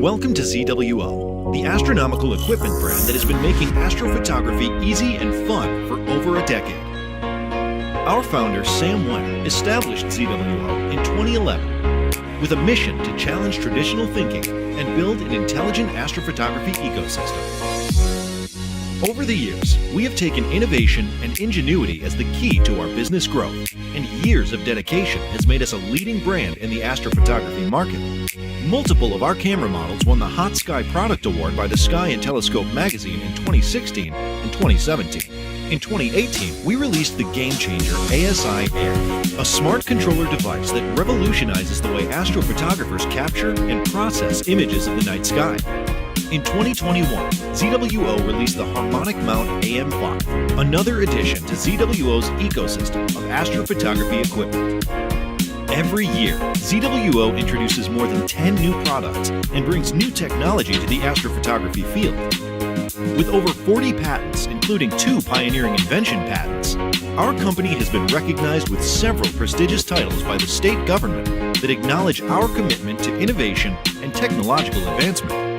Welcome to ZWO, the astronomical equipment brand that has been making astrophotography easy and fun for over a decade. Our founder, Sam Webb, established ZWO in 2011 with a mission to challenge traditional thinking and build an intelligent astrophotography ecosystem. Over the years, we have taken innovation and ingenuity as the key to our business growth, and years of dedication has made us a leading brand in the astrophotography market. Multiple of our camera models won the Hot Sky Product Award by the Sky and Telescope magazine in 2016 and 2017. In 2018, we released the game-changer ASI Air, a smart controller device that revolutionizes the way astrophotographers capture and process images of the night sky. In 2021, ZWO released the Harmonic Mount AM5, another addition to ZWO's ecosystem of astrophotography equipment. Every year, ZWO introduces more than 10 new products and brings new technology to the astrophotography field. With over 40 patents, including 2 pioneering invention patents, our company has been recognized with several prestigious titles by the state government that acknowledge our commitment to innovation and technological advancement.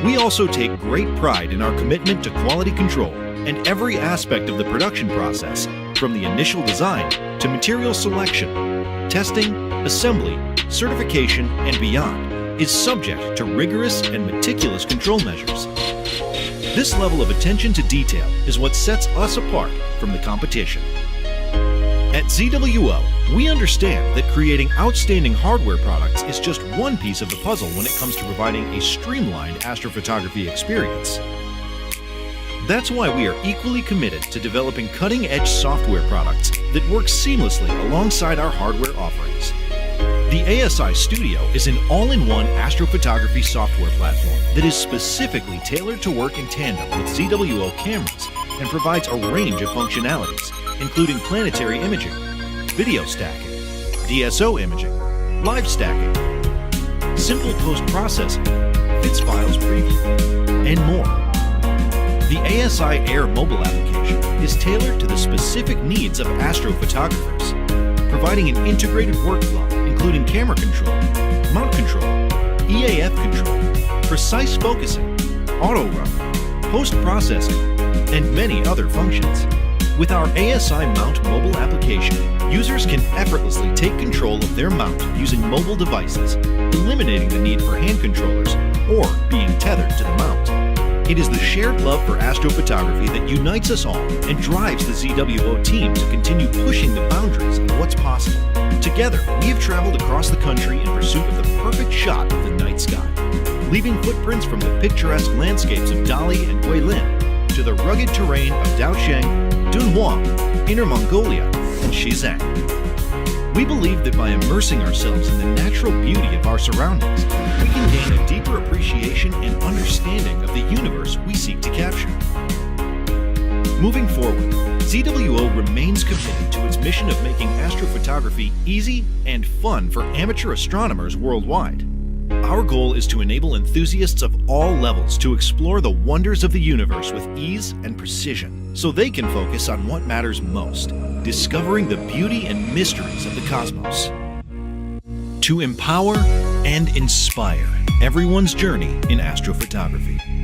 We also take great pride in our commitment to quality control and every aspect of the production process, from the initial design to material selection, testing, assembly, certification, and beyond, is subject to rigorous and meticulous control measures. This level of attention to detail is what sets us apart from the competition. At ZWO, we understand that creating outstanding hardware products is just one piece of the puzzle when it comes to providing a streamlined astrophotography experience. That's why we are equally committed to developing cutting-edge software products that work seamlessly alongside our hardware offerings. The ASI Studio is an all-in-one astrophotography software platform that is specifically tailored to work in tandem with ZWO cameras and provides a range of functionalities, including planetary imaging, video stacking, DSO imaging, live stacking, simple post-processing, FITS files preview, and more. The ASI Air mobile application is tailored to the specific needs of astrophotographers, providing an integrated workflow including camera control, mount control, EAF control, precise focusing, auto run, post-processing, and many other functions. With our ASI Mount mobile application, users can effortlessly take control of their mount using mobile devices, eliminating the need for hand controllers or being tethered to the mount. It is the shared love for astrophotography that unites us all and drives the ZWO team to continue pushing the boundaries of what's possible. Together, we have traveled across the country in pursuit of the perfect shot of the night sky, leaving footprints from the picturesque landscapes of Dali and Guilin to the rugged terrain of Daosheng, Dunhuang, Inner Mongolia, and Xizang. We believe that by immersing ourselves in the natural beauty of our surroundings, we can gain a deeper appreciation and understanding of the universe we seek to capture. Moving forward, ZWO remains committed to its mission of making astrophotography easy and fun for amateur astronomers worldwide. Our goal is to enable enthusiasts of all levels to explore the wonders of the universe with ease and precision, so they can focus on what matters most, discovering the beauty and mysteries of the cosmos. To empower and inspire everyone's journey in astrophotography.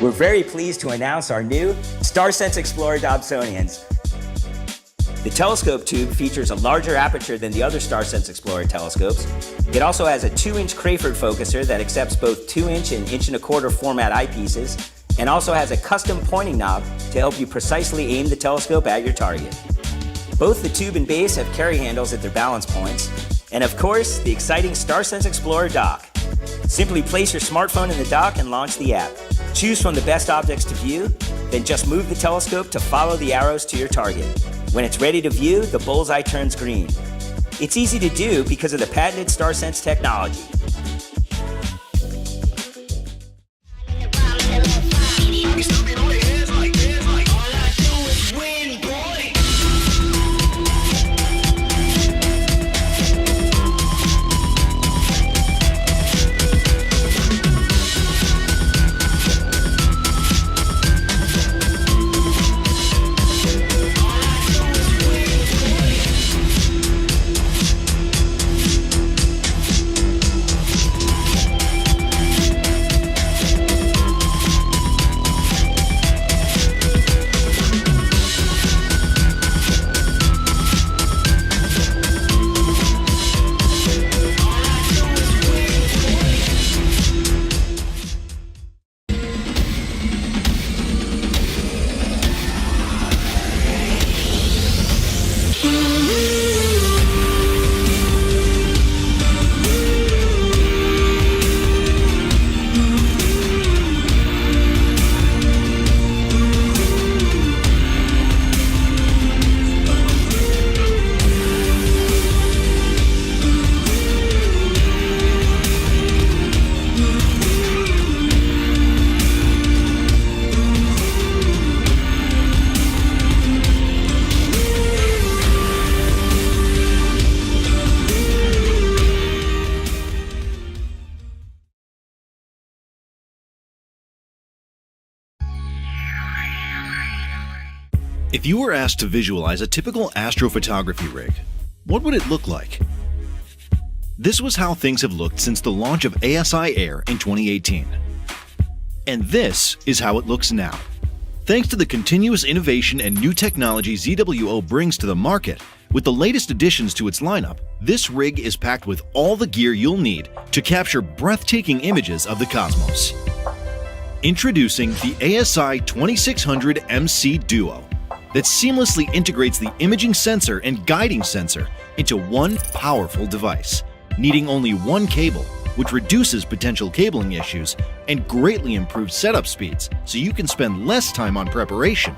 We're very pleased to announce our new StarSense Explorer Dobsonians. The telescope tube features a larger aperture than the other StarSense Explorer telescopes. It also has a 2-inch Crayford focuser that accepts both 2-inch and 1.25" format eyepieces, and also has a custom pointing knob to help you precisely aim the telescope at your target. Both the tube and base have carry handles at their balance points, and of course, the exciting StarSense Explorer dock. Simply place your smartphone in the dock and launch the app. Choose from the best objects to view, then just move the telescope to follow the arrows to your target. When it's ready to view, the bullseye turns green. It's easy to do because of the patented StarSense technology. If you were asked to visualize a typical astrophotography rig, what would it look like? This was how things have looked since the launch of ASI Air in 2018. And this is how it looks now. Thanks to the continuous innovation and new technology ZWO brings to the market, with the latest additions to its lineup, this rig is packed with all the gear you'll need to capture breathtaking images of the cosmos. Introducing the ASI 2600 MC Duo, that seamlessly integrates the imaging sensor and guiding sensor into one powerful device, needing only one cable, which reduces potential cabling issues and greatly improves setup speeds so you can spend less time on preparation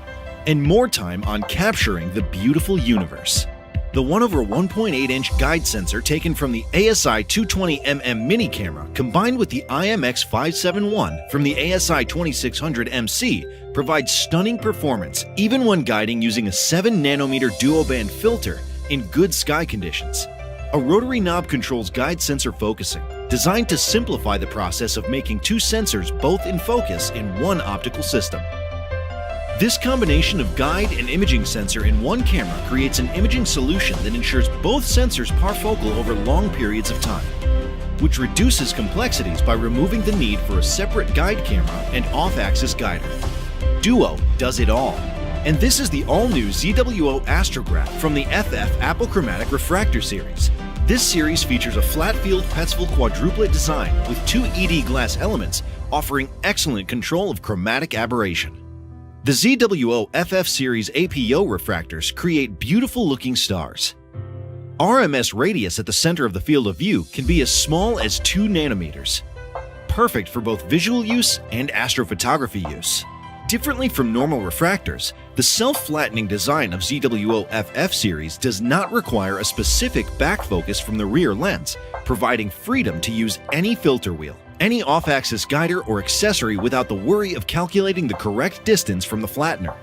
and more time on capturing the beautiful universe. The 1/1.8-inch guide sensor taken from the ASI 220mm mini camera combined with the IMX571 from the ASI 2600 MC provides stunning performance even when guiding using a 7nm duo-band filter in good sky conditions. A rotary knob controls guide sensor focusing, designed to simplify the process of making two sensors both in focus in one optical system. This combination of guide and imaging sensor in one camera creates an imaging solution that ensures both sensors parfocal over long periods of time, which reduces complexities by removing the need for a separate guide camera and off-axis guider. Duo does it all. And this is the all-new ZWO Astrograph from the FF Apochromatic Refractor series. This series features a flat-field Petzval quadruplet design with two ED glass elements offering excellent control of chromatic aberration. The ZWO FF series APO refractors create beautiful-looking stars. RMS radius at the center of the field of view can be as small as 2 nanometers, perfect for both visual use and astrophotography use. Differently from normal refractors, the self-flattening design of ZWO FF series does not require a specific back focus from the rear lens, providing freedom to use any filter wheel, any off-axis guider or accessory without the worry of calculating the correct distance from the flattener.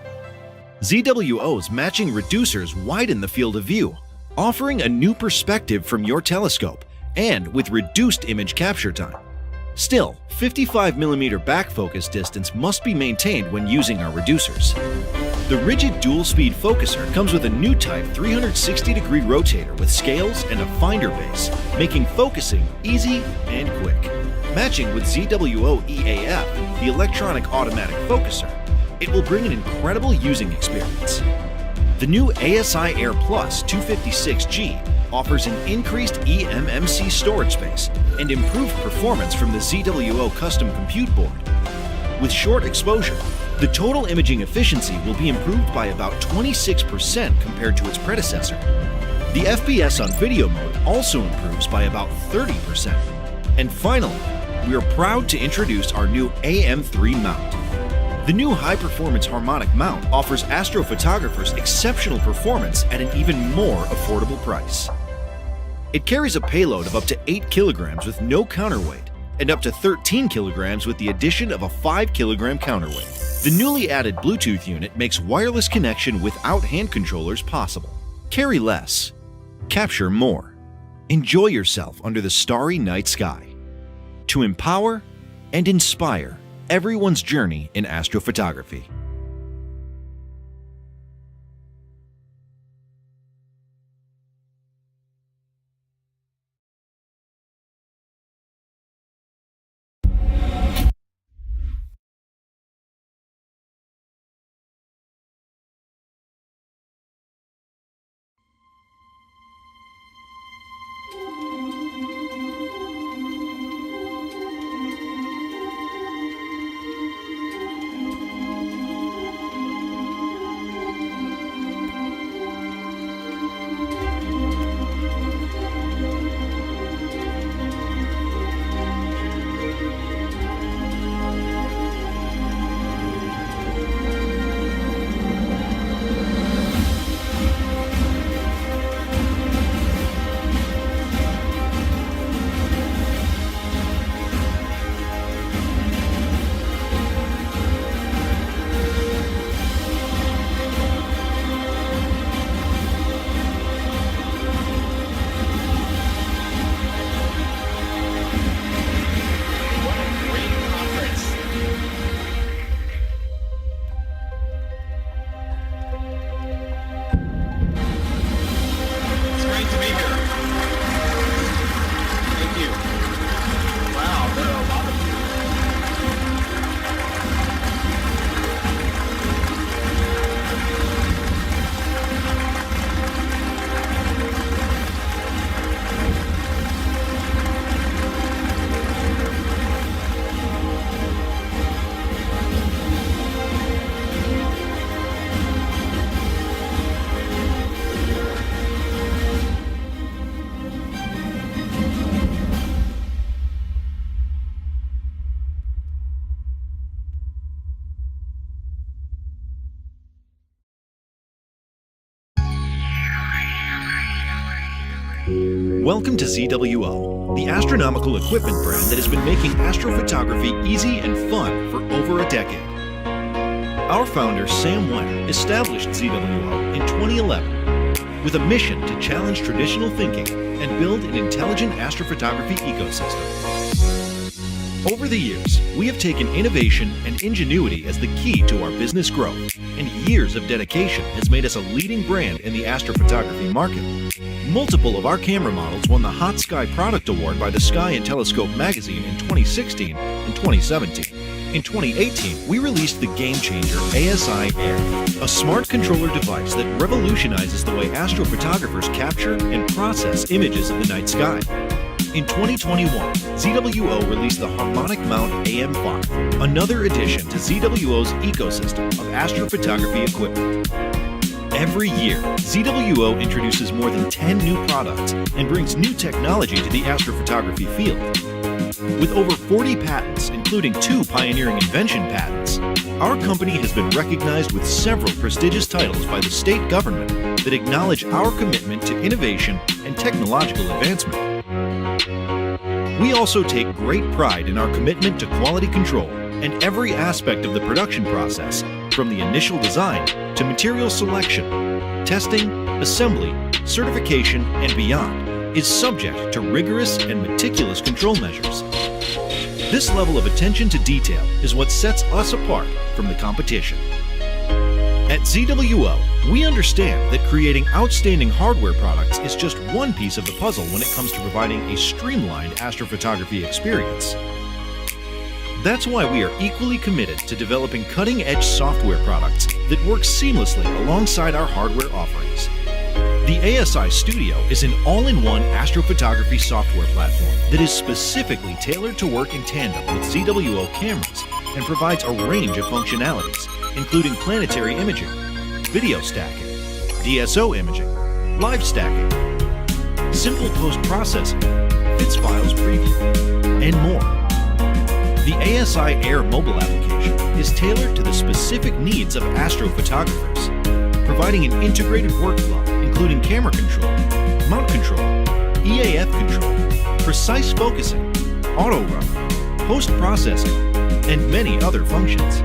ZWO's matching reducers widen the field of view, offering a new perspective from your telescope and with reduced image capture time. Still, 55mm back focus distance must be maintained when using our reducers. The rigid dual-speed focuser comes with a new type 360-degree rotator with scales and a finder base, making focusing easy and quick. Matching with ZWO EAF, the electronic automatic focuser, it will bring an incredible using experience. The new ASI Air Plus 256G offers an increased eMMC storage space and improved performance from the ZWO custom compute board. With short exposure, the total imaging efficiency will be improved by about 26% compared to its predecessor. The FPS on video mode also improves by about 30%. And finally, we are proud to introduce our new AM3 mount. The new high-performance harmonic mount offers astrophotographers exceptional performance at an even more affordable price. It carries a payload of up to 8 kilograms with no counterweight and up to 13 kilograms with the addition of a 5-kilogram counterweight. The newly added Bluetooth unit makes wireless connection without hand controllers possible. Carry less, capture more. Enjoy yourself under the starry night sky. To empower and inspire everyone's journey in astrophotography. Welcome to ZWO, the astronomical equipment brand that has been making astrophotography easy and fun for over a decade. Our founder, Sam Webb, established ZWO in 2011 with a mission to challenge traditional thinking and build an intelligent astrophotography ecosystem. Over the years, we have taken innovation and ingenuity as the key to our business growth, and years of dedication has made us a leading brand in the astrophotography market. Multiple of our camera models won the Hot Sky Product Award by the Sky and Telescope magazine in 2016 and 2017. In 2018, we released the game-changer ASI Air, a smart controller device that revolutionizes the way astrophotographers capture and process images of the night sky. In 2021, ZWO released the Harmonic Mount AM5, another addition to ZWO's ecosystem of astrophotography equipment. Every year, ZWO introduces more than 10 new products and brings new technology to the astrophotography field. With over 40 patents, including 2 pioneering invention patents, our company has been recognized with several prestigious titles by the state government that acknowledge our commitment to innovation and technological advancement. We also take great pride in our commitment to quality control and every aspect of the production process, from the initial design to material selection, testing, assembly, certification, and beyond, is subject to rigorous and meticulous control measures. This level of attention to detail is what sets us apart from the competition. At ZWO, we understand that creating outstanding hardware products is just one piece of the puzzle when it comes to providing a streamlined astrophotography experience. That's why we are equally committed to developing cutting-edge software products that work seamlessly alongside our hardware offerings. The ASI Studio is an all-in-one astrophotography software platform that is specifically tailored to work in tandem with ZWO cameras and provides a range of functionalities, including planetary imaging, video stacking, DSO imaging, live stacking, simple post-processing, FITS files preview, and more. The ASI Air mobile application is tailored to the specific needs of astrophotographers, providing an integrated workflow including camera control, mount control, EAF control, precise focusing, auto run, post-processing, and many other functions.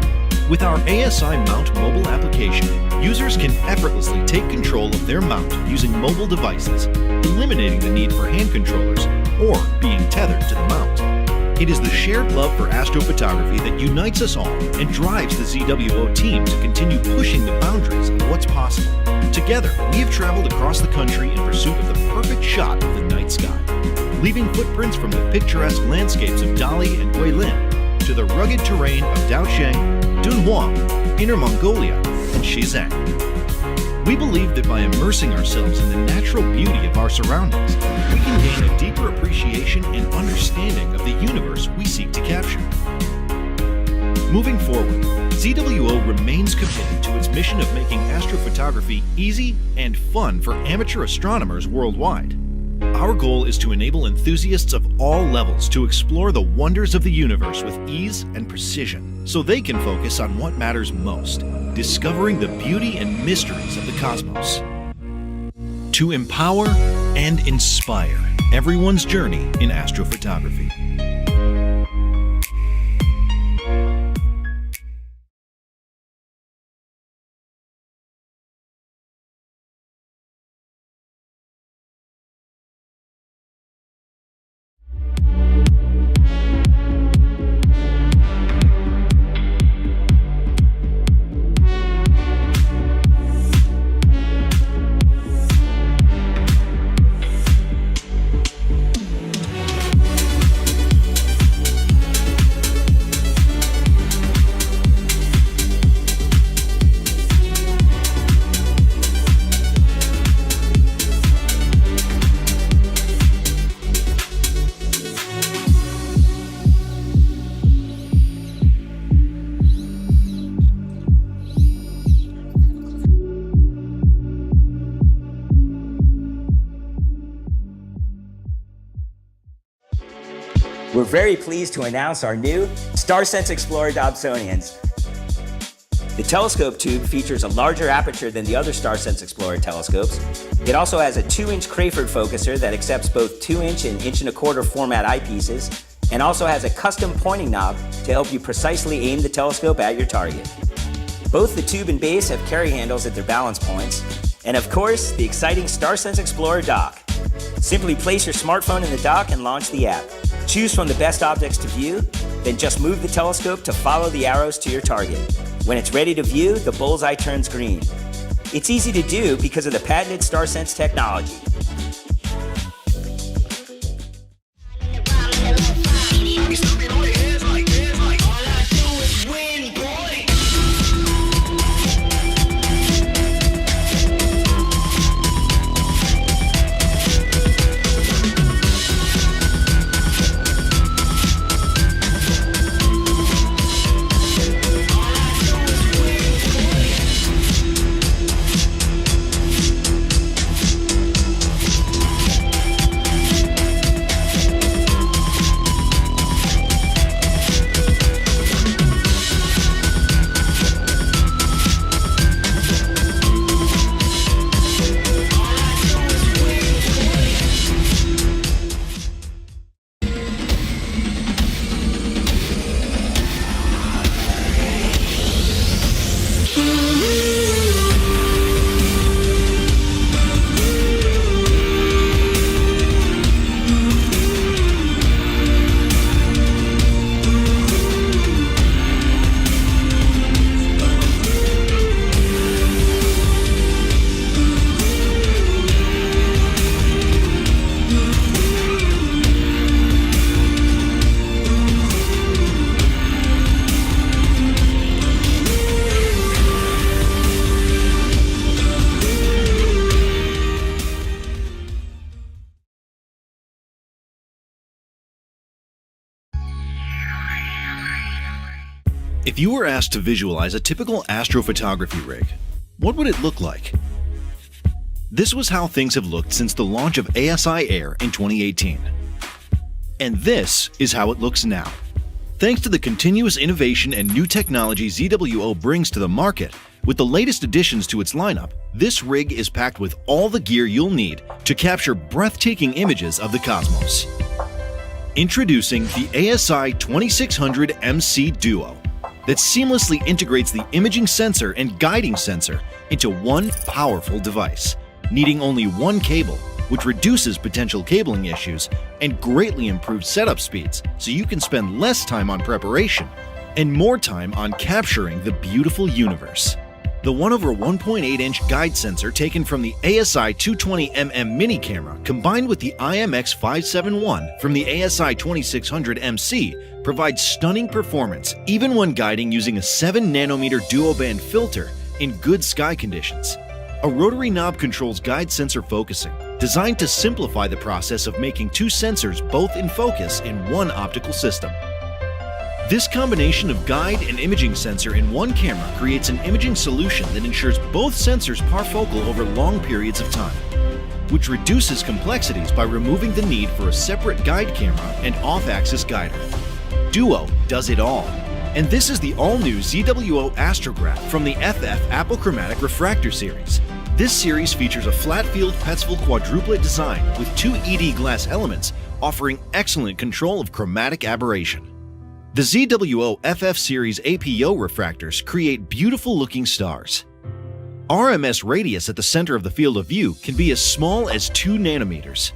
With our ASI Mount mobile application, users can effortlessly take control of their mount using mobile devices, eliminating the need for hand controllers or being tethered to the mount. It is the shared love for astrophotography that unites us all and drives the ZWO team to continue pushing the boundaries of what's possible. Together, we have traveled across the country in pursuit of the perfect shot of the night sky, leaving footprints from the picturesque landscapes of Dali and Guilin to the rugged terrain of Daosheng, Dunhuang, Inner Mongolia, and Xizang. We believe that by immersing ourselves in the natural beauty of our surroundings, we can gain a deeper appreciation and understanding of the universe we seek to capture. Moving forward, ZWO remains committed to its mission of making astrophotography easy and fun for amateur astronomers worldwide. Our goal is to enable enthusiasts of all levels to explore the wonders of the universe with ease and precision, so they can focus on what matters most, discovering the beauty and mysteries of the cosmos. To empower and inspire everyone's journey in astrophotography. We're very pleased to announce our new StarSense Explorer Dobsonians. The telescope tube features a larger aperture than the other StarSense Explorer telescopes. It also has a 2-inch Crayford focuser that accepts both 2-inch and 1.25" format eyepieces, and also has a custom pointing knob to help you precisely aim the telescope at your target. Both the tube and base have carry handles at their balance points, and of course, the exciting StarSense Explorer dock. Simply place your smartphone in the dock and launch the app. Choose from the best objects to view, then just move the telescope to follow the arrows to your target. When it's ready to view, the bullseye turns green. It's easy to do because of the patented StarSense technology. If you were asked to visualize a typical astrophotography rig, what would it look like? This was how things have looked since the launch of ASI Air in 2018. And this is how it looks now. Thanks to the continuous innovation and new technology ZWO brings to the market, with the latest additions to its lineup, this rig is packed with all the gear you'll need to capture breathtaking images of the cosmos. Introducing the ASI 2600 MC Duo that seamlessly integrates the imaging sensor and guiding sensor into one powerful device, needing only one cable, which reduces potential cabling issues and greatly improves setup speeds so you can spend less time on preparation and more time on capturing the beautiful universe. The 1/1.8-inch guide sensor taken from the ASI 220mm mini camera combined with the IMX571 from the ASI 2600 MC provides stunning performance even when guiding using a 7nm duo-band filter in good sky conditions. A rotary knob controls guide sensor focusing, designed to simplify the process of making two sensors both in focus in one optical system. This combination of guide and imaging sensor in one camera creates an imaging solution that ensures both sensors parfocal over long periods of time, which reduces complexities by removing the need for a separate guide camera and off-axis guider. Duo does it all. And this is the all-new ZWO Astrograph from the FF Apochromatic Refractor series. This series features a flat-field Petzval quadruplet design with two ED glass elements offering excellent control of chromatic aberration. The ZWO FF series APO refractors create beautiful-looking stars. RMS radius at the center of the field of view can be as small as 2 nanometers,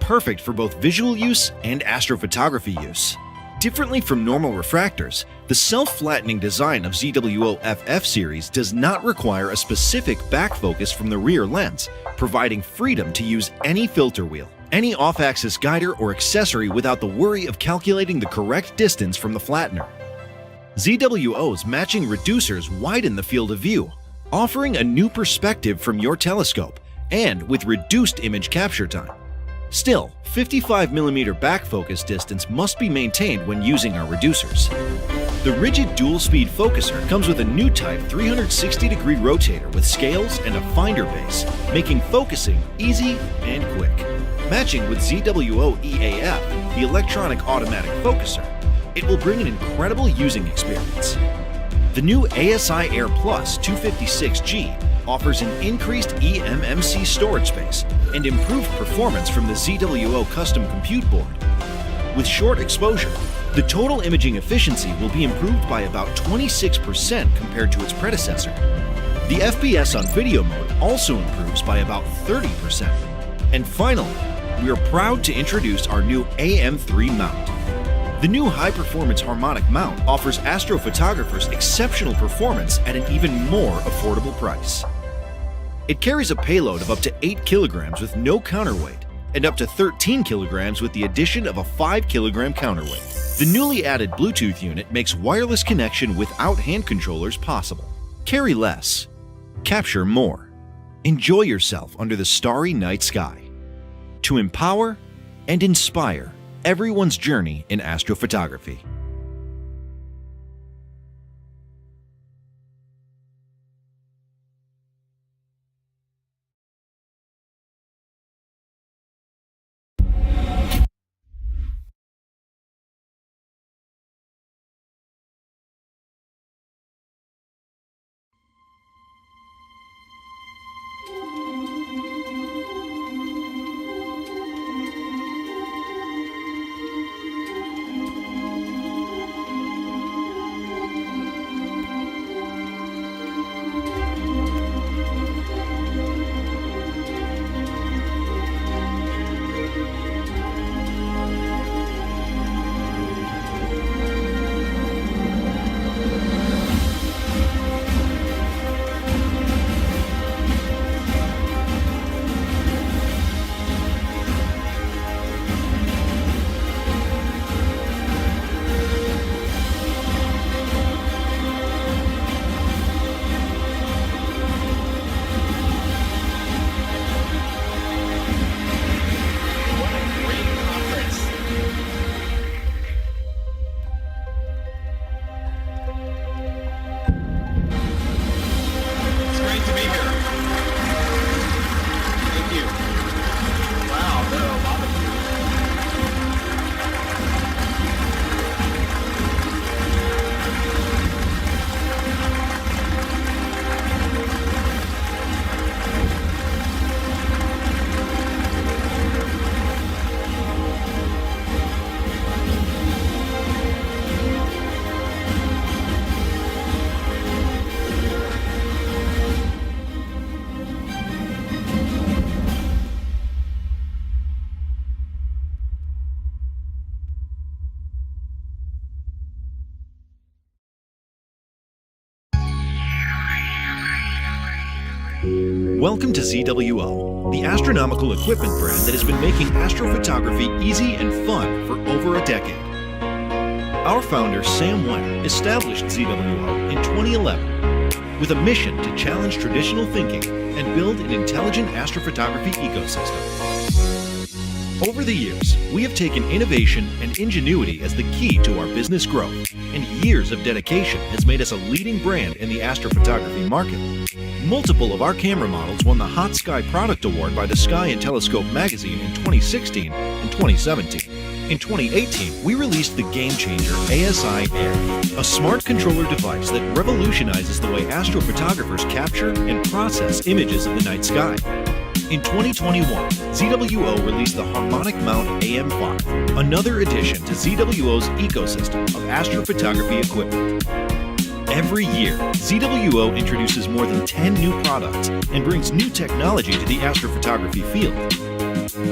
perfect for both visual use and astrophotography use. Differently from normal refractors, the self-flattening design of ZWO FF series does not require a specific back focus from the rear lens, providing freedom to use any filter wheel, any off-axis guider or accessory without the worry of calculating the correct distance from the flattener. ZWO's matching reducers widen the field of view, offering a new perspective from your telescope and with reduced image capture time. Still, 55mm back focus distance must be maintained when using our reducers. The rigid dual-speed focuser comes with a new type 360-degree rotator with scales and a finder base, making focusing easy and quick. Matching with ZWO EAF, the electronic automatic focuser, it will bring an incredible using experience. The new ASI Air Plus 256G offers an increased eMMC storage space and improved performance from the ZWO custom compute board. With short exposure, the total imaging efficiency will be improved by about 26% compared to its predecessor. The FPS on video mode also improves by about 30%. And finally, we are proud to introduce our new AM3 mount. The new high-performance harmonic mount offers astrophotographers exceptional performance at an even more affordable price. It carries a payload of up to 8 kilograms with no counterweight and up to 13 kilograms with the addition of a 5 kilogram counterweight. The newly added Bluetooth unit makes wireless connection without hand controllers possible. Carry less, capture more. Enjoy yourself under the starry night sky. To empower and inspire everyone's journey in astrophotography. Welcome to ZWO, the astronomical equipment brand that has been making astrophotography easy and fun for over a decade. Our founder, Sam Webb, established ZWO in 2011 with a mission to challenge traditional thinking and build an intelligent astrophotography ecosystem. Over the years, we have taken innovation and ingenuity as the key to our business growth, and years of dedication has made us a leading brand in the astrophotography market. Multiple of our camera models won the Hot Sky Product Award by the Sky and Telescope magazine in 2016 and 2017. In 2018, we released the game-changer ASI Air, a smart controller device that revolutionizes the way astrophotographers capture and process images of the night sky. In 2021, ZWO released the Harmonic Mount AM5, another addition to ZWO's ecosystem of astrophotography equipment. Every year, ZWO introduces more than 10 new products and brings new technology to the astrophotography field.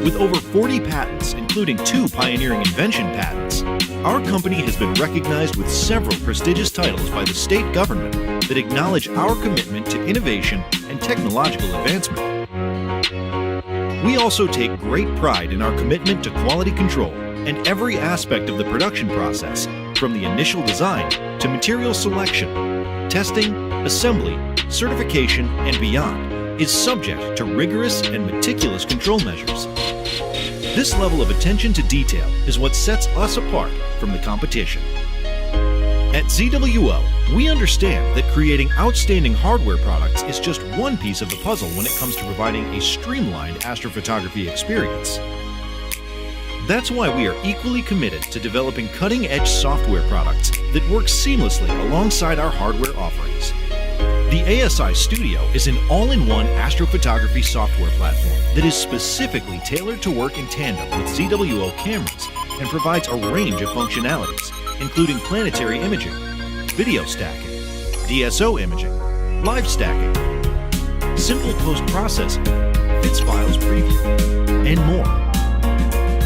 With over 40 patents, including 2 pioneering invention patents, our company has been recognized with several prestigious titles by the state government that acknowledge our commitment to innovation and technological advancement. We also take great pride in our commitment to quality control and every aspect of the production process, from the initial design to material selection, testing, assembly, certification, and beyond, is subject to rigorous and meticulous control measures. This level of attention to detail is what sets us apart from the competition. At ZWO, we understand that creating outstanding hardware products is just one piece of the puzzle when it comes to providing a streamlined astrophotography experience. That's why we are equally committed to developing cutting-edge software products that work seamlessly alongside our hardware offerings. The ASI Studio is an all-in-one astrophotography software platform that is specifically tailored to work in tandem with ZWO cameras and provides a range of functionalities, including planetary imaging, video stacking, DSO imaging, live stacking, simple post-processing, FITS files preview, and more.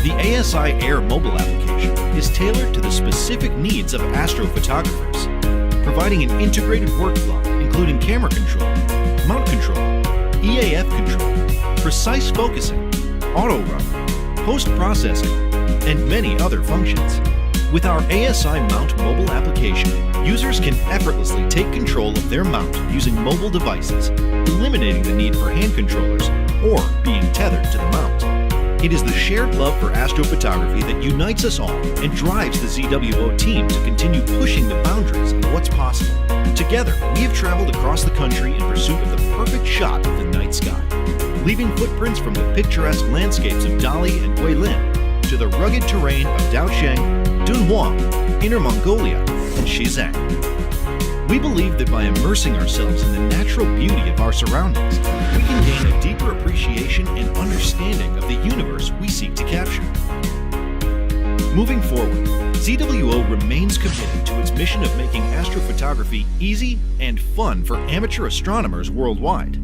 The ASI Air mobile application is tailored to the specific needs of astrophotographers, providing an integrated workflow including camera control, mount control, EAF control, precise focusing, auto run, post-processing, and many other functions. With our ASI Mount mobile application, users can effortlessly take control of their mount using mobile devices, eliminating the need for hand controllers or being tethered to the mount. It is the shared love for astrophotography that unites us all and drives the ZWO team to continue pushing the boundaries of what's possible. Together, we have traveled across the country in pursuit of the perfect shot of the night sky, leaving footprints from the picturesque landscapes of Dali and Guilin to the rugged terrain of Daosheng, Dunhuang, Inner Mongolia, and Xizang. We believe that by immersing ourselves in the natural beauty of our surroundings, we can gain a deeper appreciation and understanding of the universe we seek to capture. Moving forward, ZWO remains committed to its mission of making astrophotography easy and fun for amateur astronomers worldwide.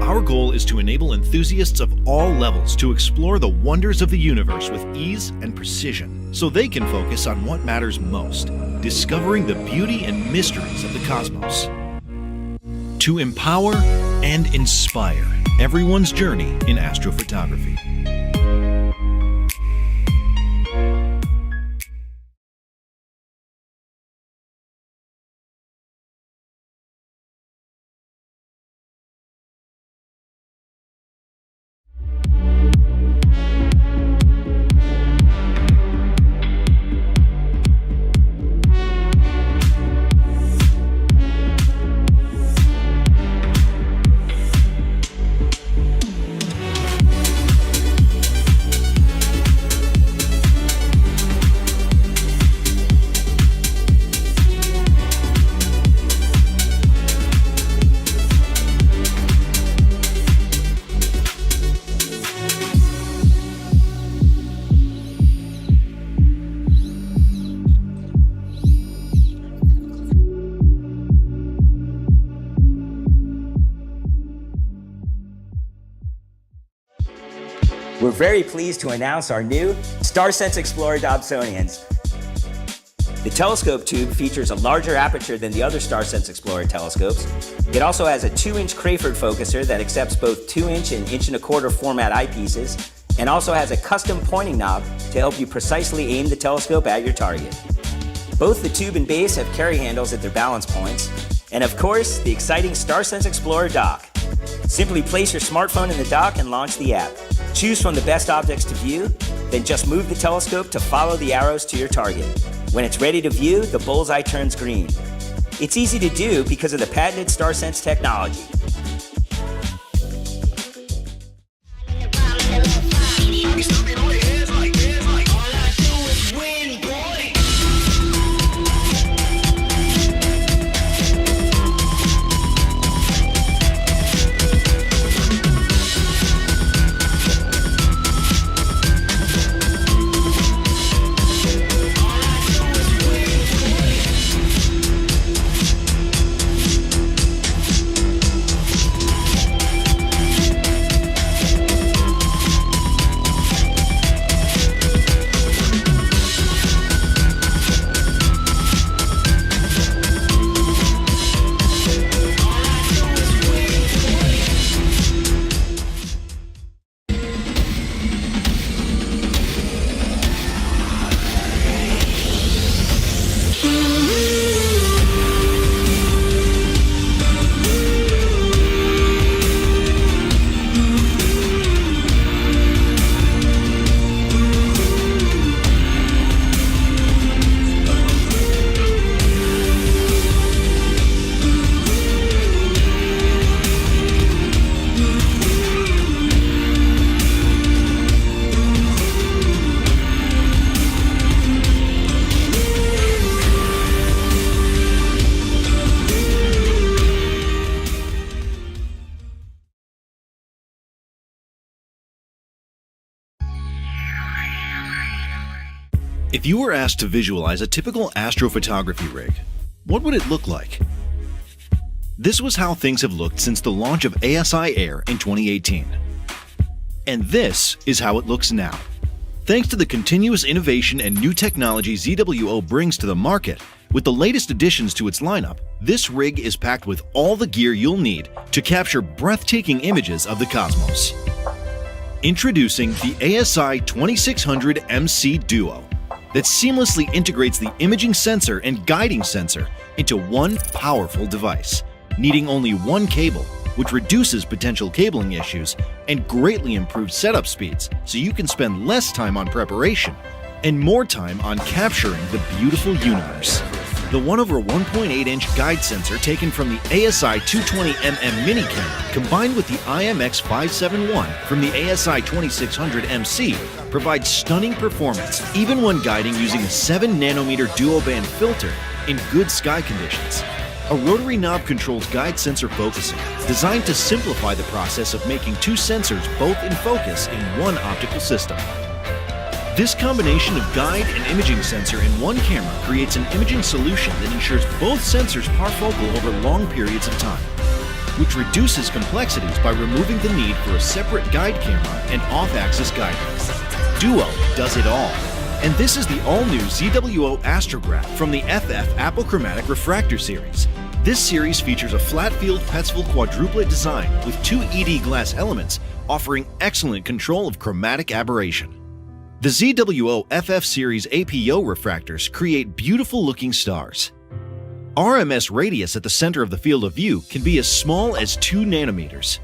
Our goal is to enable enthusiasts of all levels to explore the wonders of the universe with ease and precision, so they can focus on what matters most, discovering the beauty and mysteries of the cosmos. To empower and inspire everyone's journey in astrophotography. We're very pleased to announce our new StarSense Explorer Dobsonians. The telescope tube features a larger aperture than the other StarSense Explorer telescopes. It also has a 2-inch Crayford focuser that accepts both 2-inch and 1.25" format eyepieces, and also has a custom pointing knob to help you precisely aim the telescope at your target. Both the tube and base have carry handles at their balance points, and of course, the exciting StarSense Explorer dock. Simply place your smartphone in the dock and launch the app. Choose from the best objects to view, then just move the telescope to follow the arrows to your target. When it's ready to view, the bullseye turns green. It's easy to do because of the patented StarSense technology. If you were asked to visualize a typical astrophotography rig, what would it look like? This was how things have looked since the launch of ASI Air in 2018. And this is how it looks now. Thanks to the continuous innovation and new technology ZWO brings to the market, with the latest additions to its lineup, this rig is packed with all the gear you'll need to capture breathtaking images of the cosmos. Introducing the ASI 2600 MC Duo that seamlessly integrates the imaging sensor and guiding sensor into one powerful device, needing only one cable, which reduces potential cabling issues and greatly improves setup speeds so you can spend less time on preparation and more time on capturing the beautiful universe. The 1/1.8-inch guide sensor taken from the ASI 220mm mini camera combined with the IMX571 from the ASI 2600 MC provides stunning performance even when guiding using a 7nm dual-band filter in good sky conditions. A rotary knob controls guide sensor focusing, designed to simplify the process of making two sensors both in focus in one optical system. This combination of guide and imaging sensor in one camera creates an imaging solution that ensures both sensors parfocal over long periods of time, which reduces complexities by removing the need for a separate guide camera and off-axis guidance. Duo does it all. And this is the all-new ZWO Astrograph from the FF Apochromatic Refractor series. This series features a flat-field Petzval quadruplet design with two ED glass elements offering excellent control of chromatic aberration. The ZWO FF series APO refractors create beautiful-looking stars. RMS radius at the center of the field of view can be as small as 2 nanometers,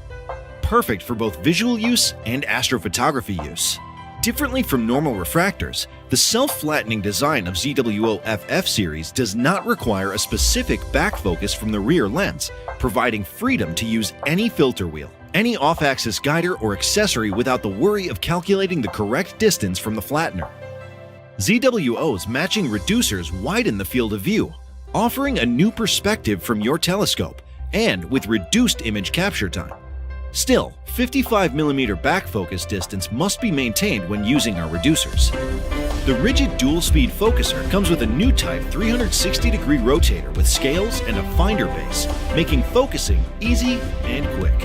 perfect for both visual use and astrophotography use. Differently from normal refractors, the self-flattening design of ZWO FF series does not require a specific back focus from the rear lens, providing freedom to use any filter wheel, any off-axis guider or accessory without the worry of calculating the correct distance from the flattener. ZWO's matching reducers widen the field of view, offering a new perspective from your telescope and with reduced image capture time. Still, 55mm back focus distance must be maintained when using our reducers. The rigid dual-speed focuser comes with a new type 360-degree rotator with scales and a finder base, making focusing easy and quick.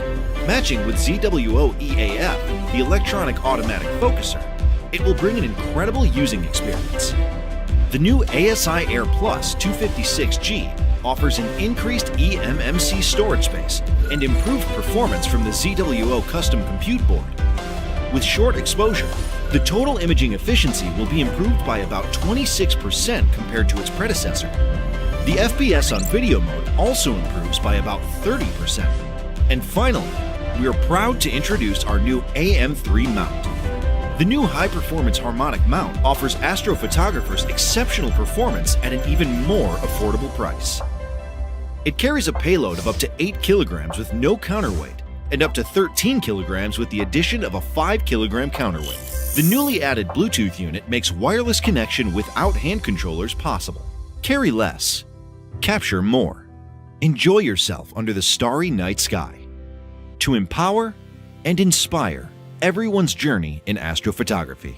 Matching with ZWO EAF, the electronic automatic focuser, it will bring an incredible using experience. The new ASI Air Plus 256G offers an increased eMMC storage space and improved performance from the ZWO custom compute board. With short exposure, the total imaging efficiency will be improved by about 26% compared to its predecessor. The FPS on video mode also improves by about 30%. And finally, we are proud to introduce our new AM3 mount. The new high-performance harmonic mount offers astrophotographers exceptional performance at an even more affordable price. It carries a payload of up to 8 kilograms with no counterweight and up to 13 kilograms with the addition of a 5 kilogram counterweight. The newly added Bluetooth unit makes wireless connection without hand controllers possible. Carry less, capture more. Enjoy yourself under the starry night sky. To empower and inspire everyone's journey in astrophotography.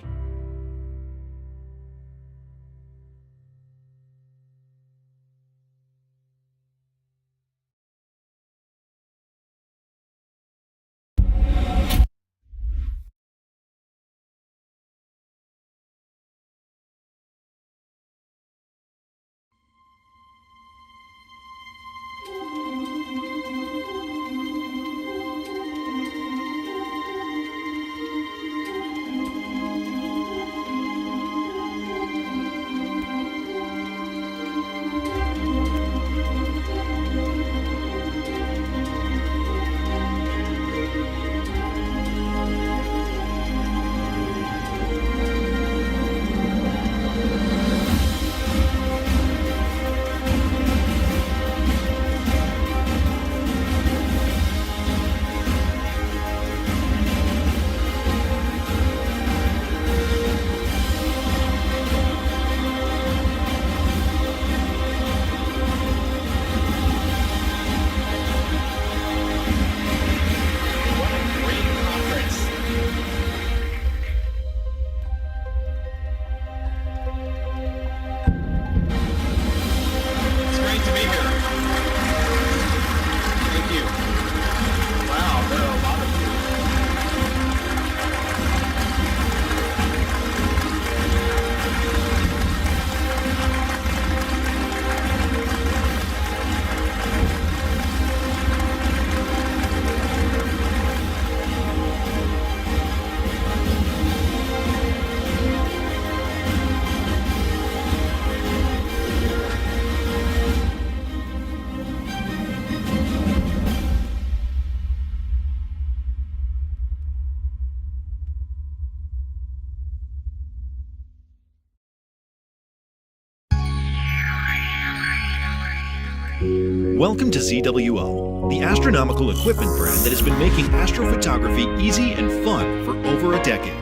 Welcome to ZWO, the astronomical equipment brand that has been making astrophotography easy and fun for over a decade.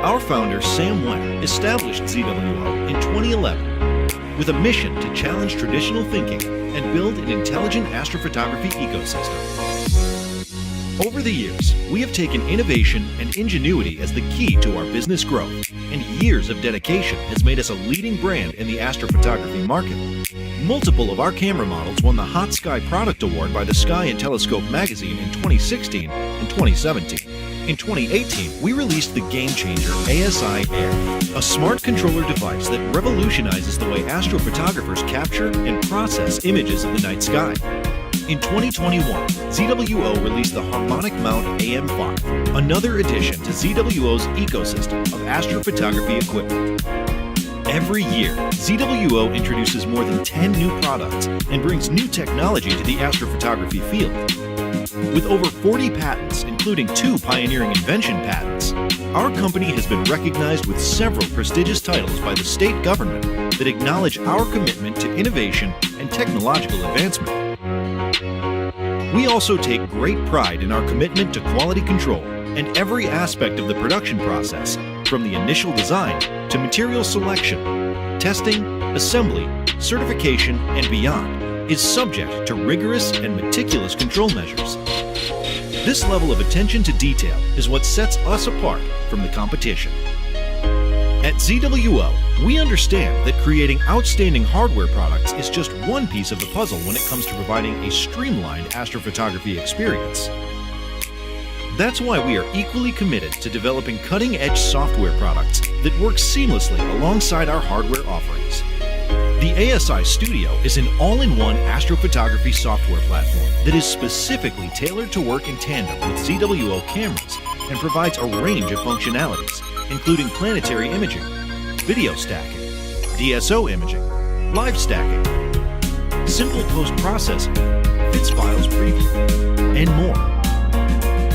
Our founder, Sam Webb, established ZWO in 2011 with a mission to challenge traditional thinking and build an intelligent astrophotography ecosystem. Over the years, we have taken innovation and ingenuity as the key to our business growth, and years of dedication has made us a leading brand in the astrophotography market. Multiple of our camera models won the Hot Sky Product Award by the Sky and Telescope magazine in 2016 and 2017. In 2018, we released the game-changer ASI Air, a smart controller device that revolutionizes the way astrophotographers capture and process images of the night sky. In 2021, ZWO released the Harmonic Mount AM5, another addition to ZWO's ecosystem of astrophotography equipment. Every year, ZWO introduces more than 10 new products and brings new technology to the astrophotography field. With over 40 patents, including 2 pioneering invention patents, our company has been recognized with several prestigious titles by the state government that acknowledge our commitment to innovation and technological advancement. We also take great pride in our commitment to quality control and every aspect of the production process, from the initial design to material selection, testing, assembly, certification, and beyond, is subject to rigorous and meticulous control measures. This level of attention to detail is what sets us apart from the competition. At ZWO, we understand that creating outstanding hardware products is just one piece of the puzzle when it comes to providing a streamlined astrophotography experience. That's why we are equally committed to developing cutting-edge software products that works seamlessly alongside our hardware offerings. The ASI Studio is an all-in-one astrophotography software platform that is specifically tailored to work in tandem with ZWO cameras and provides a range of functionalities, including planetary imaging, video stacking, DSO imaging, live stacking, simple post-processing, FITS files preview, and more.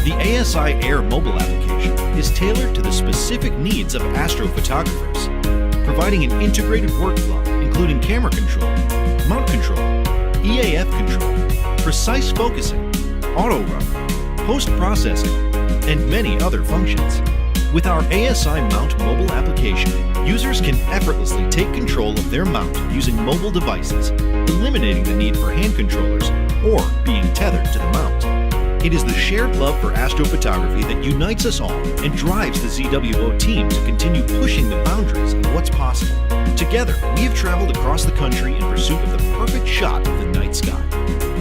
The ASI Air mobile application is tailored to the specific needs of astrophotographers, providing an integrated workflow including camera control, mount control, EAF control, precise focusing, auto run, post-processing, and many other functions. With our ASI Mount mobile application, users can effortlessly take control of their mount using mobile devices, eliminating the need for hand controllers or being tethered to the mount. It is the shared love for astrophotography that unites us all and drives the ZWO team to continue pushing the boundaries of what's possible. Together, we have traveled across the country in pursuit of the perfect shot of the night sky,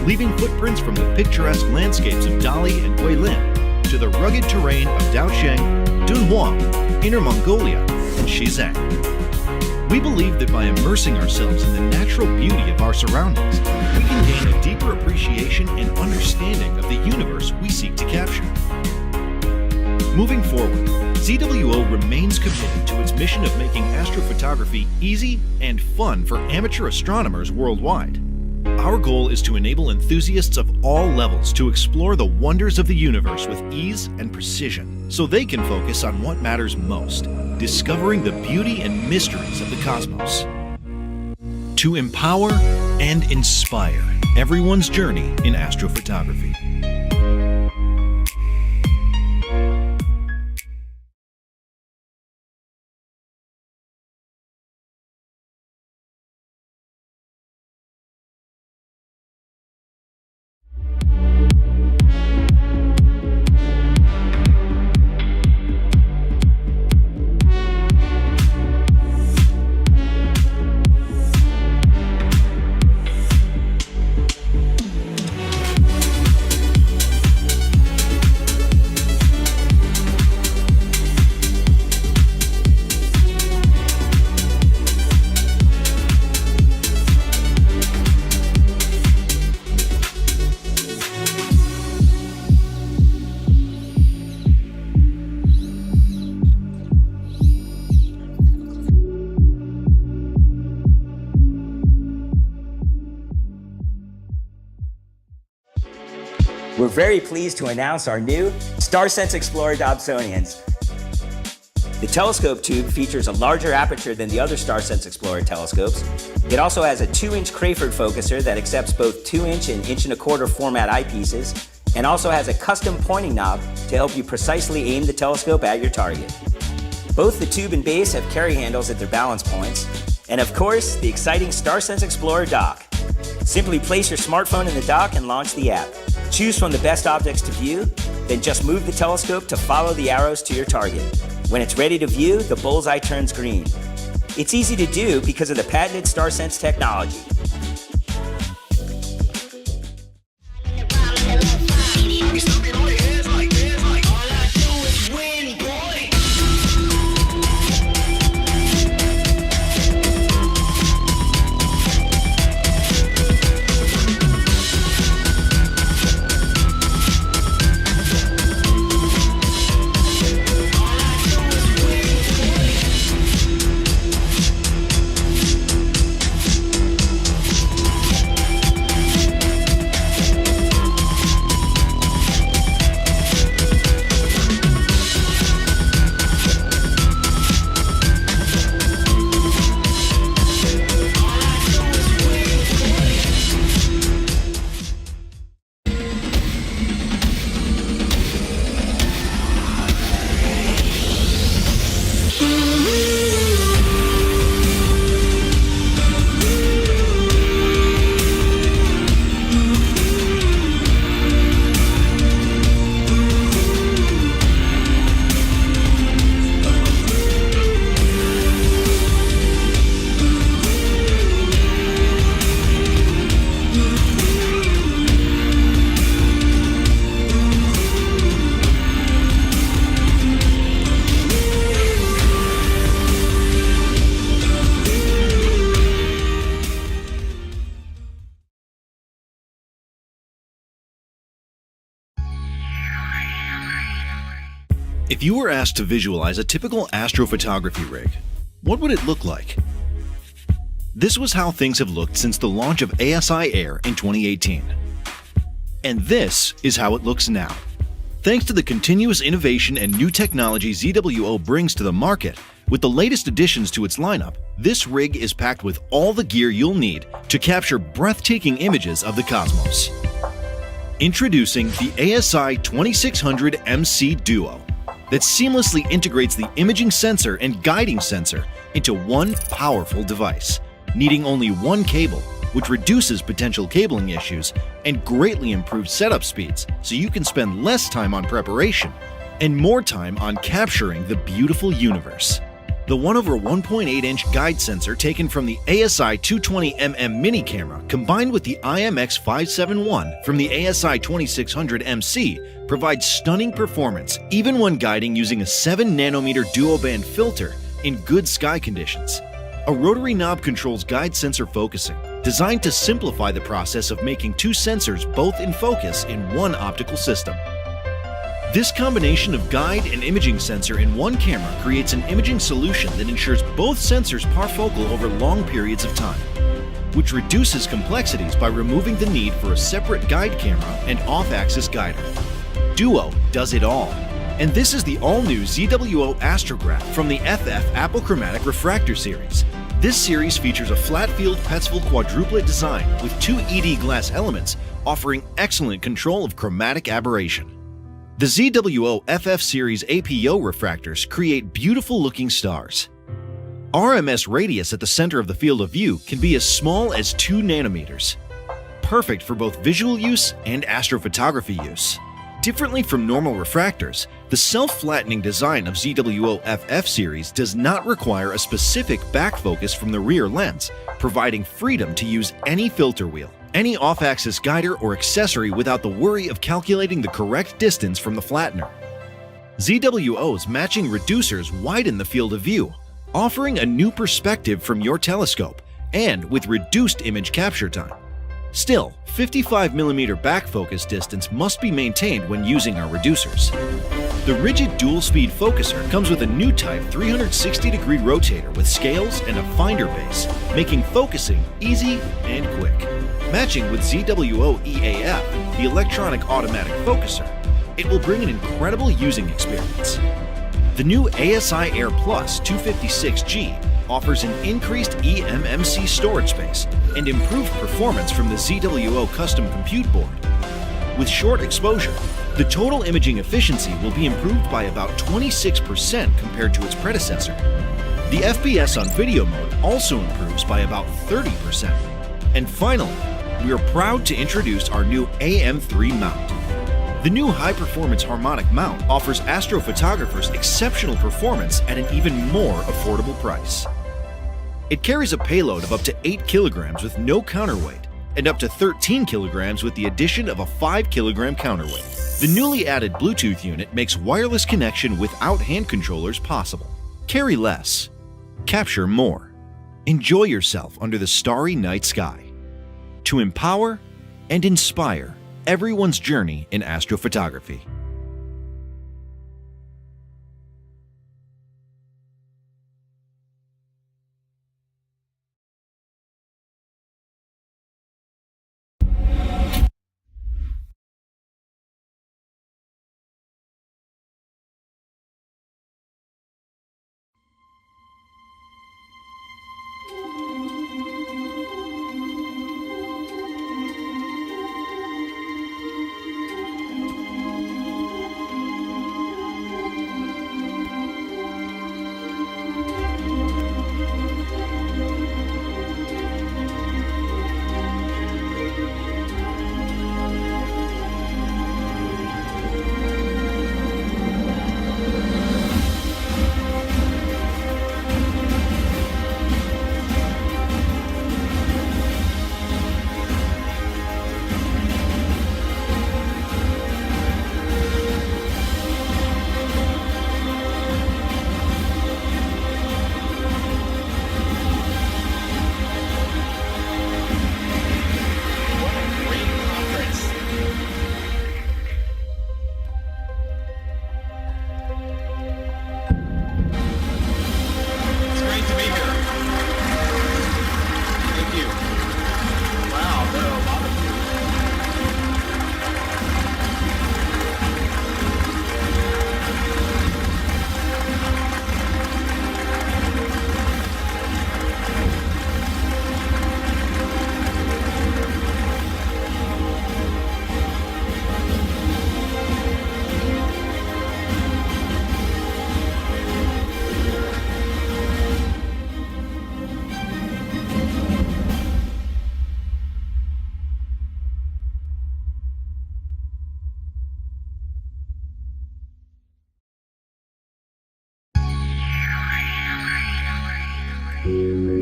leaving footprints from the picturesque landscapes of Dali and Guilin to the rugged terrain of Daosheng, Dunhuang, Inner Mongolia, and Xizang. We believe that by immersing ourselves in the natural beauty of our surroundings, we can gain a deeper appreciation and understanding of the universe we seek to capture. Moving forward, ZWO remains committed to its mission of making astrophotography easy and fun for amateur astronomers worldwide. Our goal is to enable enthusiasts of all levels to explore the wonders of the universe with ease and precision, so they can focus on what matters most, discovering the beauty and mysteries of the cosmos. To empower and inspire everyone's journey in astrophotography. We're very pleased to announce our new StarSense Explorer Dobsonians. The telescope tube features a larger aperture than the other StarSense Explorer telescopes. It also has a 2-inch Crayford focuser that accepts both 2-inch and 1 1/4 format eyepieces, and also has a custom pointing knob to help you precisely aim the telescope at your target. Both the tube and base have carry handles at their balance points, and of course, the exciting StarSense Explorer dock. Simply place your smartphone in the dock and launch the app. Choose from the best objects to view, then just move the telescope to follow the arrows to your target. When it's ready to view, the bullseye turns green. It's easy to do because of the patented StarSense technology. If you were asked to visualize a typical astrophotography rig, what would it look like? This was how things have looked since the launch of ASI Air in 2018. And this is how it looks now. Thanks to the continuous innovation and new technology ZWO brings to the market, with the latest additions to its lineup, this rig is packed with all the gear you'll need to capture breathtaking images of the cosmos. Introducing the ASI 2600 MC Duo that seamlessly integrates the imaging sensor and guiding sensor into one powerful device, needing only one cable, which reduces potential cabling issues and greatly improves setup speeds so you can spend less time on preparation and more time on capturing the beautiful universe. The 1/1.8-inch guide sensor taken from the ASI 220mm mini camera combined with the IMX571 from the ASI 2600 MC provides stunning performance even when guiding using a 7nm duoband filter in good sky conditions. A rotary knob controls guide sensor focusing, designed to simplify the process of making two sensors both in focus in one optical system. This combination of guide and imaging sensor in one camera creates an imaging solution that ensures both sensors parfocal over long periods of time, which reduces complexities by removing the need for a separate guide camera and off-axis guider. Duo does it all. And this is the all-new ZWO Astrograph from the FF Apochromatic Refractor series. This series features a flat-field Petzval quadruplet design with two ED glass elements offering excellent control of chromatic aberration. The ZWO FF series APO refractors create beautiful-looking stars. RMS radius at the center of the field of view can be as small as 2 nanometers, perfect for both visual use and astrophotography use. Differently from normal refractors, the self-flattening design of ZWO FF series does not require a specific back focus from the rear lens, providing freedom to use any filter wheel, any off-axis guider or accessory without the worry of calculating the correct distance from the flattener. ZWO's matching reducers widen the field of view, offering a new perspective from your telescope and with reduced image capture time. Still, 55mm back focus distance must be maintained when using our reducers. The rigid dual-speed focuser comes with a new type 360-degree rotator with scales and a finder base, making focusing easy and quick. Matching with ZWO EAF, the electronic automatic focuser, it will bring an incredible using experience. The new ASI Air Plus 256G offers an increased eMMC storage space and improved performance from the ZWO custom compute board. With short exposure, the total imaging efficiency will be improved by about 26% compared to its predecessor. The FPS on video mode also improves by about 30%. And finally, we are proud to introduce our new AM3 mount. The new high-performance harmonic mount offers astrophotographers exceptional performance at an even more affordable price. It carries a payload of up to 8 kilograms with no counterweight and up to 13 kilograms with the addition of a 5 kilogram counterweight. The newly added Bluetooth unit makes wireless connection without hand controllers possible. Carry less, capture more. Enjoy yourself under the starry night sky to empower and inspire everyone's journey in astrophotography.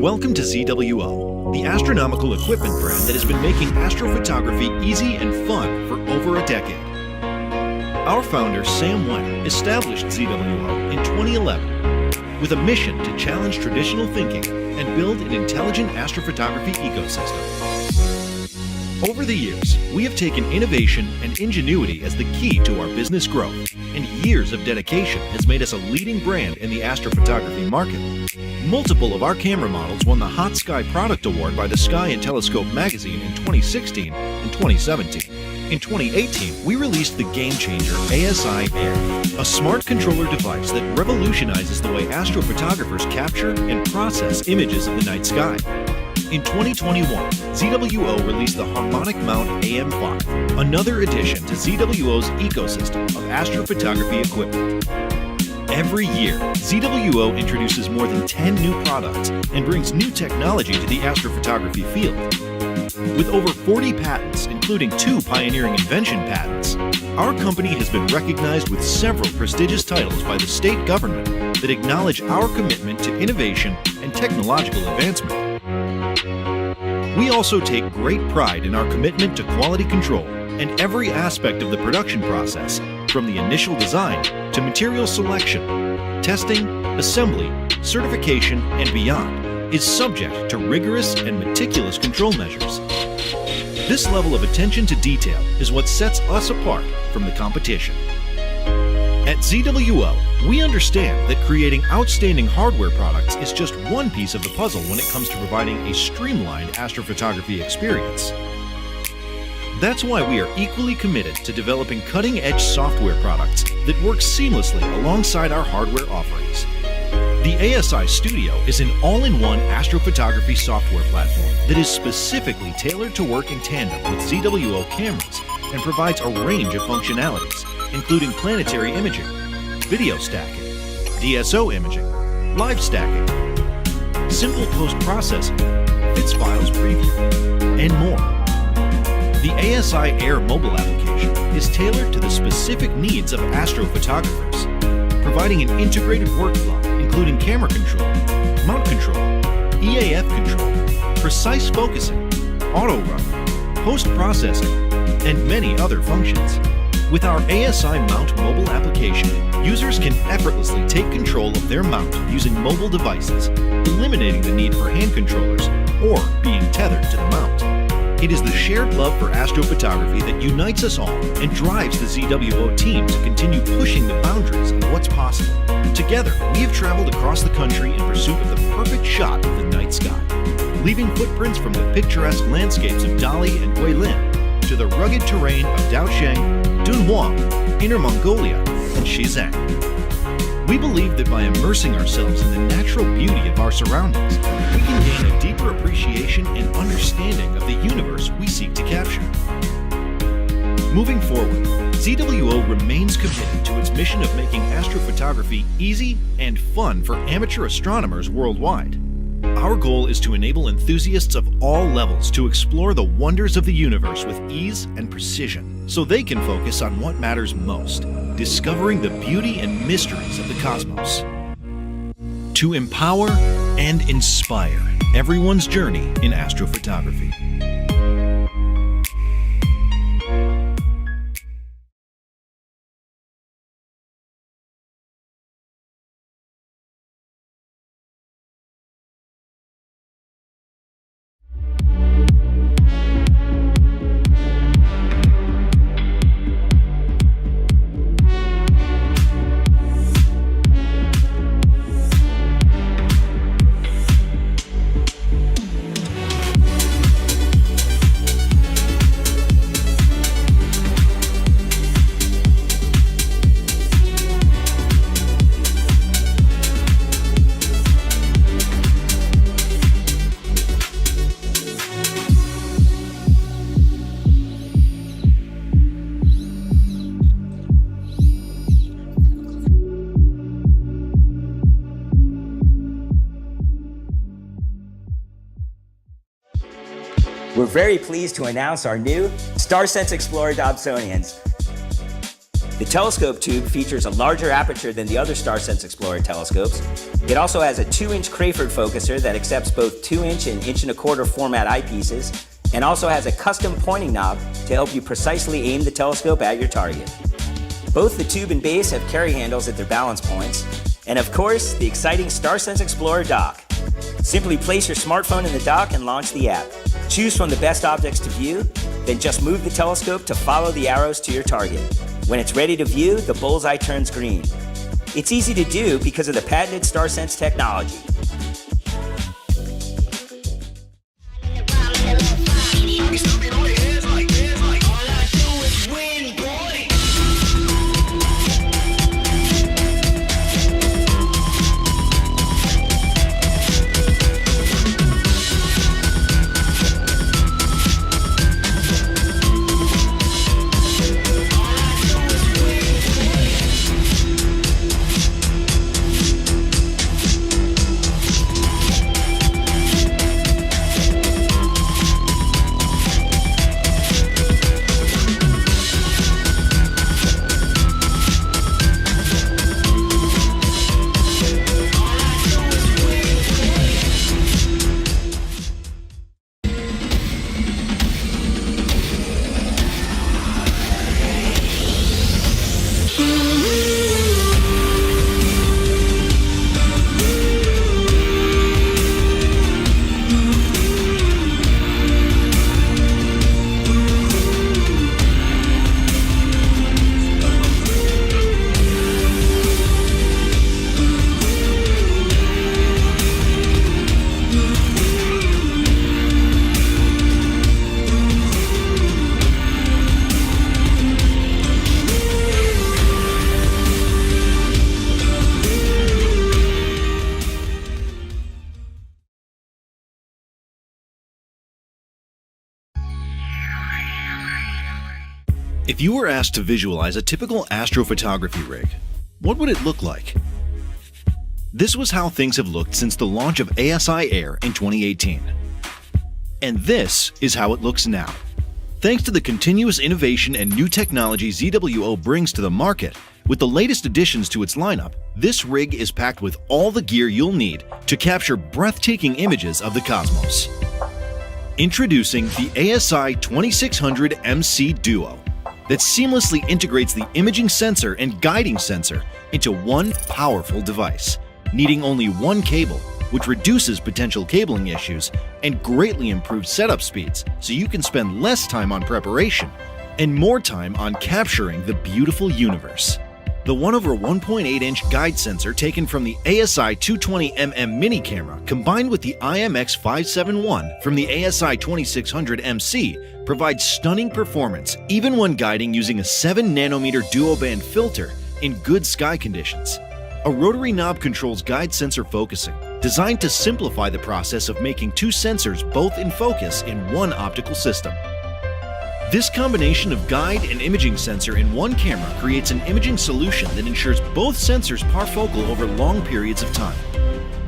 Welcome to ZWO, the astronomical equipment brand that has been making astrophotography easy and fun for over a decade. Our founder, Sam Webb, established ZWO in 2011 with a mission to challenge traditional thinking and build an intelligent astrophotography ecosystem. Over the years, we have taken innovation and ingenuity as the key to our business growth, and years of dedication has made us a leading brand in the astrophotography market. Multiple of our camera models won the Hot Sky Product Award by the Sky and Telescope magazine in 2016 and 2017. In 2018, we released the game-changer ASI Air, a smart controller device that revolutionizes the way astrophotographers capture and process images of the night sky. In 2021, ZWO released the Harmonic Mount AM5, another addition to ZWO's ecosystem of astrophotography equipment. Every year, ZWO introduces more than 10 new products and brings new technology to the astrophotography field. With over 40 patents, including 2 pioneering invention patents, our company has been recognized with several prestigious titles by the state government that acknowledge our commitment to innovation and technological advancement. We also take great pride in our commitment to quality control and every aspect of the production process, from the initial design to material selection, testing, assembly, certification, and beyond, is subject to rigorous and meticulous control measures. This level of attention to detail is what sets us apart from the competition. At ZWO, we understand that creating outstanding hardware products is just one piece of the puzzle when it comes to providing a streamlined astrophotography experience. That's why we are equally committed to developing cutting-edge software products that work seamlessly alongside our hardware offerings. The ASI Studio is an all-in-one astrophotography software platform that is specifically tailored to work in tandem with ZWO cameras and provides a range of functionalities, including planetary imaging, video stacking, DSO imaging, live stacking, simple post-processing, FITS files preview, and more. The ASI Air mobile application is tailored to the specific needs of astrophotographers, providing an integrated workflow including camera control, mount control, EAF control, precise focusing, auto run, post-processing, and many other functions. With our ASI Mount mobile application, users can effortlessly take control of their mount using mobile devices, eliminating the need for hand controllers or being tethered to the mount. It is the shared love for astrophotography that unites us all and drives the ZWO team to continue pushing the boundaries of what's possible. Together, we have traveled across the country in pursuit of the perfect shot of the night sky, leaving footprints from the picturesque landscapes of Dali and Guilin to the rugged terrain of Daosheng, Dunhuang, Inner Mongolia, and Xizang. We believe that by immersing ourselves in the natural beauty of our surroundings, we can gain a deeper appreciation and understanding of the universe we seek to capture. Moving forward, ZWO remains committed to its mission of making astrophotography easy and fun for amateur astronomers worldwide. Our goal is to enable enthusiasts of all levels to explore the wonders of the universe with ease and precision, so they can focus on what matters most, discovering the beauty and mysteries of the cosmos. To empower and inspire everyone's journey in astrophotography. We're very pleased to announce our new StarSense Explorer Dobsonians. The telescope tube features a larger aperture than the other StarSense Explorer telescopes. It also has a 2-inch Crayford focuser that accepts both 2-inch and 1.25" format eyepieces, and also has a custom pointing knob to help you precisely aim the telescope at your target. Both the tube and base have carry handles at their balance points, and of course, the exciting StarSense Explorer dock. Simply place your smartphone in the dock and launch the app. Choose from the best objects to view, then just move the telescope to follow the arrows to your target. When it's ready to view, the bullseye turns green. It's easy to do because of the patented StarSense technology. If you were asked to visualize a typical astrophotography rig, what would it look like? This was how things have looked since the launch of ASI Air in 2018. And this is how it looks now. Thanks to the continuous innovation and new technology ZWO brings to the market, with the latest additions to its lineup, this rig is packed with all the gear you'll need to capture breathtaking images of the cosmos. Introducing the ASI 2600 MC Duo, that seamlessly integrates the imaging sensor and guiding sensor into one powerful device, needing only one cable, which reduces potential cabling issues and greatly improves setup speeds so you can spend less time on preparation and more time on capturing the beautiful universe. The 1/1.8-inch guide sensor taken from the ASI 220mm mini camera combined with the IMX571 from the ASI 2600 MC provides stunning performance even when guiding using a 7nm duoband filter in good sky conditions. A rotary knob controls guide sensor focusing, designed to simplify the process of making two sensors both in focus in one optical system. This combination of guide and imaging sensor in one camera creates an imaging solution that ensures both sensors parfocal over long periods of time,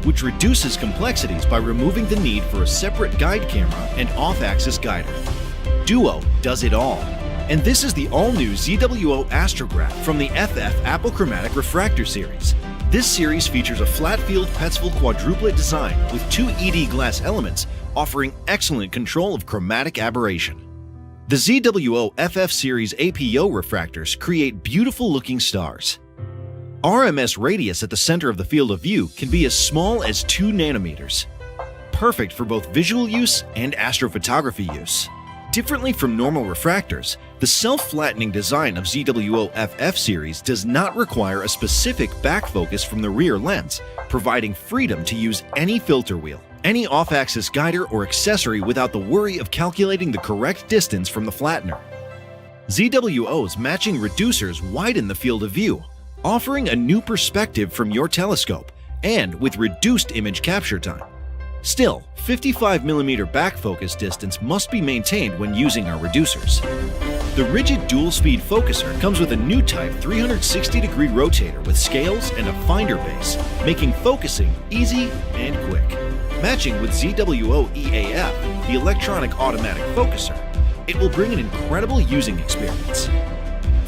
which reduces complexities by removing the need for a separate guide camera and off-axis guider. Duo does it all. And this is the all-new ZWO Astrograph from the FF Apple-Chromatic Refractor series. This series features a flat-field Petzval quadruplet design with two ED glass elements offering excellent control of chromatic aberration. The ZWO FF series APO refractors create beautiful-looking stars. RMS radius at the center of the field of view can be as small as 2 nanometers, perfect for both visual use and astrophotography use. Differently from normal refractors, the self-flattening design of ZWO FF series does not require a specific back focus from the rear lens, providing freedom to use any filter wheel, any off-axis guider or accessory without the worry of calculating the correct distance from the flattener. ZWO's matching reducers widen the field of view, offering a new perspective from your telescope and with reduced image capture time. Still, 55mm back focus distance must be maintained when using our reducers. The rigid dual-speed focuser comes with a new type 360-degree rotator with scales and a finder base, making focusing easy and quick. Matching with ZWO EAF, the electronic automatic focuser, it will bring an incredible using experience.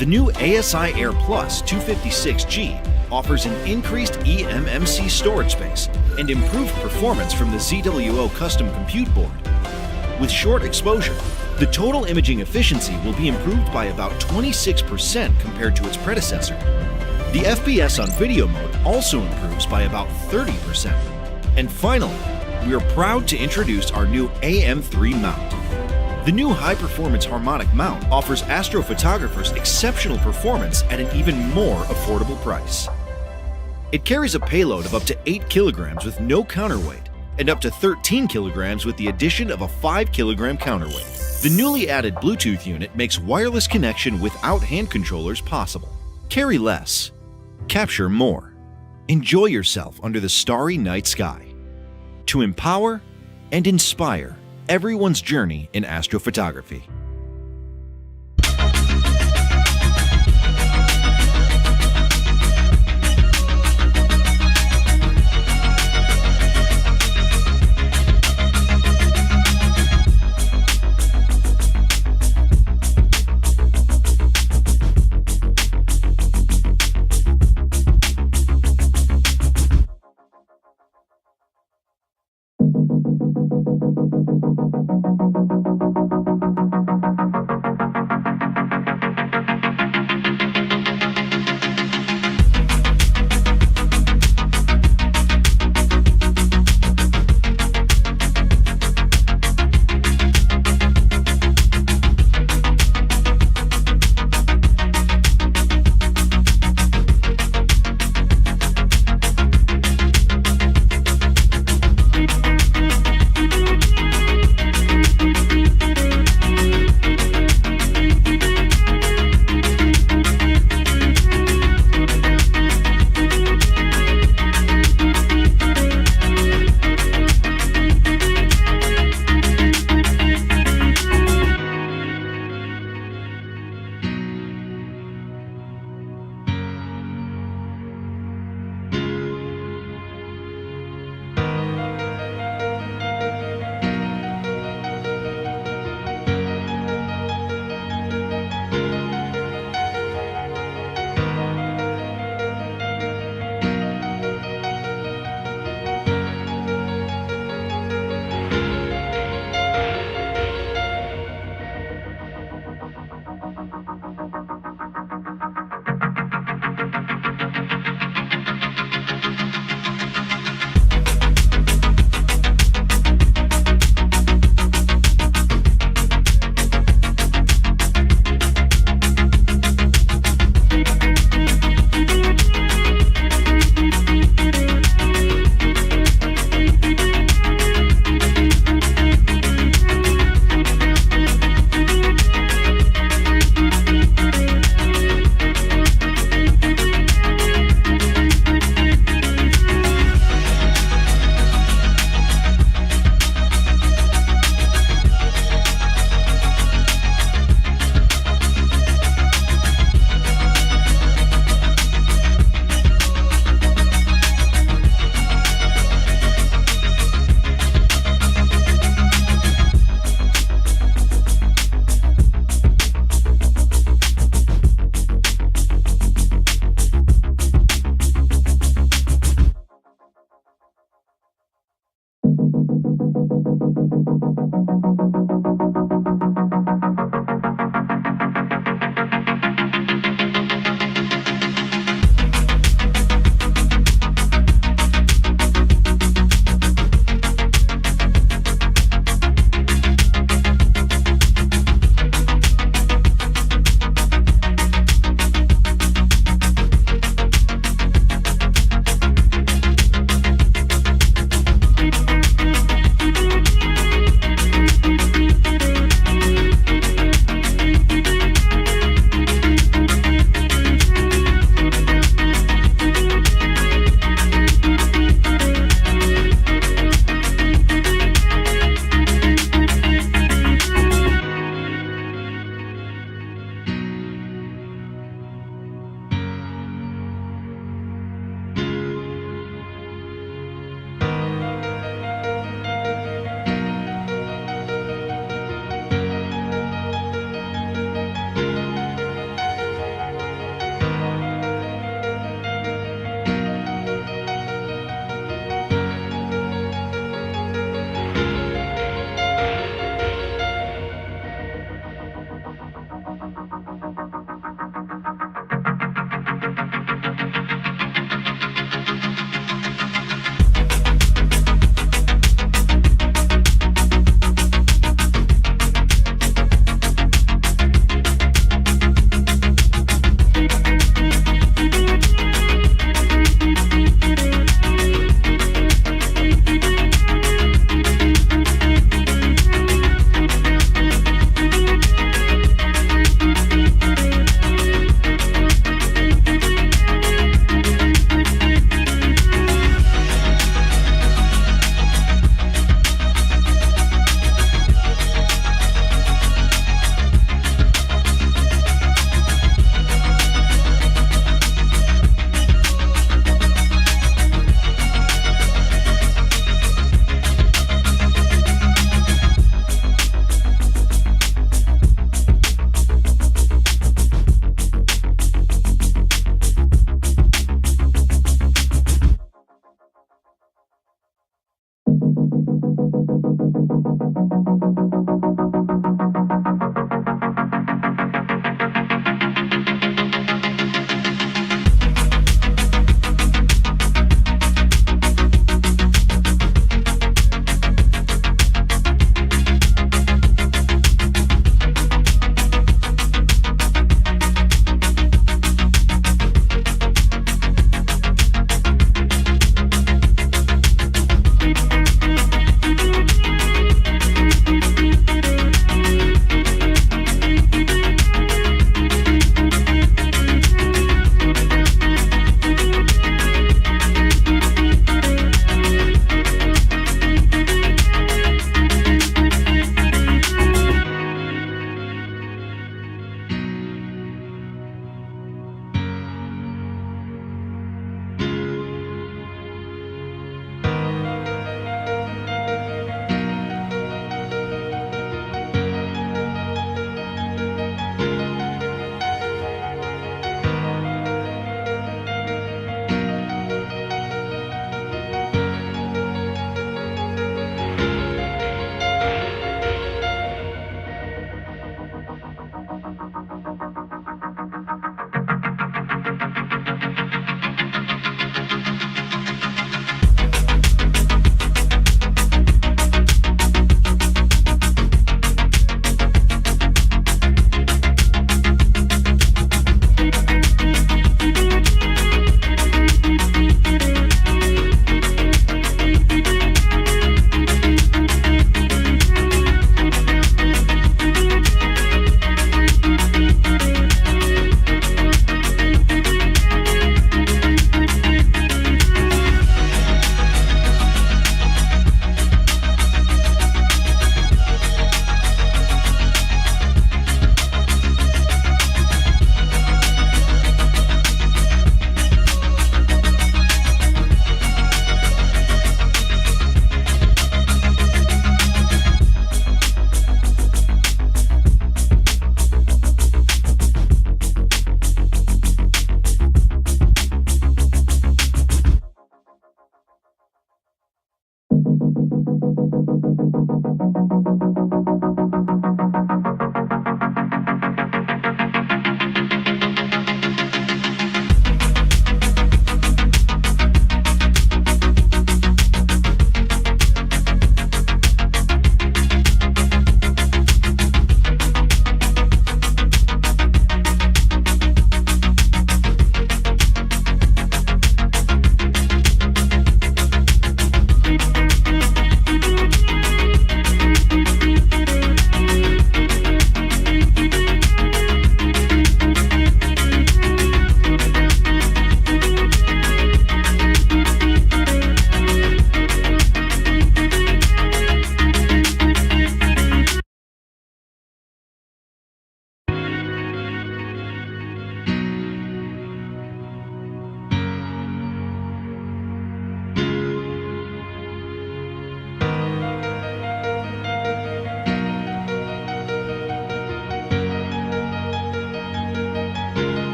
The new ASI Air Plus 256G offers an increased eMMC storage space and improved performance from the ZWO custom compute board. With short exposure, the total imaging efficiency will be improved by about 26% compared to its predecessor. The FPS on video mode also improves by about 30%. And finally, we are proud to introduce our new AM3 mount. The new high-performance harmonic mount offers astrophotographers exceptional performance at an even more affordable price. It carries a payload of up to 8 kilograms with no counterweight and up to 13 kilograms with the addition of a 5 kilogram counterweight. The newly added Bluetooth unit makes wireless connection without hand controllers possible. Carry less. Capture more. Enjoy yourself under the starry night sky. To empower and inspire everyone's journey in astrophotography.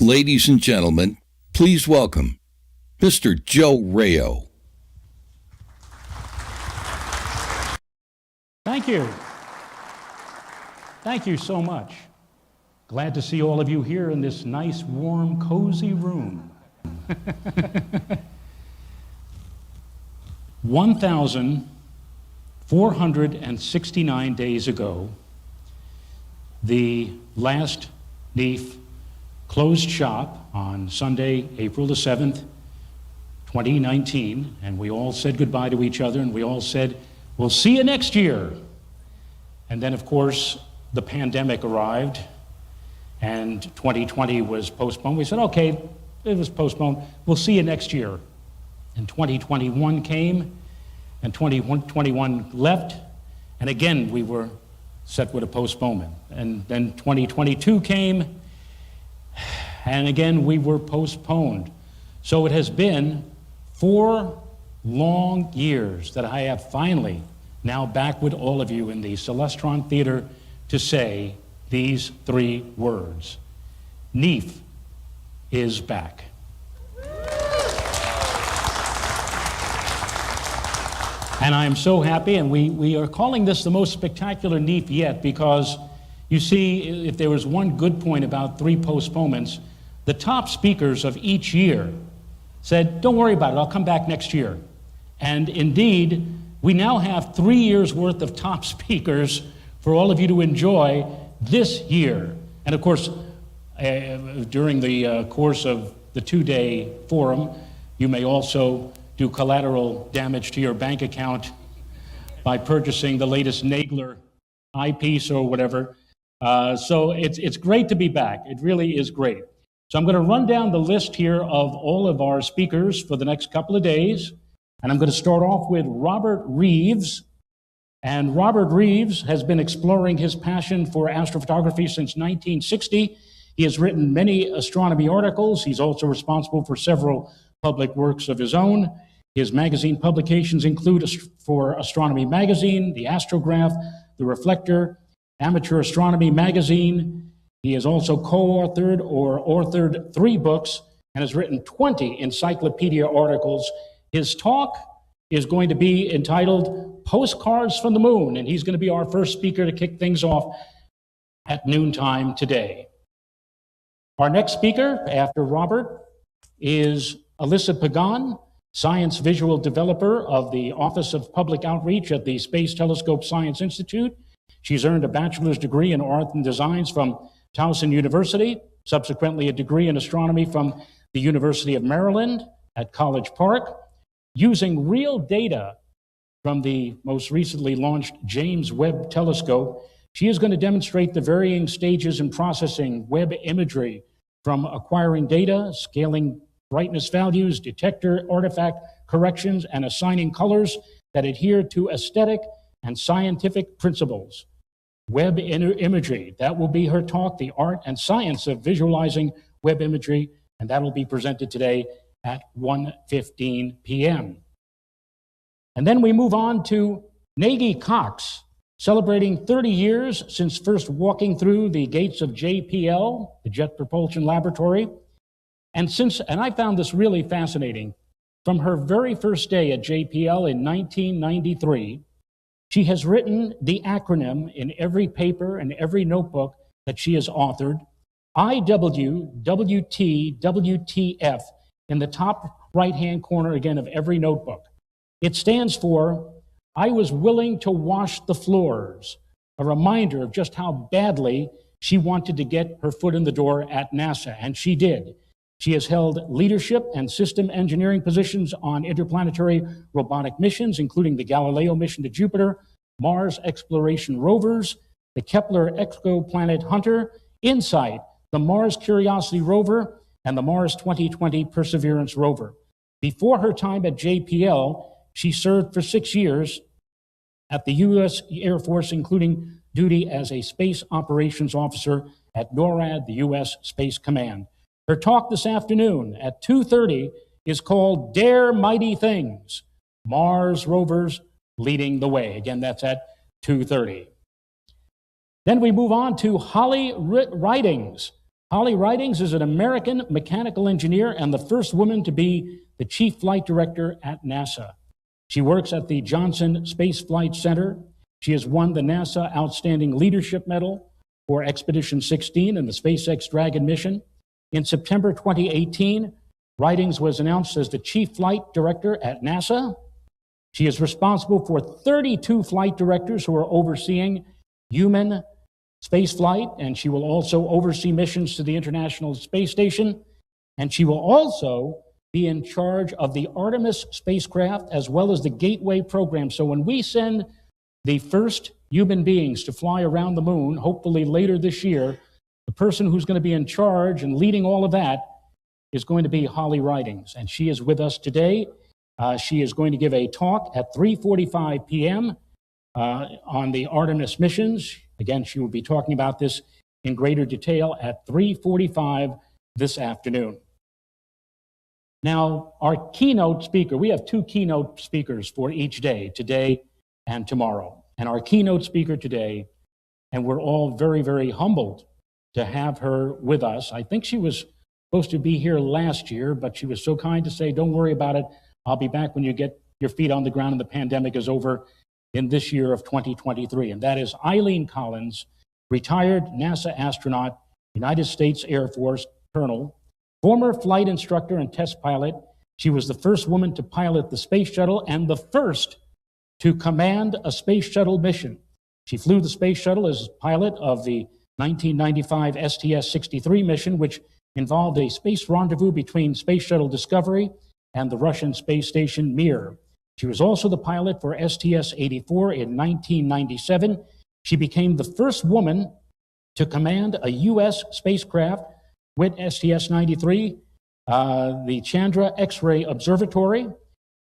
Ladies and gentlemen, please welcome Mr. Joe Rayo. Thank you. Thank you so much. Glad to see all of you here in this nice, warm, cozy room. 1,469 days ago, the last NEAF closed shop on Sunday, April the 7th, 2019, and we all said goodbye to each other, and we all said, we'll see you next year. And then, of course, the pandemic arrived, and 2020 was postponed. We said, okay, it was postponed. We'll see you next year. And 2021 came, and 2021 left, and again, we were set with a postponement. And then 2022 came, and again, we were postponed. So it has been 4 long years that I have finally now back with all of you in the Celestron Theater to say these 3 words. NEAF is back. And I am so happy, and we are calling this the most spectacular NEAF yet because, you see, if there was one good point about 3 postponements, the top speakers of each year said, don't worry about it, I'll come back next year. And indeed, we now have 3 years worth of top speakers for all of you to enjoy this year. And of course, during the course of the 2-day forum, you may also do collateral damage to your bank account by purchasing the latest Nagler eyepiece or whatever. So it's great to be back. It really is great. So I'm going to run down the list here of all of our speakers for the next couple of days. And I'm going to start off with Robert Reeves. And Robert Reeves has been exploring his passion for astrophotography since 1960. He has written many astronomy articles. He's also responsible for several public works of his own. His magazine publications include for Astronomy Magazine, The Astrograph, The Reflector, Amateur Astronomy Magazine. He has also co-authored or authored 3 books and has written 20 encyclopedia articles. His talk is going to be entitled Postcards from the Moon, and he's going to be our first speaker to kick things off at noontime today. Our next speaker after Robert is Alyssa Pagan, science visual developer of the Office of Public Outreach at the Space Telescope Science Institute. She's earned a bachelor's degree in art and designs from Towson University, subsequently a degree in astronomy from the University of Maryland at College Park. Using real data from the most recently launched James Webb Telescope, she is going to demonstrate the varying stages in processing Webb imagery, from acquiring data, scaling brightness values, detector artifact corrections, and assigning colors that adhere to aesthetic and scientific principles. Webb imagery, that will be her talk, The Art and Science of Visualizing Webb Imagery, and that will be presented today at 1:15 p.m. And then we move on to Nagy Cox, celebrating 30 years since first walking through the gates of JPL, the Jet Propulsion Laboratory. And I found this really fascinating. From her very first day at JPL in 1993, she has written the acronym in every paper and every notebook that she has authored, IWWT, WTF, in the top right-hand corner, again, of every notebook. It stands for, I was willing to wash the floors, a reminder of just how badly she wanted to get her foot in the door at NASA, and she did. She has held leadership and system engineering positions on interplanetary robotic missions, including the Galileo mission to Jupiter, Mars exploration rovers, the Kepler exoplanet Hunter, InSight, the Mars Curiosity rover, and the Mars 2020 Perseverance rover. Before her time at JPL, she served for 6 years at the U.S. Air Force, including duty as a space operations officer at NORAD, the U.S. Space Command. Her talk this afternoon at 2:30 is called Dare Mighty Things, Mars Rovers Leading the Way. Again, that's at 2:30. Then we move on to Holly Ridings, Holly Ridings is an American mechanical engineer and the first woman to be the chief flight director at NASA. She works at the Johnson Space Flight Center. She has won the NASA Outstanding Leadership Medal for Expedition 16 and the SpaceX Dragon mission. In September 2018, Ridings was announced as the chief flight director at NASA. She is responsible for 32 flight directors who are overseeing human space flight, and she will also oversee missions to the International Space Station, and she will also be in charge of the Artemis spacecraft as well as the Gateway program. So when we send the first human beings to fly around the moon, hopefully later this year, the person who's going to be in charge and leading all of that is going to be Holly Ridings, and she is with us today. She is going to give a talk at 3:45 p.m. On the Artemis missions. Again, she will be talking about this in greater detail at 3:45 this afternoon. Now, our keynote speaker, we have two keynote speakers for each day, today and tomorrow. And our keynote speaker today, and we're all very, very humbled to have her with us. I think she was supposed to be here last year, but she was so kind to say, don't worry about it. I'll be back when you get your feet on the ground and the pandemic is over in this year of 2023. And that is Eileen Collins, retired NASA astronaut, United States Air Force colonel, former flight instructor and test pilot. She was the first woman to pilot the space shuttle and the first to command a space shuttle mission. She flew the space shuttle as pilot of the 1995 STS-63 mission, which involved a space rendezvous between Space Shuttle Discovery and the Russian space station Mir. She was also the pilot for STS-84 in 1997. She became the first woman to command a U.S. spacecraft with STS-93, the Chandra X-ray Observatory,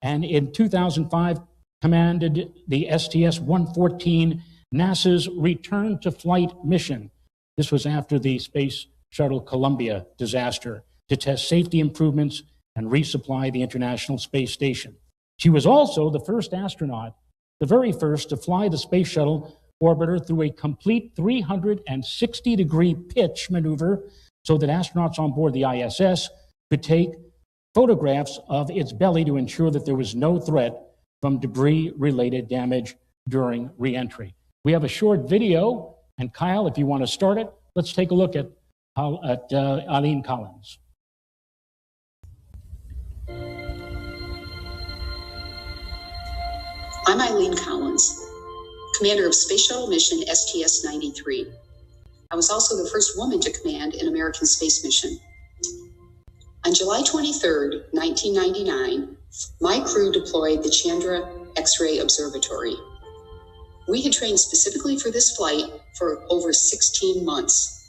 and in 2005 commanded the STS-114, NASA's return to flight mission. This was after the Space Shuttle Columbia disaster to test safety improvements and resupply the International Space Station. She was also the first astronaut, the very first to fly the Space Shuttle orbiter through a complete 360-degree pitch maneuver so that astronauts on board the ISS could take photographs of its belly to ensure that there was no threat from debris-related damage during re-entry. We have a short video, and Kyle, if you want to start it, let's take a look at Eileen Collins. I'm Eileen Collins, commander of Space Shuttle mission STS-93. I was also the first woman to command an American space mission. On July 23rd, 1999, my crew deployed the Chandra X-ray Observatory. We had trained specifically for this flight for over 16 months.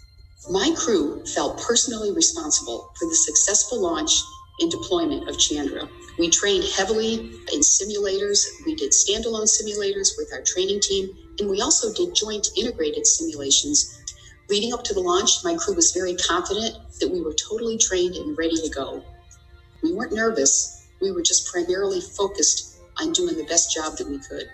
My crew felt personally responsible for the successful launch and deployment of Chandra. We trained heavily in simulators. We did standalone simulators with our training team, and we also did joint integrated simulations. Leading up to the launch, my crew was very confident that we were totally trained and ready to go. We weren't nervous. We were just primarily focused on doing the best job that we could.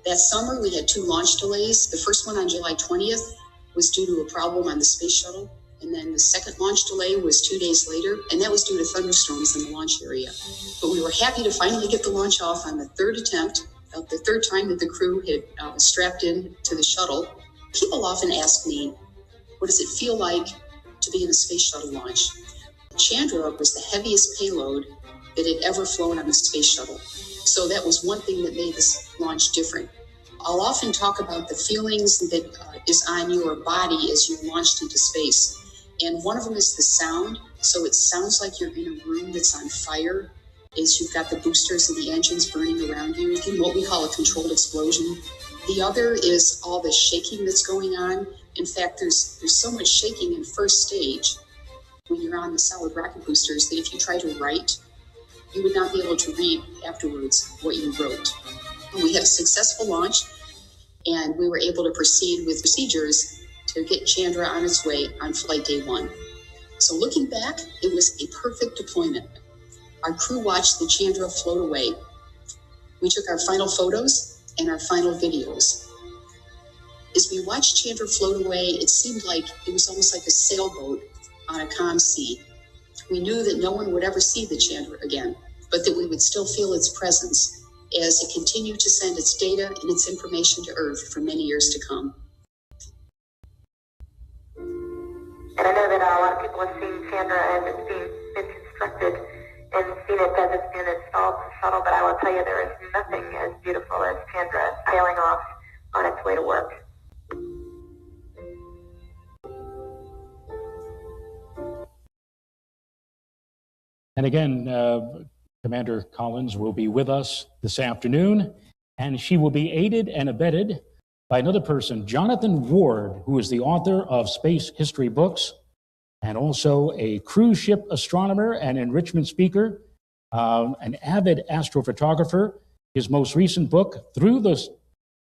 That summer, we had 2 launch delays. The first one on July 20th was due to a problem on the space shuttle. And then the second launch delay was 2 days later, and that was due to thunderstorms in the launch area. But we were happy to finally get the launch off on the third attempt, the third time that the crew had strapped in to the shuttle. People often ask me, what does it feel like to be in a space shuttle launch? Chandra was the heaviest payload that had ever flown on a space shuttle. So that was one thing that made this launch different. I'll often talk about the feelings that is on your body as you launched into space. And one of them is the sound. So it sounds like you're in a room that's on fire as you've got the boosters and the engines burning around you in what we call a controlled explosion. The other is all the shaking that's going on. In fact, there's so much shaking in first stage when you're on the solid rocket boosters that if you try to write, you would not be able to read afterwards what you wrote. We had a successful launch, and we were able to proceed with procedures to get Chandra on its way on flight day 1. So looking back, it was a perfect deployment. Our crew watched the Chandra float away. We took our final photos and our final videos. As we watched Chandra float away, it seemed like it was almost like a sailboat on a calm sea. We knew that no one would ever see the Chandra again, but that we would still feel its presence as it continued to send its data and its information to Earth for many years to come. And I know that a lot of people have seen Chandra as it's been constructed and seen it as it's been installed to shuttle, but I will tell you there is nothing as beautiful as Chandra sailing off on its way to work. And again, Commander Collins will be with us this afternoon, and she will be aided and abetted by another person, Jonathan Ward, who is the author of space history books and also a cruise ship astronomer and enrichment speaker, an avid astrophotographer. His most recent book, Through the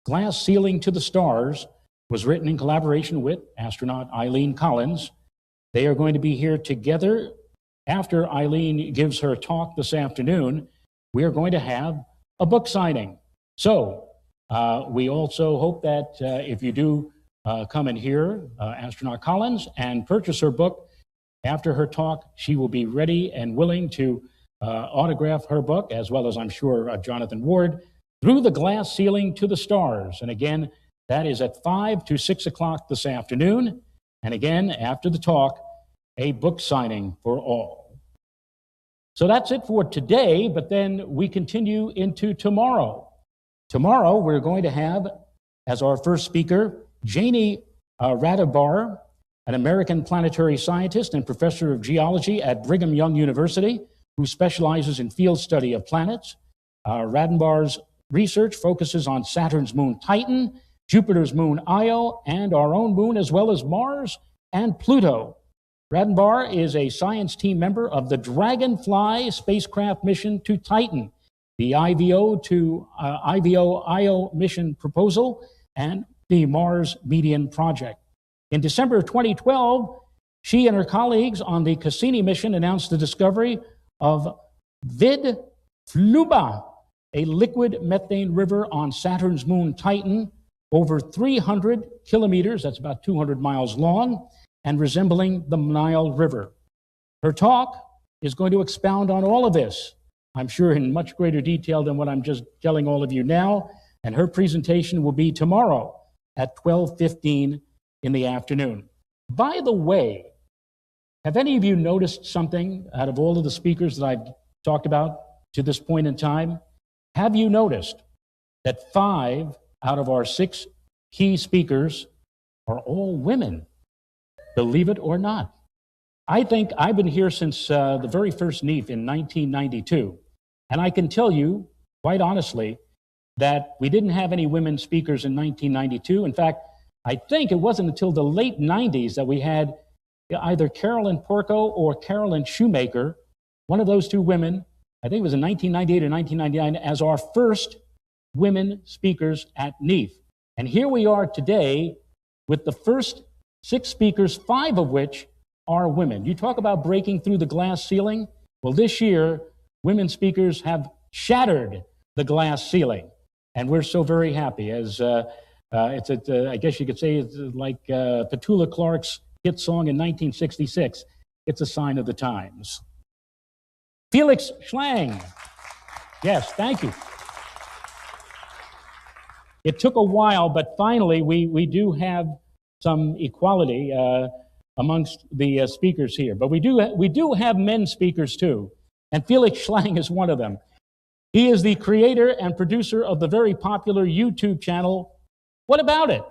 Glass Ceiling to the Stars, was written in collaboration with astronaut Eileen Collins. They are going to be here together. After Eileen gives her talk this afternoon, we are going to have a book signing. So we also hope that if you do come and hear astronaut Collins and purchase her book, after her talk, she will be ready and willing to autograph her book, as well as I'm sure Jonathan Ward, Through the Glass Ceiling to the Stars. And again, that is at 5 to 6 o'clock this afternoon. And again, after the talk, a book signing for all. So that's it for today, but then we continue into tomorrow. Tomorrow, we're going to have, as our first speaker, Janie Radabar, an American planetary scientist and professor of geology at Brigham Young University, who specializes in field study of planets. Radabar's research focuses on Saturn's moon Titan, Jupiter's moon Io, and our own moon, as well as Mars and Pluto. Radabar is a science team member of the Dragonfly spacecraft mission to Titan, the IVO-Io mission proposal, and the Mars Median project. In December of 2012, she and her colleagues on the Cassini mission announced the discovery of Vidfluba, a liquid methane river on Saturn's moon Titan, over 300 kilometers, that's about 200 miles long, and resembling the Nile River. Her talk is going to expound on all of this, I'm sure in much greater detail than what I'm just telling all of you now, and her presentation will be tomorrow at 12:15 in the afternoon. By the way, have any of you noticed something out of all of the speakers that I've talked about to this point in time? Have you noticed that 5 out of our 6 key speakers are all women? Believe it or not. I think I've been here since the very first NEAF in 1992. And I can tell you, quite honestly, that we didn't have any women speakers in 1992. In fact, I think it wasn't until the late 90s that we had either Carolyn Porco or Carolyn Shoemaker, one of those two women, I think it was in 1998 or 1999, as our first women speakers at NEAF. And here we are today with the first 6 speakers, 5 of which are women. You talk about breaking through the glass ceiling. Well, this year, women speakers have shattered the glass ceiling. And we're so very happy as I guess you could say it's like Petula Clark's hit song in 1966. It's a sign of the times. Felix Schlang. Yes, thank you. It took a while, but finally we do have some equality amongst the speakers here. But we do have men speakers too, and Felix Schlang is one of them. He is the creator and producer of the very popular YouTube channel, What About It?,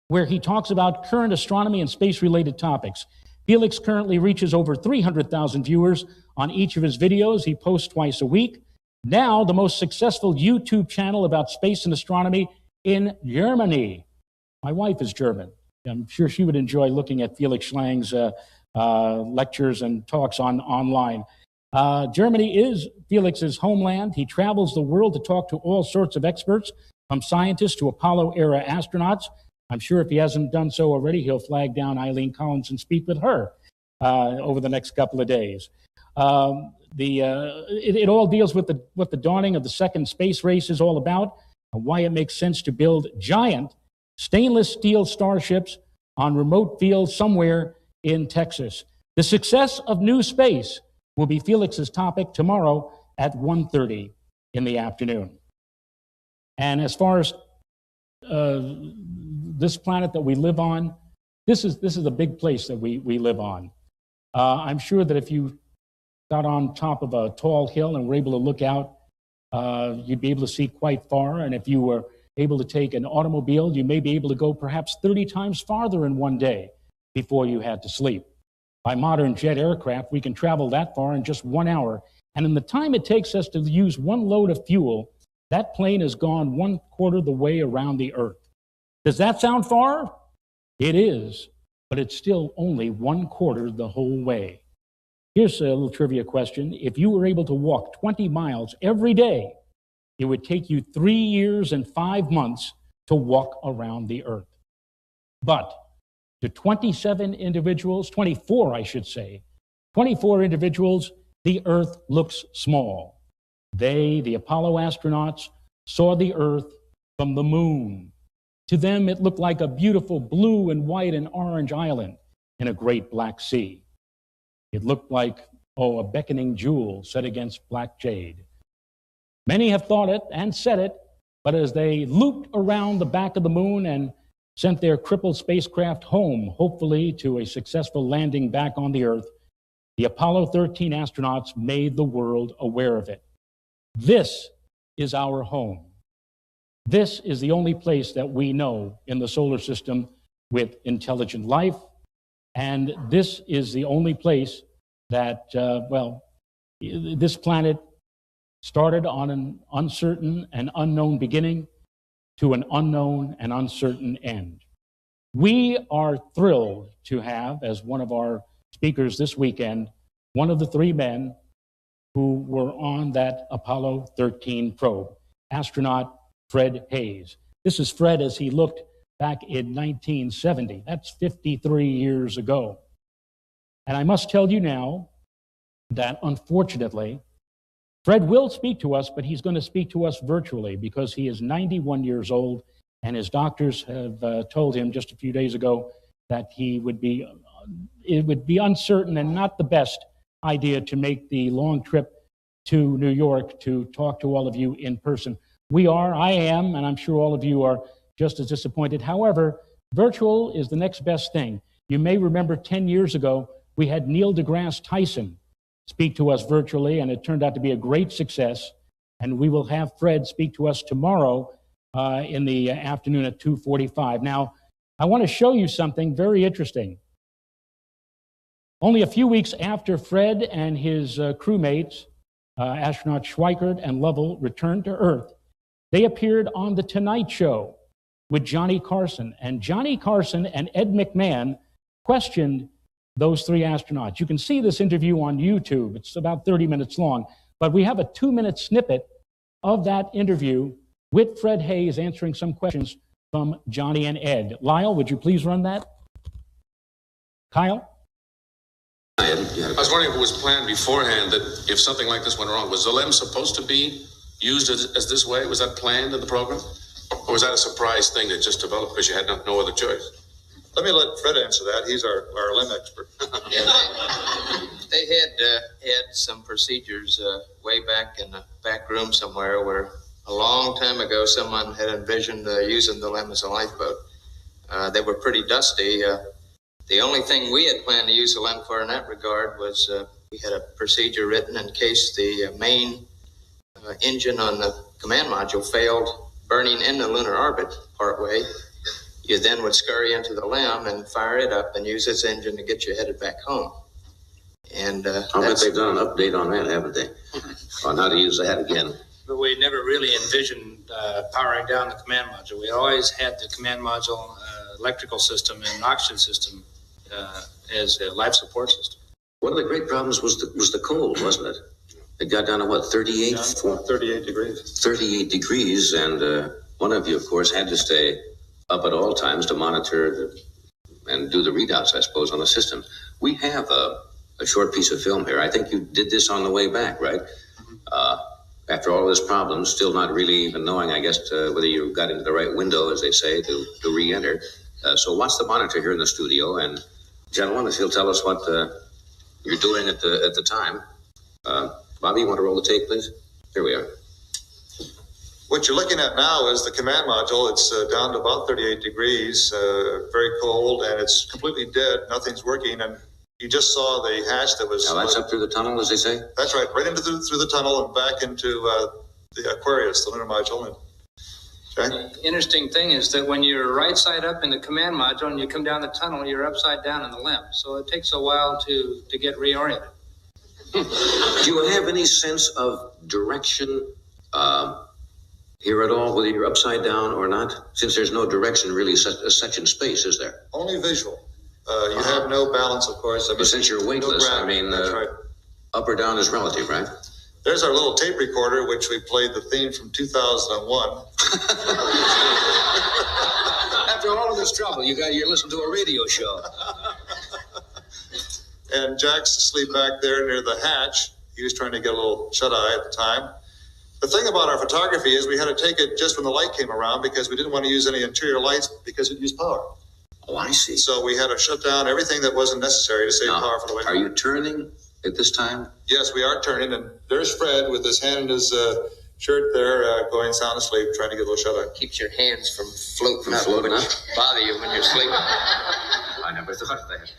where he talks about current astronomy and space-related topics. Felix currently reaches over 300,000 viewers on each of his videos. He posts twice a week. Now, the most successful YouTube channel about space and astronomy in Germany. My wife is German. I'm sure she would enjoy looking at Felix Schlang's lectures and talks online. Germany is Felix's homeland. He travels the world to talk to all sorts of experts, from scientists to Apollo-era astronauts. I'm sure if he hasn't done so already, he'll flag down Eileen Collins and speak with her over the next couple of days. It all deals with what the dawning of the second space race is all about, and why it makes sense to build giant stainless steel starships on remote fields somewhere in Texas. The success of new space will be Felix's topic tomorrow at 1:30 in the afternoon. And as far as this planet that we live on, this is a big place that we live on. I'm sure that if you got on top of a tall hill and were able to look out, you'd be able to see quite far. And if you were able to take an automobile, you may be able to go perhaps 30 times farther in one day before you had to sleep. By modern jet aircraft, we can travel that far in just 1 hour. And in the time it takes us to use one load of fuel, that plane has gone 1/4 the way around the Earth. Does that sound far? It is, but it's still only 1/4 the whole way. Here's a little trivia question. If you were able to walk 20 miles every day, it would take you 3 years and 5 months to walk around the Earth. But to 27 individuals, 24 I should say, 24 individuals, the Earth looks small. They, the Apollo astronauts, saw the Earth from the moon. To them, it looked like a beautiful blue and white and orange island in a great black sea. It looked like, a beckoning jewel set against black jade. Many have thought it and said it, but as they looped around the back of the moon and sent their crippled spacecraft home, hopefully to a successful landing back on the Earth, the Apollo 13 astronauts made the world aware of it. This is our home. This is the only place that we know in the solar system with intelligent life, and this is the only place that, this planet started on an uncertain and unknown beginning to an unknown and uncertain end. We are thrilled to have, as one of our speakers this weekend, one of the 3 men who were on that Apollo 13 probe, astronaut Fred Hayes. This is Fred as he looked back in 1970. That's 53 years ago. And I must tell you now that, unfortunately, Fred will speak to us, but he's going to speak to us virtually because he is 91 years old, and his doctors have told him just a few days ago that it would be uncertain and not the best idea to make the long trip to New York to talk to all of you in person. I am, and I'm sure all of you are just as disappointed. However, virtual is the next best thing. You may remember 10 years ago, we had Neil deGrasse Tyson speak to us virtually, and it turned out to be a great success. And we will have Fred speak to us tomorrow in the afternoon at 2:45. Now, I want to show you something very interesting. Only a few weeks after Fred and his crewmates, astronauts Schweikert and Lovell, returned to Earth, they appeared on The Tonight Show with Johnny Carson. And Johnny Carson and Ed McMahon questioned those 3 astronauts. You can see this interview on YouTube. It's about 30 minutes long. But we have a 2-minute snippet of that interview with Fred Hayes answering some questions from Johnny and Ed. Lyle, would you please run that? Kyle? I was wondering if it was planned beforehand that if something like this went wrong, was the LEM supposed to be used as this way? Was that planned in the program? Or was that a surprise thing that just developed because you had no other choice? Let me let Fred answer that. He's our LEM expert. They had some procedures way back in the back room somewhere where a long time ago someone had envisioned using the LEM as a lifeboat. They were pretty dusty. The only thing we had planned to use the LEM for in that regard was we had a procedure written in case the main engine on the command module failed burning in the lunar orbit partway. You then would scurry into the LEM and fire it up and use its engine to get you headed back home. And I'll bet they've done an update on that, haven't they? On how to use that again. But we never really envisioned powering down the command module. We always had the command module electrical system and oxygen system as a life support system. One of the great problems was the cold, wasn't it? It got down to what, 38? 38 degrees. 38 degrees, and one of you, of course, had to stay up at all times to monitor and do the readouts, I suppose, on the system. We have a short piece of film here. I think you did this on the way back, right? After all of this problem, still not really even knowing, I guess, whether you got into the right window, as they say, to re-enter. So watch the monitor here in the studio, and gentlemen, if you'll tell us what you're doing at the time. Bobby, you want to roll the tape, please? Here we are. What you're looking at now is the command module. It's down to about 38 degrees, very cold, and it's completely dead. Nothing's working, and you just saw the hatch that was... Now that's up through the tunnel, as they say? That's right, right into through the tunnel and back into the Aquarius, the lunar module. And, okay? The interesting thing is that when you're right side up in the command module and you come down the tunnel, you're upside down in the LEM. So it takes a while to get reoriented. Do you have any sense of direction here at all, whether you're upside down or not? Since there's no direction really such in space, is there? Only visual. You have no balance, of course. But since you're weightless, no gravity, that's right. Up or down is relative, right? There's our little tape recorder, which we played the theme from 2001. After all of this trouble, you're listening to a radio show. And Jack's asleep back there near the hatch. He was trying to get a little shut-eye at the time. The thing about our photography is we had to take it just when the light came around because we didn't want to use any interior lights because it used power. Oh, I see. So we had to shut down everything that wasn't necessary to save power for the way. Are you turning at this time? Yes, we are turning. And there's Fred with his hand in his shirt there, going sound asleep, trying to get a little shut-eye. Keeps your hands from floating up, bother you when you're sleeping. I never thought of that.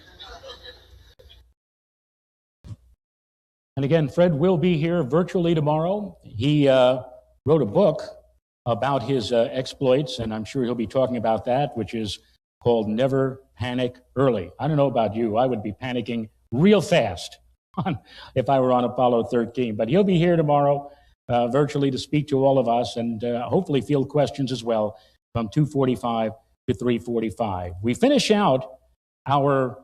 And again, Fred will be here virtually tomorrow. He wrote a book about his exploits, and I'm sure he'll be talking about that, which is called Never Panic Early. I don't know about you. I would be panicking real fast if I were on Apollo 13. But he'll be here tomorrow virtually to speak to all of us and hopefully field questions as well from 2:45 to 3:45. We finish out our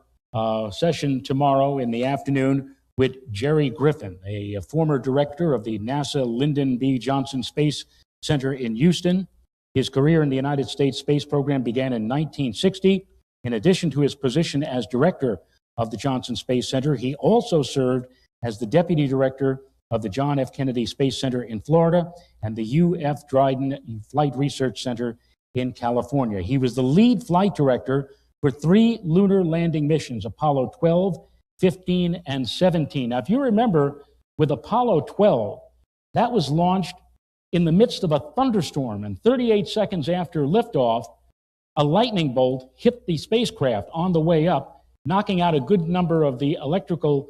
session tomorrow in the afternoon with Jerry Griffin, a former director of the NASA Lyndon B. Johnson Space Center in Houston. His career in the United States space program began in 1960. In addition to his position as director of the Johnson Space Center, he also served as the deputy director of the John F. Kennedy Space Center in Florida and the U.F. Dryden Flight Research Center in California. He was the lead flight director for 3 lunar landing missions, Apollo 12, 15, and 17. Now, if you remember, with Apollo 12, that was launched in the midst of a thunderstorm, and 38 seconds after liftoff, a lightning bolt hit the spacecraft on the way up, knocking out a good number of the electrical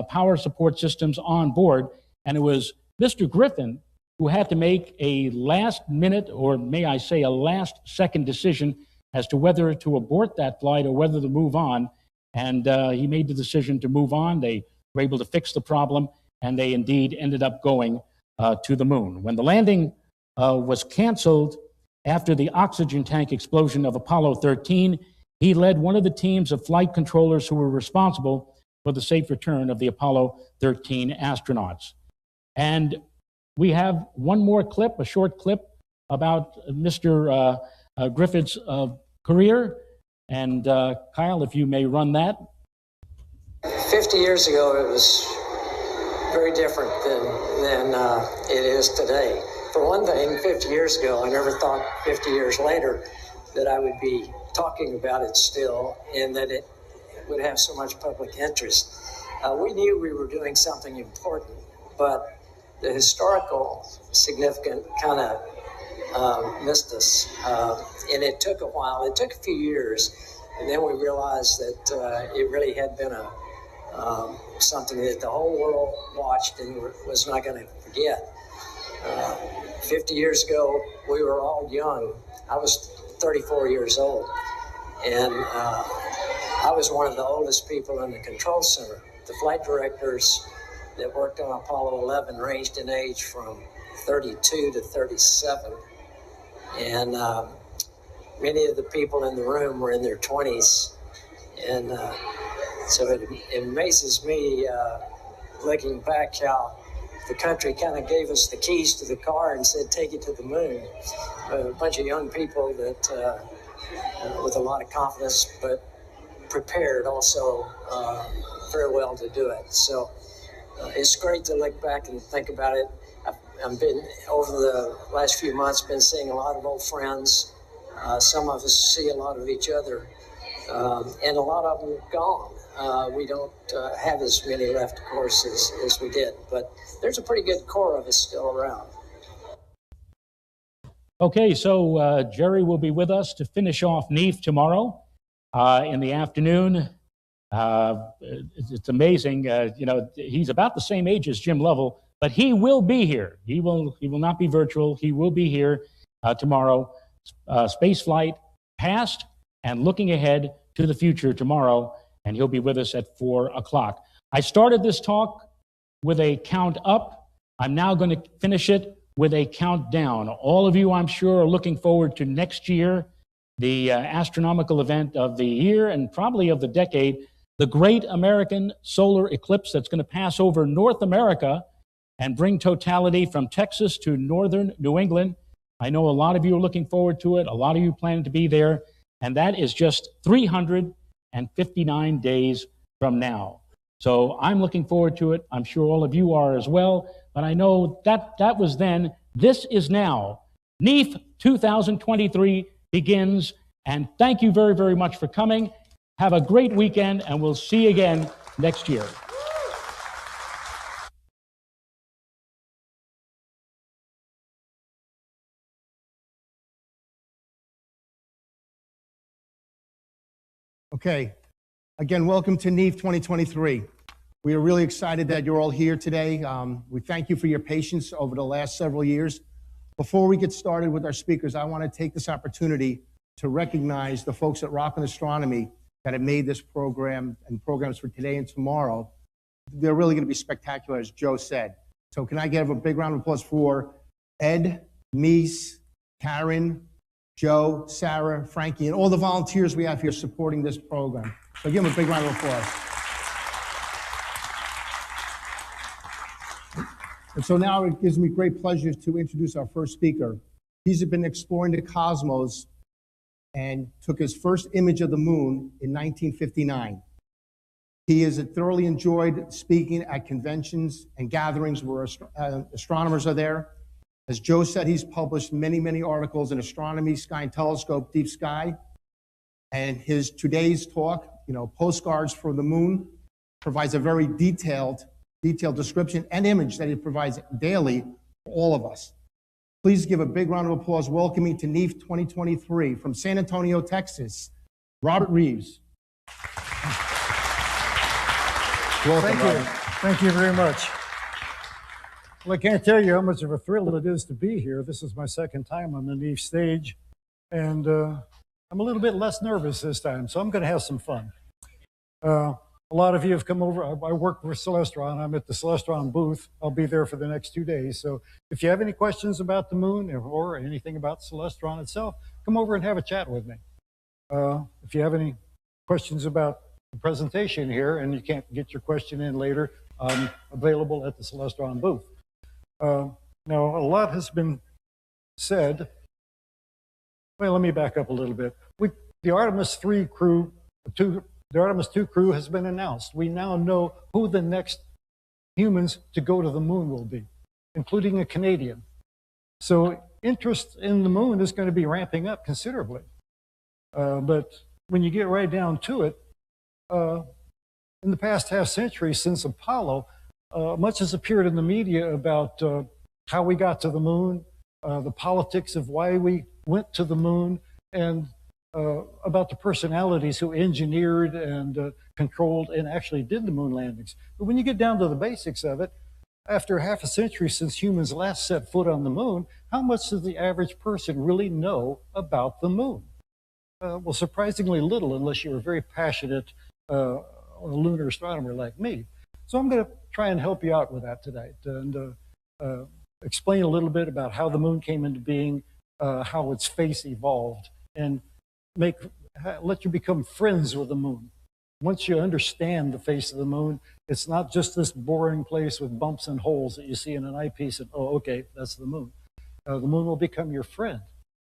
power support systems on board. And it was Mr. Griffin who had to make a last minute, or may I say a last second decision as to whether to abort that flight or whether to move on. And he made the decision to move on. They were able to fix the problem, and they indeed ended up going to the moon. When the landing was canceled after the oxygen tank explosion of Apollo 13, he led one of the teams of flight controllers who were responsible for the safe return of the Apollo 13 astronauts. And we have one more clip, a short clip about Mr. Griffin's career. And Kyle, if you may run that. 50 years ago, it was very different than it is today. For one thing, 50 years ago, I never thought 50 years later that I would be talking about it still and that it would have so much public interest. We knew we were doing something important, but the historical significance kind of missed us. And it took a while. It took a few years. And then we realized that it really had been something that the whole world watched and was not going to forget. 50 years ago, we were all young. I was 34 years old. And I was one of the oldest people in the control center. The flight directors that worked on Apollo 11 ranged in age from 32 to 37. And many of the people in the room were in their 20s. And so it amazes me, looking back, how the country kind of gave us the keys to the car and said, take it to the moon. A bunch of young people that, with a lot of confidence, but prepared also very well to do it. So it's great to look back and think about it. I've been, over the last few months, been seeing a lot of old friends. Some of us see a lot of each other, and a lot of them are gone. We don't have as many left, of course, as we did, but there's a pretty good core of us still around. Okay, so Jerry will be with us to finish off NEAF tomorrow in the afternoon. It's amazing. You know, he's about the same age as Jim Lovell, but he will be here. He will not be virtual. He will be here tomorrow. Space flight past and looking ahead to the future tomorrow, and he'll be with us at 4 o'clock. I started this talk with a count up. I'm now going to finish it with a countdown. All of you, I'm sure, are looking forward to next year, the astronomical event of the year and probably of the decade, the Great American Solar Eclipse that's going to pass over North America and bring totality from Texas to northern New England. I know a lot of you are looking forward to it. A lot of you plan to be there. And that is just 359 days from now. So I'm looking forward to it. I'm sure all of you are as well. But I know that was then. This is now. NEAF 2023 begins. And thank you very, very much for coming. Have a great weekend, and we'll see you again next year. Okay, again, welcome to NEAF 2023. We are really excited that you're all here today. We thank you for your patience over the last several years. Before we get started with our speakers, I want to take this opportunity to recognize the folks at Rockland Astronomy that have made this program and programs for today and tomorrow. They're really going to be spectacular, as Joe said. So can I give a big round of applause for Ed, Mies, Karen, Joe, Sarah, Frankie, and all the volunteers we have here supporting this program. So give them a big round of applause. And so now it gives me great pleasure to introduce our first speaker. He's been exploring the cosmos and took his first image of the moon in 1959. He has thoroughly enjoyed speaking at conventions and gatherings where astronomers are there. As Joe said, he's published many, many articles in astronomy, sky and telescope, deep sky. And his today's talk, Postcards from the Moon, provides a very detailed description and image that he provides daily for all of us. Please give a big round of applause welcoming to NEAF 2023 from San Antonio, Texas, Robert Reeves. Welcome, Thank you. Thank you very much. Well, I can't tell you how much of a thrill it is to be here. This is my second time on the NEAF stage, and I'm a little bit less nervous this time, so I'm going to have some fun. A lot of you have come over. I work for Celestron. I'm at the Celestron booth. I'll be there for the next 2 days. So if you have any questions about the moon or anything about Celestron itself, come over and have a chat with me. If you have any questions about the presentation here and you can't get your question in later, I'm available at the Celestron booth. Now, a lot has been said. Well, let me back up a little bit. The Artemis 3 crew, the Artemis 2 crew has been announced. We now know who the next humans to go to the moon will be, including a Canadian. So interest in the moon is going to be ramping up considerably. But when you get right down to it, in the past half century since Apollo, much has appeared in the media about how we got to the moon, the politics of why we went to the moon, and about the personalities who engineered and controlled and actually did the moon landings. But when you get down to the basics of it, after half a century since humans last set foot on the moon, how much does the average person really know about the moon? Well, surprisingly little, unless you're a very passionate lunar astronomer like me. So I'm going to try and help you out with that today and explain a little bit about how the moon came into being, how its face evolved, and let you become friends with the moon. Once you understand the face of the moon, it's not just this boring place with bumps and holes that you see in an eyepiece and, oh, okay, that's the moon. The moon will become your friend.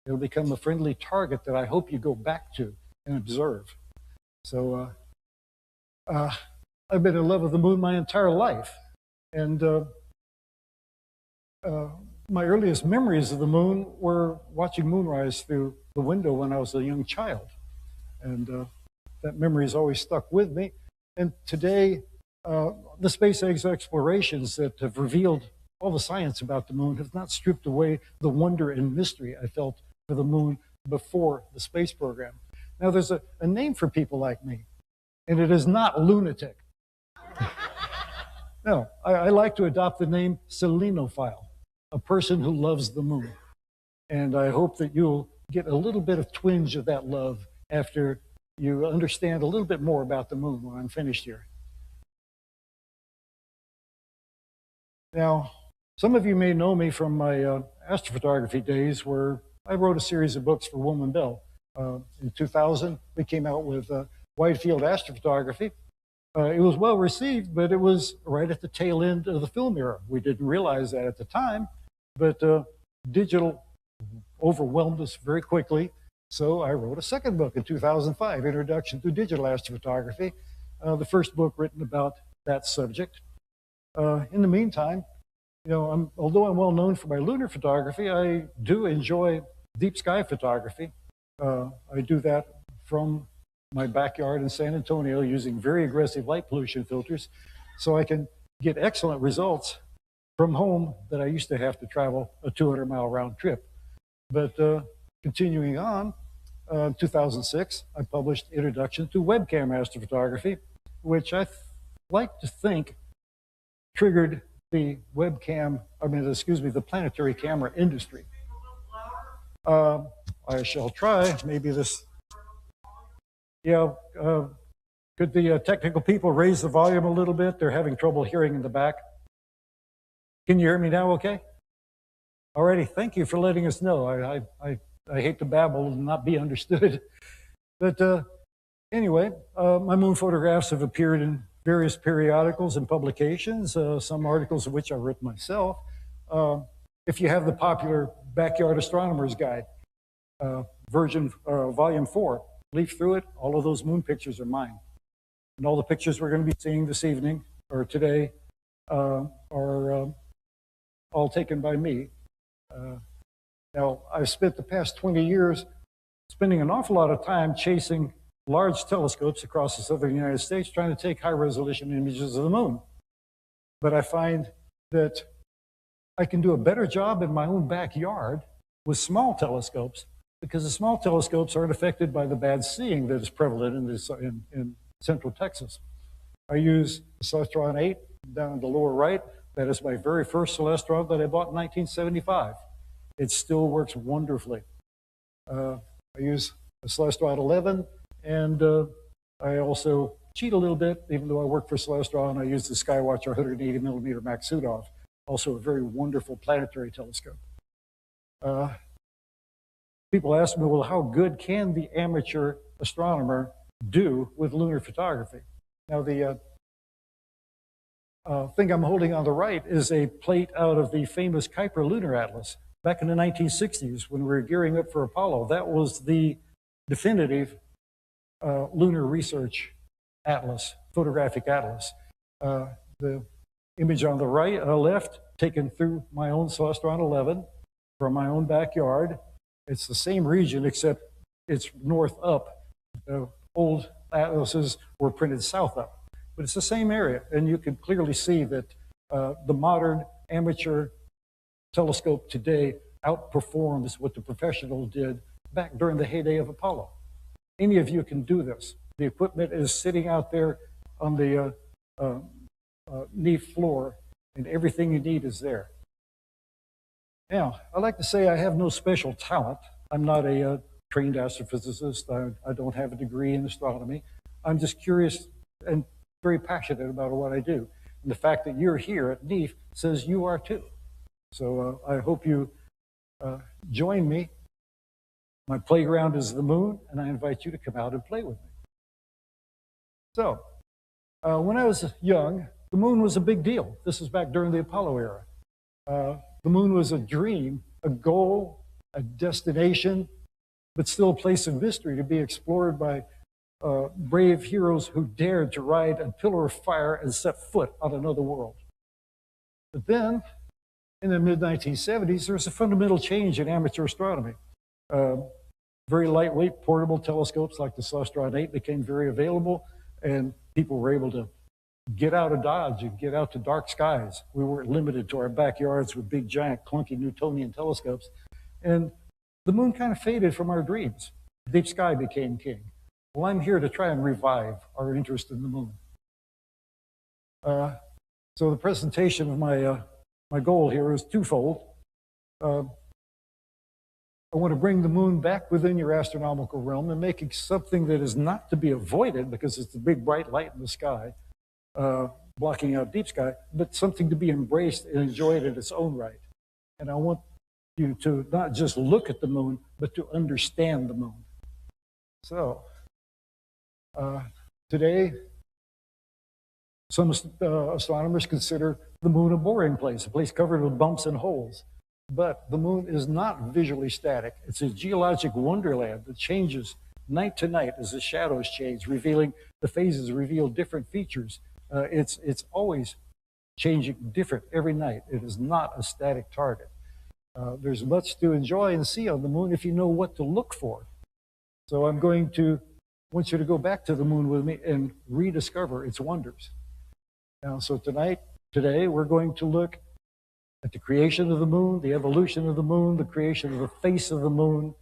It'll become a friendly target that I hope you go back to and observe. So I've been in love with the moon my entire life. And my earliest memories of the moon were watching moonrise through the window when I was a young child. And that memory has always stuck with me. And today, the space explorations that have revealed all the science about the moon have not stripped away the wonder and mystery I felt for the moon before the space program. Now, there's a name for people like me, and it is not lunatic. No, I like to adopt the name selenophile, a person who loves the moon. And I hope that you'll get a little bit of twinge of that love after you understand a little bit more about the moon when I'm finished here. Now, some of you may know me from my astrophotography days where I wrote a series of books for Wilman Bell. In 2000, we came out with Wide Field Astrophotography. It was well received, but it was right at the tail end of the film era. We didn't realize that at the time, but digital overwhelmed us very quickly. So I wrote a second book in 2005, Introduction to Digital Astrophotography, the first book written about that subject. In the meantime, you know, although I'm well known for my lunar photography, I do enjoy deep sky photography. I do that from my backyard in San Antonio using very aggressive light pollution filters, so I can get excellent results from home that I used to have to travel a 200-mile round trip. But continuing on, in 2006, I published Introduction to Webcam Astrophotography, which I like to think triggered the the planetary camera industry. I shall try. Maybe this. Yeah, could the technical people raise the volume a little bit? They're having trouble hearing in the back. Can you hear me now okay? Alrighty, thank you for letting us know. I hate to babble and not be understood. But anyway, my moon photographs have appeared in various periodicals and publications, some articles of which I've written myself. If you have the popular Backyard Astronomer's Guide, volume 4, leaf through it, all of those moon pictures are mine. And all the pictures we're going to be seeing this evening or today are all taken by me. Now, I've spent the past 20 years spending an awful lot of time chasing large telescopes across the southern United States trying to take high-resolution images of the moon. But I find that I can do a better job in my own backyard with small telescopes because the small telescopes aren't affected by the bad seeing that is prevalent in central Texas. I use the Celestron 8 down in the lower right. That is my very first Celestron that I bought in 1975. It still works wonderfully. I use the Celestron 11, and I also cheat a little bit, even though I work for Celestron. I use the Skywatcher 180 millimeter Maksutov, also a very wonderful planetary telescope. People ask me, well, how good can the amateur astronomer do with lunar photography? Now, the thing I'm holding on the right is a plate out of the famous Kuiper Lunar Atlas. Back in the 1960s, when we were gearing up for Apollo, that was the definitive lunar research atlas, photographic atlas. The image on the right, left, taken through my own Celestron 11 from my own backyard. It's the same region, except it's north up. Old atlases were printed south up. But it's the same area, and you can clearly see that the modern amateur telescope today outperforms what the professional did back during the heyday of Apollo. Any of you can do this. The equipment is sitting out there on the NEAF floor, and everything you need is there. Now, I like to say I have no special talent. I'm not a trained astrophysicist. I don't have a degree in astronomy. I'm just curious and very passionate about what I do. And the fact that you're here at NEAF says you are too. So I hope you join me. My playground is the moon, and I invite you to come out and play with me. So, when I was young, the moon was a big deal. This was back during the Apollo era. The moon was a dream, a goal, a destination, but still a place of mystery to be explored by brave heroes who dared to ride a pillar of fire and set foot on another world. But then, in the mid-1970s, there was a fundamental change in amateur astronomy. Very lightweight portable telescopes like the Celestron 8 became very available, and people were able to get out of Dodge and get out to dark skies. We weren't limited to our backyards with big, giant, clunky Newtonian telescopes. And the moon kind of faded from our dreams. Deep sky became king. Well, I'm here to try and revive our interest in the moon. So the presentation of my goal here is twofold. I want to bring the moon back within your astronomical realm and make it something that is not to be avoided because it's the big bright light in the sky, blocking out deep sky, but something to be embraced and enjoyed in its own right. And I want you to not just look at the moon, but to understand the moon. So, today, some astronomers consider the moon a boring place, a place covered with bumps and holes. But the moon is not visually static. It's a geologic wonderland that changes night to night as the shadows change, revealing the phases reveal different features. It's always changing different every night. It is not a static target. There's much to enjoy and see on the moon if you know what to look for. So I'm going to want you to go back to the moon with me and rediscover its wonders. Now, so today, we're going to look at the creation of the moon, the evolution of the moon, the creation of the face of the moon,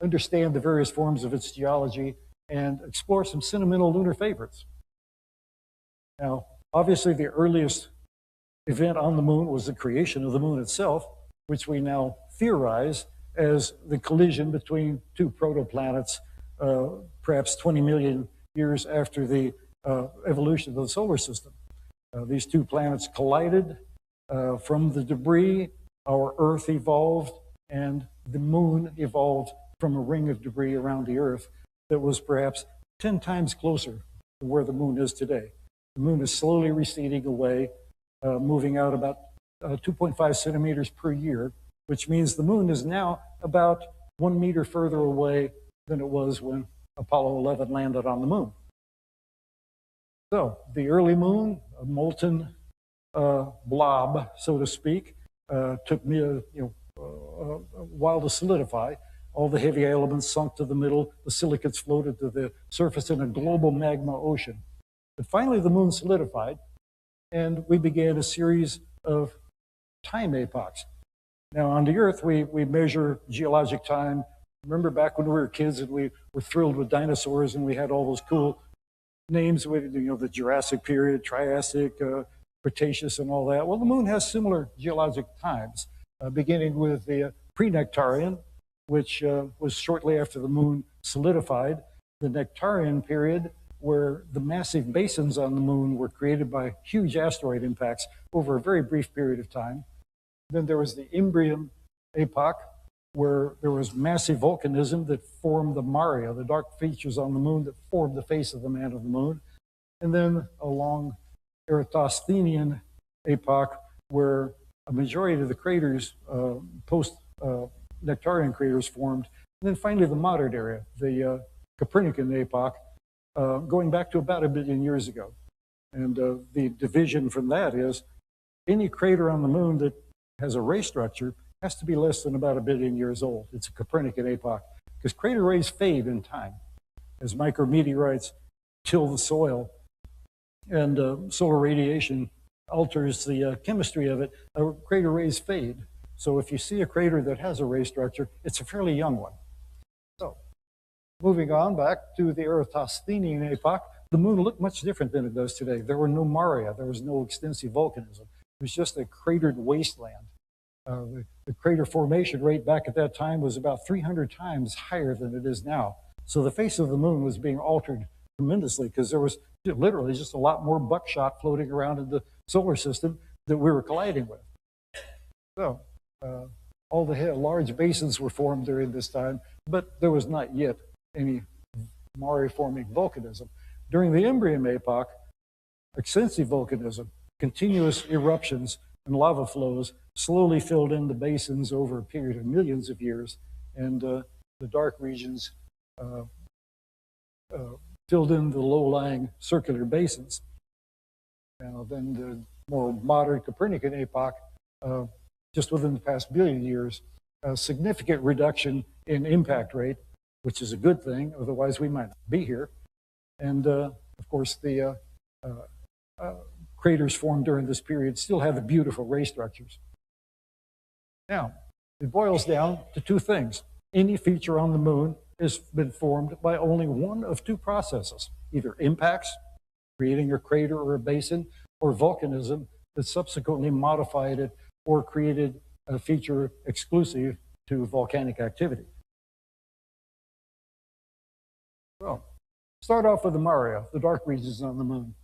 understand the various forms of its geology, and explore some sentimental lunar favorites. Now, obviously, the earliest event on the moon was the creation of the moon itself, which we now theorize as the collision between two protoplanets, perhaps 20 million years after the evolution of the solar system. These two planets collided. From the debris, our Earth evolved, and the moon evolved from a ring of debris around the Earth that was perhaps 10 times closer to where the moon is today. The moon is slowly receding away, moving out about 2.5 centimeters per year, which means the moon is now about 1 meter further away than it was when Apollo 11 landed on the moon. So the early moon, a molten blob, so to speak, took me a while to solidify. All the heavy elements sunk to the middle, the silicates floated to the surface in a global magma ocean. But finally the moon solidified, and we began a series of time epochs. Now on the Earth, we measure geologic time. Remember back when we were kids and we were thrilled with dinosaurs and we had all those cool names, the Jurassic period, Triassic, Cretaceous and all that. Well, the moon has similar geologic times, beginning with the pre-Nectarian, which was shortly after the moon solidified, the Nectarian period, where the massive basins on the moon were created by huge asteroid impacts over a very brief period of time. Then there was the Imbrian epoch, where there was massive volcanism that formed the Maria, the dark features on the moon that formed the face of the man of the moon. And then a long Eratosthenian epoch, where a majority of the craters, post-Nectarian craters, formed. And then finally the modern era, the Copernican epoch, going back to about 1 billion years ago. And the division from that is any crater on the moon that has a ray structure has to be less than about 1 billion years old. It's a Copernican epoch, because crater rays fade in time as micrometeorites till the soil, and solar radiation alters the chemistry of it. Crater rays fade. So if you see a crater that has a ray structure, it's a fairly young one. So moving on back to the Eratosthenian epoch, the moon looked much different than it does today. There were no Maria, there was no extensive volcanism. It was just a cratered wasteland. The crater formation rate back at that time was about 300 times higher than it is now. So the face of the moon was being altered tremendously because there was literally just a lot more buckshot floating around in the solar system that we were colliding with. So all the large basins were formed during this time, but there was not yet any Mare-forming volcanism. During the Imbrian epoch, extensive volcanism, continuous eruptions and lava flows slowly filled in the basins over a period of millions of years, and the dark regions filled in the low-lying circular basins. Now then the more modern Copernican epoch, just within the past billion years, a significant reduction in impact rate, which is a good thing, otherwise we might not be here. And Of course, the craters formed during this period still have the beautiful ray structures. Now, it boils down to two things. Any feature on the moon has been formed by only one of two processes, either impacts, creating a crater or a basin, or volcanism that subsequently modified it or created a feature exclusive to volcanic activity. Well, start off with the Maria, the dark regions on the moon.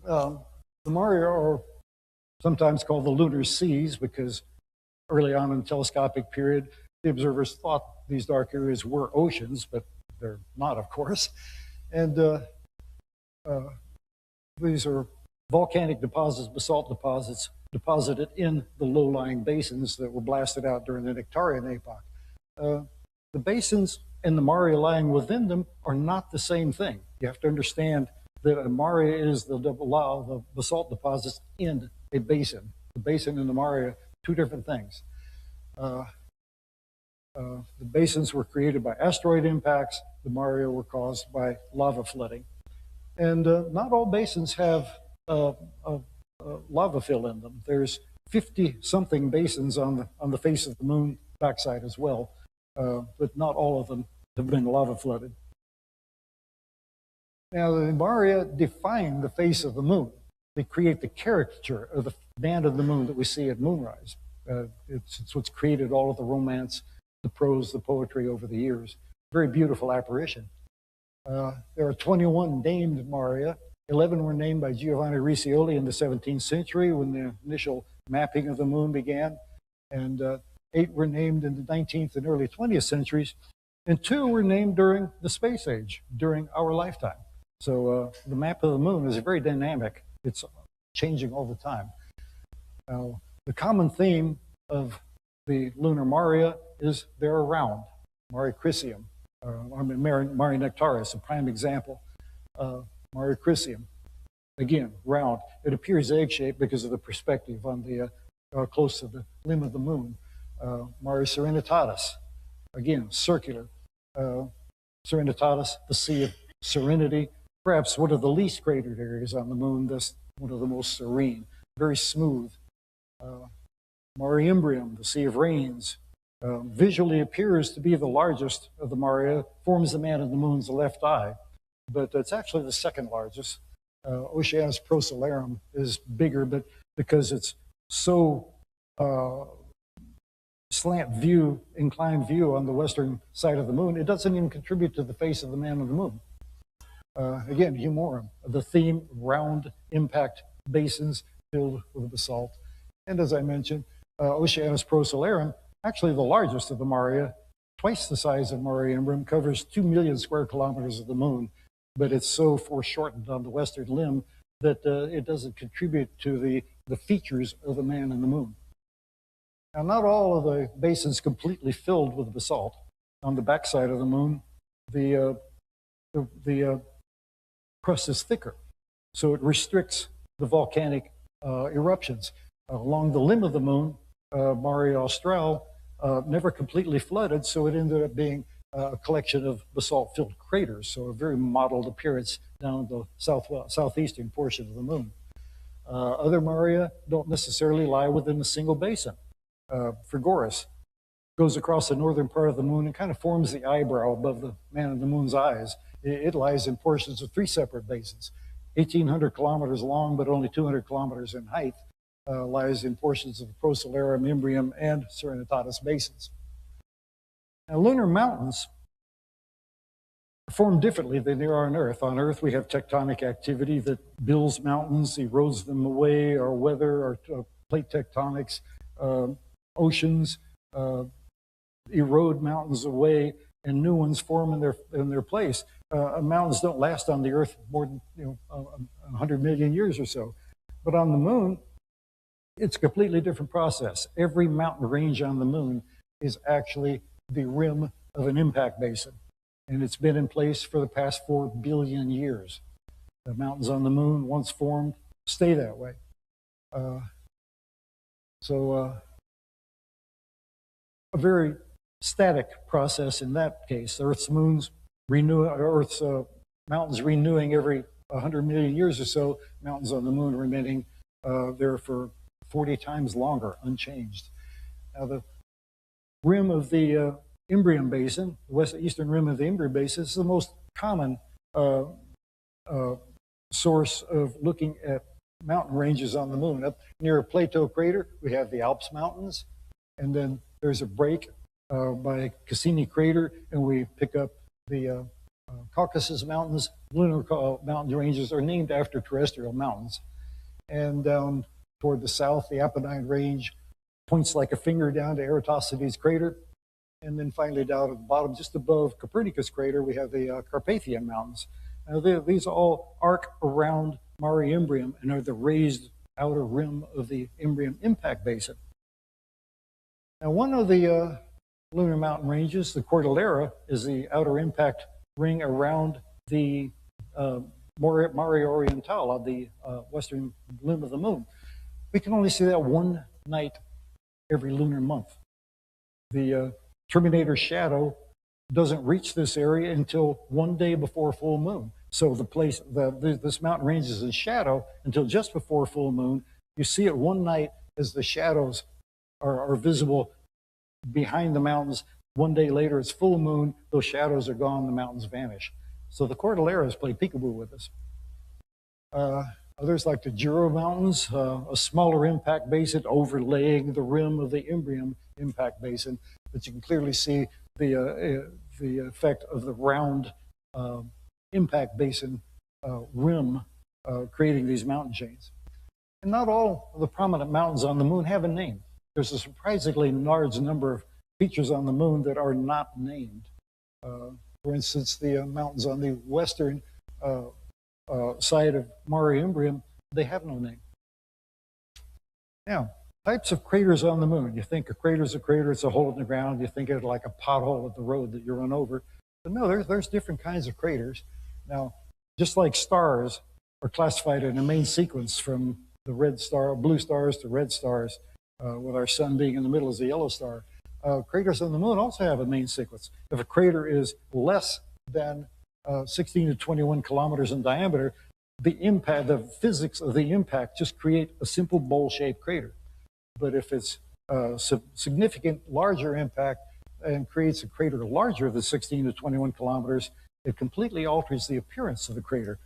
The Maria are sometimes called the lunar seas because early on in the telescopic period, the observers thought these dark areas were oceans, but they're not, of course. And these are volcanic deposits, basalt deposits, deposited in the low-lying basins that were blasted out during the Nectarian epoch. The basins and the Maria lying within them are not the same thing. You have to understand that a Maria is the basalt deposits in a basin. The basin and the Maria, two different things. The basins were created by asteroid impacts. The Maria were caused by lava flooding. And not all basins have lava fill in them. There's 50-something basins on the face of the moon backside as well, but not all of them have been lava flooded. Now, the Maria define the face of the moon. They create the caricature of the man of the moon that we see at moonrise. It's what's created all of the romance, the prose, the poetry over the years. Very beautiful apparition. There are 21 named Maria. 11 were named by Giovanni Riccioli in the 17th century when the initial mapping of the moon began. And 8 were named in the 19th and early 20th centuries. And 2 were named during the space age, during our lifetime. So the map of the moon is very dynamic. It's changing all the time. Now, the common theme of the lunar Maria is they're round. Mare Crisium, Mare Nectaris, a prime example. Mare Crisium, again, round. It appears egg-shaped because of the perspective on the close to the limb of the moon. Mare Serenitatis, again, circular. Serenitatis, the Sea of Serenity, perhaps one of the least cratered areas on the moon, thus one of the most serene, very smooth. Mare Imbrium, the Sea of Rains, visually appears to be the largest of the Maria, forms the man in the moon's left eye, but it's actually the second largest. Oceanus Procellarum is bigger, but because it's so slant view, inclined view on the western side of the moon, it doesn't even contribute to the face of the man on the moon. Again, humorum, the theme, round impact basins filled with basalt. And as I mentioned, Oceanus Procellarum, actually the largest of the Maria, twice the size of Mare Imbrium, covers 2 million square kilometers of the moon, but it's so foreshortened on the western limb that it doesn't contribute to the features of the man in the moon. Now, not all of the basins completely filled with basalt. On the backside of the moon, the crust is thicker, so it restricts the volcanic eruptions. Along the limb of the moon, Mare Austral never completely flooded, so it ended up being a collection of basalt-filled craters, so a very mottled appearance down the southeastern portion of the moon. Other Maria don't necessarily lie within a single basin. Frigoris goes across the northern part of the moon and kind of forms the eyebrow above the man in the moon's eyes. It lies in portions of 3 separate basins, 1,800 kilometers long, but only 200 kilometers in height. Lies in portions of the Procellarum, Imbrium, and Serenitatis basins. Now, lunar mountains form differently than they are on Earth. On Earth, we have tectonic activity that builds mountains, erodes them away, our weather, our plate tectonics, oceans erode mountains away, and new ones form in their place. Mountains don't last on the Earth more than 100 million years or so. But on the moon, it's a completely different process. Every mountain range on the moon is actually the rim of an impact basin. And it's been in place for the past 4 billion years. The mountains on the moon, once formed, stay that way. A very static process in that case. Earth's mountains renewing every 100 million years or so, mountains on the moon remaining there for 40 times longer, unchanged. Now, the rim of the Imbrium Basin, the eastern rim of the Imbrium Basin, is the most common source of looking at mountain ranges on the moon. Up near a Plateau crater, we have the Alps Mountains, and then there's a break by Cassini Crater, and we pick up the Caucasus Mountains. Lunar mountain ranges are named after terrestrial mountains. And down toward the south, the Apennine Range points like a finger down to Eratosthenes Crater. And then finally down at the bottom, just above Copernicus Crater, we have the Carpathian Mountains. Now, these all arc around Mare Imbrium and are the raised outer rim of the Imbrium impact basin. Now, one of the lunar mountain ranges, the Cordillera, is the outer impact ring around the Mare Orientale on the western limb of the moon. We can only see that one night every lunar month. The Terminator shadow doesn't reach this area until one day before full moon. So this mountain range is in shadow until just before full moon. You see it one night as the shadows are visible behind the mountains. One day later, it's full moon. Those shadows are gone. The mountains vanish. So the Cordilleras play peekaboo with us. Others like the Jura Mountains, a smaller impact basin overlaying the rim of the Imbrium impact basin. But you can clearly see the effect of the round impact basin rim creating these mountain chains. And not all of the prominent mountains on the moon have a name. There's a surprisingly large number of features on the moon that are not named. For instance, the mountains on the western side of Mare Imbrium, they have no name. Now, types of craters on the moon. You think a crater's a crater, it's a hole in the ground. You think of it like a pothole at the road that you run over. But no, there's different kinds of craters. Now, just like stars are classified in a main sequence from the blue stars to red stars, with our sun being in the middle as a yellow star, craters on the moon also have a main sequence. If a crater is less than 16 to 21 kilometers in diameter, the physics of the impact just create a simple bowl-shaped crater. But if it's a significant larger impact and creates a crater larger than 16 to 21 kilometers, it completely alters the appearance of the crater.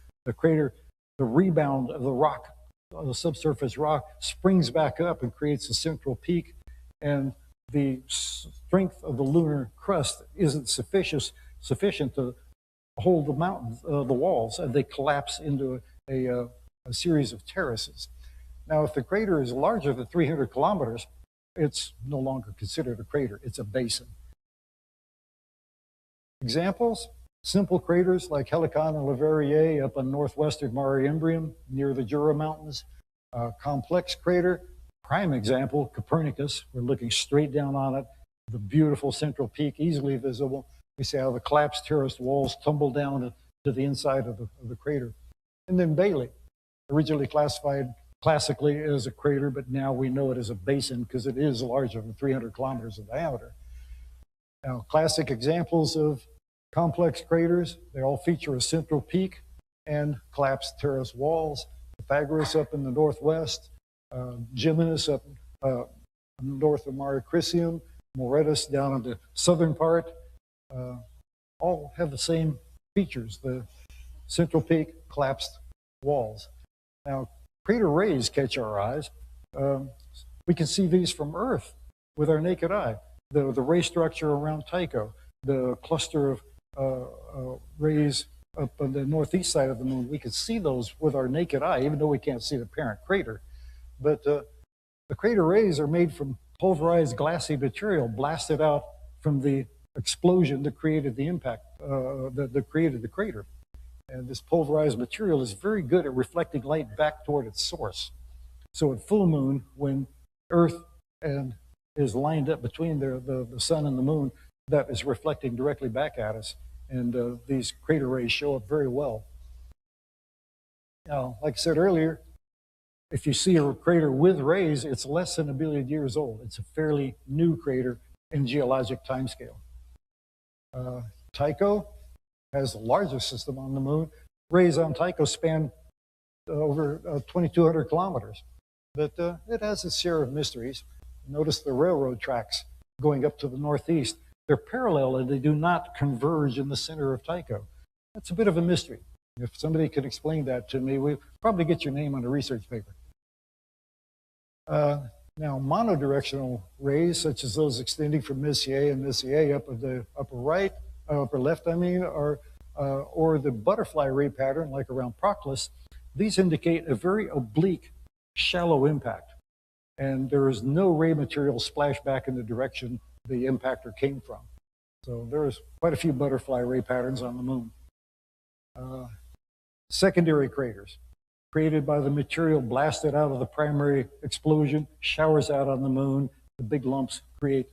The rebound of the rock, the subsurface rock, springs back up and creates a central peak, and the strength of the lunar crust isn't sufficient to hold the mountains, the walls, and they collapse into a series of terraces. Now, if the crater is larger than 300 kilometers, it's no longer considered a crater, it's a basin. Examples, simple craters like Helicon and Leverrier up on northwestern Mare Imbrium near the Jura Mountains. Complex crater, prime example, Copernicus. We're looking straight down on it, the beautiful central peak, easily visible. We see how the collapsed terraced walls tumble down to the inside of the crater. And then Bailey, originally classified classically as a crater, but now we know it as a basin because it is larger than 300 kilometers in diameter. Now, classic examples of complex craters, they all feature a central peak and collapsed terrace walls. Pythagoras up in the northwest, Geminus up north of Mare Crisium, Moretus down in the southern part, all have the same features, the central peak, collapsed walls. Now, crater rays catch our eyes. We can see these from Earth with our naked eye. The ray structure around Tycho, the cluster of rays up on the northeast side of the moon, we can see those with our naked eye, even though we can't see the parent crater. But the crater rays are made from pulverized glassy material blasted out from the explosion that created the impact, that created the crater. And this pulverized material is very good at reflecting light back toward its source. So at full moon, when Earth is lined up between the sun and the moon, that is reflecting directly back at us. And these crater rays show up very well. Now, like I said earlier, if you see a crater with rays, it's less than 1 billion years old. It's a fairly new crater in geologic timescale. Tycho has the largest system on the moon. rays on Tycho span over 2,200 kilometers. But it has its share of mysteries. Notice the railroad tracks going up to the northeast. They're parallel and they do not converge in the center of Tycho. That's a bit of a mystery. If somebody could explain that to me, we'd probably get your name on a research paper. Now, monodirectional rays, such as those extending from Messier and Messier up at the upper left, or the butterfly ray pattern, like around Proclus, these indicate a very oblique, shallow impact. And there is no ray material splashed back in the direction the impactor came from. So there's quite a few butterfly ray patterns on the moon. Secondary craters, created by the material blasted out of the primary explosion, showers out on the moon. The big lumps create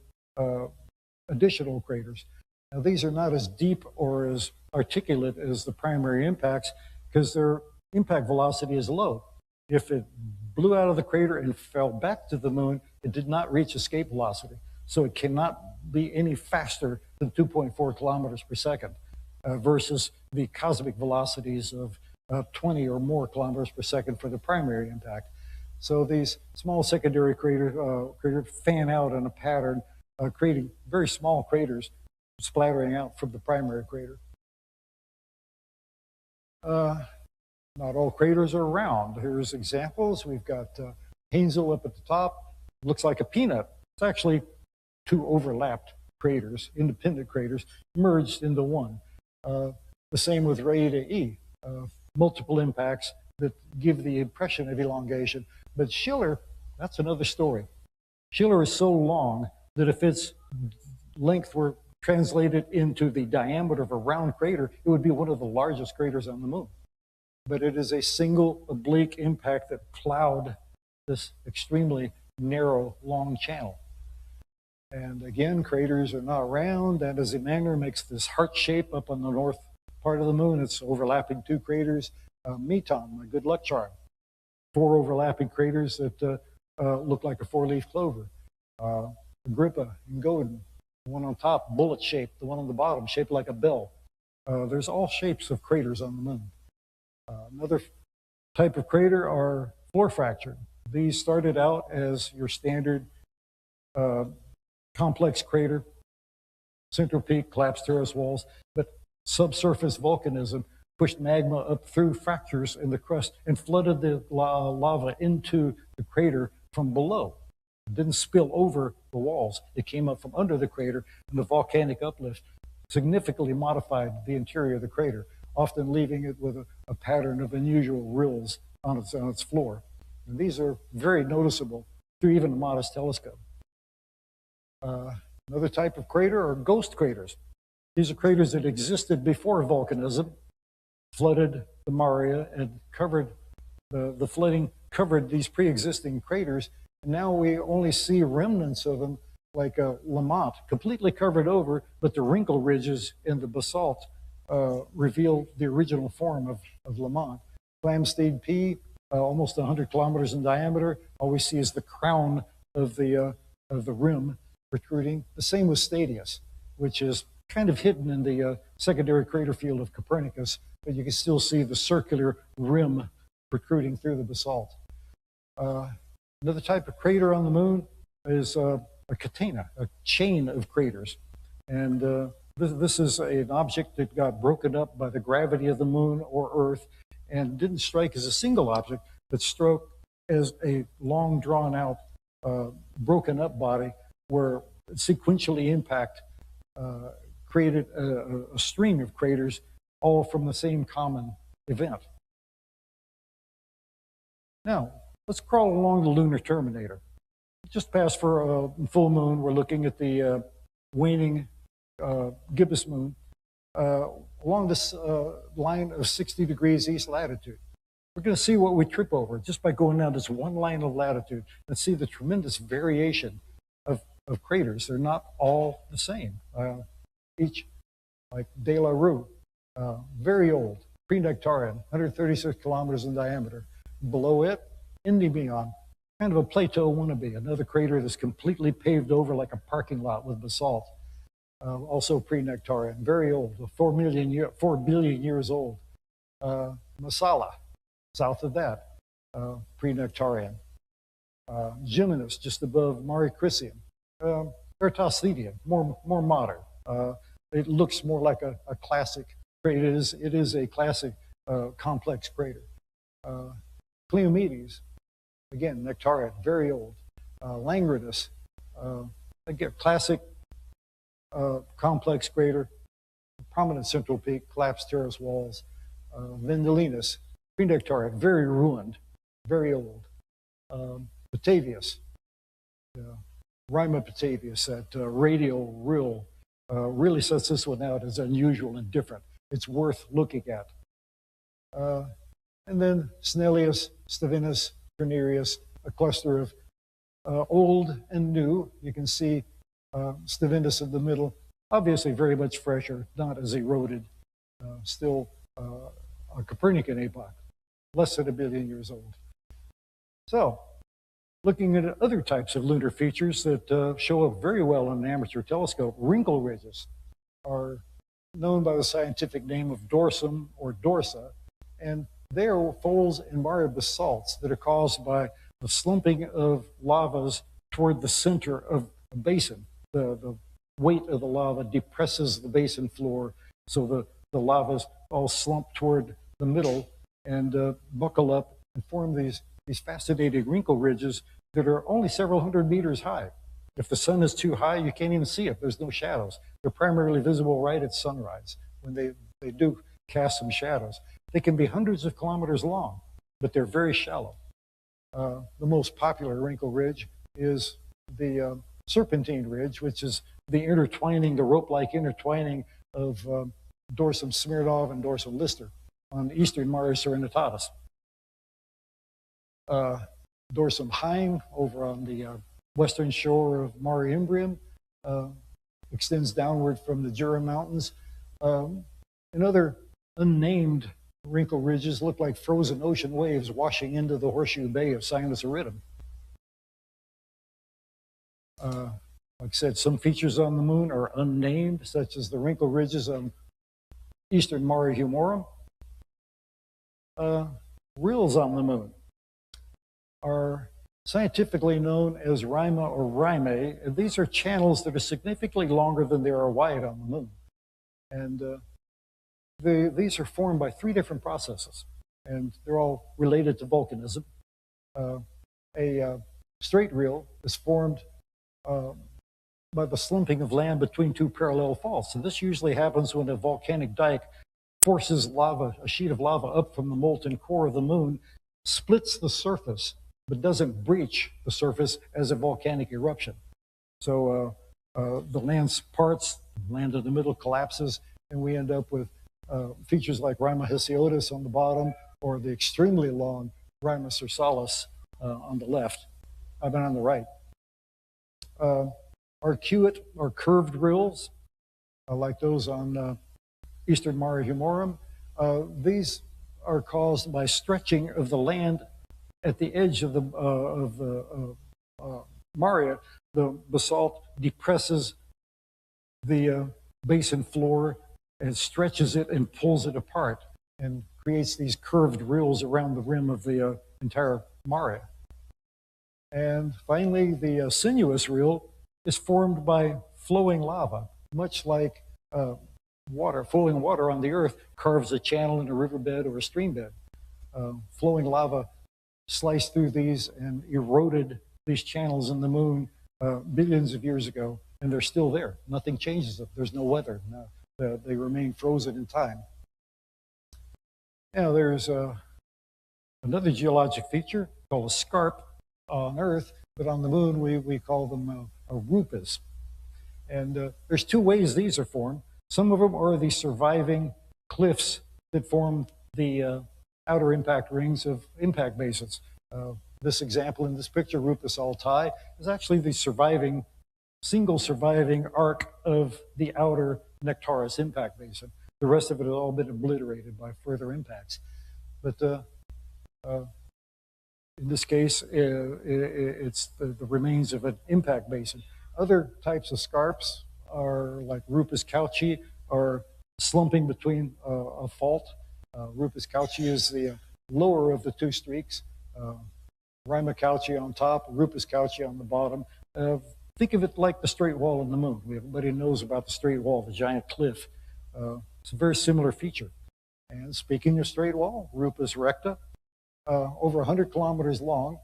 additional craters. Now, these are not as deep or as articulate as the primary impacts because their impact velocity is low. If it blew out of the crater and fell back to the moon, it did not reach escape velocity. So it cannot be any faster than 2.4 kilometers per second versus the cosmic velocities of 20 or more kilometers per second for the primary impact. So these small secondary craters fan out in a pattern, creating very small craters splattering out from the primary crater. Not all craters are round. Here's examples. We've got Haensel up at the top. Looks like a peanut. It's actually two overlapped craters, independent craters, merged into one. The same with Rhea E. Multiple impacts that give the impression of elongation. But Schiller, that's another story. Schiller is so long that if its length were translated into the diameter of a round crater, it would be one of the largest craters on the moon. But it is a single oblique impact that plowed this extremely narrow, long channel. And again, craters are not round, and as Emanuel makes this heart shape up on the north part of the moon, it's overlapping two craters. Meton, a good luck charm. 4 overlapping craters that look like a 4-leaf clover. Agrippa and Godin, the one on top, bullet shaped, the one on the bottom, shaped like a bell. There's all shapes of craters on the moon. Another type of crater are floor fractured. These started out as your standard complex crater, central peak, collapsed terrace walls, but subsurface volcanism pushed magma up through fractures in the crust and flooded the lava into the crater from below. It didn't spill over the walls. It came up from under the crater, and the volcanic uplift significantly modified the interior of the crater, often leaving it with a pattern of unusual rills on its floor. And these are very noticeable through even a modest telescope. Another type of crater are ghost craters. These are craters that existed before volcanism, flooded the Maria, and covered the flooding covered these pre-existing craters. And now we only see remnants of them, like Lamont, completely covered over, but the wrinkle ridges in the basalt reveal the original form of Lamont. Flamsteed P, almost 100 kilometers in diameter. All we see is the crown of the rim protruding. The same with Stadius, which is kind of hidden in the secondary crater field of Copernicus, but you can still see the circular rim protruding through the basalt. Another type of crater on the moon is a catena, a chain of craters. And this is an object that got broken up by the gravity of the moon or Earth and didn't strike as a single object, but struck as a long drawn out, broken up body where sequentially impact created a string of craters, all from the same common event. Now, let's crawl along the lunar terminator. Just past for a full moon, we're looking at the waning gibbous moon along this line of 60 degrees east latitude. We're going to see what we trip over just by going down this one line of latitude and see the tremendous variation of craters. They're not all the same. Each, like De La Rue, very old, pre-Nectarian, 136 kilometers in diameter. Below it, Endymion, kind of a plateau wannabe, another crater that's completely paved over like a parking lot with basalt. Also pre-Nectarian, very old, 4 billion years old. Masala, south of that, pre-Nectarian. Geminus, just above Mare Crisium. Eratosthenium, more modern. It looks more like a classic crater. It is a classic complex crater. Cleomedes, again, Nectarian, very old. Langrenus, again, classic complex crater, prominent central peak, collapsed terrace walls. Vendelinus, pre-Nectarian, very ruined, very old. Batavius, Rima Batavius, that radial rill, really sets this one out as unusual and different. It's worth looking at. And then Snellius, Stevinus, Turnerius, a cluster of old and new. You can see Stevinus in the middle, obviously very much fresher, not as eroded, still a Copernican epoch, less than 1 billion years old. So, looking at other types of lunar features that show up very well on an amateur telescope, wrinkle ridges are known by the scientific name of dorsum or dorsa, and they are folds in Mare basalts that are caused by the slumping of lavas toward the center of a basin. The weight of the lava depresses the basin floor, so the lavas all slump toward the middle and buckle up and form these fascinating wrinkle ridges that are only several hundred meters high. If the sun is too high, you can't even see it. There's no shadows. They're primarily visible right at sunrise when they do cast some shadows. They can be hundreds of kilometers long, but they're very shallow. The most popular wrinkle ridge is the Serpentine Ridge, which is the rope-like intertwining of dorsum Smirnov and dorsum Lister on eastern Mare Serenitatis. Dorsum Heim over on the western shore of Mare Imbrium extends downward from the Jura Mountains. And other unnamed wrinkle ridges look like frozen ocean waves washing into the horseshoe bay of Sinus Iridum. Like I said, some features on the moon are unnamed, such as the wrinkle ridges on eastern Mare Humorum. Rills on the moon are scientifically known as Rima or Rimae, and these are channels that are significantly longer than they are wide on the moon. And these are formed by 3 different processes, and they're all related to volcanism. A straight rill is formed by the slumping of land between 2 parallel faults, and this usually happens when a volcanic dike forces a sheet of lava up from the molten core of the moon, splits the surface, but doesn't breach the surface as a volcanic eruption. So the land parts, land in the middle collapses, and we end up with features like Rima Hesiotis on the bottom, or the extremely long Rima Cersalis on the left, on the right. Arcuate or curved rills, like those on eastern Mare Humorum, these are caused by stretching of the land at the edge of the Mare. The basalt depresses the basin floor and stretches it and pulls it apart and creates these curved rills around the rim of the entire Mare. And finally, the sinuous rill is formed by flowing lava, much like flowing water on the earth carves a channel in a riverbed or a stream bed. Flowing lava sliced through these and eroded these channels in the moon billions of years ago, and they're still there. Nothing changes them. There's no weather. They remain frozen in time. Now, there's another geologic feature called a scarp on Earth, but on the moon we call them rupes. And there's 2 ways these are formed. Some of them are the surviving cliffs that form the outer impact rings of impact basins. This example in this picture, Rupus Altai, is actually the single surviving arc of the outer Nectaris impact basin. The rest of it has all been obliterated by further impacts. But in this case, it's the remains of an impact basin. Other types of scarps are like Rupus Cauchy, are slumping between a fault Rupus Cauchy is the lower of the two streaks. Rima Cauchy on top, Rupus Cauchy on the bottom. Think of it like the straight wall in the moon. Everybody knows about the straight wall, the giant cliff. It's a very similar feature. And speaking of straight wall, Rupus recta, over 100 kilometers long.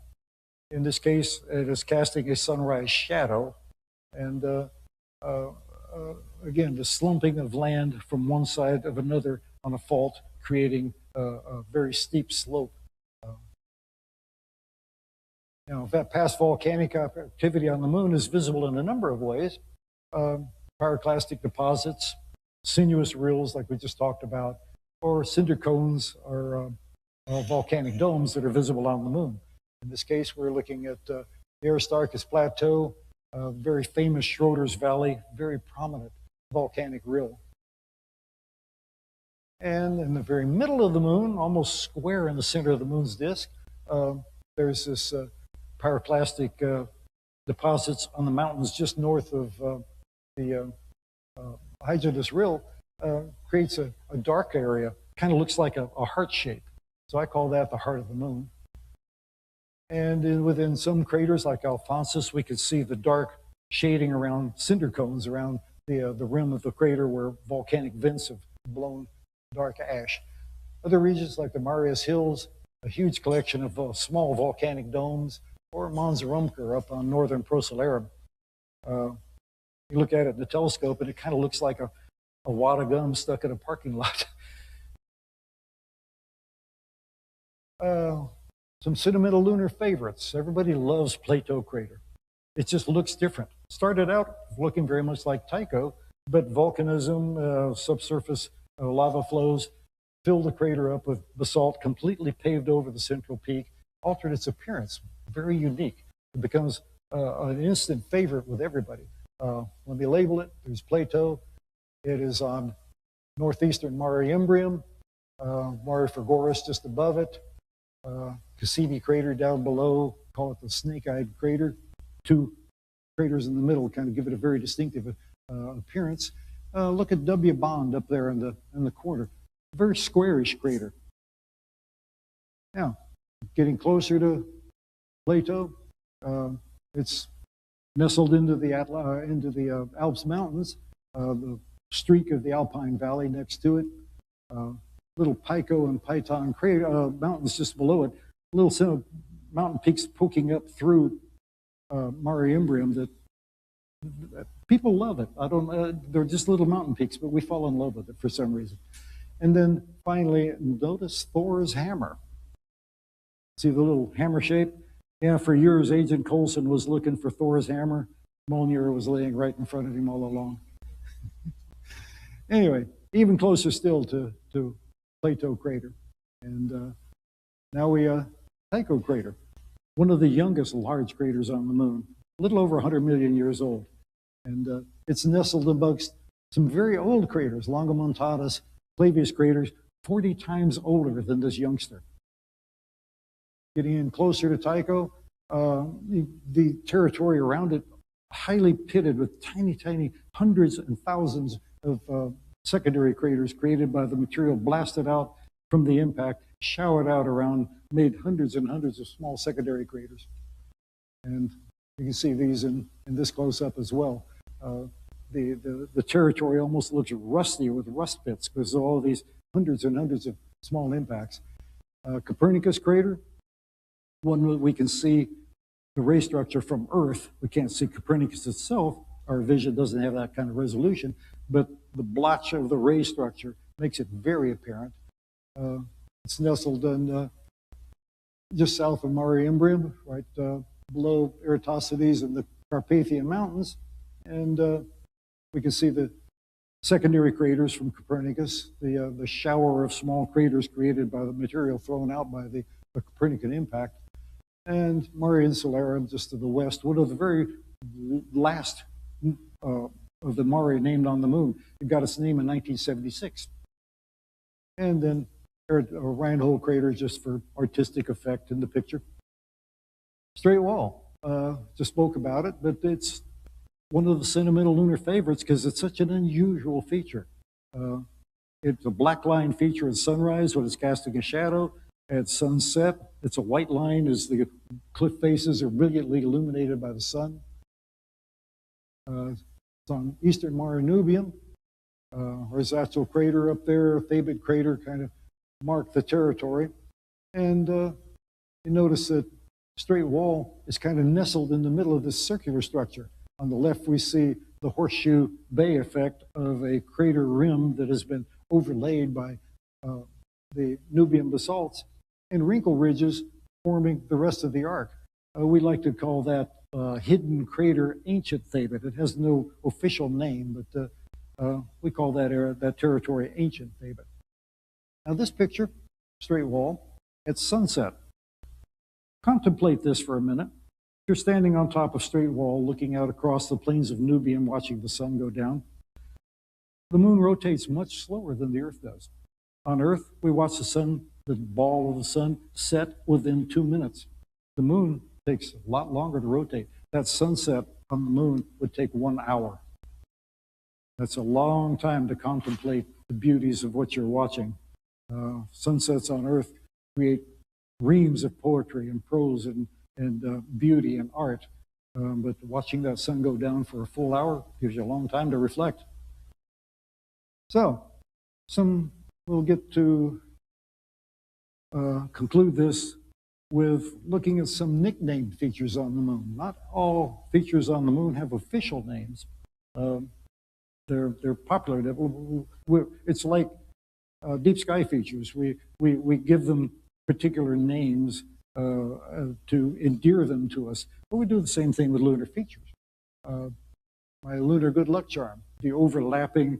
In this case, it is casting a sunrise shadow. And again, the slumping of land from one side of another on a fault, creating a very steep slope. Now, that past volcanic activity on the moon is visible in a number of ways. Pyroclastic deposits, sinuous rills like we just talked about, or cinder cones or volcanic domes that are visible on the moon. In this case, we're looking at the Aristarchus Plateau, very famous Schroeder's Valley, very prominent volcanic rill. And in the very middle of the moon, almost square in the center of the moon's disk, there's this pyroclastic deposits on the mountains just north of the Hyginus Rill, creates a dark area, kind of looks like a heart shape. So I call that the heart of the moon. And within some craters like Alphonsus, we could see the dark shading around cinder cones around the rim of the crater where volcanic vents have blown dark ash. Other regions like the Marius Hills, a huge collection of small volcanic domes, or Mons Rumker up on northern Procellarum. You look at it in the telescope and it kind of looks like a wad of gum stuck in a parking lot. Some sentimental lunar favorites. Everybody loves Plateau Crater. It just looks different. Started out looking very much like Tycho, but volcanism, subsurface lava flows filled the crater up with basalt, completely paved over the central peak, altered its appearance. Very unique. It becomes an instant favorite with everybody. Let me label it. There's Plateau. It is on northeastern Mare Imbrium, Mare Frigoris just above it, Cassini crater down below, call it the snake-eyed crater. Two craters in the middle kind of give it a very distinctive appearance. Look at W Bond up there in the corner. Very squarish crater. Now, getting closer to Plateau, it's nestled into the Alps Mountains, the streak of the Alpine Valley next to it, little Pico and Piton crater, mountains just below it, little set of mountain peaks poking up through Mare Imbrium that people love it. I don't, they're just little mountain peaks, but we fall in love with it for some reason. And then finally, notice Thor's hammer. See the little hammer shape? Yeah, for years, Agent Coulson was looking for Thor's hammer. Molnir was laying right in front of him all along. Anyway, even closer still to Plateau Crater. And now we, Tycho Crater, one of the youngest large craters on the moon, a little over 100 million years old. And it's nestled amongst some very old craters, Longomontanus, Clavius craters, 40 times older than this youngster. Getting in closer to Tycho, the territory around it, highly pitted with tiny, tiny hundreds and thousands of secondary craters created by the material blasted out from the impact, showered out around, made hundreds and hundreds of small secondary craters. And you can see these in this close-up as well. The territory almost looks rusty with rust pits because of all these hundreds and hundreds of small impacts. Copernicus crater, one that we can see the ray structure from Earth. We can't see Copernicus itself. Our vision doesn't have that kind of resolution, but the blotch of the ray structure makes it very apparent. It's nestled in just south of Mare Imbrium, right below Eratosthenes and the Carpathian Mountains. And we can see the secondary craters from Copernicus, the shower of small craters created by the material thrown out by the Copernican impact. And Mare Insularum, just to the west, one of the very last of the Mare named on the moon. It got its name in 1976. And then Reinhold crater just for artistic effect in the picture. Straight wall, just spoke about it, but it's one of the sentimental lunar favorites because it's such an unusual feature. It's a black line feature at sunrise when it's casting a shadow. At sunset, it's a white line as the cliff faces are brilliantly illuminated by the sun. It's on eastern Mare Nubium. Rosacea crater up there, Thabit crater kind of mark the territory. And you notice that Straight Wall is kind of nestled in the middle of this circular structure. On the left, we see the Horseshoe Bay effect of a crater rim that has been overlaid by the Nubian basalts, and wrinkle ridges forming the rest of the arc. We like to call that hidden crater ancient Thabit. It has no official name, but we call that territory ancient Thabit. Now this picture, Straight Wall, at sunset. Contemplate this for a minute. You're standing on top of Straight Wall, looking out across the plains of Nubium, watching the sun go down. The moon rotates much slower than the Earth does. On Earth, we watch the sun, the ball of the sun, set within 2 minutes. The moon takes a lot longer to rotate. That sunset on the moon would take 1 hour. That's a long time to contemplate the beauties of what you're watching. Sunsets on Earth create reams of poetry and prose and beauty and art. But watching that sun go down for a full hour gives you a long time to reflect. So, we'll get to conclude this with looking at some nicknamed features on the moon. Not all features on the moon have official names. They're popular. It's like deep sky features. We give them particular names to endear them to us. But we do the same thing with lunar features. My lunar good luck charm, the overlapping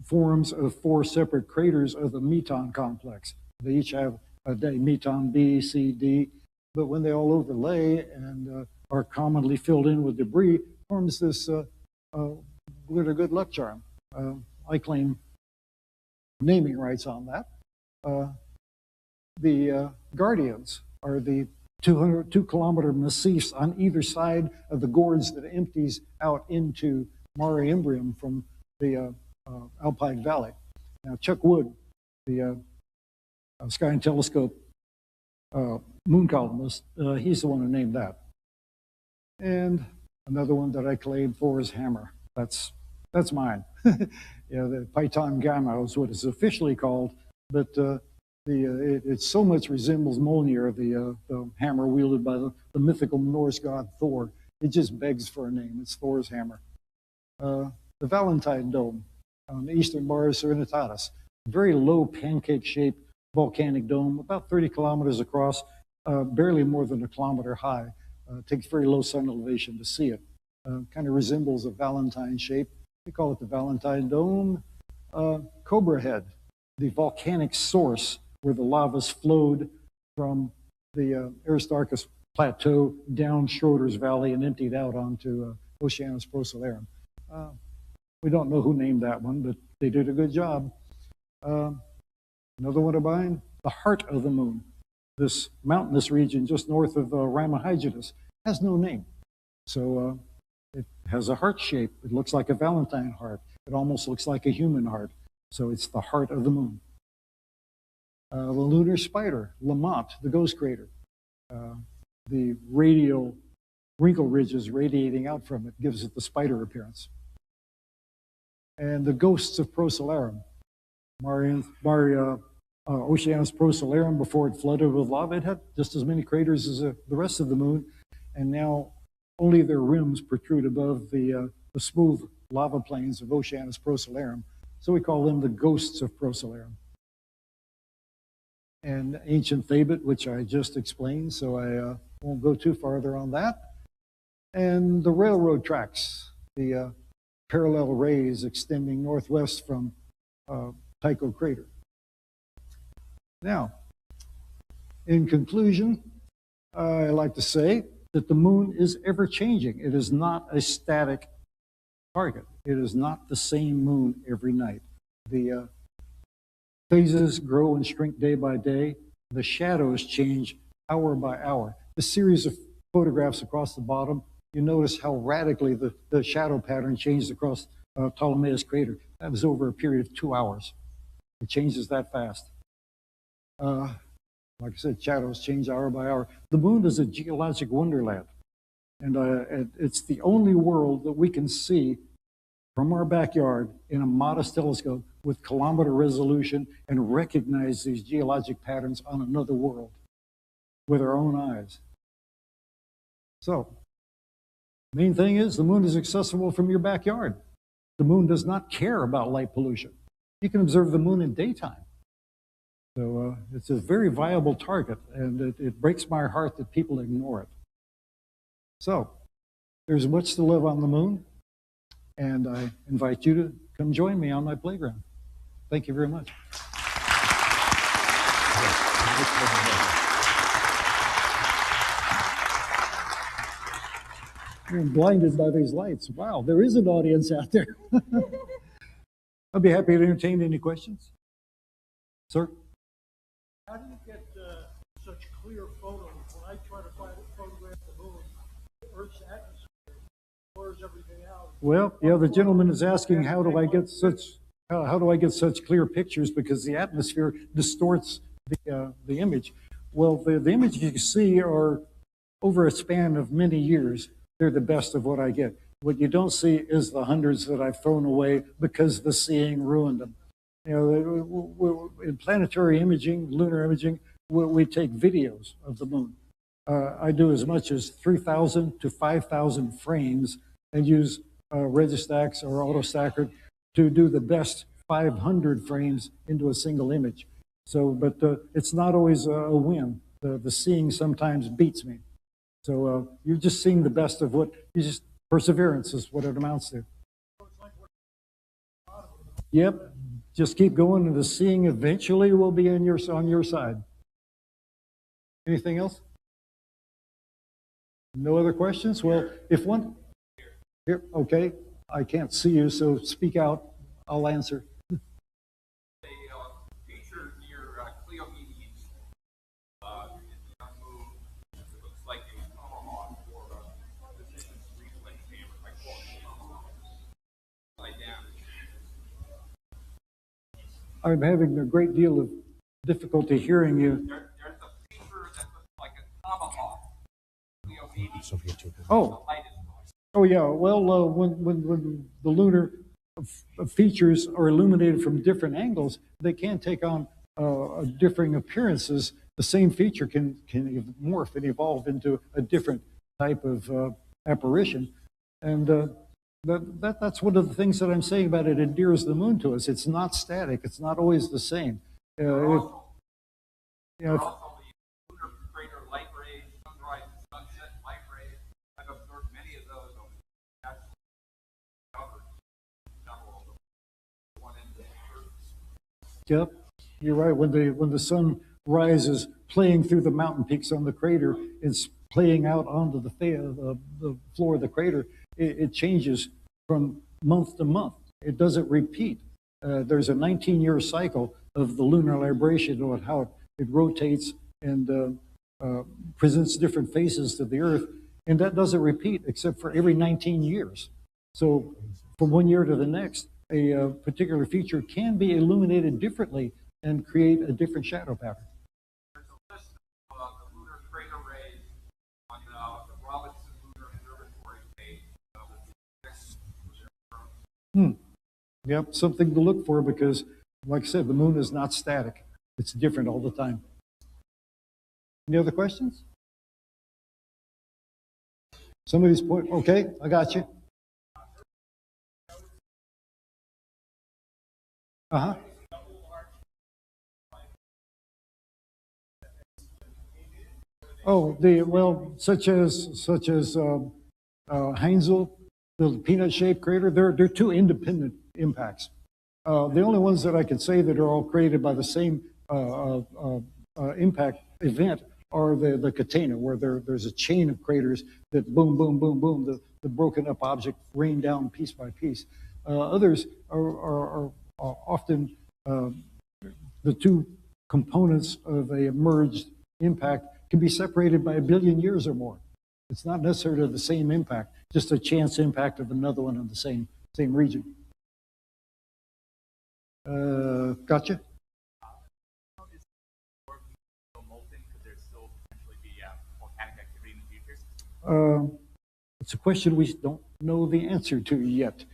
forms of 4 separate craters of the Meton complex. They each have a Meton B, C, D, but when they all overlay and are commonly filled in with debris, forms this lunar good luck charm. I claim naming rights on that. The guardians are the 2-kilometer massifs on either side of the gorge that empties out into Mare Imbrium from the Alpine Valley. Now, Chuck Wood, the Sky and Telescope moon columnist, he's the one who named that. And another one that I claim for is Hammer. That's mine. The Python Gamma is what it's officially called, but it so much resembles Mjolnir, the hammer wielded by the mythical Norse god Thor. It just begs for a name. It's Thor's hammer. The Valentine Dome on the eastern Mare Serenitatis, very low pancake-shaped volcanic dome, about 30 kilometers across, barely more than 1 kilometer high. Takes very low sun elevation to see it. Kind of resembles a Valentine shape. We call it the Valentine Dome. Cobra Head, the volcanic source where the lavas flowed from the Aristarchus Plateau down Schroeder's Valley and emptied out onto Oceanus Procellarum. We don't know who named that one, but they did a good job. Another one of mine, the heart of the moon. This mountainous region just north of Ramahygetus has no name. So it has a heart shape. It looks like a Valentine heart. It almost looks like a human heart. So it's the heart of the moon. The lunar spider, Lamont, the ghost crater. The radial wrinkle ridges radiating out from it gives it the spider appearance. And the ghosts of Procellarum. Oceanus Procellarum, before it flooded with lava, it had just as many craters as the rest of the moon, and now only their rims protrude above the smooth lava plains of Oceanus Procellarum. So we call them the ghosts of Procellarum. And ancient Thabit, which I just explained, so I won't go too farther on that. And the railroad tracks, the parallel rays extending northwest from Tycho crater. Now, in conclusion, I like to say that the moon is ever changing. It is not a static target. It is not the same moon every night. The phases grow and shrink day by day. The shadows change hour by hour. The series of photographs across the bottom, you notice how radically the shadow pattern changed across Ptolemaeus crater. That was over a period of 2 hours. It changes that fast. Like I said, shadows change hour by hour. The moon is a geologic wonderland. And it's the only world that we can see from our backyard in a modest telescope with kilometer resolution and recognize these geologic patterns on another world with our own eyes. So, main thing is the moon is accessible from your backyard. The moon does not care about light pollution. You can observe the moon in daytime. So it's a very viable target, and it breaks my heart that people ignore it. So, there's much to love on the moon, and I invite you to come join me on my playground. Thank you very much. I'm blinded by these lights. Wow, there is an audience out there. I'll be happy to entertain any questions. Sir? How do you get such clear photos? When I try to photograph the moon, the Earth's atmosphere blurs everything out. Well, yeah, the gentleman is asking how do I get such clear pictures, because the atmosphere distorts the image. Well, the images you see are over a span of many years. They're the best of what I get. What you don't see is the hundreds that I've thrown away because the seeing ruined them. You know, in planetary imaging, lunar imaging, we take videos of the moon. I do as much as 3,000 to 5,000 frames and use Registax or AutoStacker to do the best 500 frames into a single image. So, but it's not always a win. The seeing sometimes beats me. So you're just seeing the best of what perseverance is what it amounts to. Yep, just keep going, and the seeing eventually will be on your side. Anything else? No other questions? Well, if one here, okay, I can't see you, so speak out. I'll answer. I'm having a great deal of difficulty hearing you. There's a feature that looks like a tomahawk. Oh yeah. Well, when the lunar features are illuminated from different angles, they can take on differing appearances. The same feature can morph and evolve into a different type of apparition, and that's one of the things that I'm saying about it endears the moon to us. It's not static. It's not always the same. Yep, you're right. When the sun rises, playing through the mountain peaks on the crater, it's playing out onto the floor of the crater. It changes from month to month. It doesn't repeat. There's a 19-year cycle of the lunar libration on how it rotates and presents different faces to the Earth, and that doesn't repeat except for every 19 years. So from one year to the next, a particular feature can be illuminated differently and create a different shadow pattern. There's a list of the lunar crater rays on the Robinson Lunar Observatory page. Yep, something to look for, because, like I said, the moon is not static. It's different all the time. Any other questions? Somebody's point. Okay, I got you. Uh-huh. Oh, such as Heinzel, the peanut-shaped crater. They're two independent impacts. The only ones that I can say that are all created by the same impact event are the Catena, where there's a chain of craters that boom, boom, boom, boom, the broken up object rain down piece by piece. Others are often the two components of a merged impact can be separated by 1 billion years or more. It's not necessarily the same impact, just a chance impact of another one in the same region. Gotcha. It's a question we don't know the answer to yet.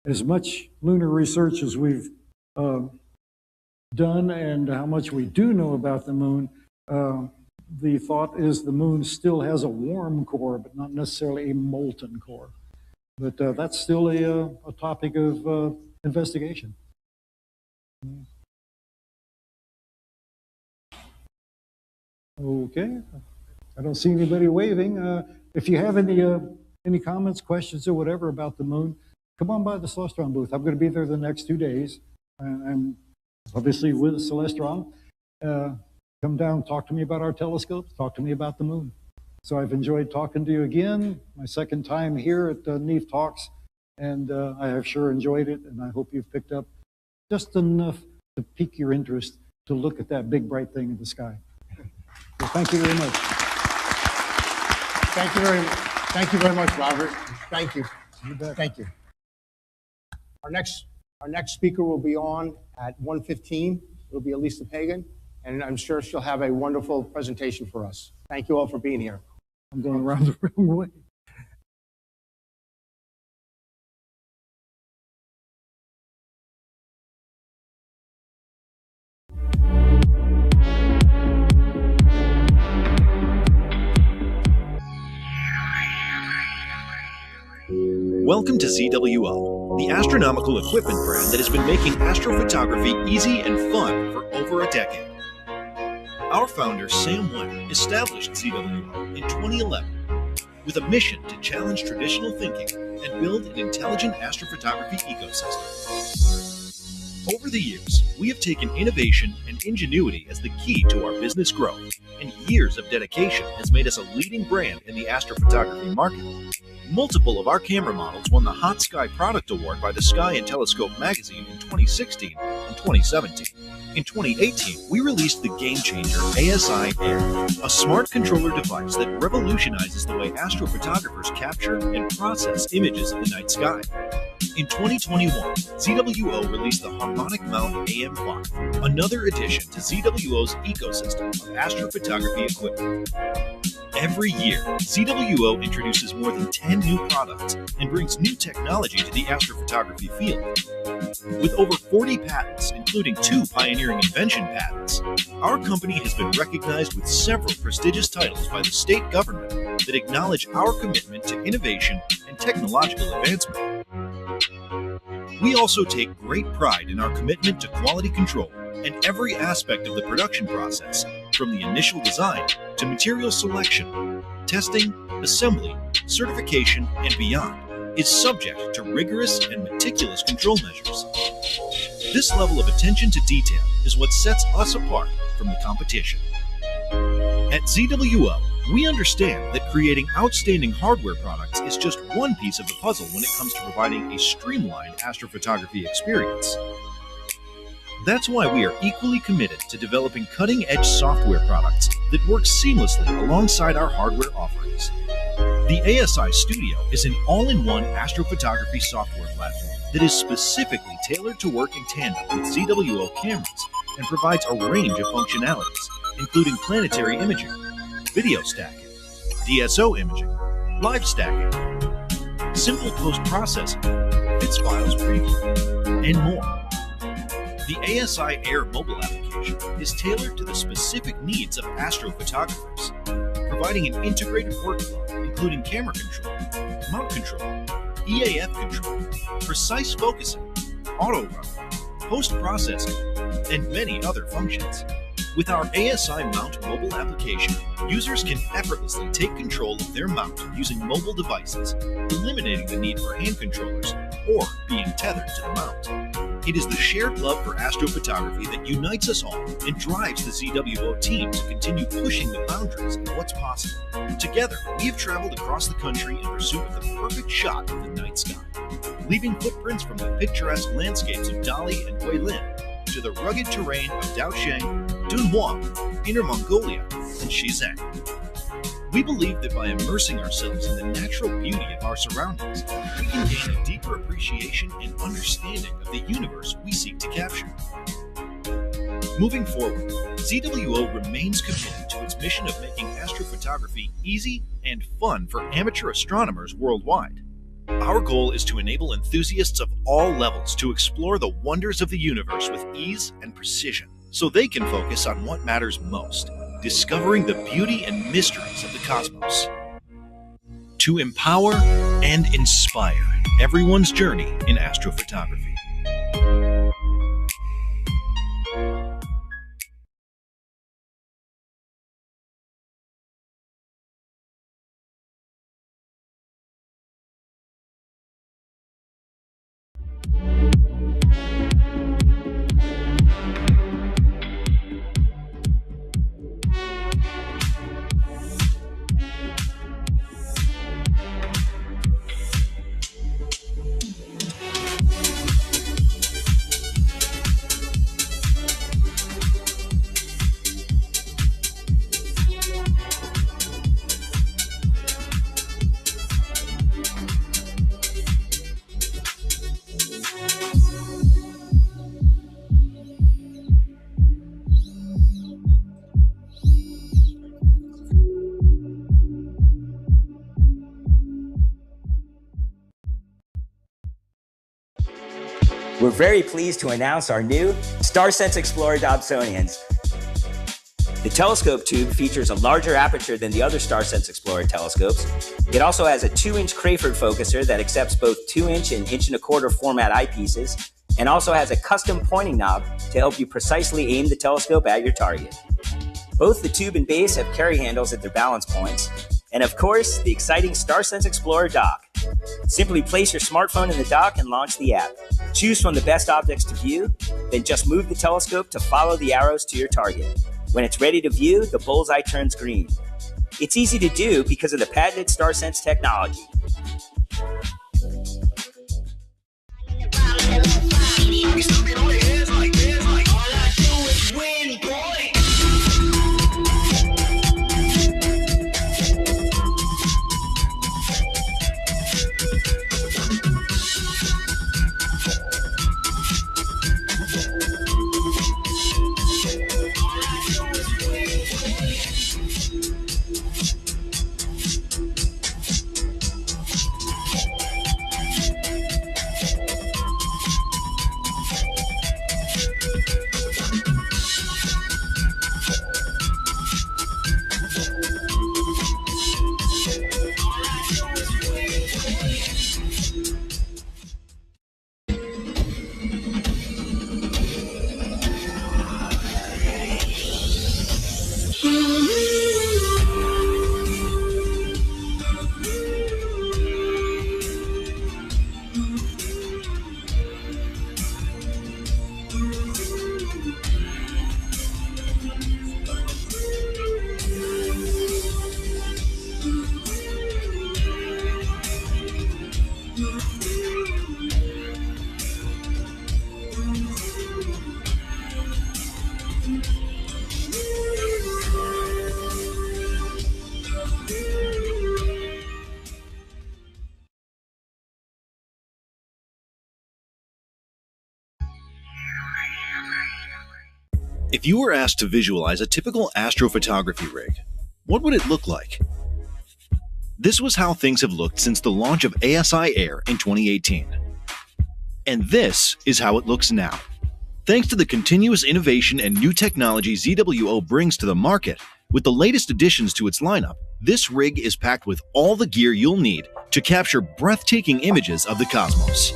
As much lunar research as we've done and how much we do know about the moon, the thought is the moon still has a warm core, but not necessarily a molten core. But that's still a topic of investigation. Okay, I don't see anybody waving. If you have any comments, questions, or whatever about the moon, come on by the Celestron booth. I'm going to be there the next 2 days. I'm obviously with Celestron. Come down, talk to me about our telescopes, talk to me about the moon. So I've enjoyed talking to you again, my second time here at NEAF Talks, and I have sure enjoyed it, and I hope you've picked up just enough to pique your interest to look at that big bright thing in the sky. So thank you very much. Thank you very much, Robert. Thank you. You bet. Thank you. Our next speaker will be on at 1:15. It'll be Elisa Pagan, and I'm sure she'll have a wonderful presentation for us. Thank you all for being here. I'm going around the wrong way. Welcome to ZWO, the astronomical equipment brand that has been making astrophotography easy and fun for over a decade. Our founder, Sam Webb, established ZWO in 2011 with a mission to challenge traditional thinking and build an intelligent astrophotography ecosystem. Over the years, we have taken innovation and ingenuity as the key to our business growth, and years of dedication has made us a leading brand in the astrophotography market. Multiple of our camera models won the Hot Sky Product Award by the Sky and Telescope magazine in 2016 and 2017. In 2018, we released the game-changer ASI Air, a smart controller device that revolutionizes the way astrophotographers capture and process images of the night sky. In 2021, ZWO released the Harmonic Mount AM5, another addition to ZWO's ecosystem of astrophotography equipment. Every year, ZWO introduces more than 10 new products and brings new technology to the astrophotography field. With over 40 patents, including 2 pioneering invention patents, our company has been recognized with several prestigious titles by the state government that acknowledge our commitment to innovation and technological advancement. We also take great pride in our commitment to quality control and every aspect of the production process, from the initial design to material selection, testing, assembly, certification, and beyond, is subject to rigorous and meticulous control measures. This level of attention to detail is what sets us apart from the competition. At ZWO, we understand that creating outstanding hardware products is just one piece of the puzzle when it comes to providing a streamlined astrophotography experience. That's why we are equally committed to developing cutting-edge software products that work seamlessly alongside our hardware offerings. The ASI Studio is an all-in-one astrophotography software platform that is specifically tailored to work in tandem with ZWO cameras and provides a range of functionalities, including planetary imaging, video stacking, DSO imaging, live stacking, simple post-processing, bits files preview, and more. The ASI Air mobile application is tailored to the specific needs of astrophotographers, providing an integrated workflow including camera control, mount control, EAF control, precise focusing, auto run, post-processing, and many other functions. With our ASI Mount mobile application, users can effortlessly take control of their mount using mobile devices, eliminating the need for hand controllers or being tethered to the mount. It is the shared love for astrophotography that unites us all and drives the ZWO team to continue pushing the boundaries of what's possible. Together, we have traveled across the country in pursuit of the perfect shot of the night sky, leaving footprints from the picturesque landscapes of Dali and Guilin to the rugged terrain of Daosheng, Dunhuang, Inner Mongolia, and Xizang. We believe that by immersing ourselves in the natural beauty of our surroundings, we can gain a deeper appreciation and understanding of the universe we seek to capture. Moving forward, ZWO remains committed to its mission of making astrophotography easy and fun for amateur astronomers worldwide. Our goal is to enable enthusiasts of all levels to explore the wonders of the universe with ease and precision, so they can focus on what matters most, discovering the beauty and mysteries of the cosmos. To empower and inspire everyone's journey in astrophotography. We're very pleased to announce our new StarSense Explorer Dobsonians. The telescope tube features a larger aperture than the other StarSense Explorer telescopes. It also has a 2-inch Crayford focuser that accepts both 2-inch and 1.25" format eyepieces, and also has a custom pointing knob to help you precisely aim the telescope at your target. Both the tube and base have carry handles at their balance points, and of course, the exciting StarSense Explorer dock. Simply place your smartphone in the dock and launch the app. Choose from the best objects to view, then just move the telescope to follow the arrows to your target. When it's ready to view, the bullseye turns green. It's easy to do because of the patented StarSense technology. If you were asked to visualize a typical astrophotography rig, what would it look like? This was how things have looked since the launch of ASI Air in 2018. And this is how it looks now. Thanks to the continuous innovation and new technology ZWO brings to the market, with the latest additions to its lineup, this rig is packed with all the gear you'll need to capture breathtaking images of the cosmos.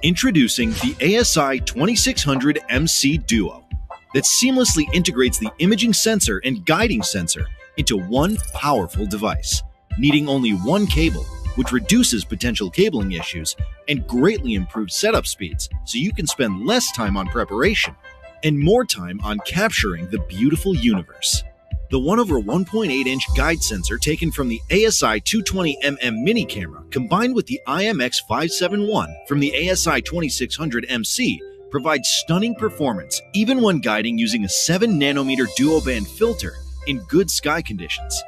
Introducing the ASI 2600 MC Duo, that seamlessly integrates the imaging sensor and guiding sensor into one powerful device, needing only one cable, which reduces potential cabling issues and greatly improves setup speeds so you can spend less time on preparation and more time on capturing the beautiful universe. The 1/1.8-inch guide sensor taken from the ASI 220mm mini camera combined with the IMX571 from the ASI 2600 MC provides stunning performance even when guiding using a 7nm duo-band filter in good sky conditions.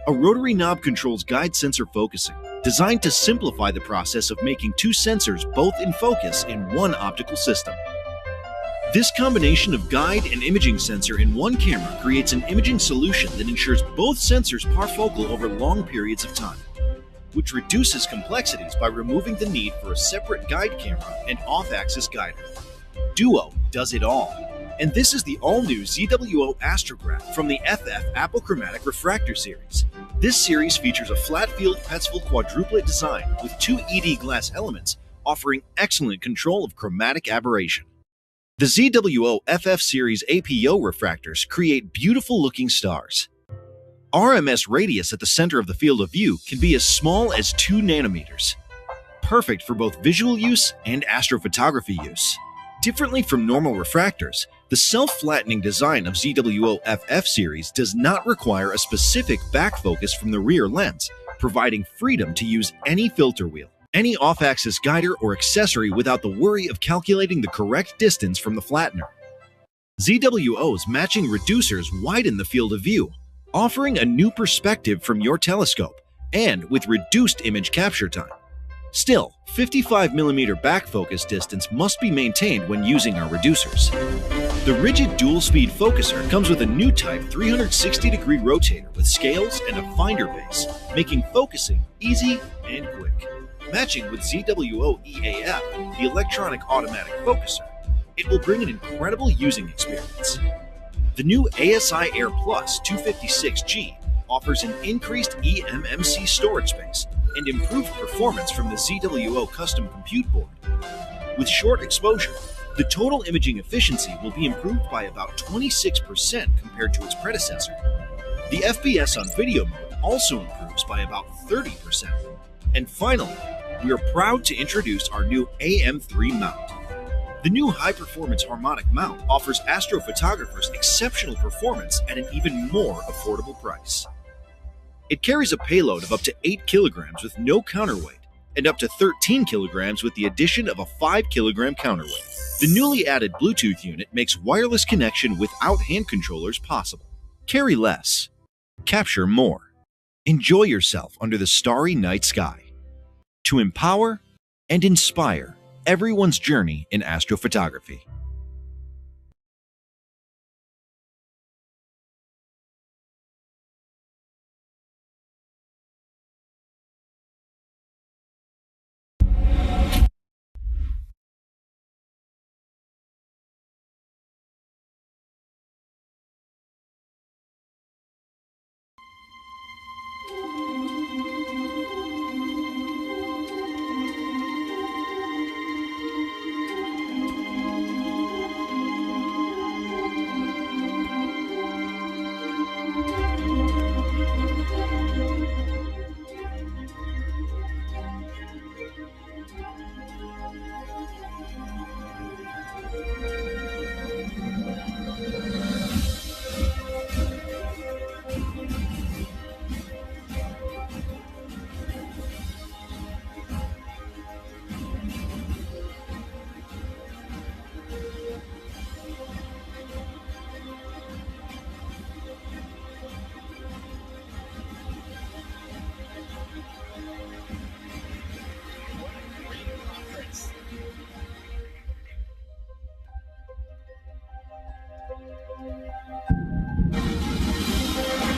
A rotary knob controls guide sensor focusing, designed to simplify the process of making two sensors both in focus in one optical system. This combination of guide and imaging sensor in one camera creates an imaging solution that ensures both sensors parfocal over long periods of time, which reduces complexities by removing the need for a separate guide camera and off-axis guider. Duo does it all. And this is the all-new ZWO Astrograph from the FF Apochromatic Refractor series. This series features a flat-field Petzval quadruplet design with two ED glass elements, offering excellent control of chromatic aberration. The ZWO FF series APO refractors create beautiful-looking stars. RMS radius at the center of the field of view can be as small as 2 nanometers, perfect for both visual use and astrophotography use. Differently from normal refractors, the self-flattening design of ZWO FF series does not require a specific back focus from the rear lens, providing freedom to use any filter wheel, any off-axis guider or accessory without the worry of calculating the correct distance from the flattener. ZWO's matching reducers widen the field of view, offering a new perspective from your telescope, and with reduced image capture time. Still, 55mm back focus distance must be maintained when using our reducers. The rigid dual-speed focuser comes with a new type 360-degree rotator with scales and a finder base, making focusing easy and quick. Matching with ZWO EAF, the electronic automatic focuser, it will bring an incredible using experience. The new ASI Air Plus 256G offers an increased eMMC storage space and improved performance from the ZWO custom compute board. With short exposure, the total imaging efficiency will be improved by about 26% compared to its predecessor. The FPS on video mode also improves by about 30%. And finally, we are proud to introduce our new AM3 mount. The new high-performance harmonic mount offers astrophotographers exceptional performance at an even more affordable price. It carries a payload of up to 8 kilograms with no counterweight, and up to 13 kilograms with the addition of a 5-kilogram counterweight. The newly added Bluetooth unit makes wireless connection without hand controllers possible. Carry less. Capture more. Enjoy yourself under the starry night sky. To empower and inspire everyone's journey in astrophotography.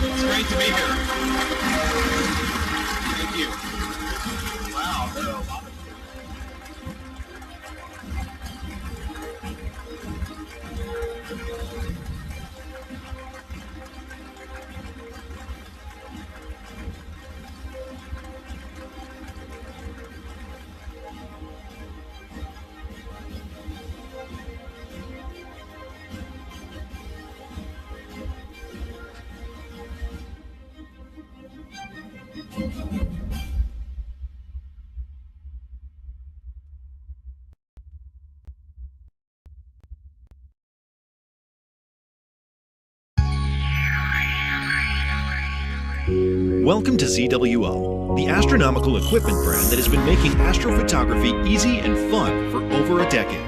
It's great to be here. Thank you. Wow, there are a lot of Welcome to ZWO, the astronomical equipment brand that has been making astrophotography easy and fun for over a decade.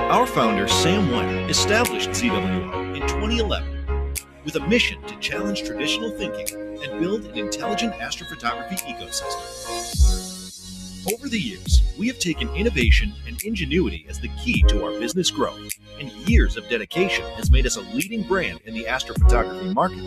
Our founder, Sam White, established ZWO in 2011 with a mission to challenge traditional thinking and build an intelligent astrophotography ecosystem. Over the years, we have taken innovation and ingenuity as the key to our business growth, and years of dedication has made us a leading brand in the astrophotography market.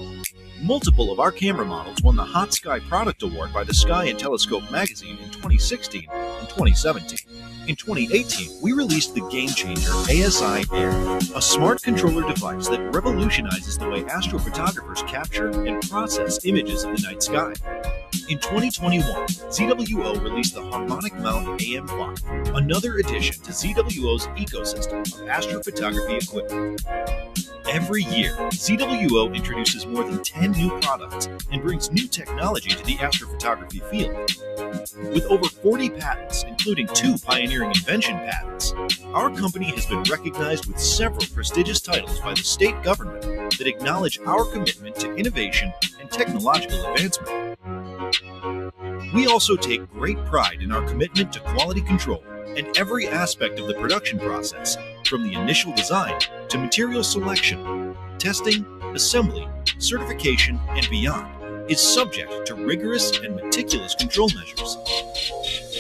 Multiple of our camera models won the Hot Sky Product Award by the Sky and Telescope magazine in 2016 and 2017. In 2018, we released the game-changer ASI Air, a smart controller device that revolutionizes the way astrophotographers capture and process images of the night sky. In 2021, ZWO released the Harmonic Mount AM5, another addition to ZWO's ecosystem of astrophotography equipment. Every year, ZWO introduces more than 10 new products and brings new technology to the astrophotography field. With over 40 patents, including 2 pioneering invention patents, our company has been recognized with several prestigious titles by the state government that acknowledge our commitment to innovation and technological advancement. We also take great pride in our commitment to quality control and every aspect of the production process, from the initial design to material selection, testing, assembly, certification, and beyond, is subject to rigorous and meticulous control measures.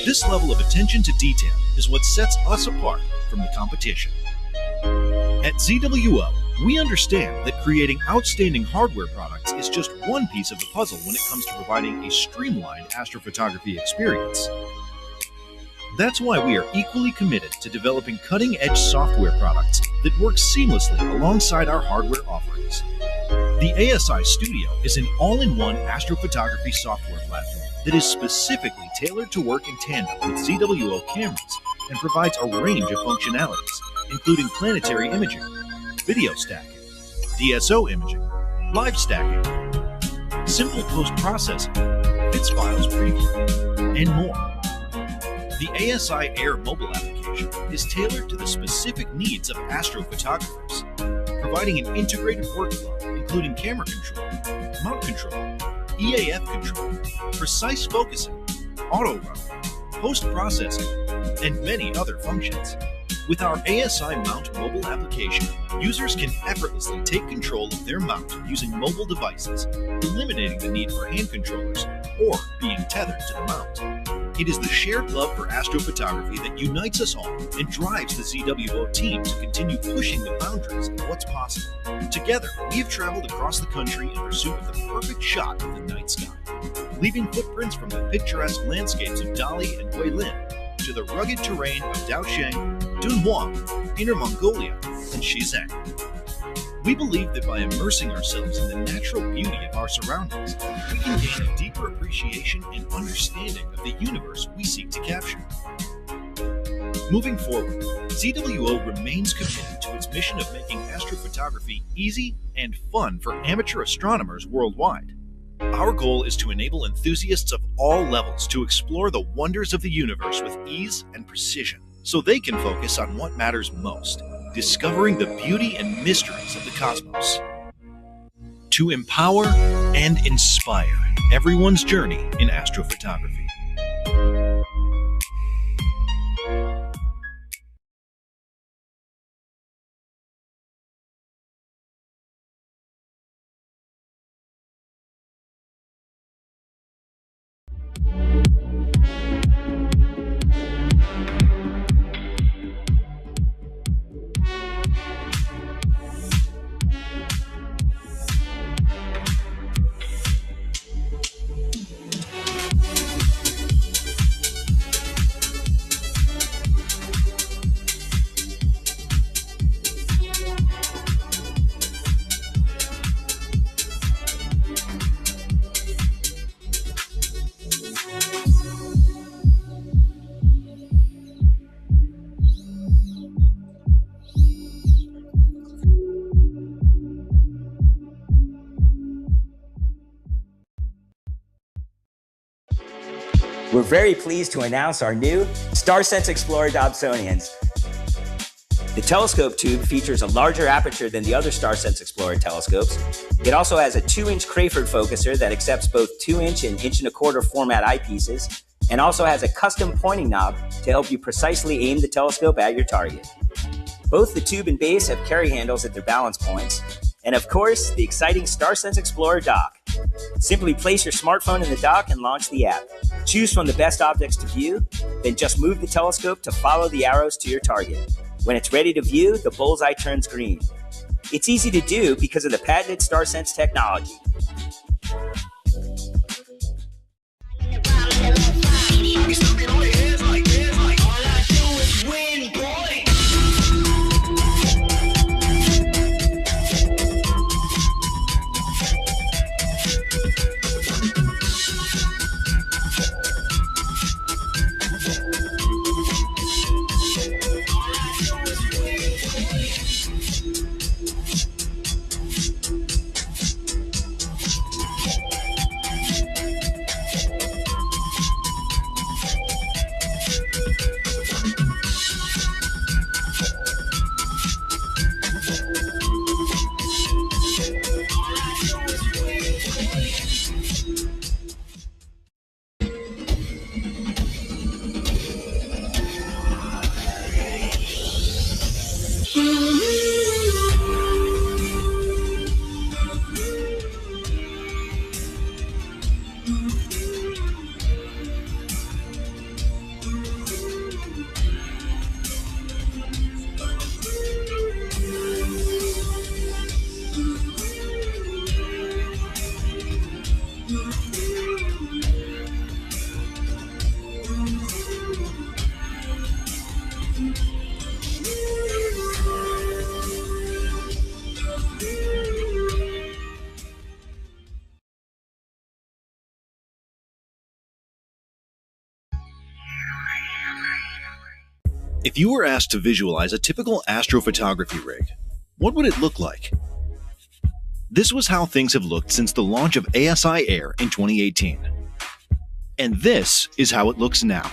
This level of attention to detail is what sets us apart from the competition. At ZWO, we understand that creating outstanding hardware products is just one piece of the puzzle when it comes to providing a streamlined astrophotography experience. That's why we are equally committed to developing cutting-edge software products that work seamlessly alongside our hardware offerings. The ASI Studio is an all-in-one astrophotography software platform that is specifically tailored to work in tandem with ZWO cameras and provides a range of functionalities, including planetary imaging, video stacking, DSO imaging, live stacking, simple post-processing, bits files preview, and more. The ASI Air mobile application is tailored to the specific needs of astrophotographers, providing an integrated workflow including camera control, mount control, EAF control, precise focusing, auto run, post-processing, and many other functions. With our ASI Mount mobile application, users can effortlessly take control of their mount using mobile devices, eliminating the need for hand controllers or being tethered to the mount. It is the shared love for astrophotography that unites us all and drives the ZWO team to continue pushing the boundaries of what's possible. Together, we have traveled across the country in pursuit of the perfect shot of the night sky, leaving footprints from the picturesque landscapes of Dali and Guilin to the rugged terrain of Daosheng, Dunhuang, Inner Mongolia, and Xizang. We believe that by immersing ourselves in the natural beauty of our surroundings, we can gain a deeper appreciation and understanding of the universe we seek to capture. Moving forward, ZWO remains committed to its mission of making astrophotography easy and fun for amateur astronomers worldwide. Our goal is to enable enthusiasts of all levels to explore the wonders of the universe with ease and precision, so they can focus on what matters most: discovering the beauty and mysteries of the cosmos. To empower and inspire everyone's journey in astrophotography. We're very pleased to announce our new StarSense Explorer Dobsonians. The telescope tube features a larger aperture than the other StarSense Explorer telescopes. It also has a 2-inch Crayford focuser that accepts both 2-inch and 1.25" format eyepieces, and also has a custom pointing knob to help you precisely aim the telescope at your target. Both the tube and base have carry handles at their balance points, and of course, the exciting StarSense Explorer dock. Simply place your smartphone in the dock and launch the app. Choose from the best objects to view, then just move the telescope to follow the arrows to your target. When it's ready to view, the bullseye turns green. It's easy to do because of the patented StarSense technology. If you were asked to visualize a typical astrophotography rig, what would it look like? This was how things have looked since the launch of ASI Air in 2018. And this is how it looks now.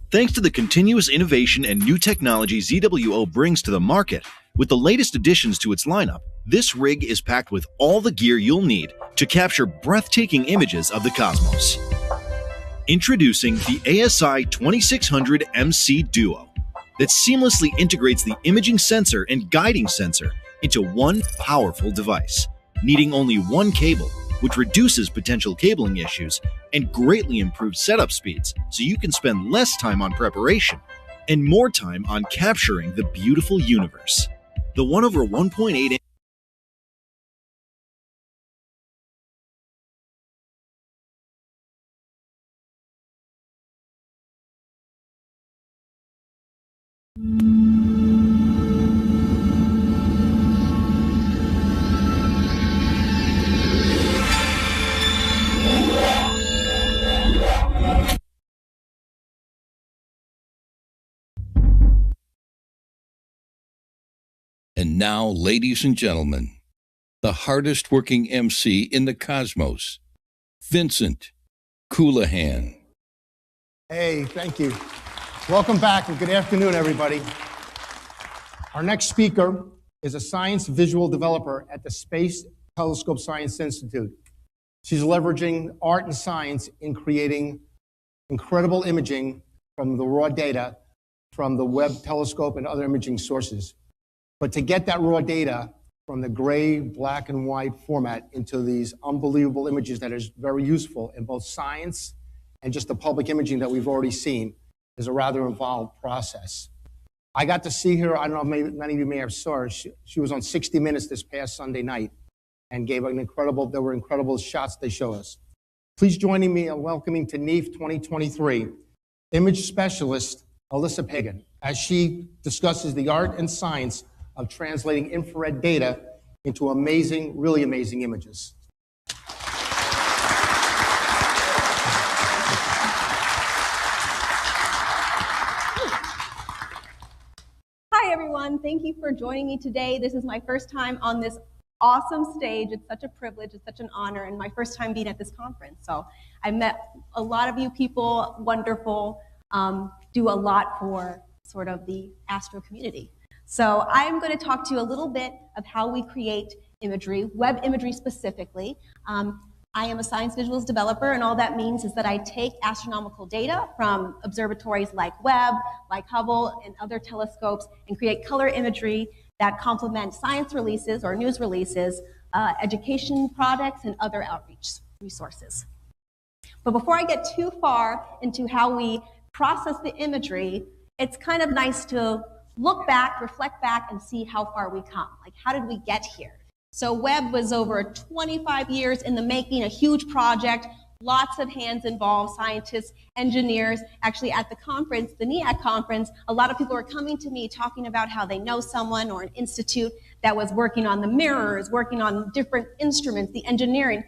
Thanks to the continuous innovation and new technology ZWO brings to the market, with the latest additions to its lineup, this rig is packed with all the gear you'll need to capture breathtaking images of the cosmos. Introducing the ASI 2600 MC Duo that seamlessly integrates the imaging sensor and guiding sensor into one powerful device, needing only one cable, which reduces potential cabling issues and greatly improves setup speeds so you can spend less time on preparation and more time on capturing the beautiful universe. The 1/1.8 And now, ladies and gentlemen, the hardest working MC in the cosmos, Vincent Coulihan. Hey, thank you. Welcome back and good afternoon, everybody. Our next speaker is a science visual developer at the Space Telescope Science Institute. She's leveraging art and science in creating incredible imaging from the raw data from the Webb telescope and other imaging sources. But to get that raw data from the gray, black, and white format into these unbelievable images that is very useful in both science and just the public imaging that we've already seen is a rather involved process. I got to see her, I don't know, maybe many of you may have saw her. She was on 60 Minutes this past Sunday night and gave an incredible, there were incredible shots they show us. Please join me in welcoming to NEAF 2023, image specialist Alyssa Pagan, as she discusses the art and science of translating infrared data into amazing, really amazing images. Hi, everyone. Thank you for joining me today. This is my first time on this awesome stage. It's such a privilege. It's such an honor, and my first time being at this conference. So I met a lot of you people, wonderful, do a lot for sort of the astro community. So I'm going to talk to you a little bit of how we create imagery, web imagery specifically. I am a science visuals developer, and all that means is that I take astronomical data from observatories like Webb, like Hubble, and other telescopes, and create color imagery that complement science releases or news releases, education products, and other outreach resources. But before I get too far into how we process the imagery, it's kind of nice to look back, reflect back, and see how far we come. Like, how did we get here? So Webb was over 25 years in the making, a huge project, lots of hands involved, scientists, engineers. Actually, at the conference, the NEAF conference, a lot of people were coming to me talking about how they know someone or an institute that was working on the mirrors, working on different instruments, the engineering.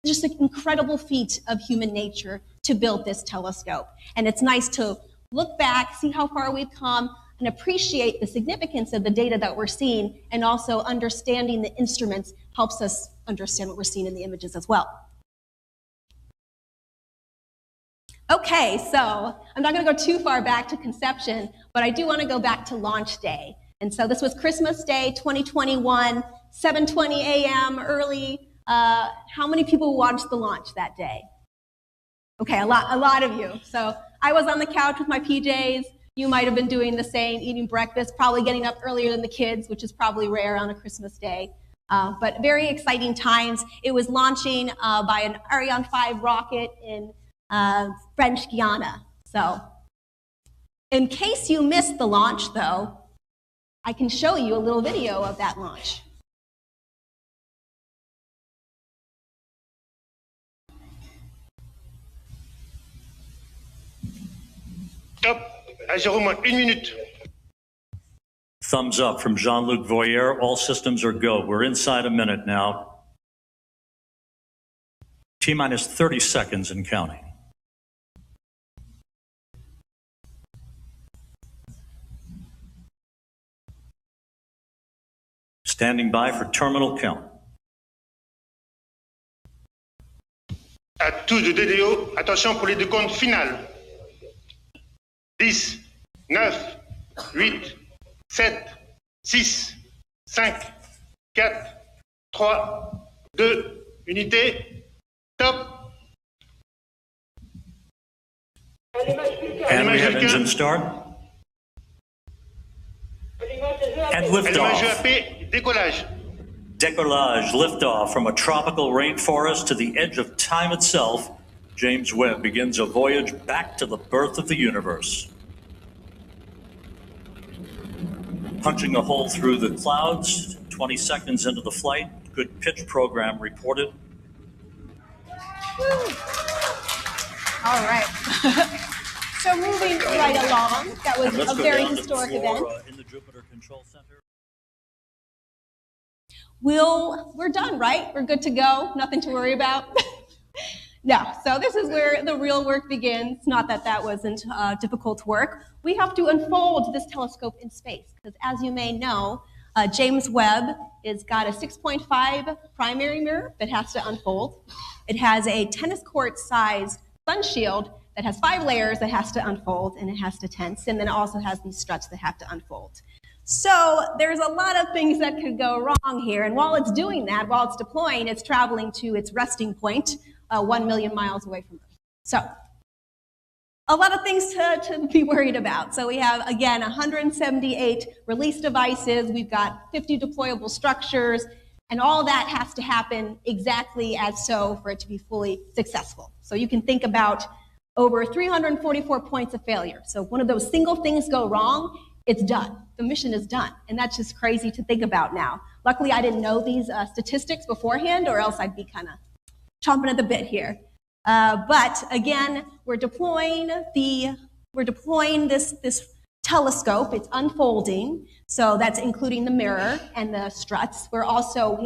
Just an incredible feat of human nature to build this telescope. And it's nice to look back, see how far we've come, and appreciate the significance of the data that we're seeing, and also understanding the instruments helps us understand what we're seeing in the images as well. Okay, so I'm not going to go too far back to conception, but I do want to go back to launch day. And so this was Christmas Day 2021, 7:20 a.m. early. How many people watched the launch that day? Okay, a lot of you. So I was on the couch with my PJs. You might have been doing the same, eating breakfast, probably getting up earlier than the kids, which is probably rare on a Christmas day. But very exciting times. It was launching by an Ariane 5 rocket in French Guiana. So in case you missed the launch, though, I can show you a little video of that launch. Top, à 0 1 minute. Thumbs up from Jean-Luc Voyer. All systems are go. We're inside a minute now. T-minus 30 seconds and counting. Standing by for terminal count. À tous de DDO, attention pour les décomptes finales. 10, 9, 8, 7, 6, 5, 4, 3, 2, unité, top. And we have engine start. And liftoff. UAP, décollage. Décollage, liftoff from a tropical rainforest to the edge of time itself. James Webb begins a voyage back to the birth of the universe. Punching a hole through the clouds, 20 seconds into the flight. Good pitch program reported. Woo. All right. So moving right along, that was a very historic event. In the Jupiter Control Center. We're done, right? We're good to go. Nothing to worry about. No, so this is where the real work begins. Not that that wasn't difficult work. We have to unfold this telescope in space, because as you may know, James Webb has got a 6.5 primary mirror that has to unfold. It has a tennis court-sized sun shield that has 5 layers that has to unfold, and it has to tense, and then it also has these struts that have to unfold. So there's a lot of things that could go wrong here, and while it's doing that, while it's deploying, it's traveling to its resting point, 1 million miles away from Earth. So a lot of things to be worried about. So we have, again, 178 release devices. We've got 50 deployable structures, and all that has to happen exactly as so for it to be fully successful. So you can think about over 344 points of failure. So one of those single things go wrong, it's done. The mission is done. And that's just crazy to think about now. Luckily, I didn't know these statistics beforehand, or else I'd be kind of chomping at the bit here. But again, we're deploying this telescope. It's unfolding. So that's including the mirror and the struts. We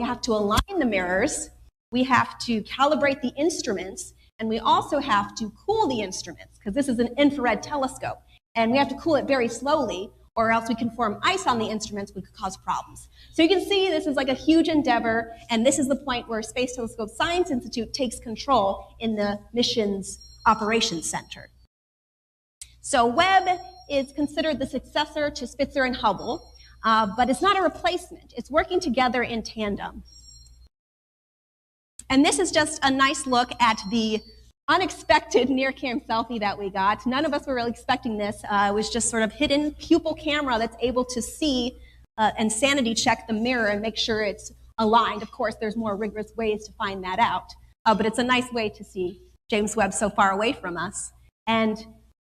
have to align the mirrors. We have to calibrate the instruments. And we also have to cool the instruments, because this is an infrared telescope. And we have to cool it very slowly, or else we can form ice on the instruments, which could cause problems. So you can see this is like a huge endeavor, and this is the point where Space Telescope Science Institute takes control in the mission's operations center. So Webb is considered the successor to Spitzer and Hubble, but it's not a replacement. It's working together in tandem. And this is just a nice look at the unexpected near-cam selfie that we got. None of us were really expecting this. It was just sort of hidden pupil camera that's able to see and sanity check the mirror and make sure it's aligned. Of course, there's more rigorous ways to find that out, but it's a nice way to see James Webb's so far away from us. And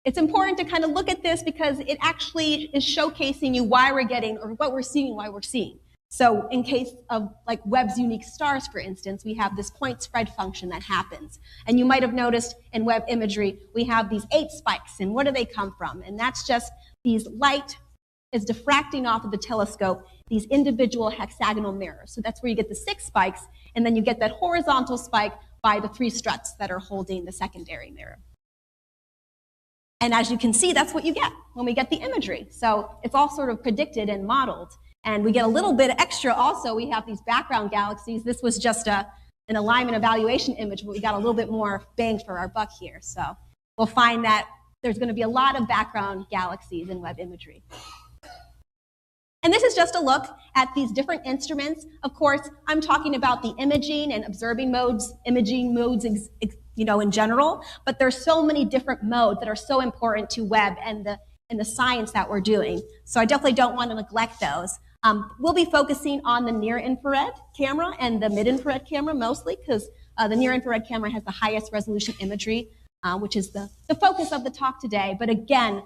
it's important to kind of look at this because it actually is showcasing you why we're getting, or what we're seeing, why we're seeing. So in case of like Webb's unique stars, for instance, we have this point spread function that happens. And you might have noticed in Webb imagery, we have these 8 spikes. And what do they come from? And that's just these light is diffracting off of the telescope, these individual hexagonal mirrors. So that's where you get the 6 spikes, and then you get that horizontal spike by the 3 struts that are holding the secondary mirror. And as you can see, that's what you get when we get the imagery. So it's all sort of predicted and modeled. And we get a little bit extra also. We have these background galaxies. This was just an alignment evaluation image, but we got a little bit more bang for our buck here. So we'll find that there's going to be a lot of background galaxies in Webb imagery. And this is just a look at these different instruments. Of course, I'm talking about the imaging and observing modes, imaging modes, in general, but there's so many different modes that are so important to Webb and the science that we're doing. So I definitely don't want to neglect those. We'll be focusing on the near-infrared camera and the mid-infrared camera mostly, because the near-infrared camera has the highest resolution imagery, which is the focus of the talk today. But again,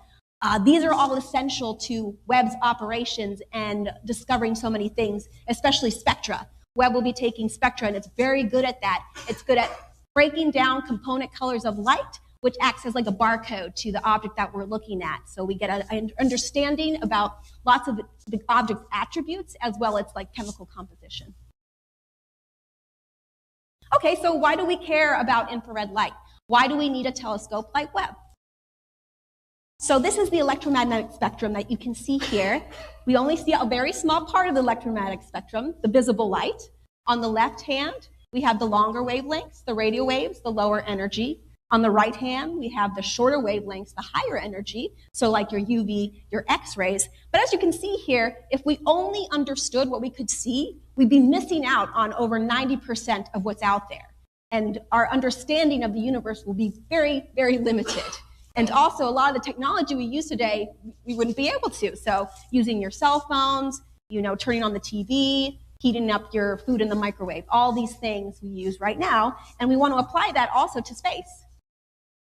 these are all essential to Webb's operations and discovering so many things, especially spectra. Webb will be taking spectra, and it's very good at that. It's good at breaking down component colors of light, which acts as like a barcode to the object that we're looking at. So we get an understanding about lots of the object's attributes as well as like chemical composition. Okay, so why do we care about infrared light? Why do we need a telescope like Webb? So this is the electromagnetic spectrum that you can see here. We only see a very small part of the electromagnetic spectrum, the visible light. On the left hand, we have the longer wavelengths, the radio waves, the lower energy. On the right hand, we have the shorter wavelengths, the higher energy, so like your UV, your X-rays. But as you can see here, if we only understood what we could see, we'd be missing out on over 90% of what's out there. And our understanding of the universe will be very, very limited. And also, a lot of the technology we use today, we wouldn't be able to. So using your cell phones, turning on the TV, heating up your food in the microwave, all these things we use right now. And we want to apply that also to space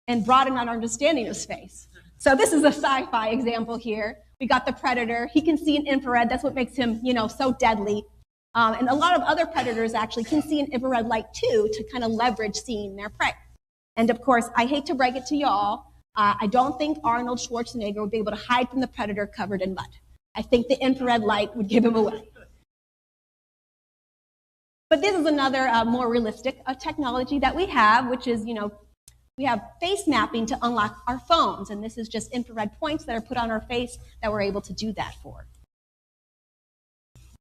and broaden our understanding of space. So this is a sci-fi example here. We got the predator. He can see in infrared. That's what makes him, so deadly. And a lot of other predators actually can see in infrared light too to kind of leverage seeing their prey. And of course, I hate to break it to y'all, I don't think Arnold Schwarzenegger would be able to hide from the predator covered in mud. I think the infrared light would give him away. But this is another more realistic technology that we have, which is, we have face mapping to unlock our phones. And this is just infrared points that are put on our face that we're able to do that for.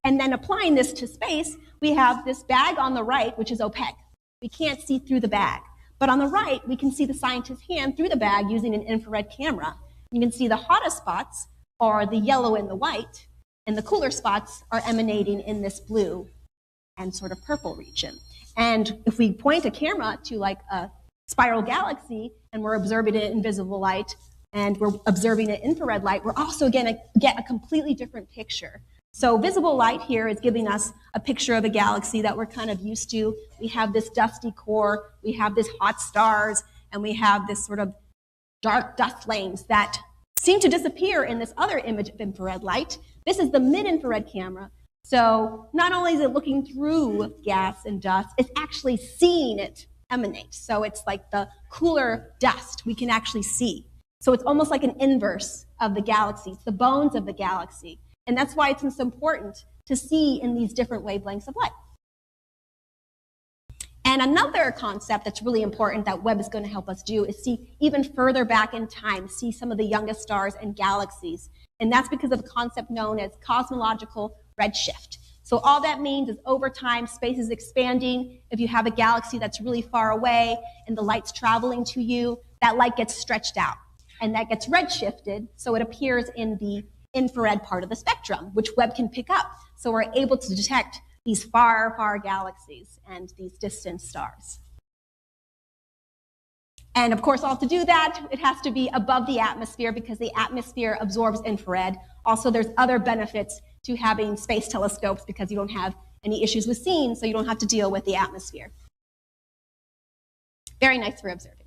And then applying this to space, we have this bag on the right, which is opaque. We can't see through the bag. But on the right, we can see the scientist's hand through the bag using an infrared camera. You can see the hottest spots are the yellow and the white, and the cooler spots are emanating in this blue and sort of purple region. And if we point a camera to like a spiral galaxy and we're observing it in visible light and we're observing it in infrared light, we're also going to get a completely different picture. So visible light here is giving us a picture of a galaxy that we're kind of used to. We have this dusty core, we have this hot stars, and we have this sort of dark dust lanes that seem to disappear in this other image of infrared light. This is the mid-infrared camera. So not only is it looking through gas and dust, it's actually seeing it emanate. So it's like the cooler dust we can actually see. So it's almost like an inverse of the galaxy. It's the bones of the galaxy. And that's why it's so important to see in these different wavelengths of light. And another concept that's really important that Webb is going to help us do is see even further back in time, see some of the youngest stars and galaxies. And that's because of a concept known as cosmological redshift. So all that means is over time, space is expanding. If you have a galaxy that's really far away and the light's traveling to you, that light gets stretched out. And that gets redshifted, so it appears in the infrared part of the spectrum, which Webb can pick up. So we're able to detect these far, far galaxies and these distant stars. And of course, all to do that, it has to be above the atmosphere because the atmosphere absorbs infrared. Also, there's other benefits to having space telescopes because you don't have any issues with seeing, so you don't have to deal with the atmosphere. Very nice for observing.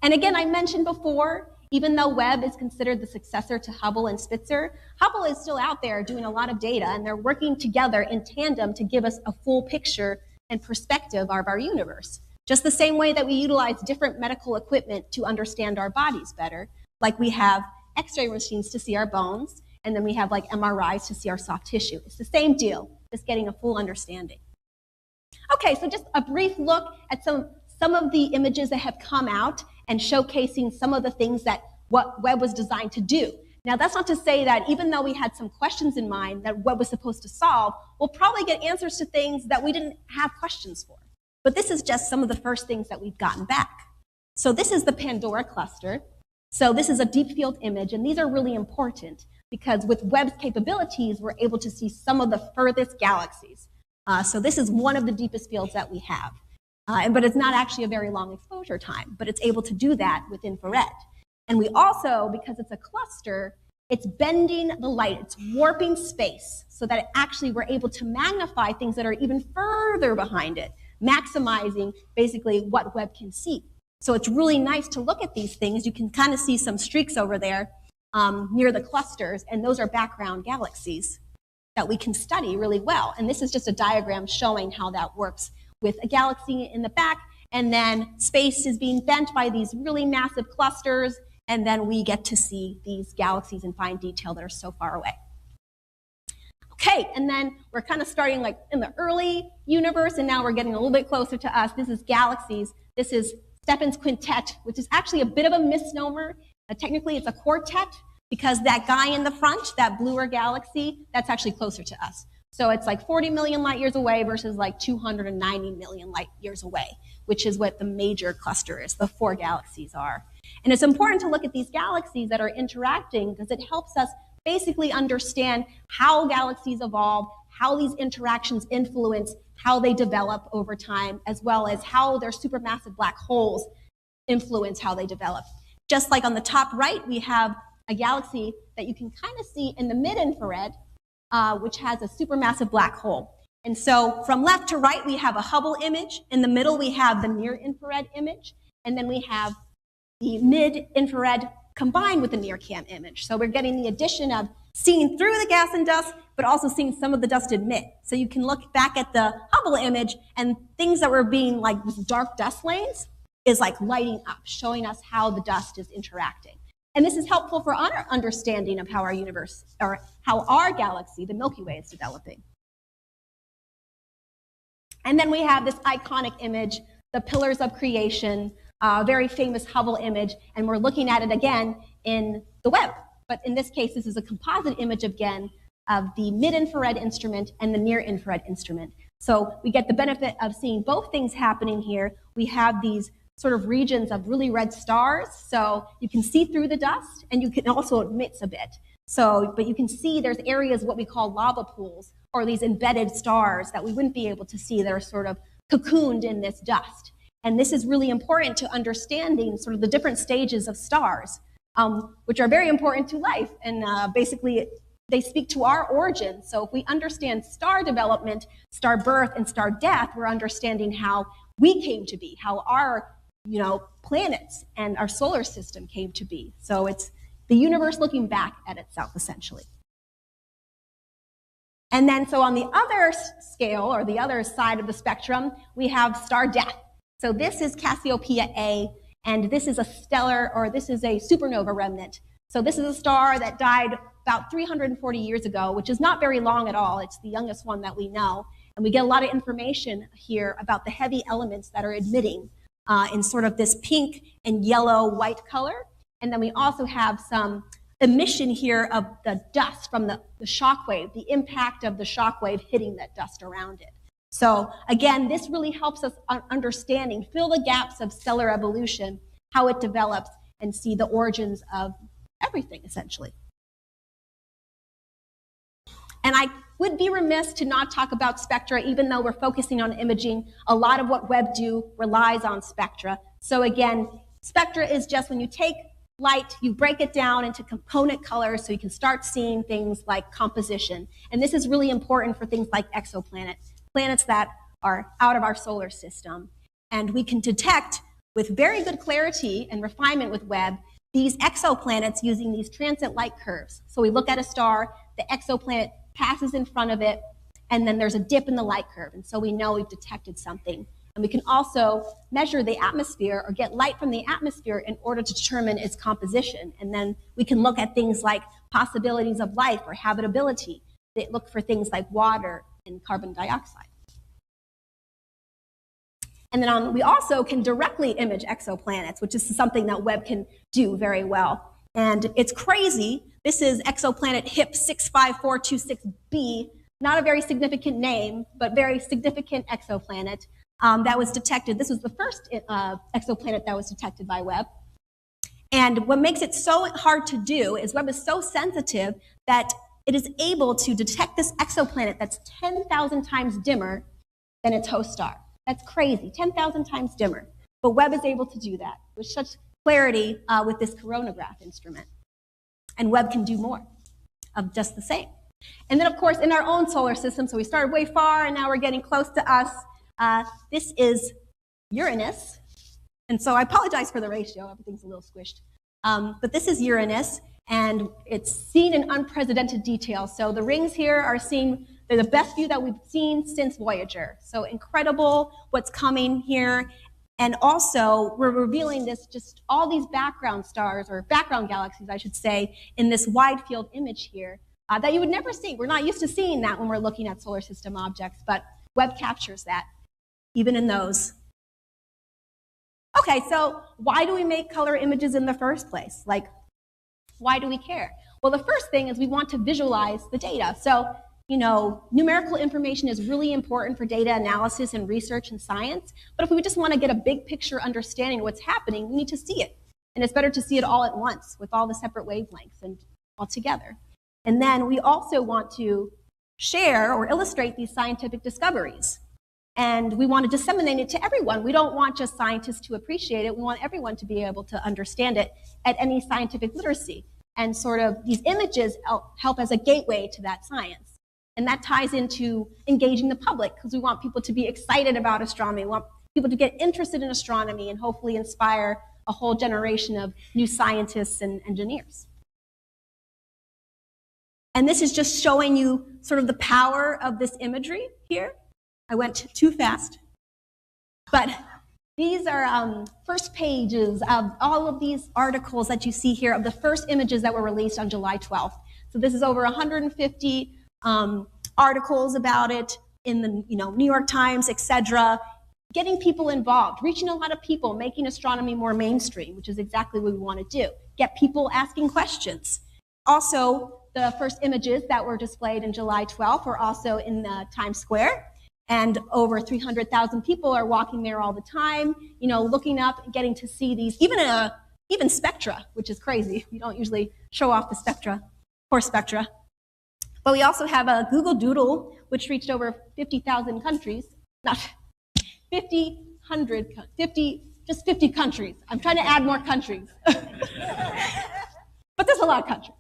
And again, I mentioned before, even though Webb is considered the successor to Hubble and Spitzer, Hubble is still out there doing a lot of data, and they're working together in tandem to give us a full picture and perspective of our universe. Just the same way that we utilize different medical equipment to understand our bodies better, like we have X-ray machines to see our bones, and then we have like MRIs to see our soft tissue. It's the same deal, just getting a full understanding. Okay, so just a brief look at some of the images that have come out and showcasing some of the things that what Webb was designed to do. Now, that's not to say that even though we had some questions in mind that Webb was supposed to solve, we'll probably get answers to things that we didn't have questions for. But this is just some of the first things that we've gotten back. So this is the Pandora cluster. So this is a deep field image, and these are really important because with Webb's capabilities, we're able to see some of the furthest galaxies. So this is one of the deepest fields that we have. But it's not actually a very long exposure time, but it's able to do that with infrared. And we also, because it's a cluster, it's bending the light, it's warping space so that actually we're able to magnify things that are even further behind it, maximizing basically what Webb can see. So it's really nice to look at these things. You can kind of see some streaks over there near the clusters, and those are background galaxies that we can study really well. And this is just a diagram showing how that works with a galaxy in the back, and then space is being bent by these really massive clusters, and then we get to see these galaxies in fine detail that are so far away. Okay, and then we're kind of starting like in the early universe, and now we're getting a little bit closer to us. This is galaxies. This is Stephan's quintet, which is actually a bit of a misnomer. Technically, it's a quartet because that guy in the front, that bluer galaxy, that's actually closer to us. So it's like 40 million light years away versus like 290 million light years away, which is what the major cluster is, the 4 galaxies are. And it's important to look at these galaxies that are interacting because it helps us basically understand how galaxies evolve, how these interactions influence how they develop over time, as well as how their supermassive black holes influence how they develop. Just like on the top right, we have a galaxy that you can kind of see in the mid-infrared, which has a supermassive black hole. And so from left to right, we have a Hubble image. In the middle, we have the near-infrared image. And then we have the mid-infrared combined with the near-cam image. So we're getting the addition of seeing through the gas and dust, but also seeing some of the dust emit. So you can look back at the Hubble image, and things that were being like dark dust lanes is like lighting up, showing us how the dust is interacting. And this is helpful for our understanding of how our universe, or how our galaxy, the Milky Way, is developing. And then we have this iconic image, the Pillars of Creation, very famous Hubble image, and we're looking at it again in the Webb. But in this case, this is a composite image again of the mid-infrared instrument and the near-infrared instrument. So we get the benefit of seeing both things happening here. We have these sort of regions of really red stars, so you can see through the dust, and you can also emit a bit. So, but you can see there's areas, what we call lava pools, or these embedded stars that we wouldn't be able to see that are sort of cocooned in this dust. And this is really important to understanding sort of the different stages of stars, which are very important to life. And basically, they speak to our origin. So if we understand star development, star birth, and star death, we're understanding how we came to be, how our planets and our solar system came to be. So it's the universe looking back at itself, essentially. And then, so on the other scale, or the other side of the spectrum, we have star death. So this is Cassiopeia A, and this is a stellar, or this is a supernova remnant. So this is a star that died about 340 years ago, which is not very long at all. It's the youngest one that we know. And we get a lot of information here about the heavy elements that are emitting in sort of this pink and yellow white color. And then we also have some emission here of the dust from the shock wave, the impact of the shock wave hitting that dust around it. So again, this really helps us understanding, fill the gaps of stellar evolution, how it develops, and see the origins of everything, essentially. And I would be remiss to not talk about spectra, even though we're focusing on imaging. A lot of what Webb do relies on spectra. So again, spectra is just when you take light, you break it down into component colors so you can start seeing things like composition. And this is really important for things like exoplanets, planets that are out of our solar system. And we can detect with very good clarity and refinement with Webb these exoplanets using these transit light curves. So we look at a star, the exoplanet passes in front of it, and then there's a dip in the light curve. And so we know we've detected something. And we can also measure the atmosphere or get light from the atmosphere in order to determine its composition. And then we can look at things like possibilities of life or habitability. They look for things like water and carbon dioxide. And then we also can directly image exoplanets, which is something that Webb can do very well. And it's crazy. This is exoplanet HIP 65426b, not a very significant name, but very significant exoplanet that was detected. This was the first exoplanet that was detected by Webb. And what makes it so hard to do is Webb is so sensitive that it is able to detect this exoplanet that's 10,000 times dimmer than its host star. That's crazy, 10,000 times dimmer. But Webb is able to do that with such clarity with this coronagraph instrument. And Webb can do more of just the same. And then, of course, in our own solar system, so we started way far and now we're getting close to us. This is Uranus. And so I apologize for the ratio, everything's a little squished. But this is Uranus, and it's seen in unprecedented detail. So the rings here are seen, they're the best view that we've seen since Voyager. So incredible what's coming here. And also, we're revealing this, just all these background stars, or background galaxies, I should say, in this wide field image here that you would never see. We're not used to seeing that when we're looking at solar system objects, but Webb captures that, even in those. Okay, so why do we make color images in the first place? Like, why do we care? Well, the first thing is we want to visualize the data. So, you know, numerical information is really important for data analysis and research and science, but if we just want to get a big picture understanding of what's happening, we need to see it. And it's better to see it all at once with all the separate wavelengths and all together. And then we also want to share or illustrate these scientific discoveries. And we want to disseminate it to everyone. We don't want just scientists to appreciate it. We want everyone to be able to understand it at any scientific literacy. And sort of these images help as a gateway to that science. And that ties into engaging the public, because we want people to be excited about astronomy. We want people to get interested in astronomy and hopefully inspire a whole generation of new scientists and engineers. And this is just showing you sort of the power of this imagery here. I went too fast. But these are first pages of all of these articles that you see here of the first images that were released on July 12th. So this is over 150 articles about it in the New York Times, etc. Getting people involved, reaching a lot of people, making astronomy more mainstream, which is exactly what we want to do. Get people asking questions. Also, the first images that were displayed in July 12th were also in Times Square. And over 300,000 people are walking there all the time, looking up and getting to see these, even spectra, which is crazy. We don't usually show off the spectra, poor spectra. But we also have a Google Doodle, which reached over 50,000 countries. Not 50 countries. I'm trying to add more countries. But there's a lot of countries.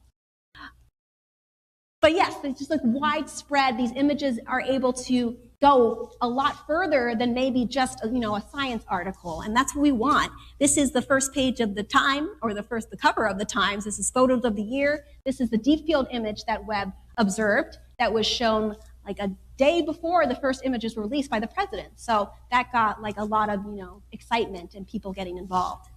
But yes, it's just like widespread. These images are able to go a lot further than maybe just a science article, and that's what we want. This is the first page of the Time, or the cover of the Times. This is photos of the year. This is the deep field image that Webb observed that was shown like a day before the first images were released by the president. So that got like a lot of excitement and people getting involved.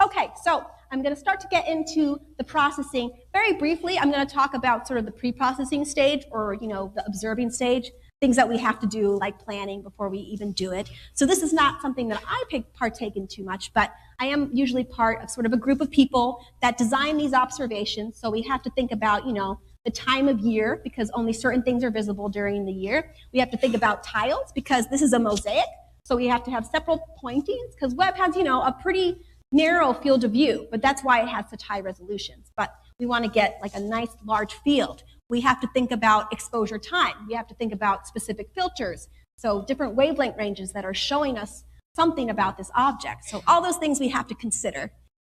Okay, so I'm going to start to get into the processing. Very briefly, I'm going to talk about sort of the pre-processing stage, or the observing stage, things that we have to do like planning before we even do it. So this is not something that I partake in too much, but I am usually part of sort of a group of people that design these observations. So we have to think about, the time of year, because only certain things are visible during the year. We have to think about tiles, because this is a mosaic. So we have to have several pointings, because Webb has, a pretty narrow field of view, but that's why it has such high resolutions. But we want to get like a nice large field. We have to think about exposure time. We have to think about specific filters. So different wavelength ranges that are showing us something about this object. So all those things we have to consider.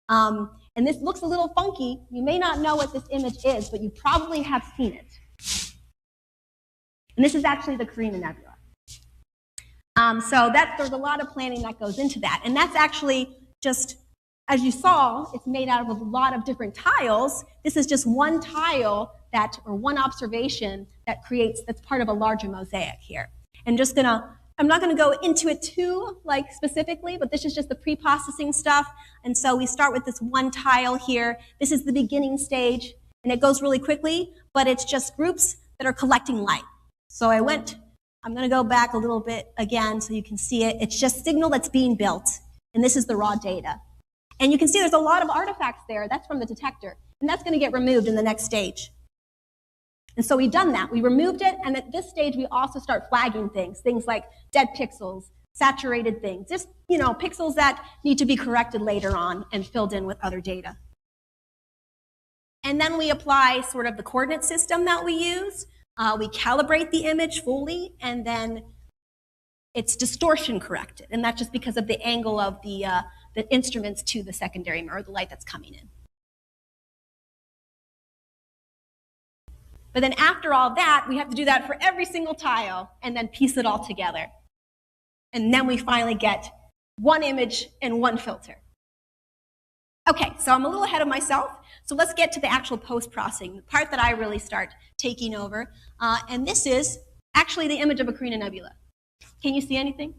And this looks a little funky. You may not know what this image is, but you probably have seen it. And this is actually the Carina Nebula. There's a lot of planning that goes into that. And that's actually just, as you saw, it's made out of a lot of different tiles. This is just one tile or one observation that's part of a larger mosaic here. And I'm not gonna go into it too specifically, but this is just the pre-processing stuff. And so we start with this one tile here. This is the beginning stage, and it goes really quickly, but it's just groups that are collecting light. So I'm gonna go back a little bit again so you can see it. It's just signal that's being built, and this is the raw data. And you can see there's a lot of artifacts there. That's from the detector, and that's gonna get removed in the next stage. And so we've done that. We removed it, and at this stage, we also start flagging things like dead pixels, saturated things, just, pixels that need to be corrected later on and filled in with other data. And then we apply sort of the coordinate system that we use. We calibrate the image fully, and then it's distortion corrected. And that's just because of the angle of the instruments to the secondary mirror, the light that's coming in. But then after all that, we have to do that for every single tile and then piece it all together. And then we finally get one image and one filter. Okay, so I'm a little ahead of myself. So let's get to the actual post-processing, the part that I really start taking over. And this is actually the image of a Carina Nebula. Can you see anything?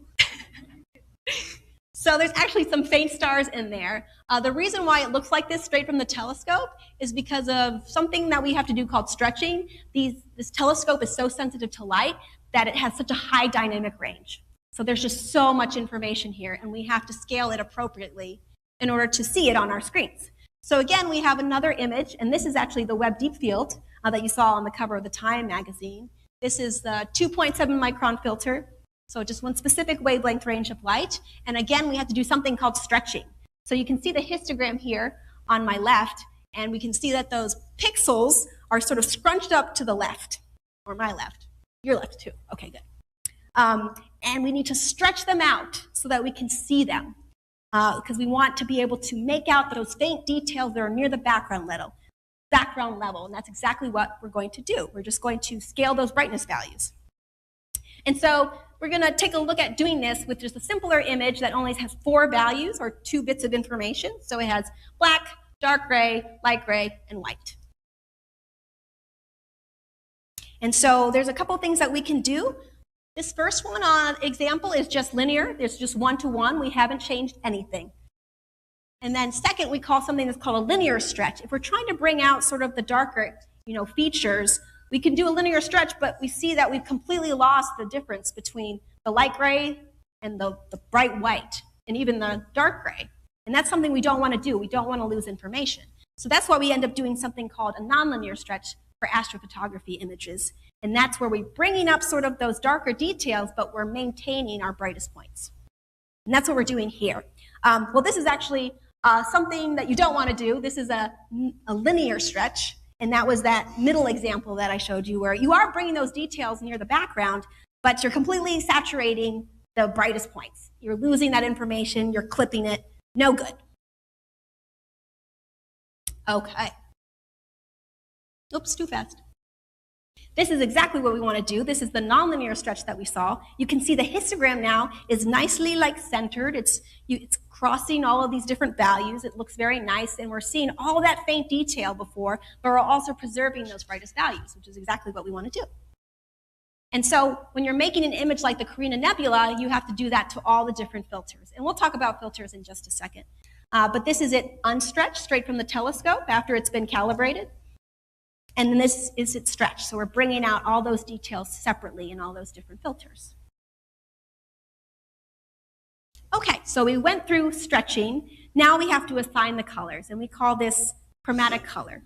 So there's actually some faint stars in there. The reason why it looks like this straight from the telescope is because of something that we have to do called stretching. This telescope is so sensitive to light that it has such a high dynamic range. So there's just so much information here, and we have to scale it appropriately in order to see it on our screens. So again, we have another image, and this is actually the Webb Deep Field that you saw on the cover of the Time magazine. This is the 2.7 micron filter. So just one specific wavelength range of light. And again, we have to do something called stretching. So you can see the histogram here on my left, and we can see that those pixels are sort of scrunched up to the left, or my left. Your left too. Okay, good. And we need to stretch them out so that we can see them, because we want to be able to make out those faint details that are near the background level. And that's exactly what we're going to do. We're just going to scale those brightness values. And so we're going to take a look at doing this with just a simpler image that only has 4 values or 2 bits of information. So it has black, dark gray, light gray, and white. And so there's a couple things that we can do. This first one example is just linear. It's just 1-to-1. We haven't changed anything. And then second, we call something that's called a linear stretch. If we're trying to bring out sort of the darker, features, we can do a linear stretch, but we see that we've completely lost the difference between the light gray and the bright white, and even the dark gray. And that's something we don't want to do. We don't want to lose information. So that's why we end up doing something called a nonlinear stretch for astrophotography images. And that's where we're bringing up sort of those darker details, but we're maintaining our brightest points. And that's what we're doing here. Well, this is actually something that you don't want to do. This is a linear stretch. And that was that middle example that I showed you, where you are bringing those details near the background, but you're completely saturating the brightest points. You're losing that information, you're clipping it, no good. Okay. Oops, too fast. This is exactly what we want to do. This is the nonlinear stretch that we saw. You can see the histogram now is nicely centered. It's crossing all of these different values. It looks very nice, and we're seeing all that faint detail before, but we're also preserving those brightest values, which is exactly what we want to do. And so when you're making an image like the Carina Nebula, you have to do that to all the different filters. And we'll talk about filters in just a second. But this is it unstretched straight from the telescope after it's been calibrated. And then this is it stretched. So we're bringing out all those details separately in all those different filters. Okay, so we went through stretching. Now we have to assign the colors, and we call this chromatic color.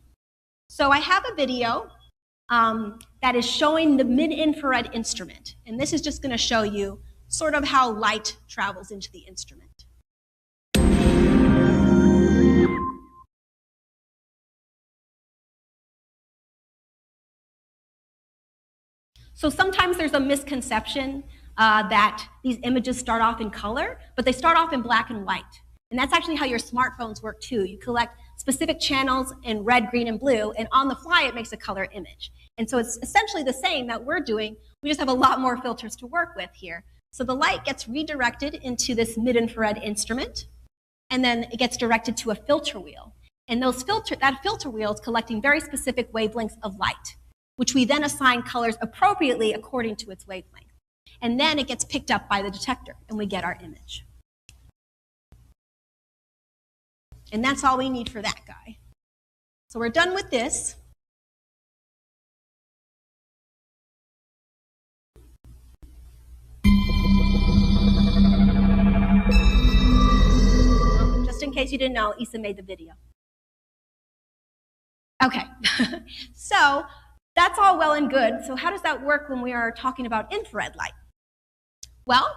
So I have a video that is showing the mid-infrared instrument. And this is just going to show you sort of how light travels into the instrument. So sometimes there's a misconception that these images start off in color, but they start off in black and white. And that's actually how your smartphones work too. You collect specific channels in red, green, and blue, and on the fly it makes a color image. And so it's essentially the same that we're doing. We just have a lot more filters to work with here. So the light gets redirected into this mid-infrared instrument, and then it gets directed to a filter wheel. And that filter wheel is collecting very specific wavelengths of light, which we then assign colors appropriately according to its wavelength. And then it gets picked up by the detector, and we get our image. And that's all we need for that guy. So we're done with this. Just in case you didn't know, Issa made the video. Okay, so that's all well and good. So how does that work when we are talking about infrared light? Well,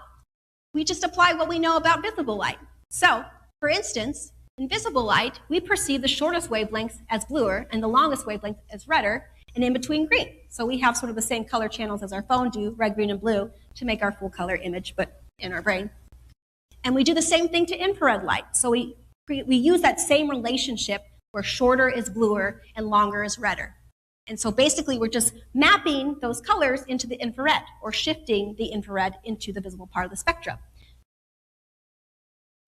we just apply what we know about visible light. So, for instance, in visible light, we perceive the shortest wavelengths as bluer and the longest wavelength as redder, and in between green. So we have sort of the same color channels as our phone do, red, green, and blue, to make our full color image, but in our brain. And we do the same thing to infrared light. So we use that same relationship where shorter is bluer and longer is redder. And so basically we're just mapping those colors into the infrared, or shifting the infrared into the visible part of the spectrum.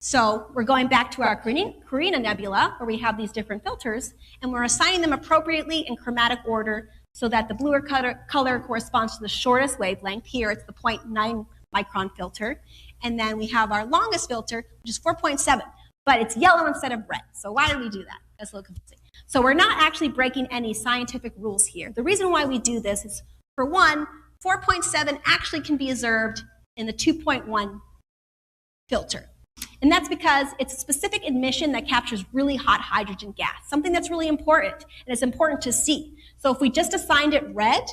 So we're going back to our Carina Nebula, where we have these different filters, and we're assigning them appropriately in chromatic order so that the bluer color corresponds to the shortest wavelength. Here it's the 0.9 micron filter. And then we have our longest filter, which is 4.7, but it's yellow instead of red. So why do we do that? That's a little confusing. So we're not actually breaking any scientific rules here. The reason why we do this is, for one, 4.7 actually can be observed in the 2.1 filter. And that's because it's a specific emission that captures really hot hydrogen gas, something that's really important, and it's important to see. So if we just assigned it red,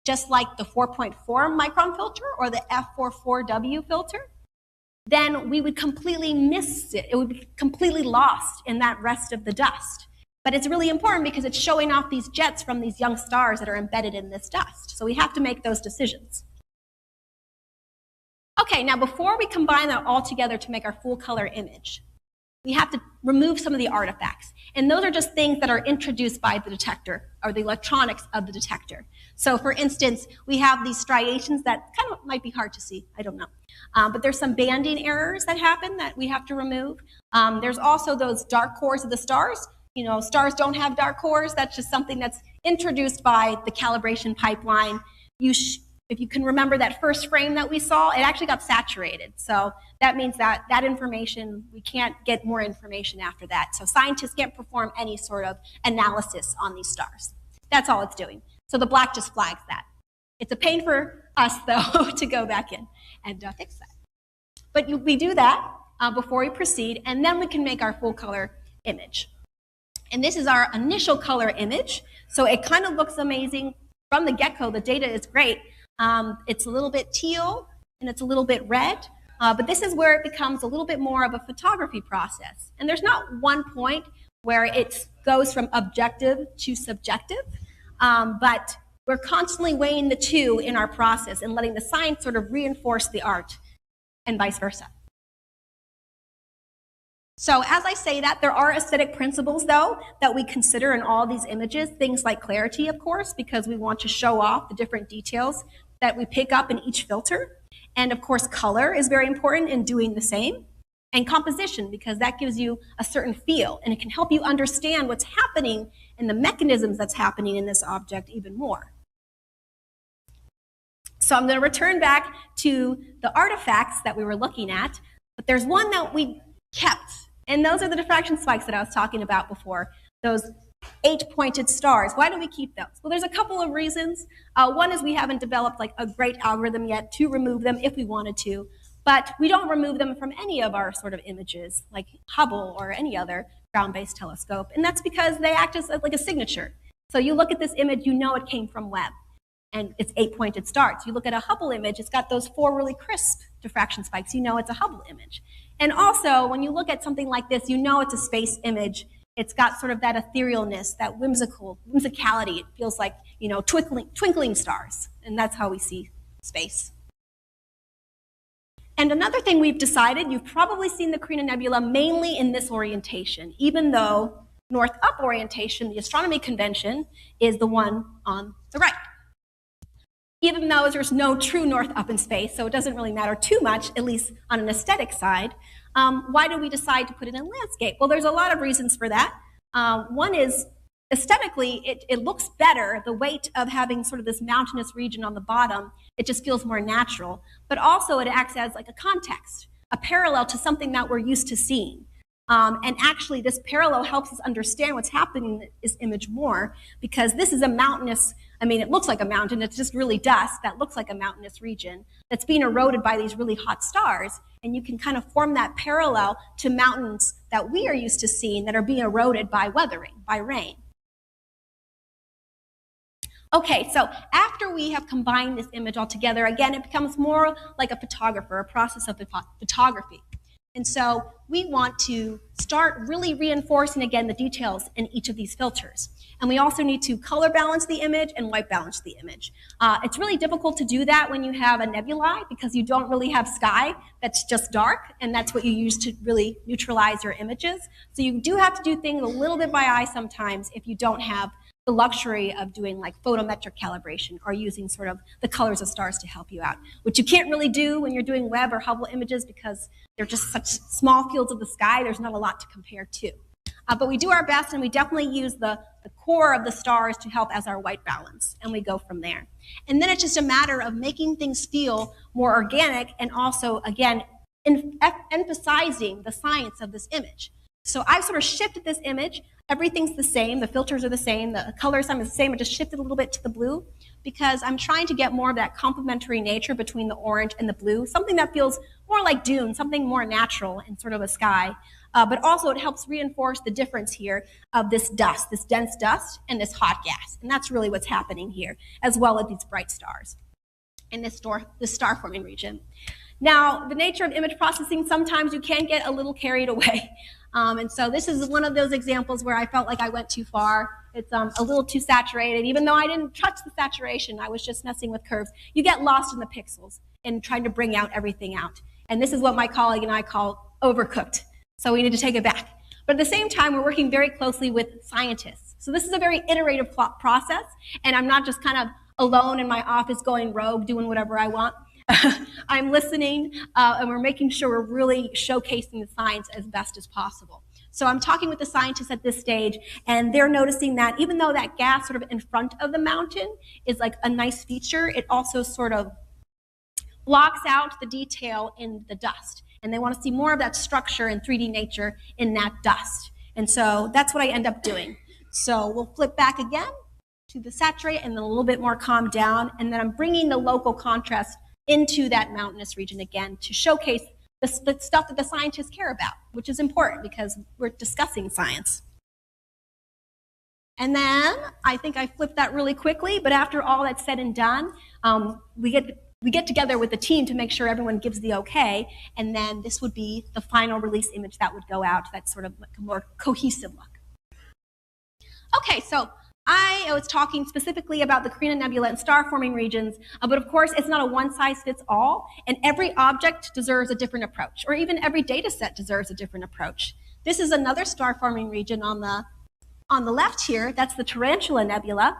just like the 4.4 micron filter or the F44W filter, then we would completely miss it. It would be completely lost in that rest of the dust. But it's really important because it's showing off these jets from these young stars that are embedded in this dust. So we have to make those decisions. Okay, now before we combine that all together to make our full color image, we have to remove some of the artifacts. And those are just things that are introduced by the detector, or the electronics of the detector. So for instance, we have these striations that kind of might be hard to see, I don't know. But there's some banding errors that happen that we have to remove. There's also those dark cores of the stars. You know, stars don't have dark cores. That's just something that's introduced by the calibration pipeline. If you can remember that first frame that we saw, it actually got saturated. So that means that information, we can't get more information after that. So scientists can't perform any sort of analysis on these stars. That's all it's doing. So the black just flags that. It's a pain for us, though, to go back in and fix that. But we do that before we proceed, and then we can make our full color image. And this is our initial color image. So it kind of looks amazing from the get-go. The data is great. It's a little bit teal and it's a little bit red, but this is where it becomes a little bit more of a photography process. And there's not one point where it goes from objective to subjective, but we're constantly weighing the two in our process and letting the science sort of reinforce the art and vice versa. So as I say that, there are aesthetic principles, though, that we consider in all these images, things like clarity, of course, because we want to show off the different details that we pick up in each filter. And of course, color is very important in doing the same. And composition, because that gives you a certain feel, and it can help you understand what's happening and the mechanisms that's happening in this object even more. So I'm going to return back to the artifacts that we were looking at, but there's one that we kept, and those are the diffraction spikes that I was talking about before, those 8-pointed stars. Why do we keep those? Well, there's a couple of reasons. One is we haven't developed like a great algorithm yet to remove them if we wanted to, but we don't remove them from any of our sort of images, like Hubble or any other ground-based telescope, and that's because they act as like a signature. So you look at this image, you know it came from Webb, and it's 8-pointed stars. You look at a Hubble image, it's got those 4 really crisp diffraction spikes, you know it's a Hubble image. And also, when you look at something like this, you know it's a space image. It's got sort of that etherealness, that whimsicality. It feels like, you know, twinkling stars. And that's how we see space. And another thing we've decided, you've probably seen the Carina Nebula mainly in this orientation, even though north-up orientation, the astronomy convention, is the one on the right. even though there's no true north up in space, so it doesn't really matter too much, at least on an aesthetic side. Why did we decide to put it in landscape? Well, there's a lot of reasons for that. One is aesthetically, it looks better, the weight of having sort of this mountainous region on the bottom, it just feels more natural. But also it acts as like a context, a parallel to something that we're used to seeing. And actually this parallel helps us understand what's happening in this image more, because this is a mountainous, I mean, it looks like a mountain, it's just really dust that looks like a mountainous region that's being eroded by these really hot stars. And you can kind of form that parallel to mountains that we are used to seeing that are being eroded by weathering, by rain. Okay, so after we have combined this image all together, again, it becomes more like a photographer, a process of photography. And so we want to start really reinforcing, again, the details in each of these filters. And we also need to color balance the image and white balance the image. It's really difficult to do that when you have a nebulae, because you don't really have sky that's just dark, and that's what you use to really neutralize your images. So you do have to do things a little bit by eye sometimes if you don't have the luxury of doing like photometric calibration or using sort of the colors of stars to help you out, which you can't really do when you're doing Webb or Hubble images because they're just such small fields of the sky, there's not a lot to compare to. But we do our best, and we definitely use the core of the stars to help as our white balance, and we go from there. And then it's just a matter of making things feel more organic and also, again, emphasizing the science of this image. So I've sort of shifted this image. Everything's the same. The filters are the same. The color sum is the same. I just shifted a little bit to the blue because I'm trying to get more of that complementary nature between the orange and the blue, something that feels more like dune, something more natural in sort of a sky. But also it helps reinforce the difference here of this dust, this dense dust, and this hot gas. And that's really what's happening here, as well as these bright stars in this star-forming region. Now, the nature of image processing, sometimes you can get a little carried away. And so this is one of those examples where I felt like I went too far. It's a little too saturated. Even though I didn't touch the saturation, I was just messing with curves. You get lost in the pixels and trying to bring out everything out. And this is what my colleague and I call overcooked. So we need to take it back. But at the same time, we're working very closely with scientists. So this is a very iterative process, and I'm not just kind of alone in my office going rogue, doing whatever I want. I'm listening, and we're making sure we're really showcasing the science as best as possible. So I'm talking with the scientists at this stage, and they're noticing that even though that gas sort of in front of the mountain is like a nice feature, it also sort of blocks out the detail in the dust. And they want to see more of that structure and 3D nature in that dust. And so that's what I end up doing. So we'll flip back again to the saturate and then a little bit more calm down. And then I'm bringing the local contrast into that mountainous region again to showcase the stuff that the scientists care about, which is important because we're discussing science. And then I think I flipped that really quickly, but after all that's said and done, we get together with the team to make sure everyone gives the okay, and then this would be the final release image that would go out. That's sort of like a more cohesive look. Okay, so I was talking specifically about the Carina Nebula and star-forming regions, but of course it's not a one-size-fits-all, and every object deserves a different approach, or even every data set deserves a different approach. This is another star-forming region on the left here. That's the Tarantula Nebula,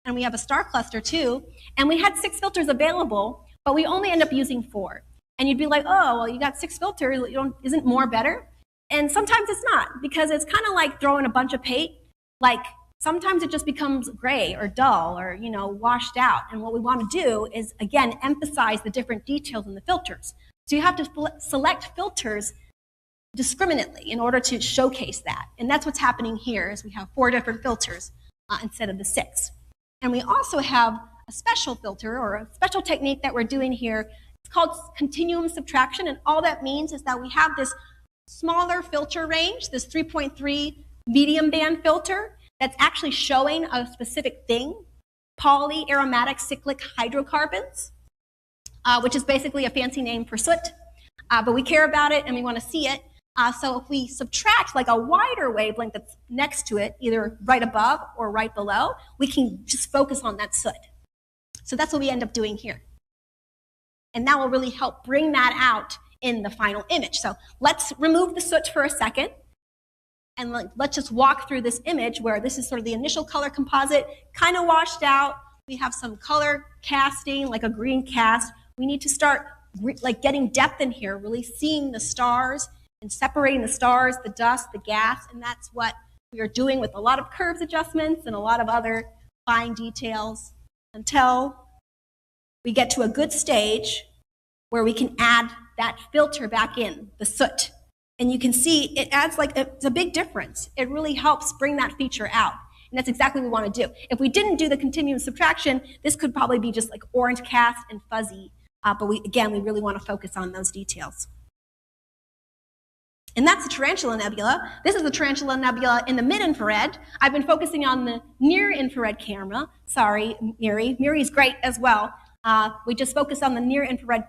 and we have a star cluster too, and we had 6 filters available, but we only end up using 4. And you'd be like, oh, well, you got 6 filters, isn't more better? And sometimes it's not, because it's kind of like throwing a bunch of paint. Like, sometimes it just becomes gray or dull or, washed out. And what we want to do is, again, emphasize the different details in the filters. So you have to select filters discriminately in order to showcase that. And that's what's happening here, is we have 4 different filters instead of the 6. And we also have a special filter, or a special technique that we're doing here. It's called continuum subtraction, and all that means is that we have this smaller filter range, this 3.3 medium band filter, that's actually showing a specific thing, polyaromatic cyclic hydrocarbons, which is basically a fancy name for soot. But we care about it and we want to see it. So if we subtract like a wider wavelength that's next to it, either right above or right below, we can just focus on that soot. So that's what we end up doing here. And that will really help bring that out in the final image. So let's remove the soot for a second. And let's just walk through this image where this is sort of the initial color composite, kind of washed out. we have some color casting, like a green cast. We need to start like getting depth in here, really seeing the stars and separating the stars, the dust, the gas, and that's what we are doing with a lot of curves adjustments and a lot of other fine details until we get to a good stage where we can add that filter back in, the soot. And you can see it adds it's a big difference. It really helps bring that feature out. And that's exactly what we want to do. If we didn't do the continuous subtraction, this could probably be just like orange cast and fuzzy. But we really want to focus on those details. And that's the Tarantula Nebula. This is the Tarantula Nebula in the mid-infrared. I've been focusing on the near-infrared camera. Sorry, Miri. Miri's great as well. We just focus on the near-infrared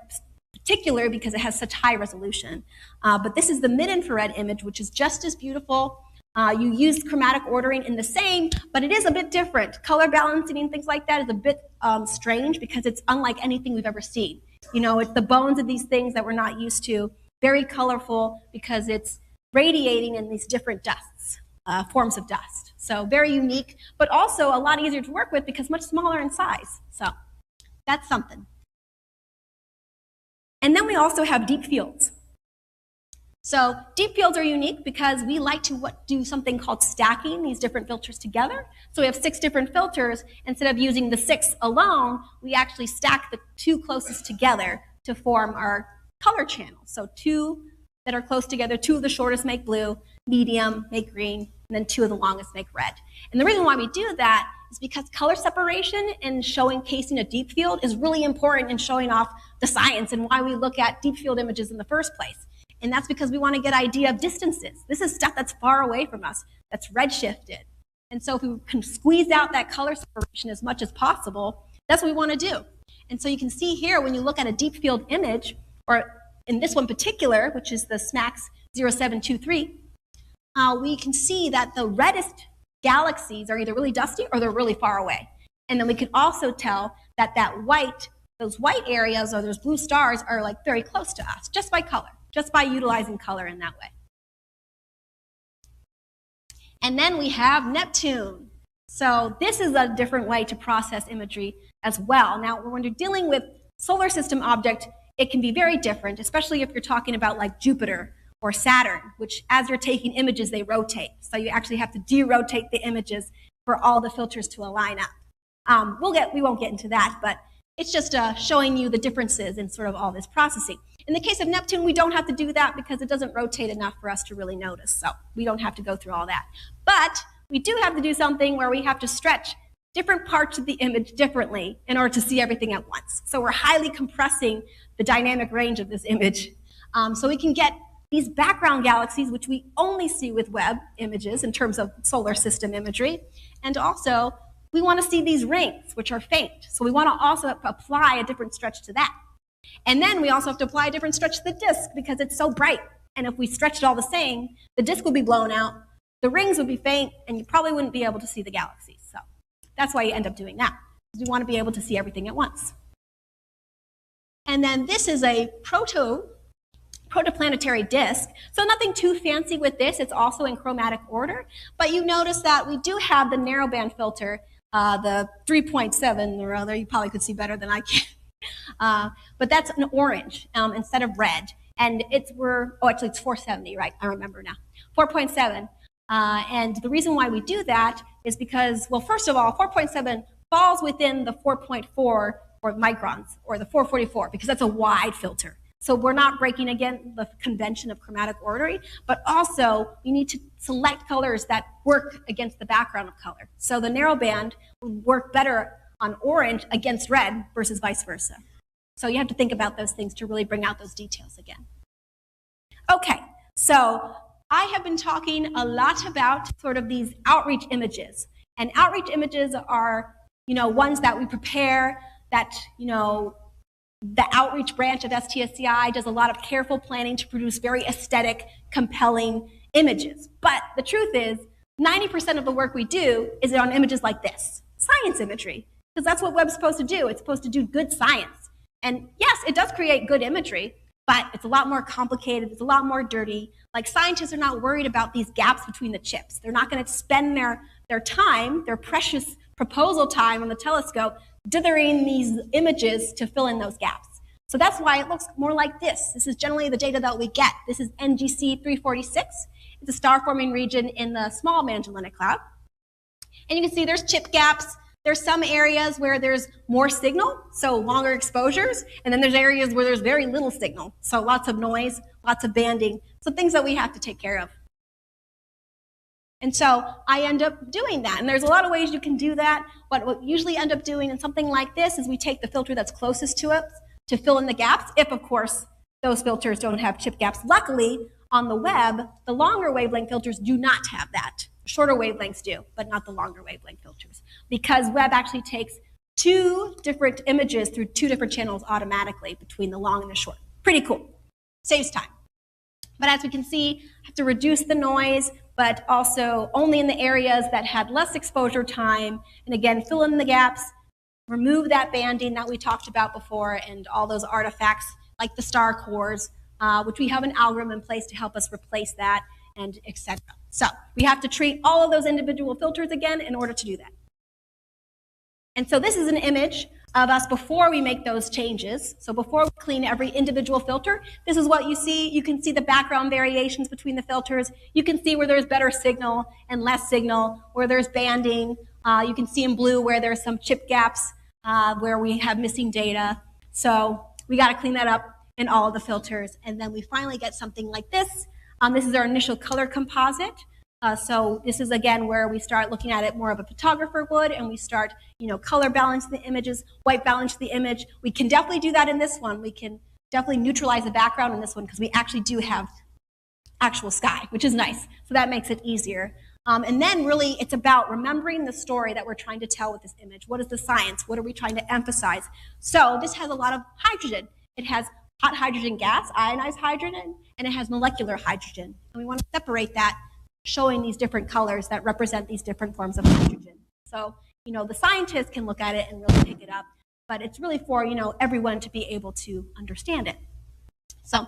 particular because it has such high resolution. But this is the mid-infrared image, which is just as beautiful. You use chromatic ordering in the same, but it is a bit different. Color balancing and things like that is a bit strange because it's unlike anything we've ever seen. You know, it's the bones of these things that we're not used to. Very colorful because it's radiating in these different dusts, forms of dust. So very unique, but also a lot easier to work with because much smaller in size. So that's something. And then we also have deep fields. So deep fields are unique because we like to do something called stacking these different filters together. So we have 6 different filters. Instead of using the 6 alone, we actually stack the 2 closest together to form our color channel. So 2 that are close together, 2 of the shortest make blue, medium make green, and then 2 of the longest make red. And the reason why we do that is because color separation and casing a deep field is really important in showing off the science and why we look at deep field images in the first place. And that's because we want to get an idea of distances. This is stuff that's far away from us, that's redshifted. And so if we can squeeze out that color separation as much as possible, that's what we want to do. And so you can see here when you look at a deep field image, or in this one particular, which is the SMAX 0723, we can see that the reddest galaxies are either really dusty or they're really far away. And then we can also tell that those white areas or those blue stars are like very close to us, just by color, just by utilizing color in that way. And then we have Neptune. So this is a different way to process imagery as well. Now, when you're dealing with solar system object, it can be very different, especially if you're talking about like Jupiter or Saturn, which as you're taking images, they rotate. So you actually have to de-rotate the images for all the filters to align up. We won't get into that, but it's just showing you the differences in sort of all this processing. In the case of Neptune, we don't have to do that because it doesn't rotate enough for us to really notice. So we don't have to go through all that. But we do have to do something where we have to stretch different parts of the image differently in order to see everything at once. So we're highly compressing the dynamic range of this image. So we can get these background galaxies, which we only see with Webb images in terms of solar system imagery. And also, we want to see these rings, which are faint. So we want to also apply a different stretch to that. And then we also have to apply a different stretch to the disk because it's so bright. And if we stretched it all the same, the disk would be blown out, the rings would be faint, and you probably wouldn't be able to see the galaxies. So that's why you end up doing that. We want to be able to see everything at once. And then this is a protoplanetary disk. So nothing too fancy with this. It's also in chromatic order. But you notice that we do have the narrowband filter, the 3.7 or other. You probably could see better than I can. But that's an orange instead of red. And it's 470, right? I remember now. 4.7. And the reason why we do that is because, well, first of all, 4.7 falls within the 4.4 or microns, or the 444, because that's a wide filter. So we're not breaking, again, the convention of chromatic ordering, but also we need to select colors that work against the background of color. So the narrowband would work better on orange against red versus vice versa. So you have to think about those things to really bring out those details again. Okay, so I have been talking a lot about sort of these outreach images. And outreach images are, ones that we prepare that, the outreach branch of STSCI does a lot of careful planning to produce very aesthetic, compelling images. But the truth is, 90% of the work we do is on images like this, science imagery, because that's what Webb's supposed to do. It's supposed to do good science. And yes, it does create good imagery, but it's a lot more complicated, it's a lot more dirty. Like, scientists are not worried about these gaps between the chips. They're not going to spend their time, their precious proposal time on the telescope, dithering these images to fill in those gaps. So that's why it looks more like this. This is generally the data that we get. This is NGC 346. It's a star-forming region in the small Magellanic Cloud. And you can see there's chip gaps. There's some areas where there's more signal, so longer exposures, and then there's areas where there's very little signal, so lots of noise, lots of banding, so things that we have to take care of. And so I end up doing that, and there's a lot of ways you can do that, but what we usually end up doing in something like this is we take the filter that's closest to it to fill in the gaps, if of course those filters don't have chip gaps. Luckily, on the web, the longer wavelength filters do not have that. Shorter wavelengths do, but not the longer wavelength filters, because web actually takes 2 different images through 2 different channels automatically between the long and the short. Pretty cool. Saves time. But as we can see, I have to reduce the noise, but also only in the areas that had less exposure time, and again, fill in the gaps, remove that banding that we talked about before, and all those artifacts like the star cores, which we have an algorithm in place to help us replace that, and etc. So we have to treat all of those individual filters again in order to do that. And so this is an image of us before we make those changes. So before we clean every individual filter, this is what you see. You can see the background variations between the filters. You can see where there's better signal and less signal, where there's banding. You can see in blue where there's some chip gaps, where we have missing data. So we got to clean that up in all of the filters. And then we finally get something like this. This is our initial color composite. So this is, again, where we start looking at it more of a photographer would, and we start, color balancing the images, white balance the image. We can definitely do that in this one. We can definitely neutralize the background in this one because we actually do have actual sky, which is nice. So that makes it easier. And then really it's about remembering the story that we're trying to tell with this image. What is the science? What are we trying to emphasize? So this has a lot of hydrogen. It has hot hydrogen gas, ionized hydrogen, and it has molecular hydrogen. And we want to separate that, showing these different colors that represent these different forms of hydrogen. So, the scientists can look at it and really pick it up, but it's really for, everyone to be able to understand it. So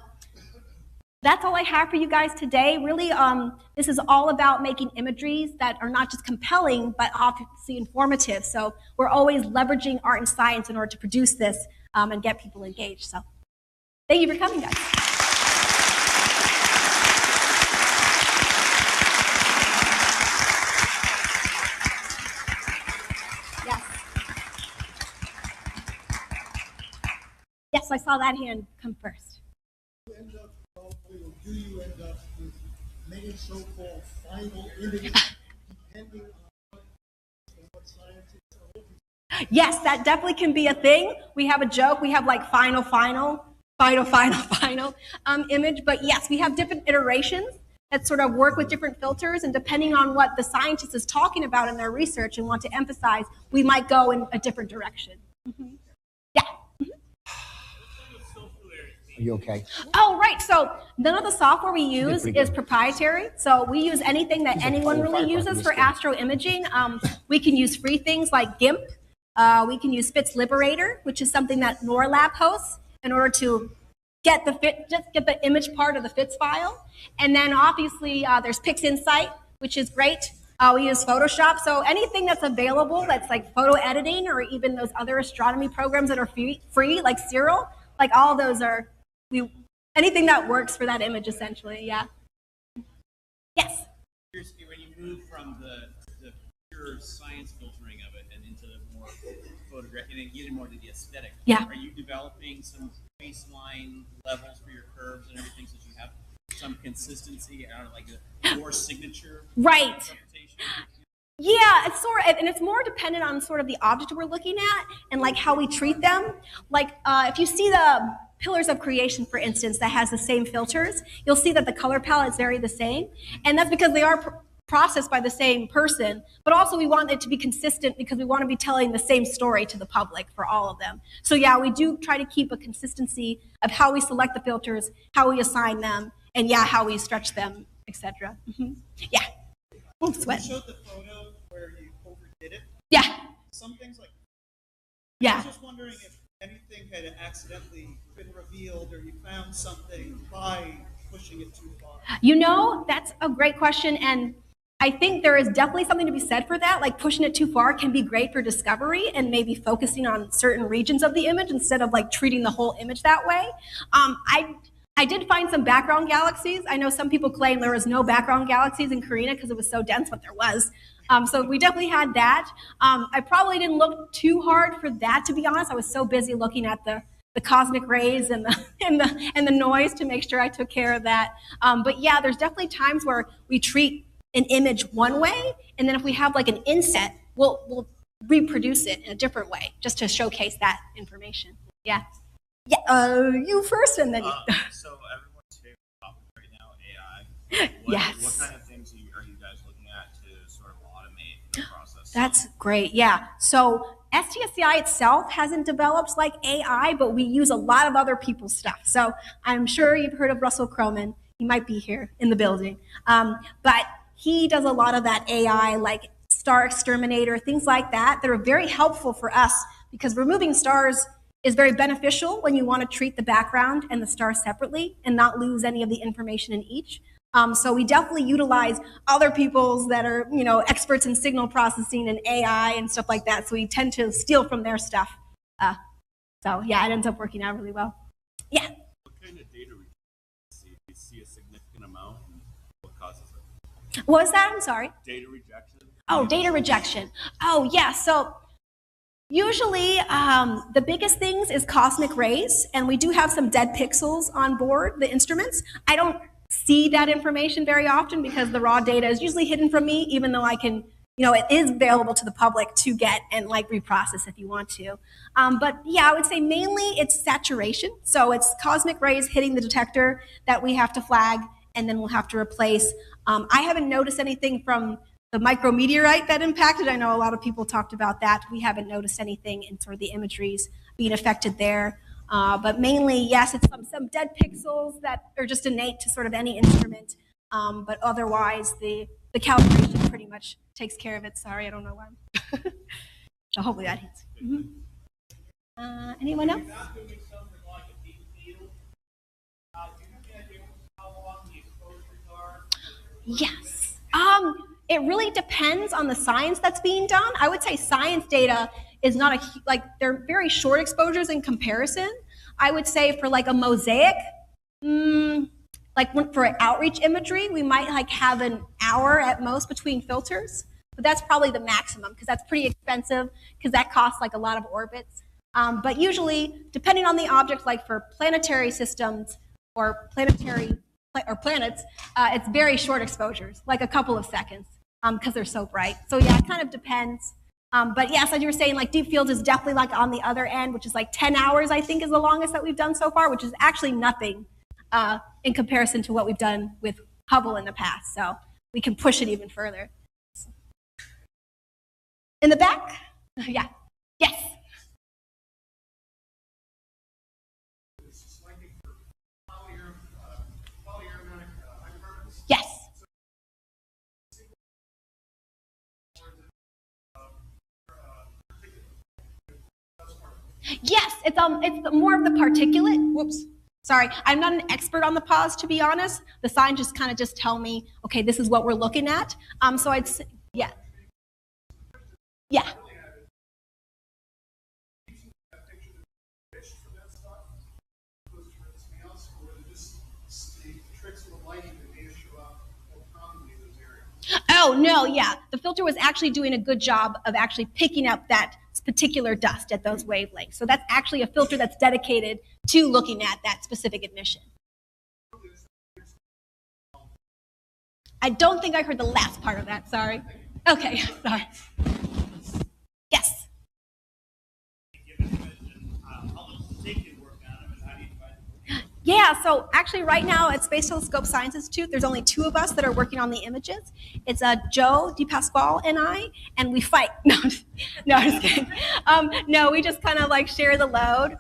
that's all I have for you guys today. Really, this is all about making imageries that are not just compelling, but obviously informative. So we're always leveraging art and science in order to produce this and get people engaged. So thank you for coming, guys. Yes, I saw that hand come first. Do you end up with many so-called final images depending on what scientists are looking for? Yes, that definitely can be a thing. We have a joke. We have like final image. But yes, we have different iterations that sort of work with different filters. And depending on what the scientist is talking about in their research and want to emphasize, we might go in a different direction. Mm-hmm. Yeah. Are you okay? Oh, right. So none of the software we use is proprietary. So we use anything that anyone really uses for astro imaging. We can use free things like GIMP. We can use FITS Liberator, which is something that NORLab hosts in order to get the image part of the FITS file. And then obviously there's PixInsight, which is great. We use Photoshop. So anything that's available that's like photo editing, or even those other astronomy programs that are free like Cyril, like all those are, anything that works for that image, essentially, yeah. Yes? When you move from the pure science filtering of it and into the more photographic, and getting more to the aesthetic, yeah. Are you developing some baseline levels for your curves and everything so that you have some consistency, like a more signature? Right. Yeah, it's sort of, and it's more dependent on sort of the object we're looking at and like how we treat them. Like if you see the Pillars of Creation, for instance, that has the same filters, you'll see that the color palettes vary the same. And that's because they are processed by the same person, but also we want it to be consistent because we want to be telling the same story to the public for all of them. So yeah, we do try to keep a consistency of how we select the filters, how we assign them, and yeah, how we stretch them, etc. Mm-hmm. Yeah. Oh, sweat. You showed the photo where you overdid it. Yeah. Some things like. Yeah. I was just wondering if anything had accidentally been revealed, or you found something by pushing it too far. That's a great question, and I think there is definitely something to be said for that. Like pushing it too far can be great for discovery and maybe focusing on certain regions of the image instead of like treating the whole image that way. I did find some background galaxies. I know some people claim there was no background galaxies in Carina because it was so dense, but there was. So we definitely had that. I probably didn't look too hard for that, to be honest. I was so busy looking at the cosmic rays and the noise to make sure I took care of that. But yeah, there's definitely times where we treat an image one way, and then if we have like an inset, we'll reproduce it in a different way just to showcase that information. Yeah. Yeah. You first, and then. So everyone's favorite topic right now, AI. Yes. What kind of things are you guys looking at to sort of automate the process? That's great. Yeah. So STSCI itself hasn't developed like AI, but we use a lot of other people's stuff. So I'm sure you've heard of Russell Croman. He might be here in the building. But he does a lot of that AI, like Star Exterminator, things like that are very helpful for us because removing stars is very beneficial when you want to treat the background and the star separately and not lose any of the information in each. So we definitely utilize other people's that are, experts in signal processing and AI and stuff like that. So we tend to steal from their stuff. So yeah, it ends up working out really well. Yeah. What kind of data rejection do you see a significant amount, and what causes it? What was that? I'm sorry. Data rejection. Oh, data rejection. Oh, yeah. So usually the biggest things is cosmic rays, and we do have some dead pixels on board the instruments. I don't see that information very often because the raw data is usually hidden from me, even though I can, it is available to the public to get and like reprocess if you want to. But yeah, I would say mainly it's saturation. So it's cosmic rays hitting the detector that we have to flag, and then we'll have to replace. I haven't noticed anything from the micrometeorite that impacted. I know a lot of people talked about that. We haven't noticed anything in sort of the imageries being affected there. But mainly, yes, it's some dead pixels that are just innate to sort of any instrument. But otherwise, the calibration pretty much takes care of it. Sorry, I don't know why. So hopefully that hits. Mm-hmm. Anyone else? Yes. It really depends on the science that's being done. I would say science data is not they're very short exposures in comparison. I would say for like a mosaic, for outreach imagery, we might have an hour at most between filters, but that's probably the maximum because that's pretty expensive because that costs like a lot of orbits. But usually, depending on the object, like for planetary systems or planets, it's very short exposures, like a couple of seconds because they're so bright. So yeah, it kind of depends. But yes, as you were saying, like deep fields is definitely like on the other end, which is like 10 hours, I think is the longest that we've done so far, which is actually nothing in comparison to what we've done with Hubble in the past. So we can push it even further. In the back? Yeah. Yes. Yes. Yes, it's more of the particulate. Whoops. Sorry, I'm not an expert on the pause, to be honest. The signs just kind of just tell me, okay, this is what we're looking at. So I'd say, yeah. Yeah. Oh, no, yeah. The filter was actually doing a good job of actually picking up that particular dust at those wavelengths. So that's actually a filter that's dedicated to looking at that specific emission. I don't think I heard the last part of that, sorry. Okay, sorry. Yes. Yeah, so actually right now at Space Telescope Science Institute, there's only 2 of us that are working on the images. It's Joe DePasquale and I, and we fight. No, I'm just kidding. No, we just kind of like share the load.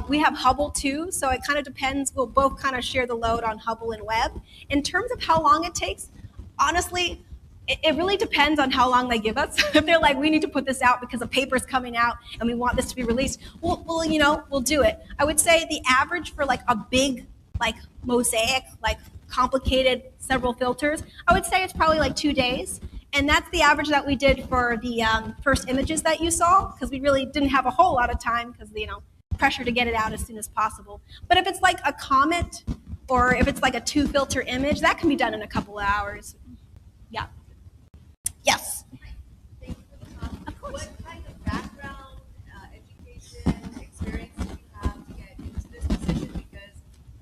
We have Hubble too, so it kind of depends. We'll both kind of share the load on Hubble and Webb. In terms of how long it takes, honestly, it really depends on how long they give us. If they're like, we need to put this out because a paper's coming out and we want this to be released, we'll do it. I would say the average for like a big like mosaic, like complicated several filters, I would say it's probably like 2 days. And that's the average that we did for the first images that you saw, because we really didn't have a whole lot of time because, pressure to get it out as soon as possible. But if it's like a comet or if it's like a 2-filter image, that can be done in a couple of hours. Yeah. Yes. Of course. What kind of background, education, experience do you have to get into this position? Because,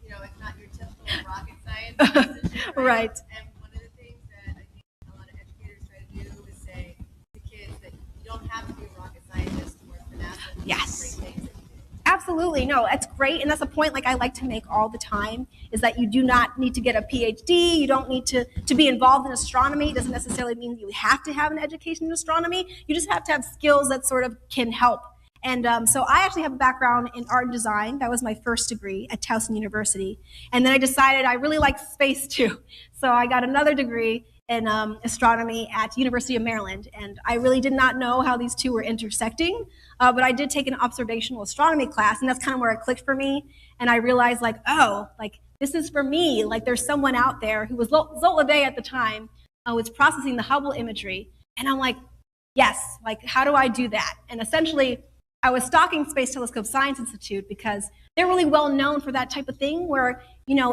it's not your typical rocket science position, Right. And one of the things that I think a lot of educators try to do is say to kids that you don't have to be a rocket scientist to work for NASA. Yes. Great things. Absolutely. No, that's great. And that's a point I like to make all the time, is that you do not need to get a PhD. You don't need to be involved in astronomy. It doesn't necessarily mean you have to have an education in astronomy. You just have to have skills that sort of can help. And so I actually have a background in art and design. That was my first degree at Towson University. And then I decided I really like space too. So I got another degree in astronomy at University of Maryland. And I really did not know how these two were intersecting, but I did take an observational astronomy class, and that's kind of where it clicked for me. And I realized this is for me. There's someone out there who was Zola Day at the time, was processing the Hubble imagery. And I'm like, yes, how do I do that? And essentially, I was stalking Space Telescope Science Institute because they're really well known for that type of thing where,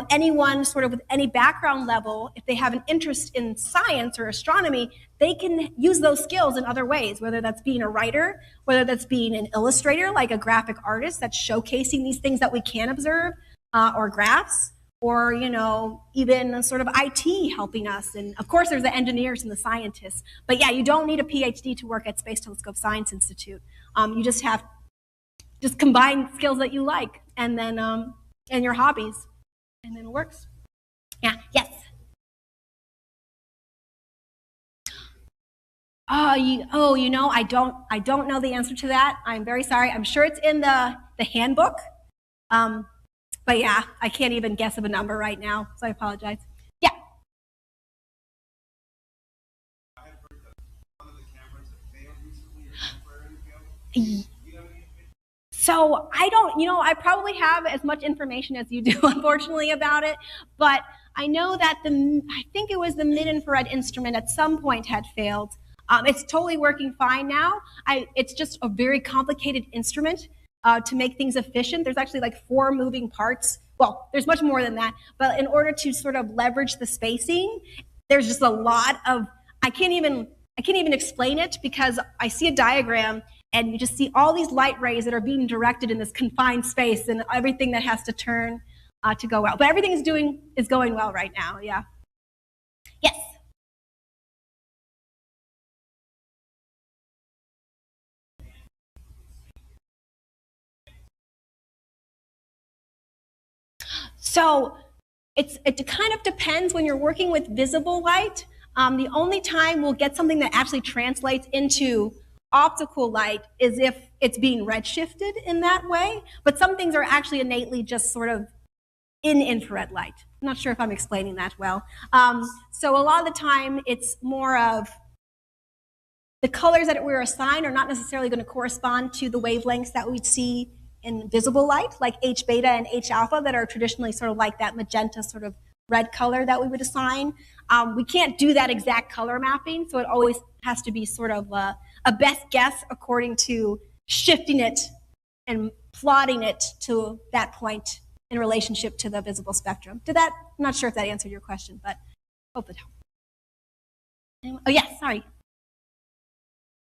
anyone sort of with any background level, if they have an interest in science or astronomy, they can use those skills in other ways, whether that's being a writer, whether that's being an illustrator, like a graphic artist that's showcasing these things that we can observe, or graphs, or, even sort of IT helping us. And of course, there's the engineers and the scientists. But yeah, you don't need a PhD to work at Space Telescope Science Institute. You just have combine skills that you like and then and your hobbies, and then it works. Yeah. Yes. I don't know the answer to that. I'm very sorry. I'm sure it's in the handbook. But yeah, I can't even guess of a number right now, so I apologize. Yeah. So I don't, I probably have as much information as you do, unfortunately, about it, but I know that I think it was the mid-infrared instrument at some point had failed. It's totally working fine now. It's just a very complicated instrument to make things efficient. There's actually 4 moving parts. Well, there's much more than that, but in order to sort of leverage the spacing, there's just a lot of, I can't even explain it because I see a diagram and you just see all these light rays that are being directed in this confined space and everything that has to turn to go well. But everything is going well right now, yeah. Yes? So it kind of depends when you're working with visible light. The only time we'll get something that actually translates into optical light is if it's being redshifted in that way, but some things are actually innately just sort of in infrared light. I'm not sure if I'm explaining that well. So a lot of the time it's more of the colors that we're assigned are not necessarily going to correspond to the wavelengths that we'd see in visible light, like H beta and H alpha that are traditionally sort of like that magenta sort of red color that we would assign. We can't do that exact color mapping, so it always has to be sort of a best guess according to shifting it and plotting it to that point in relationship to the visible spectrum. I'm not sure if that answered your question, but hope it helped. Oh, yeah, sorry.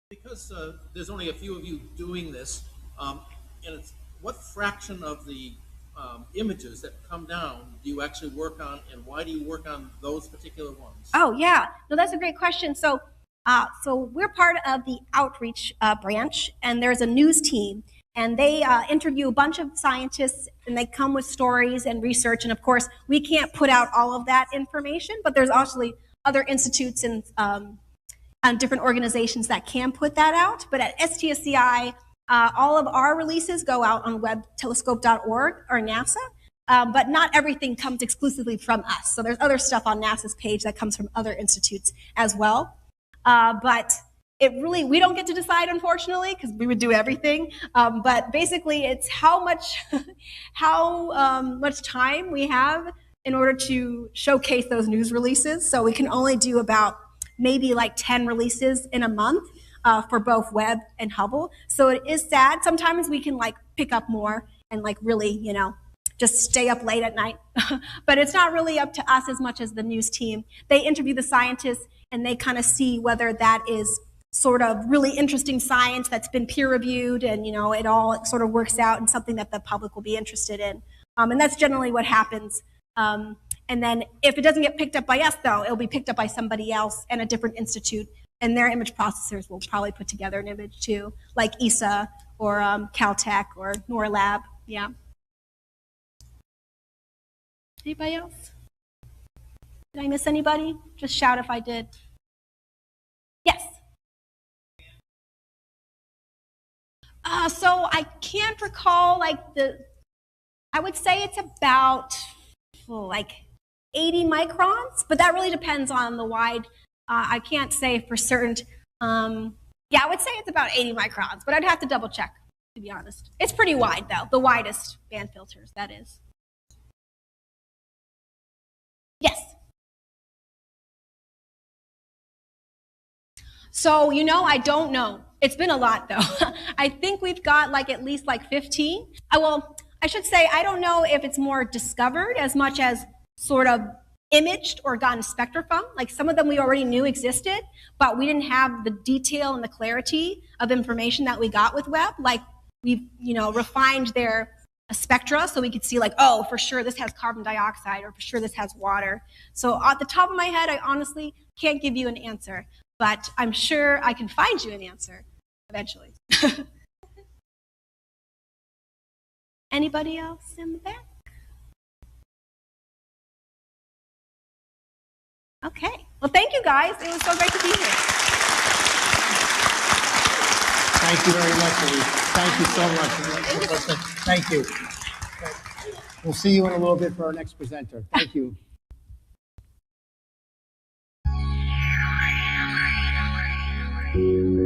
Because there's only a few of you doing this, and what fraction of the images that come down do you actually work on, and why do you work on those particular ones? Oh, yeah. No, that's a great question. So we're part of the outreach branch, and there's a news team, and they interview a bunch of scientists, and they come with stories and research, and of course, we can't put out all of that information, but there's actually other institutes and different organizations that can put that out. But at STSCI, all of our releases go out on webtelescope.org or NASA, but not everything comes exclusively from us. So there's other stuff on NASA's page that comes from other institutes as well. But we don't get to decide, unfortunately, because we would do everything. But basically, it's how much time we have in order to showcase those news releases. So we can only do about maybe like 10 releases in a month for both Webb and Hubble. So it is sad. Sometimes we can like pick up more and like really, you know, just stay up late at night. But it's not really up to us as much as the news team. They interview the scientists and they kind of see whether that is sort of really interesting science that's been peer reviewed and, you know, it all sort of works out in something that the public will be interested in. And that's generally what happens. And then if it doesn't get picked up by us, though, it'll be picked up by somebody else and a different institute, and their image processors will probably put together an image too, like ESA or Caltech or NORLab. Yeah. Anybody else? Did I miss anybody? Just shout if I did. Yes. So I can't recall like I would say it's about like 80 microns, but that really depends on the wide. I can't say for certain. Yeah, I would say it's about 80 microns, but I'd have to double check, to be honest. It's pretty wide though, the widest band filters, that is. Yes. So, you know, I don't know. It's been a lot though. I think we've got like at least like 15. Well, I should say, I don't know if it's more discovered as much as sort of imaged or gotten spectra from. Like some of them we already knew existed, but we didn't have the detail and the clarity of information that we got with Webb. Like we've, you know, refined their spectra so we could see like, oh, for sure this has carbon dioxide or for sure this has water. So at the top of my head, I honestly can't give you an answer, but I'm sure I can find you an answer eventually. Anybody else in the back? Okay. Well, thank you guys. It was so great to be here. Thank you very much, Elise. Thank you so much. Thank you. We'll see you in a little bit for our next presenter. Thank you.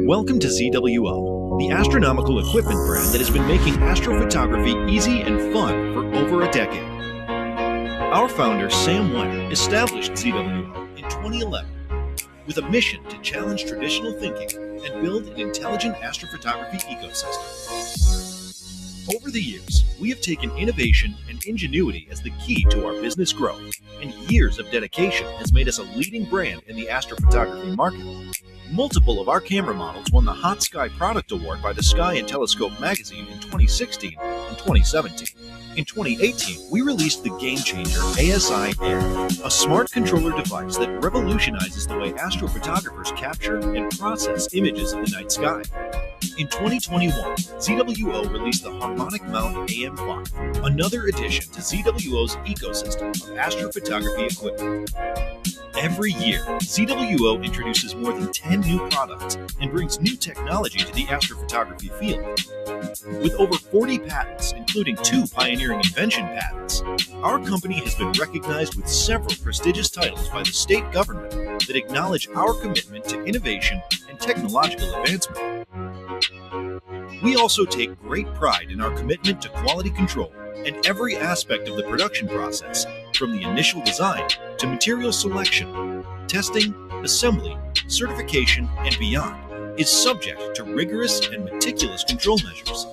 Welcome to ZWO, the astronomical equipment brand that has been making astrophotography easy and fun for over a decade. Our founder, Sam Webb, established ZWO in 2011 with a mission to challenge traditional thinking and build an intelligent astrophotography ecosystem. Over the years, we have taken innovation and ingenuity as the key to our business growth, and years of dedication has made us a leading brand in the astrophotography market. Multiple of our camera models won the Hot Sky Product Award by the Sky and Telescope magazine in 2016 and 2017. In 2018, we released the game-changer ASI Air, a smart controller device that revolutionizes the way astrophotographers capture and process images of the night sky. In 2021, ZWO released the Harmonic Mount AM5, another addition to ZWO's ecosystem of astrophotography equipment. Every year, ZWO introduces more than 10 new products and brings new technology to the astrophotography field. With over 40 patents, including 2 pioneering invention patents, our company has been recognized with several prestigious titles by the state government that acknowledge our commitment to innovation and technological advancement. We also take great pride in our commitment to quality control and every aspect of the production process, from the initial design to material selection, testing, assembly, certification, and beyond, is subject to rigorous and meticulous control measures.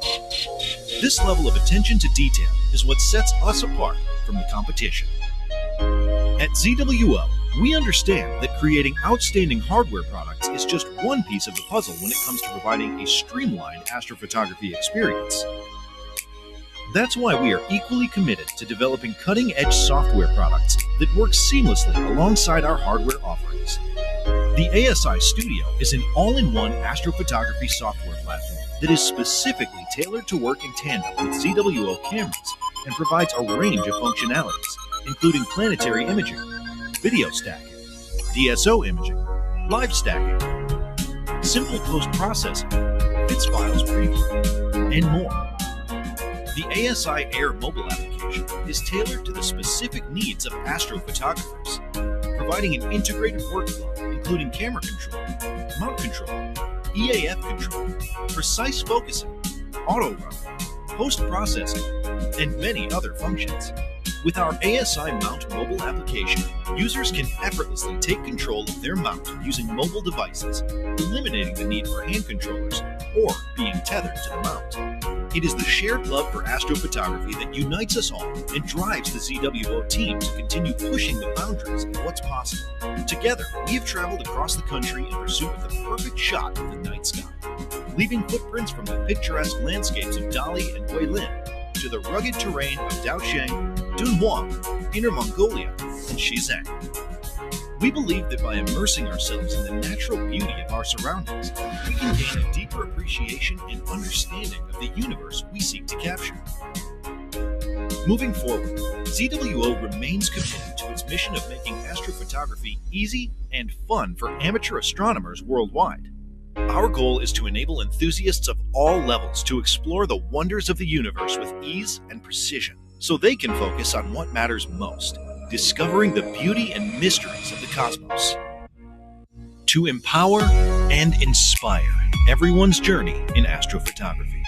This level of attention to detail is what sets us apart from the competition. At ZWO, we understand that creating outstanding hardware products is just one piece of the puzzle when it comes to providing a streamlined astrophotography experience. That's why we are equally committed to developing cutting-edge software products that work seamlessly alongside our hardware offerings. The ASI Studio is an all-in-one astrophotography software platform that is specifically tailored to work in tandem with ZWO cameras and provides a range of functionalities, including planetary imaging, video stacking, DSO imaging, live stacking, simple post-processing, bits files preview, and more. The ASI Air mobile application is tailored to the specific needs of astrophotographers, providing an integrated workflow including camera control, mount control, EAF control, precise focusing, auto run, post-processing, and many other functions. With our ASI Mount mobile application, users can effortlessly take control of their mount using mobile devices, eliminating the need for hand controllers or being tethered to the mount. It is the shared love for astrophotography that unites us all and drives the ZWO team to continue pushing the boundaries of what's possible. Together, we have traveled across the country in pursuit of the perfect shot of the night sky, leaving footprints from the picturesque landscapes of Dali and Guilin to the rugged terrain of Daosheng, Dunhuang, Inner Mongolia, and Xizang. We believe that by immersing ourselves in the natural beauty of our surroundings, we can gain a deeper appreciation and understanding of the universe we seek to capture. Moving forward, ZWO remains committed to its mission of making astrophotography easy and fun for amateur astronomers worldwide. Our goal is to enable enthusiasts of all levels to explore the wonders of the universe with ease and precision, so they can focus on what matters most, discovering the beauty and mysteries of the cosmos. To empower and inspire everyone's journey in astrophotography.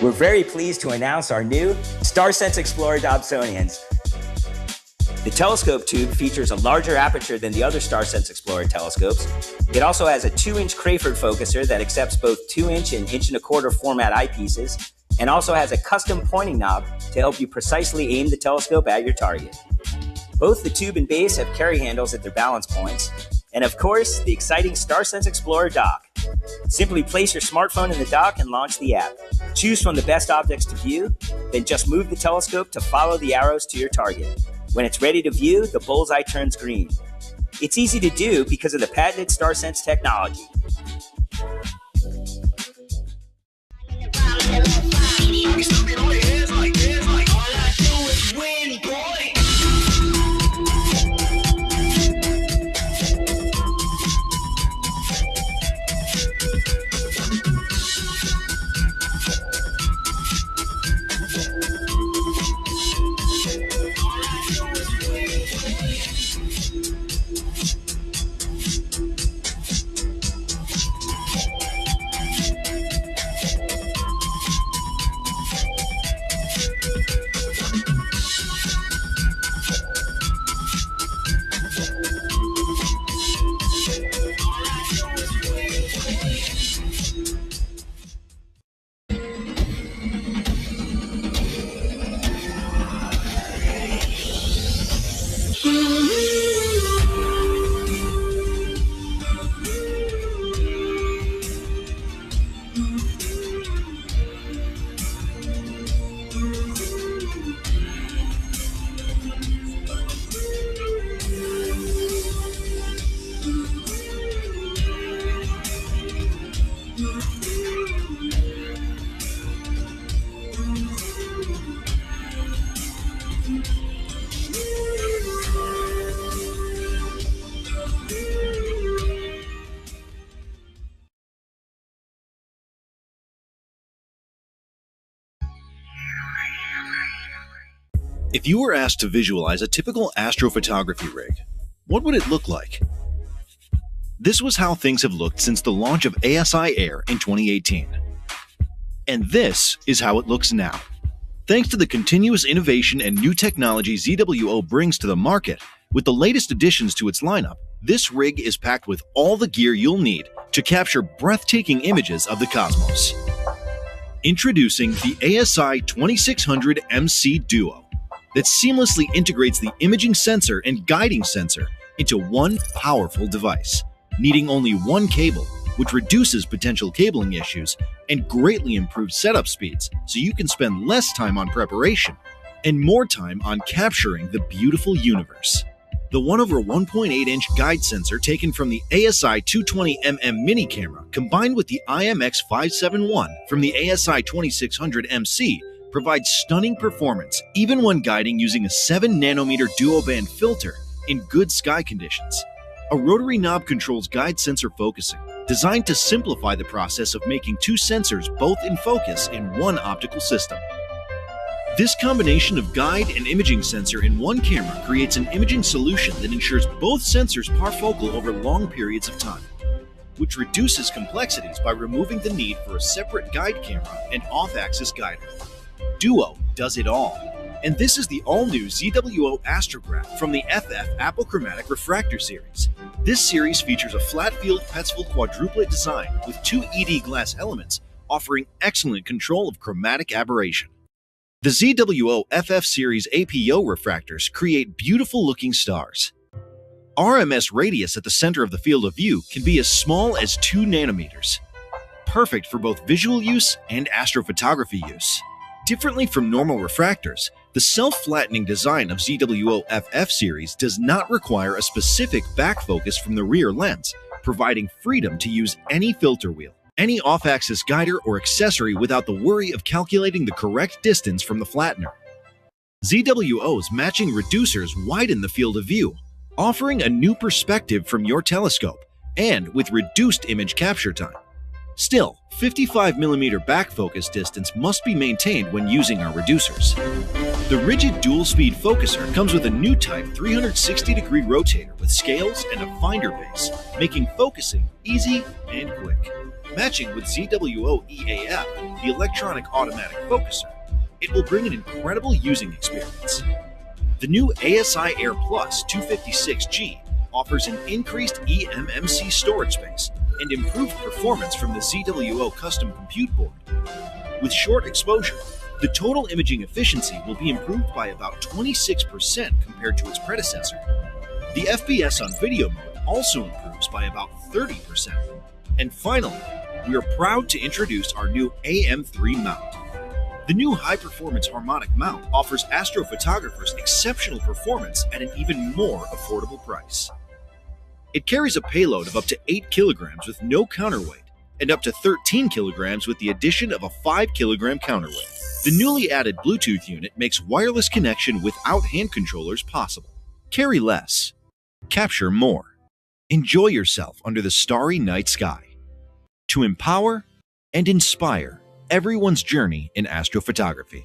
We're very pleased to announce our new StarSense Explorer Dobsonians. The telescope tube features a larger aperture than the other StarSense Explorer telescopes. It also has a 2-inch Crayford focuser that accepts both 2-inch and 1.25" format eyepieces, and also has a custom pointing knob to help you precisely aim the telescope at your target. Both the tube and base have carry handles at their balance points, and of course, the exciting StarSense Explorer dock. Simply place your smartphone in the dock and launch the app. Choose from the best objects to view, then just move the telescope to follow the arrows to your target. When it's ready to view, the bullseye turns green. It's easy to do because of the patented StarSense technology. If you were asked to visualize a typical astrophotography rig, what would it look like? This was how things have looked since the launch of ASI Air in 2018. And this is how it looks now. Thanks to the continuous innovation and new technology ZWO brings to the market, with the latest additions to its lineup, this rig is packed with all the gear you'll need to capture breathtaking images of the cosmos. Introducing the ASI 2600 MC Duo, that seamlessly integrates the imaging sensor and guiding sensor into one powerful device, needing only one cable, which reduces potential cabling issues and greatly improves setup speeds so you can spend less time on preparation and more time on capturing the beautiful universe. The 1/1.8-inch guide sensor taken from the ASI 220mm mini camera combined with the IMX 571 from the ASI 2600 MC provides stunning performance even when guiding using a 7nm duo-band filter in good sky conditions. A rotary knob controls guide sensor focusing, designed to simplify the process of making two sensors both in focus in one optical system. This combination of guide and imaging sensor in one camera creates an imaging solution that ensures both sensors parfocal over long periods of time, which reduces complexities by removing the need for a separate guide camera and off-axis guider. Duo does it all. And this is the all-new ZWO Astrograph from the FF Apochromatic Refractor series. This series features a flat-field Petzval quadruplet design with two ED glass elements, offering excellent control of chromatic aberration. The ZWO FF series APO refractors create beautiful-looking stars. RMS radius at the center of the field of view can be as small as 2 nanometers, perfect for both visual use and astrophotography use. Differently from normal refractors, the self-flattening design of ZWO FF series does not require a specific back focus from the rear lens, providing freedom to use any filter wheel, any off-axis guider or accessory without the worry of calculating the correct distance from the flattener. ZWO's matching reducers widen the field of view, offering a new perspective from your telescope, and with reduced image capture time. Still, 55mm back focus distance must be maintained when using our reducers. The rigid dual-speed focuser comes with a new type 360-degree rotator with scales and a finder base, making focusing easy and quick. Matching with ZWO EAF, the electronic automatic focuser, it will bring an incredible using experience. The new ASI Air Plus 256G offers an increased eMMC storage space and improved performance from the ZWO custom compute board. With short exposure, the total imaging efficiency will be improved by about 26% compared to its predecessor. The FPS on video mode also improves by about 30%. And finally, we are proud to introduce our new AM3 mount. The new high-performance harmonic mount offers astrophotographers exceptional performance at an even more affordable price. It carries a payload of up to 8 kilograms with no counterweight, and up to 13 kilograms with the addition of a 5-kilogram counterweight. The newly added Bluetooth unit makes wireless connection without hand controllers possible. Carry less. Capture more. Enjoy yourself under the starry night sky. To empower and inspire everyone's journey in astrophotography.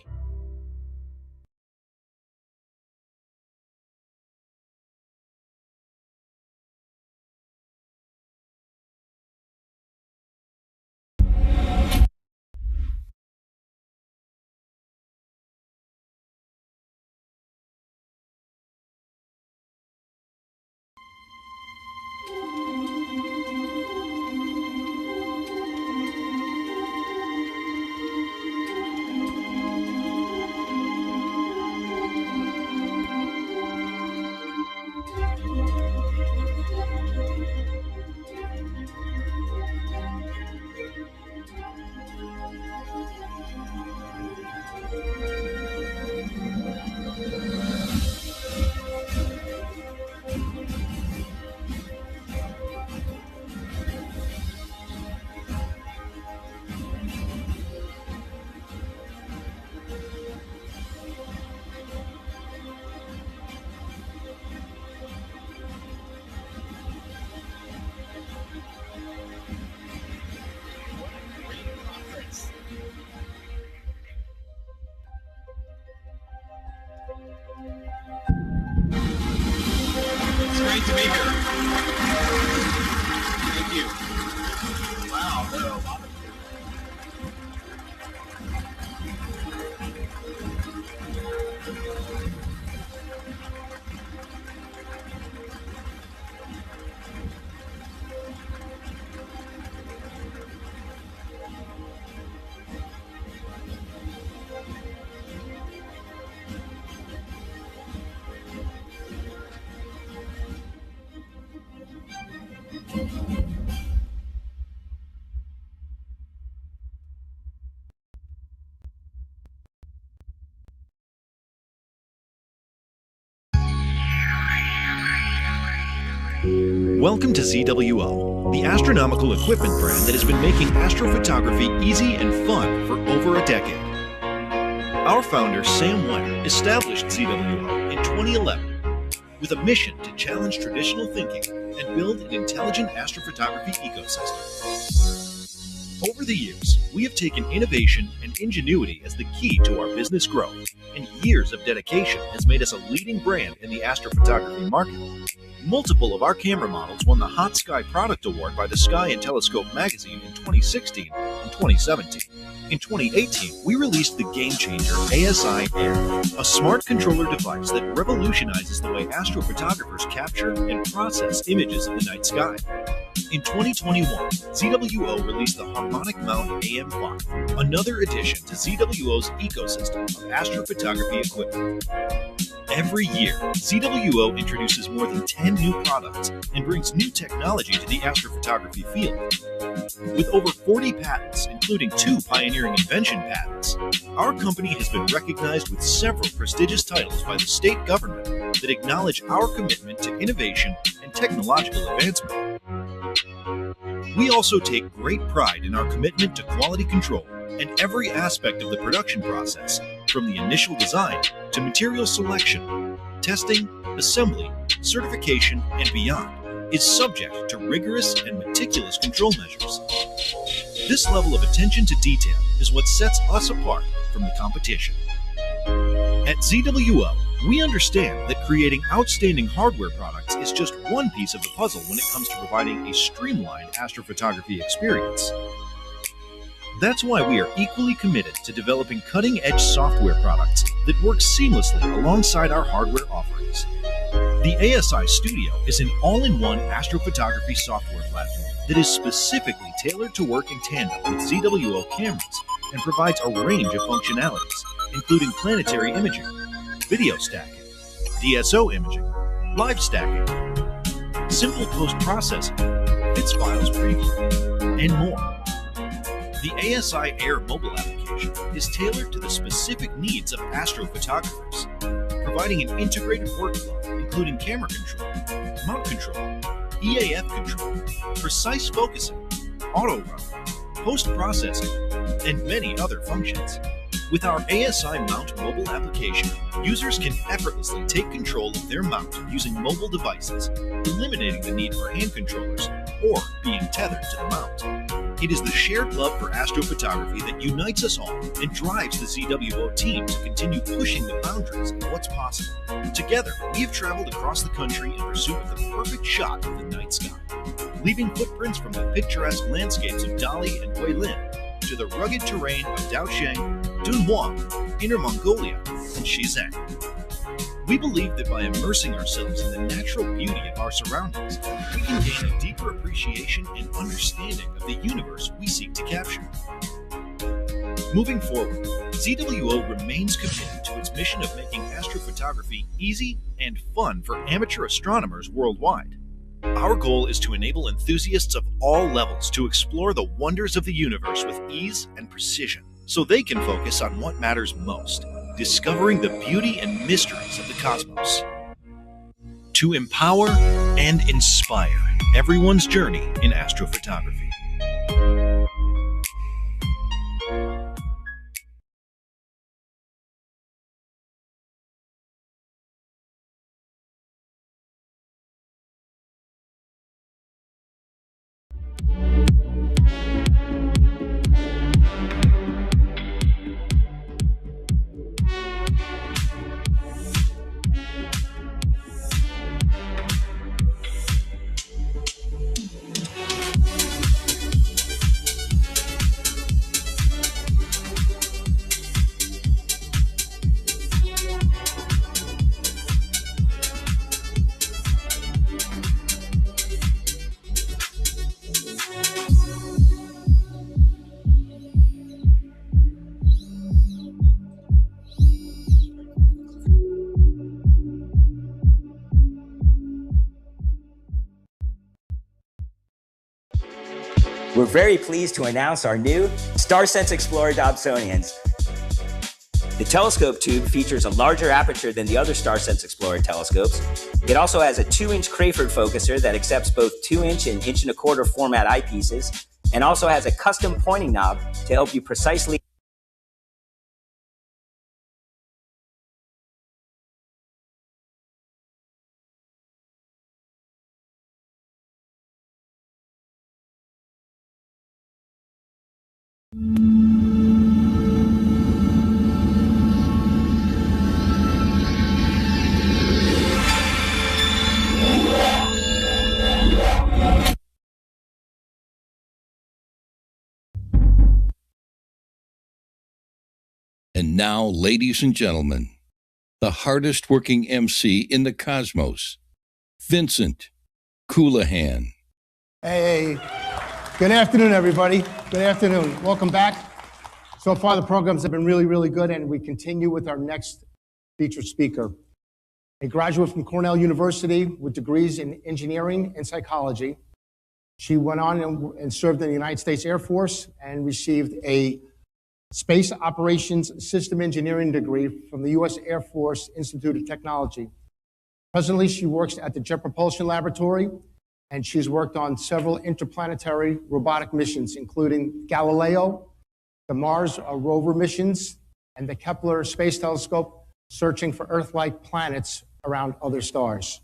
It's great to be here. Thank you. Wow, there are a lot of Welcome to ZWO, the astronomical equipment brand that has been making astrophotography easy and fun for over a decade. Our founder, Sam Webb, established ZWO in 2011 with a mission to challenge traditional thinking and build an intelligent astrophotography ecosystem. Over the years, we have taken innovation and ingenuity as the key to our business growth, and years of dedication has made us a leading brand in the astrophotography market. Multiple of our camera models won the Hot Sky Product Award by the Sky and Telescope magazine in 2016 and 2017. In 2018, we released the game-changer ASI Air, a smart controller device that revolutionizes the way astrophotographers capture and process images of the night sky. In 2021, ZWO released the Harmonic Mount AM5, another addition to ZWO's ecosystem of astrophotography equipment. Every year, ZWO introduces more than 10 new products and brings new technology to the astrophotography field. With over 40 patents, including 2 pioneering invention patents, our company has been recognized with several prestigious titles by the state government that acknowledge our commitment to innovation and technological advancement. We also take great pride in our commitment to quality control and every aspect of the production process, from the initial design to material selection, testing, assembly, certification, and beyond, is subject to rigorous and meticulous control measures. This level of attention to detail is what sets us apart from the competition. At ZWO, we understand that creating outstanding hardware products is just one piece of the puzzle when it comes to providing a streamlined astrophotography experience. That's why we are equally committed to developing cutting-edge software products that work seamlessly alongside our hardware offerings. The ASI Studio is an all-in-one astrophotography software platform that is specifically tailored to work in tandem with ZWO cameras and provides a range of functionalities, including planetary imaging, video stacking, DSO imaging, live stacking, simple post-processing, bits files preview, and more. The ASI Air mobile application is tailored to the specific needs of astrophotographers, providing an integrated workflow including camera control, mount control, EAF control, precise focusing, auto run, post-processing, and many other functions. With our ASI Mount mobile application, users can effortlessly take control of their mount using mobile devices, eliminating the need for hand controllers or being tethered to the mount. It is the shared love for astrophotography that unites us all and drives the ZWO team to continue pushing the boundaries of what's possible. Together, we have traveled across the country in pursuit of the perfect shot of the night sky, leaving footprints from the picturesque landscapes of Dali and Guilin to the rugged terrain of Daosheng, Dunhuang, Inner Mongolia, and Xizang. We believe that by immersing ourselves in the natural beauty of our surroundings, we can gain a deeper appreciation and understanding of the universe we seek to capture. Moving forward, ZWO remains committed to its mission of making astrophotography easy and fun for amateur astronomers worldwide. Our goal is to enable enthusiasts of all levels to explore the wonders of the universe with ease and precision, so they can focus on what matters most, discovering the beauty and mysteries of the cosmos. To empower and inspire everyone's journey in astrophotography. We're very pleased to announce our new StarSense Explorer Dobsonians. The telescope tube features a larger aperture than the other StarSense Explorer telescopes. It also has a 2-inch Crayford focuser that accepts both 2-inch and 1.25" format eyepieces, and also has a custom pointing knob to help you precisely. And now, ladies and gentlemen, the hardest working MC in the cosmos, Vincent Coulihan. Hey, good afternoon, everybody. Good afternoon. Welcome back. So far, the programs have been really, really good, and we continue with our next featured speaker. A graduate from Cornell University with degrees in engineering and psychology. She went on and served in the United States Air Force and received a Space Operations System Engineering degree from the U.S. Air Force Institute of Technology. Presently, she works at the Jet Propulsion Laboratory, and she's worked on several interplanetary robotic missions, including Galileo, the Mars rover missions, and the Kepler Space Telescope, searching for Earth-like planets around other stars.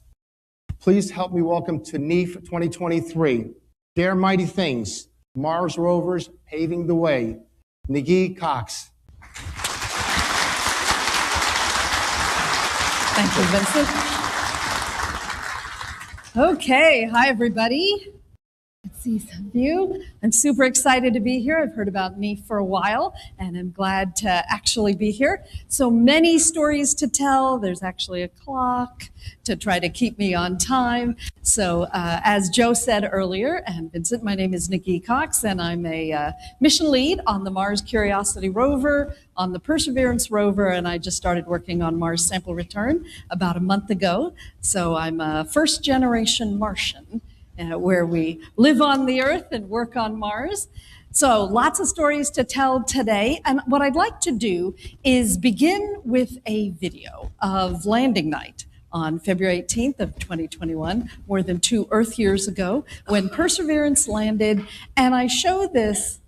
Please help me welcome to NEAF 2023, Dare Mighty Things, Mars rovers paving the way, Nikki Cox. Thank you, Vincent. Okay, hi everybody. Let's see some of you. I'm super excited to be here. I've heard about NEAF for a while, and I'm glad to actually be here. So many stories to tell. There's actually a clock to try to keep me on time. So as Joe said earlier, and Vincent, my name is Nikki Cox, and I'm a mission lead on the Mars Curiosity rover, on the Perseverance rover, and I just started working on Mars Sample Return about a month ago. So I'm a first-generation Martian, where we live on the Earth and work on Mars. So lots of stories to tell today. And what I'd like to do is begin with a video of landing night on February 18th of 2021, more than 2 Earth years ago, when Perseverance landed. And I show this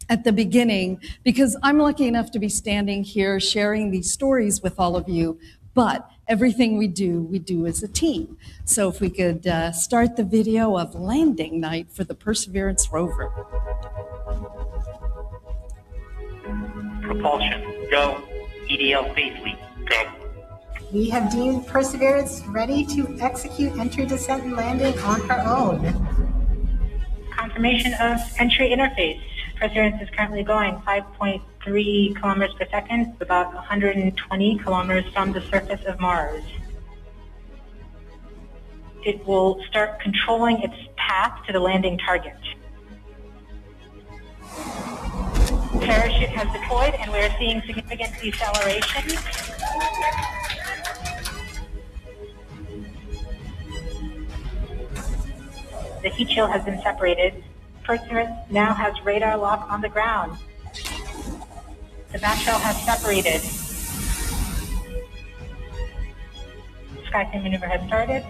at the beginning because I'm lucky enough to be standing here sharing these stories with all of you. But everything we do as a team. So if we could start the video of landing night for the Perseverance rover. Propulsion, go. EDL phase week, go. We have deemed Perseverance ready to execute entry, descent, and landing on her own. Confirmation of entry interface. Perseverance is currently going 5.3 kilometers per second, about 120 kilometers from the surface of Mars. It will start controlling its path to the landing target. Parachute has deployed, and we're seeing significant deceleration. The heat shield has been separated. Perseverance now has radar lock on the ground. The back shell has separated. Skysail maneuver has started,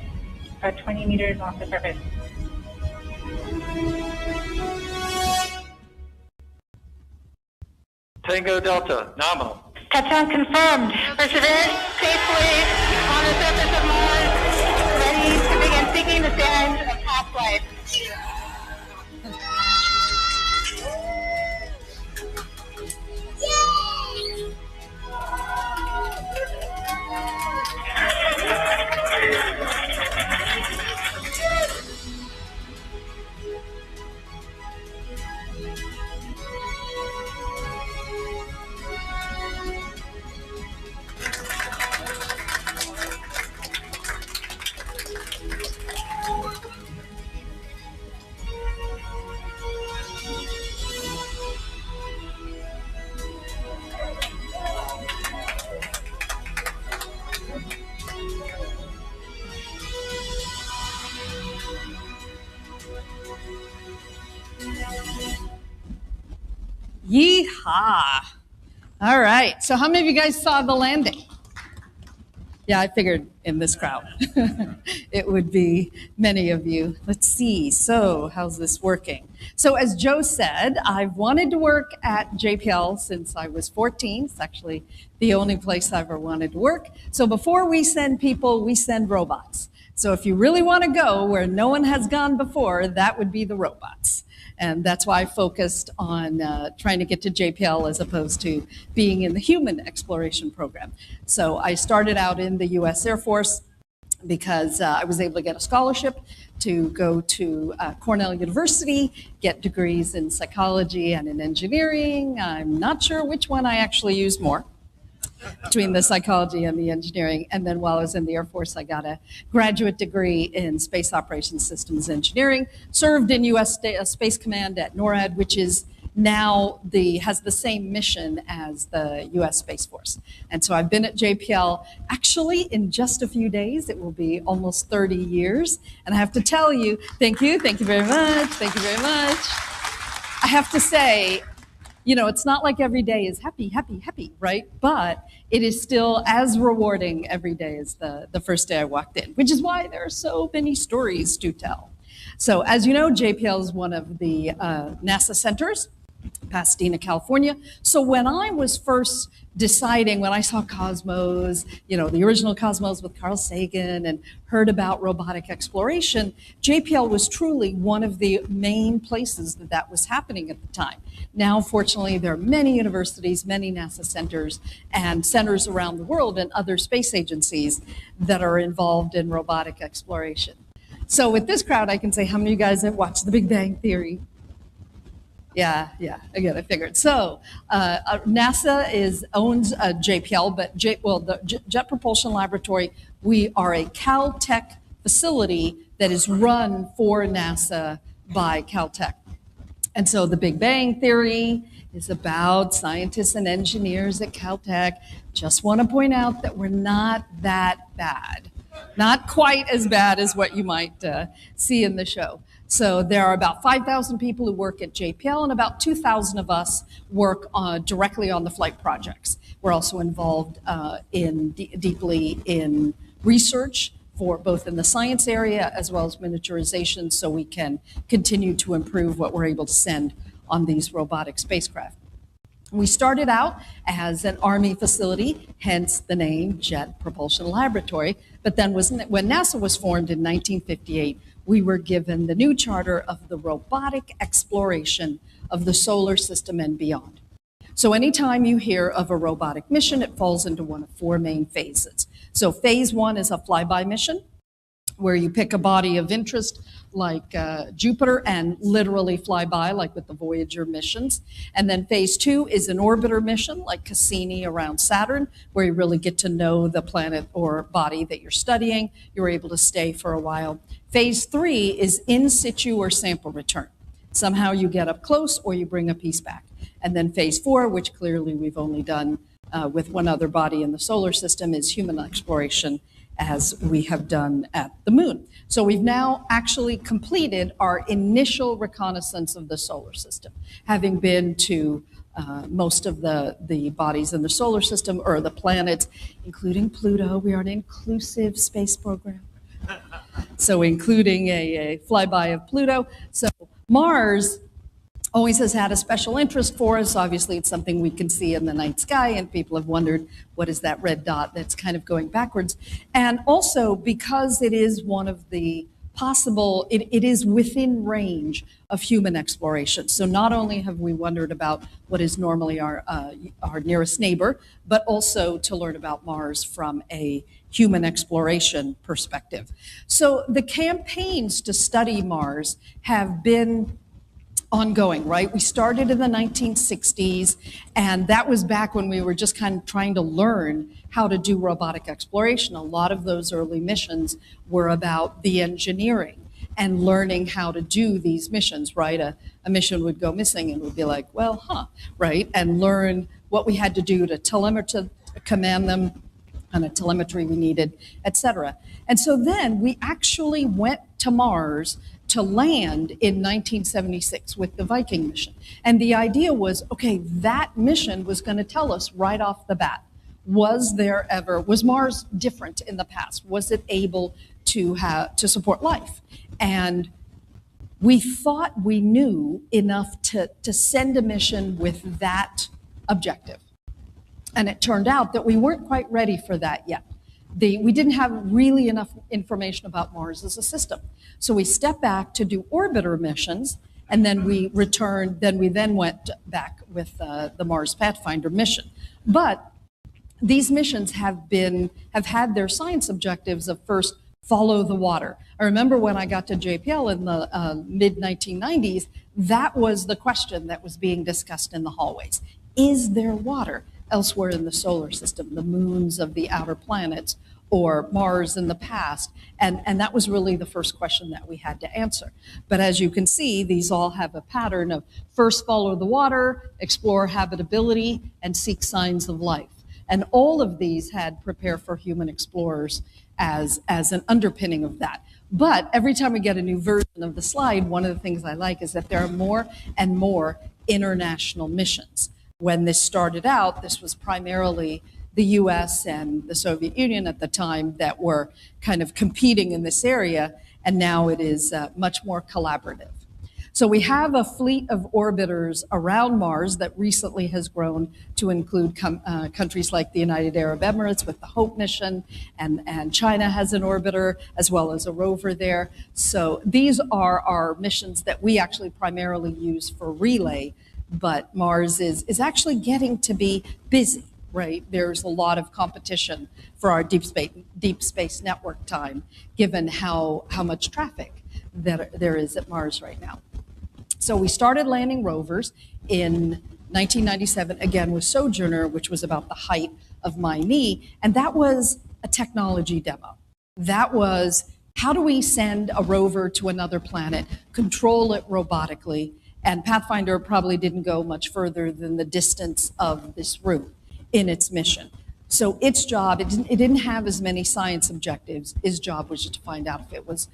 about 20 meters off the surface. Tango Delta, nominal. Touchdown confirmed. Perseverance safely on the surface of Mars, ready to begin seeking the sands of past life. Yeehaw! All right, so how many of you guys saw the landing? Yeah, I figured in this crowd it would be many of you. Let's see, so how's this working? So as Joe said, I've wanted to work at JPL since I was 14. It's actually the only place I ever wanted to work. So before we send people, we send robots. So if you really want to go where no one has gone before, that would be the robots. And that's why I focused on trying to get to JPL as opposed to being in the human exploration program. So I started out in the US Air Force because I was able to get a scholarship to go to Cornell University, get degrees in psychology and in engineering. I'm not sure which one I actually used more between the psychology and the engineering. And then while I was in the Air Force, I got a graduate degree in space operations systems engineering, served in U.S. Space Command at NORAD, which is now has the same mission as the U.S. Space Force. And so I've been at JPL actually in just a few days. It will be almost 30 years. And I have to tell you, thank you very much, thank you very much. I have to say, you know, it's not like every day is happy, happy, happy, right? But it is still as rewarding every day as the first day I walked in, which is why there are so many stories to tell. So as you know, JPL is one of the NASA centers, Pasadena, California. So when I was first deciding, when I saw Cosmos, you know, the original Cosmos with Carl Sagan, and heard about robotic exploration, JPL was truly one of the main places that was happening at the time. Now, fortunately, there are many universities, many NASA centers, and centers around the world and other space agencies that are involved in robotic exploration. So with this crowd, I can say, how many of you guys have watched The Big Bang Theory? Yeah, again, I figured. So NASA owns JPL, but the Jet Propulsion Laboratory, we are a Caltech facility that is run for NASA by Caltech. And so the Big Bang Theory is about scientists and engineers at Caltech. Just want to point out that we're not that bad. Not quite as bad as what you might see in the show. So there are about 5,000 people who work at JPL, and about 2,000 of us work directly on the flight projects. We're also involved deeply in research, for both in the science area as well as miniaturization, so we can continue to improve what we're able to send on these robotic spacecraft. We started out as an Army facility, hence the name Jet Propulsion Laboratory, but then when NASA was formed in 1958, we were given the new charter of the robotic exploration of the solar system and beyond. So anytime you hear of a robotic mission, it falls into one of four main phases. So phase one is a flyby mission, where you pick a body of interest like Jupiter and literally fly by, like with the Voyager missions. And then phase two is an orbiter mission like Cassini around Saturn, where you really get to know the planet or body that you're studying. You're able to stay for a while. Phase three is in situ or sample return. Somehow you get up close or you bring a piece back. And then phase four, which clearly we've only done with one other body in the solar system, is human exploration, as we have done at the moon. So we've now actually completed our initial reconnaissance of the solar system, having been to most of the bodies in the solar system, or the planets, including Pluto. We are an inclusive space program. So including a flyby of Pluto. So Mars always has had a special interest for us. Obviously, it's something we can see in the night sky, and people have wondered, what is that red dot that's kind of going backwards? And also, because it is one of the possible, it is within range of human exploration. So not only have we wondered about what is normally our nearest neighbor, but also to learn about Mars from a human exploration perspective. So the campaigns to study Mars have been ongoing, right? We started in the 1960s, and that was back when we were just kind of trying to learn how to do robotic exploration. A lot of those early missions were about the engineering and learning how to do these missions, right? A mission would go missing and we'd be like, well, right? And learn what we had to do to command them, and the telemetry we needed, et cetera. And so then we actually went to Mars to land in 1976 with the Viking mission. And the idea was, okay, that mission was going to tell us right off the bat, was Mars different in the past? Was it able to support life? And we thought we knew enough to send a mission with that objective. And it turned out that we weren't quite ready for that yet. We didn't have really enough information about Mars as a system. So we stepped back to do orbiter missions, and then we returned, then we went back with the Mars Pathfinder mission. But these missions have had their science objectives of first, follow the water. I remember when I got to JPL in the mid-1990s, that was the question that was being discussed in the hallways. Is there water elsewhere in the solar system, the moons of the outer planets, or Mars in the past? And that was really the first question that we had to answer. But as you can see, these all have a pattern of first follow the water, explore habitability, and seek signs of life. And all of these had prepare for human explorers as an underpinning of that. But every time we get a new version of the slide, one of the things I like is that there are more and more international missions. When this started out, this was primarily the US and the Soviet Union at the time that were kind of competing in this area, and now it is much more collaborative. So we have a fleet of orbiters around Mars that recently has grown to include countries like the United Arab Emirates with the HOPE mission, and China has an orbiter as well as a rover there. So these are our missions that we actually primarily use for relay, but Mars is actually getting to be busy, right? There's a lot of competition for our deep space network time, given how much traffic there is at Mars right now. So we started landing rovers in 1997, again with Sojourner, which was about the height of my knee, and that was a technology demo. That was, how do we send a rover to another planet, control it robotically, and Pathfinder probably didn't go much further than the distance of this route in its mission. So its job, it didn't have as many science objectives. Its job was just to find out if it was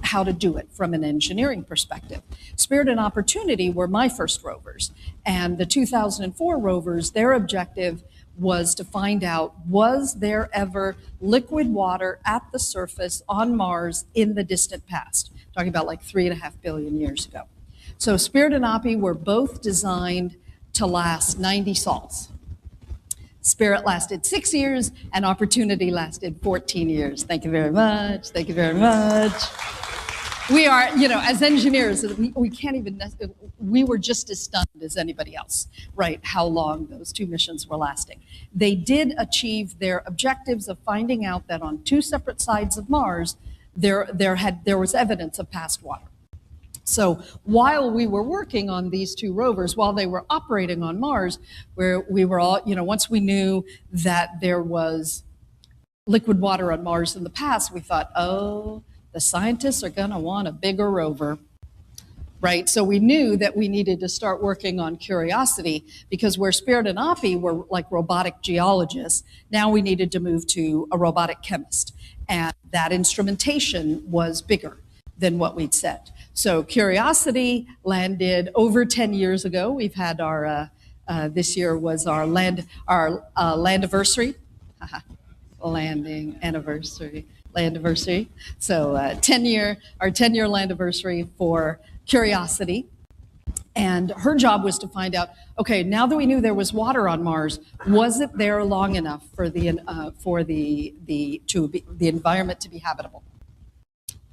how to do it from an engineering perspective. Spirit and Opportunity were my first rovers. And the 2004 rovers, their objective was to find out, was there ever liquid water at the surface on Mars in the distant past? Talking about like 3.5 billion years ago. So Spirit and Oppie were both designed to last 90 sols. Spirit lasted 6 years, and Opportunity lasted 14 years. Thank you very much. Thank you very much. We are, as engineers, we can't even, we were just as stunned as anybody else, right, how long those two missions were lasting. They did achieve their objectives of finding out that on two separate sides of Mars, there was evidence of past water. So while we were working on these two rovers, while they were operating on Mars, where we were all, once we knew that there was liquid water on Mars in the past, we thought, oh, the scientists are going to want a bigger rover, right? So we knew that we needed to start working on Curiosity, because where Spirit and Oppie were like robotic geologists, now we needed to move to a robotic chemist. And that instrumentation was bigger than what we'd set. So Curiosity landed over 10 years ago. We've had our, this year was our land anniversary. Landing anniversary, landiversary. So our 10-year landiversary for Curiosity. And her job was to find out, okay, now that we knew there was water on Mars, was it there long enough for the environment to be habitable?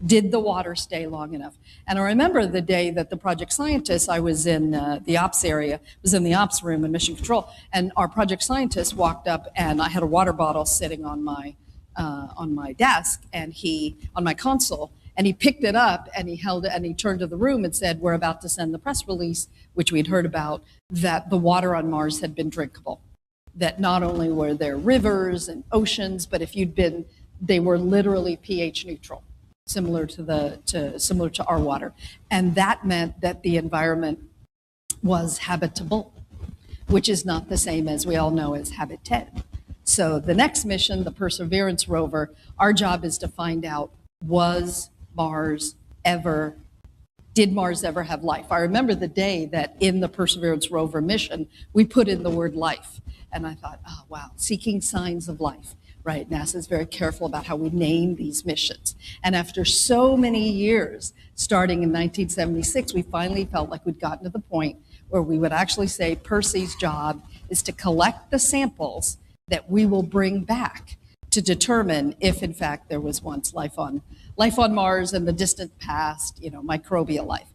Did the water stay long enough? And I remember the day that the project scientists, I was in the ops area, was in the ops room in Mission Control, and our project scientist walked up, and I had a water bottle sitting on my desk, and on my console, and he picked it up, and he held it, and he turned to the room and said, we're about to send the press release, which we'd heard about, that the water on Mars had been drinkable. That not only were there rivers and oceans, but they were literally pH neutral. Similar to our water. And that meant that the environment was habitable, which is not the same as we all know as habitat. So the next mission, the Perseverance rover, our job is to find out, was Mars ever Did Mars ever have life? I remember the day that in the Perseverance rover mission, we put in the word life. And I thought, oh, wow, seeking signs of life, right? NASA is very careful about how we name these missions. And after so many years, starting in 1976, we finally felt like we'd gotten to the point where we would actually say Percy's job is to collect the samples that we will bring back to determine if, in fact, there was once life on Mars in the distant past, microbial life.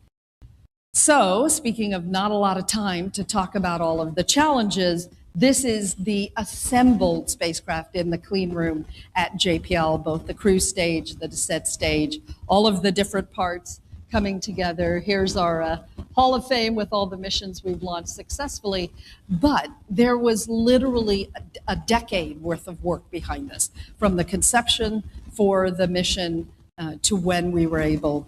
So, speaking of not a lot of time to talk about all of the challenges, this is the assembled spacecraft in the clean room at JPL, both the cruise stage, the descent stage, all of the different parts coming together. Here's our Hall of Fame with all the missions we've launched successfully. But there was literally a decade worth of work behind this, from the conception for the mission to when we were able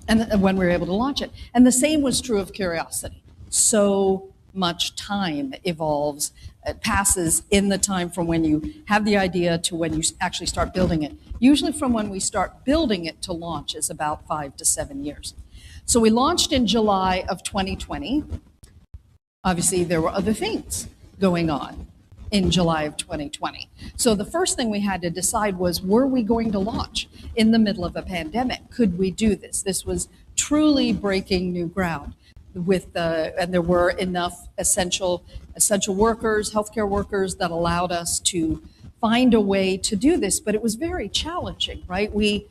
to launch it. And the same was true of Curiosity. So much time evolves, it passes in the time from when you have the idea to when you actually start building it. Usually from when we start building it to launch is about 5 to 7 years. So we launched in July of 2020. Obviously, there were other things going on in July of 2020. So the first thing we had to decide was, were we going to launch in the middle of a pandemic? Could we do this? This was truly breaking new ground. And there were enough essential workers, healthcare workers, that allowed us to find a way to do this, but it was very challenging, right? We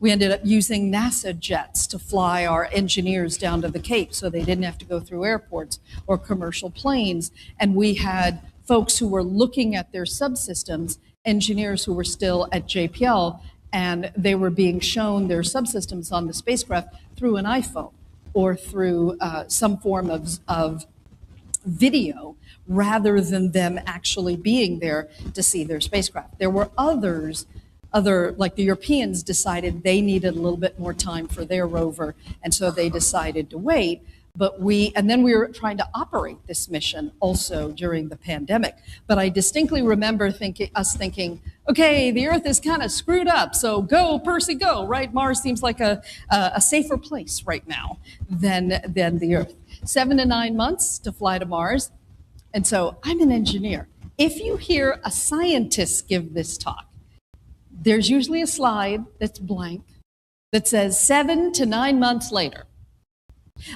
ended up using NASA jets to fly our engineers down to the Cape so they didn't have to go through airports or commercial planes. And we had folks who were looking at their subsystems, engineers who were still at JPL, and they were being shown their subsystems on the spacecraft through an iPhone or through some form of video, rather than them actually being there to see their spacecraft. There were other, like the Europeans decided they needed a little bit more time for their rover, and so they decided to wait. And then we were trying to operate this mission also during the pandemic. But I distinctly remember us thinking, okay, the Earth is kind of screwed up, so go, Percy, go, right? Mars seems like a safer place right now than the Earth. 7 to 9 months to fly to Mars. And so I'm an engineer. If you hear a scientist give this talk, there's usually a slide that's blank that says 7 to 9 months later.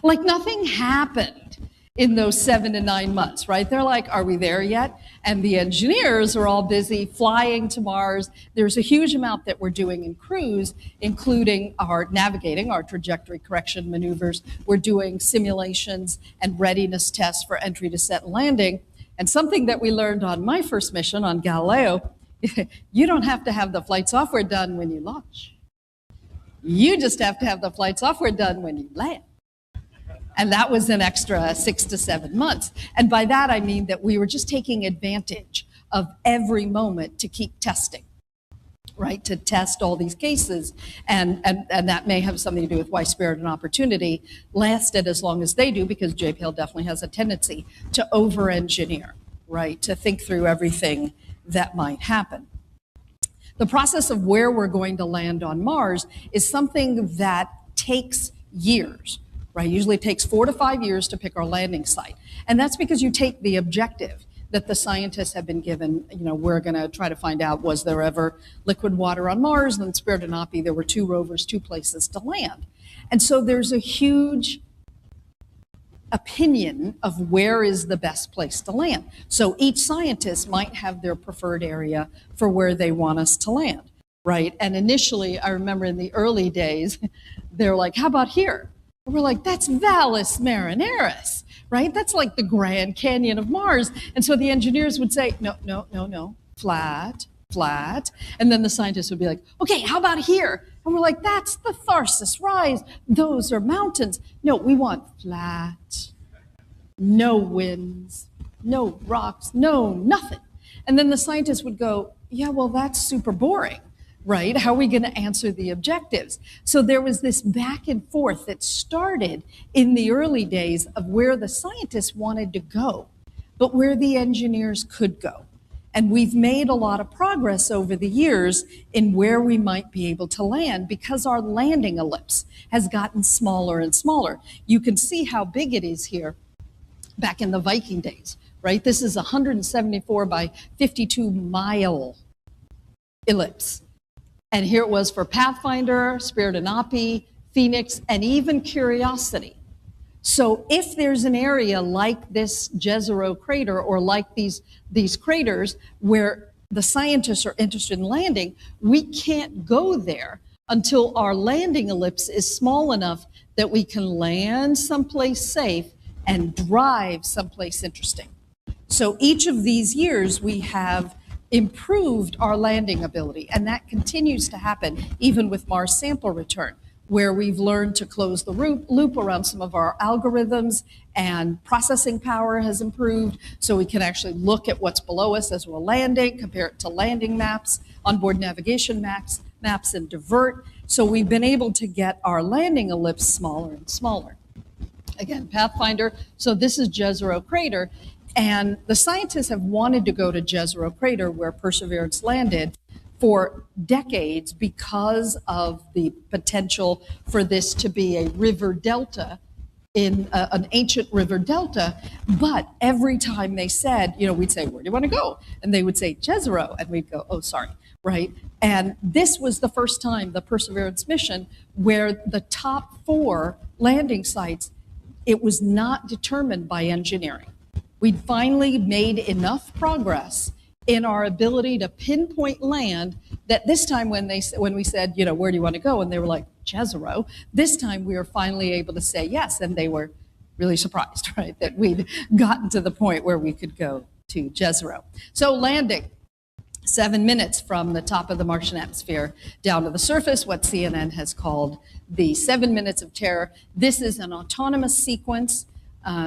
Like nothing happened in those 7 to 9 months, right? They're like, are we there yet? And the engineers are all busy flying to Mars. There's a huge amount that we're doing in cruise, including our navigating, our trajectory correction maneuvers. We're doing simulations and readiness tests for entry, descent, and landing. And something that we learned on my first mission on Galileo, you don't have to have the flight software done when you launch. You just have to have the flight software done when you land. And that was an extra 6 to 7 months. And by that, I mean that we were just taking advantage of every moment to keep testing, right? To test all these cases. And that may have something to do with why Spirit and Opportunity lasted as long as they do, because JPL definitely has a tendency to over-engineer, right? To think through everything that might happen. The process of where we're going to land on Mars is something that takes years. Right, usually it takes 4 to 5 years to pick our landing site. And that's because you take the objective that the scientists have been given. We're going to try to find out, was there ever liquid water on Mars? And in Spirit and Opie, there were 2 rovers, 2 places to land. And so there's a huge opinion of where is the best place to land. So each scientist might have their preferred area for where they want us to land, right? And initially, I remember in the early days, they're like, how about here? And we're like, that's Valles Marineris, right? That's like the Grand Canyon of Mars. And so the engineers would say, no, flat. And then the scientists would be like, okay, how about here? And we're like, that's the Tharsis Rise. Those are mountains. No, we want flat, no winds, no rocks, no nothing. And then the scientists would go, yeah, well, that's super boring. Right? How are we going to answer the objectives? So there was this back and forth that started in the early days of where the scientists wanted to go, but where the engineers could go. And we've made a lot of progress over the years in where we might be able to land because our landing ellipse has gotten smaller and smaller. You can see how big it is here back in the Viking days, right? This is 174 by 52 mile ellipse. And here it was for Pathfinder, Spirit and Opi, Phoenix, and even Curiosity. So if there's an area like this Jezero crater or like these craters where the scientists are interested in landing, we can't go there until our landing ellipse is small enough that we can land someplace safe and drive someplace interesting. So each of these years we have improved our landing ability, and that continues to happen even with Mars sample return, where we've learned to close the loop around some of our algorithms, and processing power has improved, so we can actually look at what's below us as we're landing, compare it to landing maps, onboard navigation maps, and divert. So we've been able to get our landing ellipse smaller and smaller. Again, Pathfinder, so this is Jezero Crater, and the scientists have wanted to go to Jezero Crater where Perseverance landed for decades because of the potential for this to be a river delta, in an ancient river delta. But every time they said, we'd say, where do you want to go? And they would say, Jezero. And we'd go, oh, sorry, right? And this was the first time, the Perseverance mission, where the top 4 landing sites, it was not determined by engineering. We'd finally made enough progress in our ability to pinpoint land that this time when we said, where do you want to go? And they were like, Jezero. This time we were finally able to say yes. And they were really surprised, right? That we'd gotten to the point where we could go to Jezero. So landing, 7 minutes from the top of the Martian atmosphere down to the surface, what CNN has called the 7 minutes of terror. This is an autonomous sequence.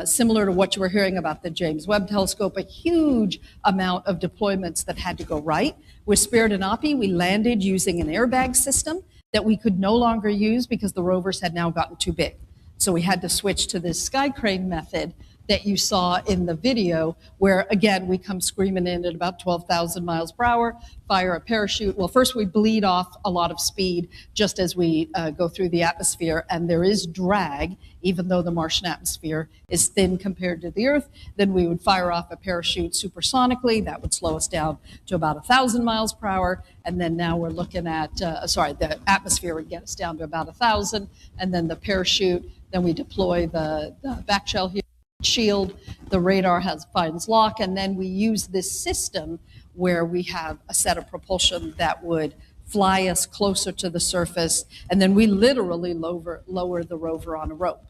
Similar to what you were hearing about the James Webb Telescope, a huge amount of deployments that had to go right. With Spirit and Opi, we landed using an airbag system that we could no longer use because the rovers had now gotten too big. So we had to switch to this sky crane method that you saw in the video, where again, we come screaming in at about 12,000 miles per hour, fire a parachute. Well, first we bleed off a lot of speed just as we go through the atmosphere, and there is drag, even though the Martian atmosphere is thin compared to the Earth. Then we would fire off a parachute supersonically. That would slow us down to about 1,000 miles per hour. And then now we're looking at, the atmosphere would get us down to about 1,000. And then the parachute, then we deploy the back shell here. Shield, the radar finds lock, and then we use this system where we have a set of propulsion that would fly us closer to the surface, and then we literally lower the rover on a rope.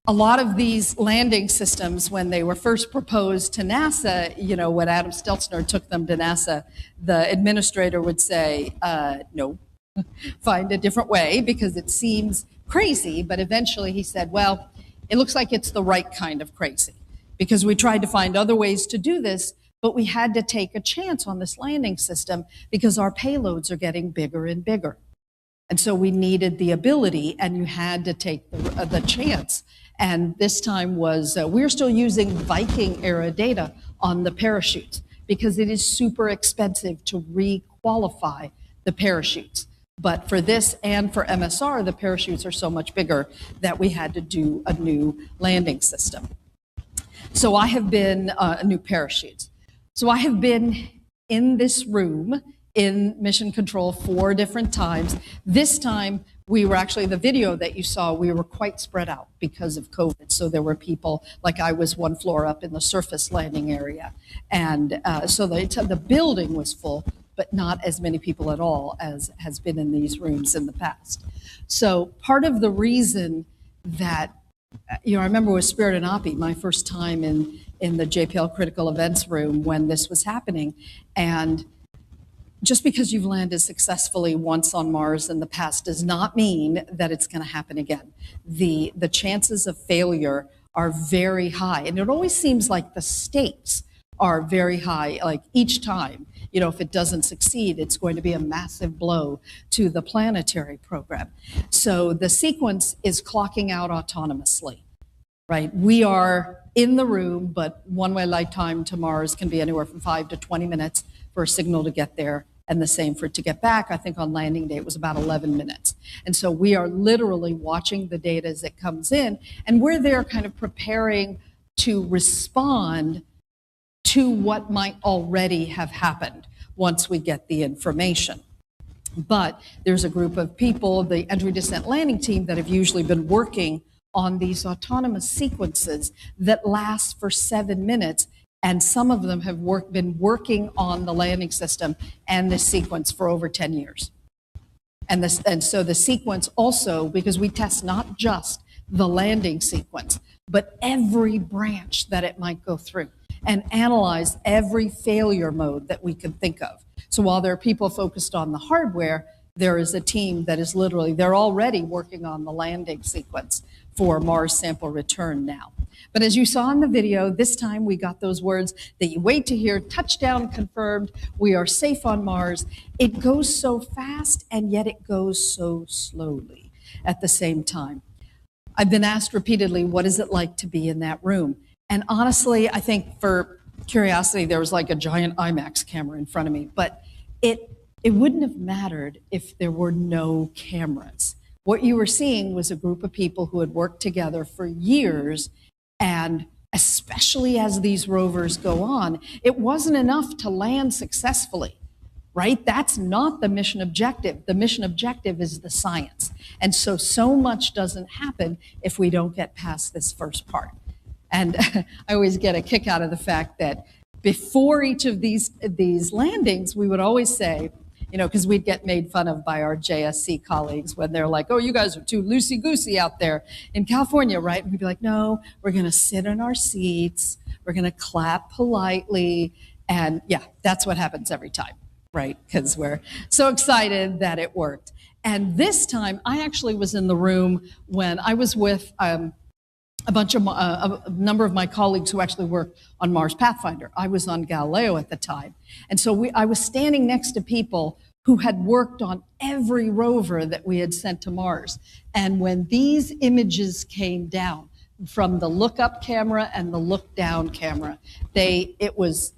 A lot of these landing systems, when they were first proposed to NASA, when Adam Stelzner took them to NASA, the administrator would say, no, find a different way because it seems crazy, but eventually he said, well, it looks like it's the right kind of crazy, because we tried to find other ways to do this, but we had to take a chance on this landing system because our payloads are getting bigger and bigger. And so we needed the ability, and you had to take the chance. And this time was, we're still using Viking era data on the parachutes because it is super expensive to re-qualify the parachutes. But for this and for MSR, the parachutes are so much bigger that we had to do a new landing system. So I have been, new parachutes. So I have been in this room in Mission Control 4 different times. This time, we were actually, the video that you saw, we were quite spread out because of COVID. So there were people, like I was one floor up in the surface landing area. And so the building was full, but not as many people at all as has been in these rooms in the past. So part of the reason that, I remember with Spirit and Opi, my first time in the JPL critical events room when this was happening. And just because you've landed successfully once on Mars in the past does not mean that it's going to happen again. The chances of failure are very high. And it always seems like the stakes are very high, like each time. If it doesn't succeed, it's going to be a massive blow to the planetary program. So the sequence is clocking out autonomously, right? We are in the room, but one-way light time to Mars can be anywhere from 5 to 20 minutes for a signal to get there, and the same for it to get back. I think on landing day it was about 11 minutes. And so we are literally watching the data as it comes in, and we're there kind of preparing to respond to what might already have happened once we get the information. But there's a group of people, the entry, descent, landing team, that have usually been working on these autonomous sequences that last for 7 minutes, and some of them have been working on the landing system and the sequence for over 10 years. And so the sequence also, because we test not just the landing sequence, but every branch that it might go through, and analyze every failure mode that we can think of. So while there are people focused on the hardware, there is a team that is literally, they're already working on the landing sequence for Mars sample return now. But as you saw in the video, this time we got those words that you wait to hear: touchdown confirmed, we are safe on Mars. It goes so fast, and yet it goes so slowly at the same time. I've been asked repeatedly, what is it like to be in that room? And honestly, I think for curiosity, there was like a giant IMAX camera in front of me, but it wouldn't have mattered if there were no cameras. What you were seeing was a group of people who had worked together for years, and especially as these rovers go on, it wasn't enough to land successfully, right? That's not the mission objective. The mission objective is the science. And so much doesn't happen if we don't get past this first part. And I always get a kick out of the fact that before each of these landings, we would always say, you know, because we'd get made fun of by our JSC colleagues when they're like, oh, you guys are too loosey-goosey out there in California, right? And we'd be like, no, we're going to sit in our seats. We're going to clap politely. And yeah, that's what happens every time, right? Because we're so excited that it worked. And this time, I actually was in the room when I was with a number of my colleagues who actually worked on Mars Pathfinder. I was on Galileo at the time. And so I was standing next to people who had worked on every rover that we had sent to Mars. And when these images came down from the look-up camera and the look-down camera, it was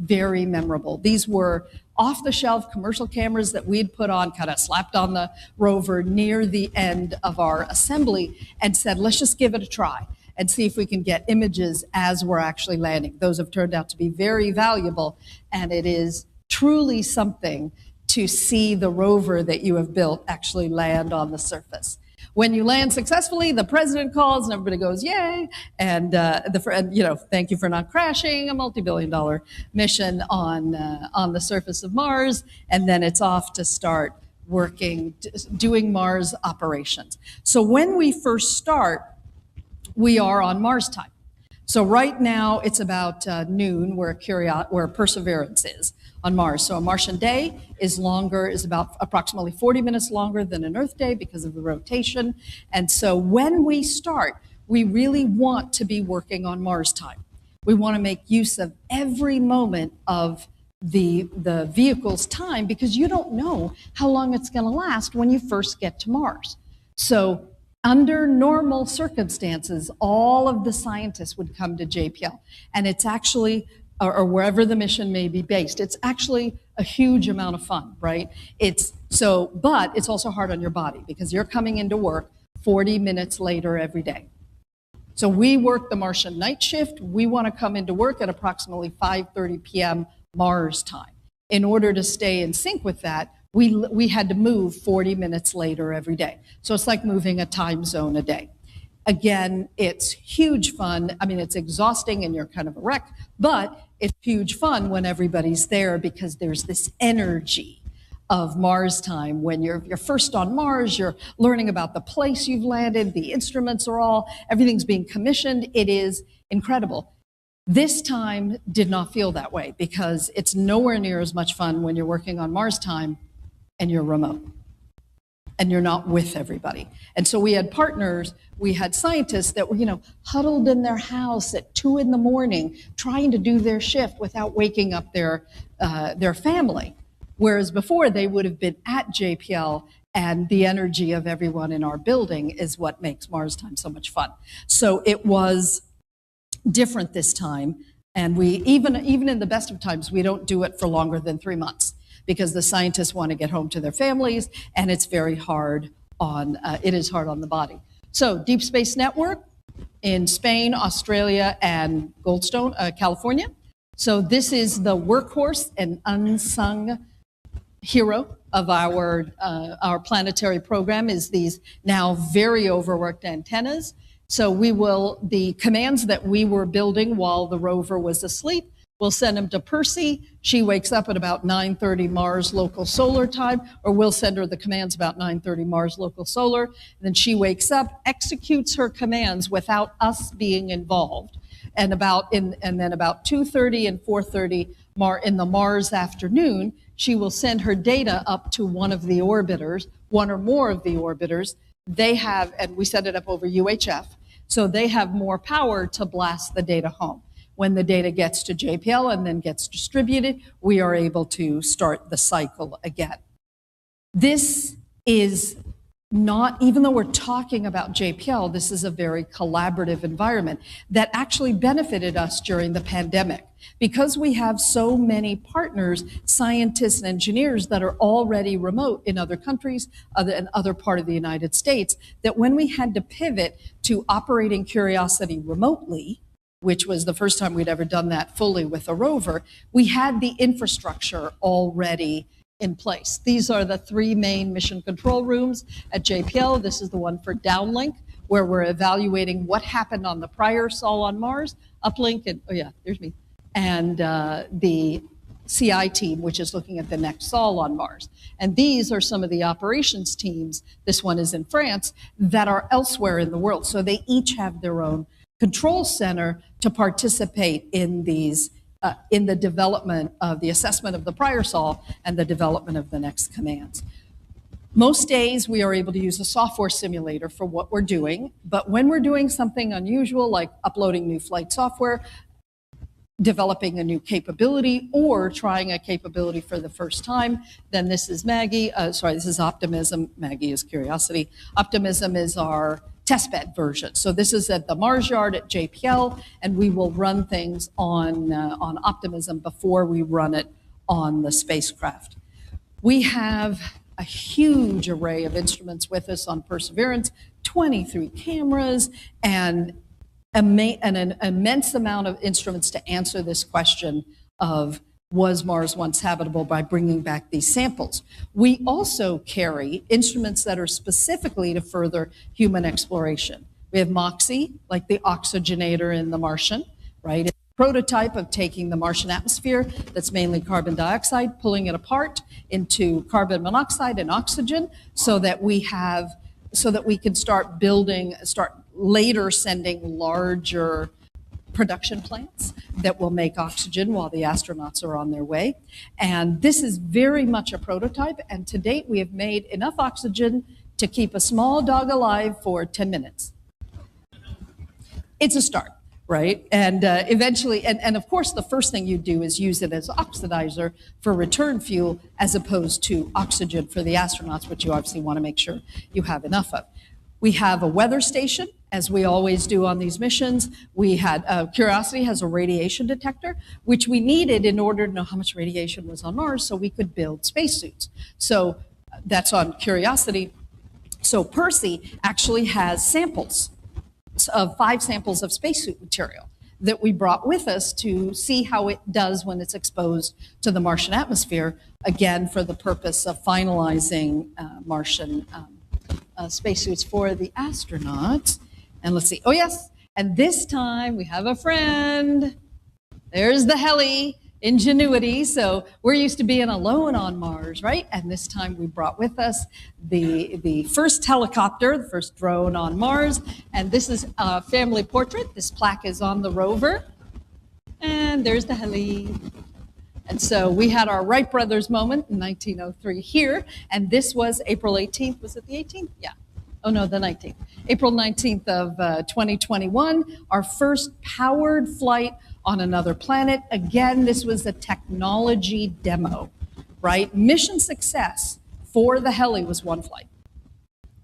very memorable. These were off-the-shelf commercial cameras that we'd put on, kind of slapped on the rover near the end of our assembly and said, let's just give it a try and see if we can get images as we're actually landing. Those have turned out to be very valuable, and it is truly something to see the rover that you have built actually land on the surface. When you land successfully, the president calls and everybody goes, yay. And, thank you for not crashing a multi-billion-dollar mission on the surface of Mars. And then it's off to start working, doing Mars operations. So when we first start, we are on Mars time. So right now it's about noon where Perseverance is on Mars. So a Martian day is about approximately 40 minutes longer than an Earth day because of the rotation. And so when we start, we really want to be working on Mars time. We want to make use of every moment of the vehicle's time, because you don't know how long it's going to last when you first get to Mars. So under normal circumstances, all of the scientists would come to JPL, and it's actually, or wherever the mission may be based, it's actually a huge amount of fun, right? But it's also hard on your body because you're coming into work 40 minutes later every day. So we work the Martian night shift. We want to come into work at approximately 5:30 p.m. Mars time. In order to stay in sync with that, we had to move 40 minutes later every day. So it's like moving a time zone a day. Again, it's huge fun. I mean, it's exhausting and you're kind of a wreck, but it's huge fun when everybody's there because there's this energy of Mars time. When you're first on Mars, you're learning about the place you've landed, the instruments are everything's being commissioned. It is incredible. This time did not feel that way because it's nowhere near as much fun when you're working on Mars time and you're remote and you're not with everybody. And so we had partners, we had scientists that were, huddled in their house at 2 a.m, trying to do their shift without waking up their family. Whereas before they would have been at JPL, and the energy of everyone in our building is what makes Mars time so much fun. So it was different this time. And we, even in the best of times, we don't do it for longer than 3 months because the scientists want to get home to their families, and it's very hard on, it is hard on the body. So Deep Space Network in Spain, Australia, and Goldstone, California. So this is the workhorse and unsung hero of our planetary program is these now very overworked antennas. So the commands that we were building while the rover was asleep, we'll send them to Percy. She wakes up at about 9:30 Mars local solar time, or we'll send her the commands about 9:30 Mars local solar. And then she wakes up, executes her commands without us being involved. And then about 2:30 and 4:30 in the Mars afternoon, she will send her data up to one of the orbiters, one or more of the orbiters. They have, and we set it up over UHF, so they have more power to blast the data home. When the data gets to JPL and then gets distributed, we are able to start the cycle again. This is not, even though we're talking about JPL, this is a very collaborative environment that actually benefited us during the pandemic. Because we have so many partners, scientists and engineers that are already remote in other countries, in other part of the United States, that when we had to pivot to operating Curiosity remotely, which was the first time we'd ever done that fully with a rover, we had the infrastructure already in place. These are the 3 main mission control rooms at JPL. This is the one for downlink, where we're evaluating what happened on the prior sol on Mars, uplink, and oh yeah, there's me, and the CI team, which is looking at the next sol on Mars. And these are some of the operations teams, this one is in France, that are elsewhere in the world. So they each have their own control center to participate in these in the development of the assessment of the prior sol and the development of the next commands. Most days we are able to use a software simulator for what we're doing, but when we're doing something unusual like uploading new flight software, developing a new capability, or trying a capability for the first time, then this is Maggie, this is Optimism, Maggie is Curiosity. Optimism is our testbed version. So this is at the Mars Yard at JPL, and we will run things on Optimism before we run it on the spacecraft. We have a huge array of instruments with us on Perseverance, 23 cameras, and an immense amount of instruments to answer this question of was Mars once habitable by bringing back these samples. We also carry instruments that are specifically to further human exploration. We have MOXIE, like the oxygenator in The Martian, right? It's a prototype of taking the Martian atmosphere that's mainly carbon dioxide, pulling it apart into carbon monoxide and oxygen so that we can start later sending larger production plants that will make oxygen while the astronauts are on their way. And this is very much a prototype, and to date we have made enough oxygen to keep a small dog alive for 10 minutes. It's a start, right? And eventually, and of course the first thing you do is use it as oxidizer for return fuel as opposed to oxygen for the astronauts, which you obviously want to make sure you have enough of. We have a weather station, as we always do on these missions. We had, Curiosity has a radiation detector, which we needed in order to know how much radiation was on Mars so we could build spacesuits. So that's on Curiosity. So Percy actually has samples of 5 samples of spacesuit material that we brought with us to see how it does when it's exposed to the Martian atmosphere, again, for the purpose of finalizing Martian spacesuits for the astronauts. And let's see, oh yes, and this time we have a friend. There's the heli, Ingenuity. So we're used to being alone on Mars, right? And this time we brought with us the first helicopter, the first drone on Mars. And this is a family portrait. This plaque is on the rover. And there's the heli. And so we had our Wright brothers moment in 1903 here, and this was April 18th. Was it the 18th? Yeah. Oh no, the 19th. April 19th of 2021, our first powered flight on another planet. Again, this was a technology demo, right? Mission success for the heli was 1 flight.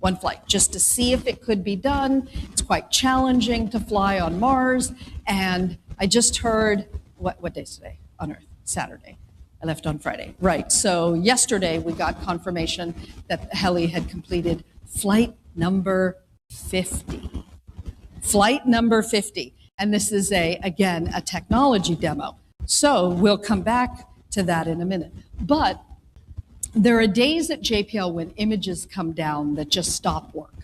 one flight, just to see if it could be done. It's quite challenging to fly on Mars. And I just heard, what day is today on Earth? Saturday. I left on Friday. Right. So yesterday we got confirmation that the heli had completed flight number 50. Flight number 50. And this is again, a technology demo. So we'll come back to that in a minute. But there are days at JPL when images come down that just stop work,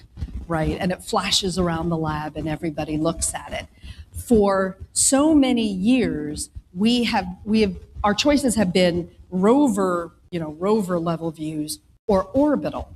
right? And it flashes around the lab and everybody looks at it. For so many years, our choices have been rover level views or orbital,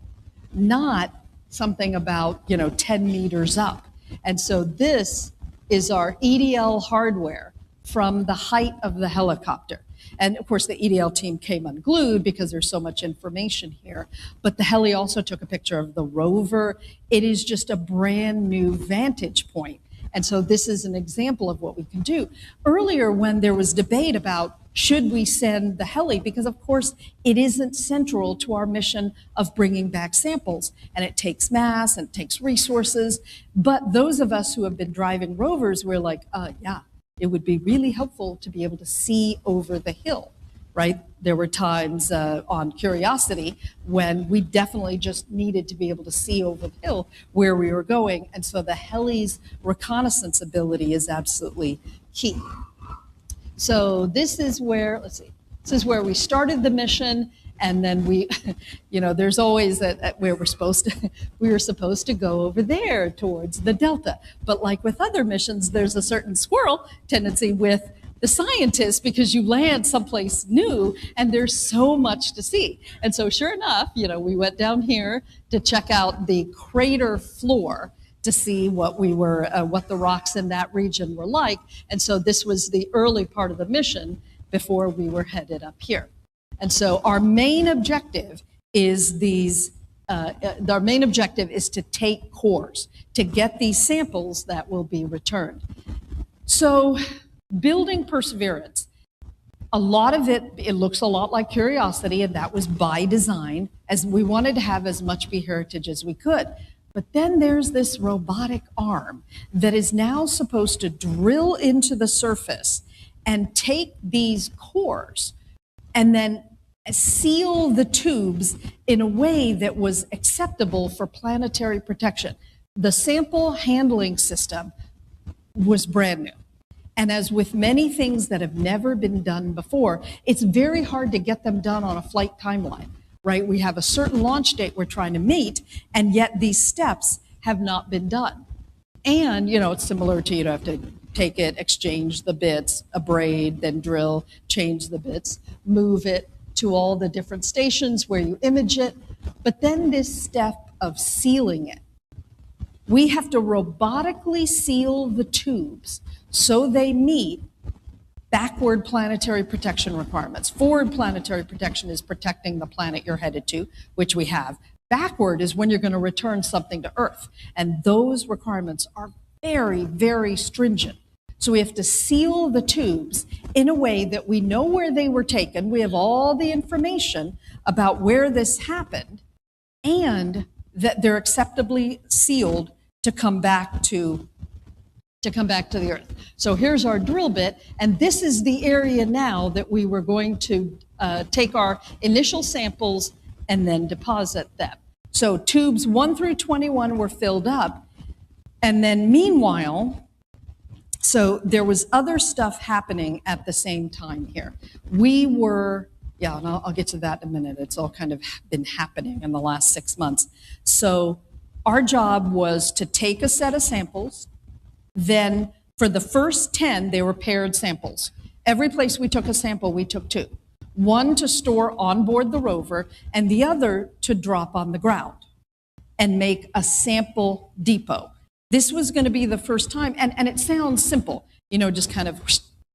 not something about 10 meters up. And so this is our EDL hardware from the height of the helicopter. And of course, the EDL team came unglued because there's so much information here. But the heli also took a picture of the rover. It is just a brand new vantage point. And so this is an example of what we can do. Earlier, when there was debate about should we send the heli, because of course it isn't central to our mission of bringing back samples, and it takes mass and it takes resources. But those of us who have been driving rovers, we're like, yeah, it would be really helpful to be able to see over the hill, right? There were times on Curiosity when we definitely just needed to be able to see over the hill where we were going. And so the heli's reconnaissance ability is absolutely key. So this is where, this is where we started the mission. And then we, there's always where we were supposed to go over there towards the Delta. But like with other missions, there's a certain squirrel tendency with the scientists because you land someplace new and there's so much to see. And so sure enough, we went down here to check out the crater floor to see what the rocks in that region were like. And so this was the early part of the mission before we were headed up here. And so our main objective is to take cores, to get these samples that will be returned. So building Perseverance, a lot of it looks a lot like Curiosity, and that was by design, as we wanted to have as much Be Heritage as we could. But then there's this robotic arm that is now supposed to drill into the surface and take these cores and then seal the tubes in a way that was acceptable for planetary protection. The sample handling system was brand new. And as with many things that have never been done before, it's very hard to get them done on a flight timeline, right? We have a certain launch date we're trying to meet, and yet these steps have not been done. And, it's similar to, you have to take it, exchange the bits, abrade, then drill, change the bits, move it to all the different stations where you image it. But then this step of sealing it, we have to robotically seal the tubes so they meet backward planetary protection requirements. Forward planetary protection is protecting the planet you're headed to, which we have. Backward is when you're going to return something to Earth. And those requirements are very, very stringent. So we have to seal the tubes in a way that we know where they were taken. We have all the information about where this happened and that they're acceptably sealed to come back to the Earth. So here's our drill bit, and this is the area now that we were going to take our initial samples and then deposit them. So tubes 1 through 21 were filled up, and then meanwhile, so there was other stuff happening at the same time here. We were, and I'll get to that in a minute. It's all kind of been happening in the last 6 months. So our job was to take a set of samples. Then for the first 10, they were paired samples. Every place we took a sample, we took 2. One to store on board the rover and the other to drop on the ground and make a sample depot. This was going to be the first time, and it sounds simple, just kind of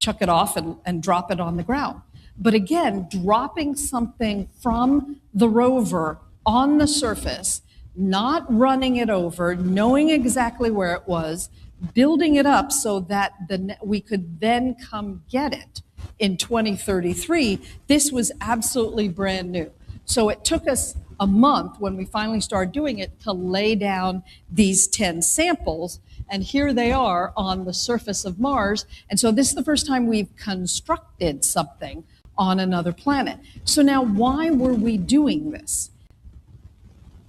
chuck it off and drop it on the ground. But again, dropping something from the rover on the surface, not running it over, knowing exactly where it was, building it up so that we could then come get it in 2033, this was absolutely brand new. So it took us a month when we finally started doing it to lay down these 10 samples. And here they are on the surface of Mars. And so this is the first time we've constructed something on another planet. So now why were we doing this?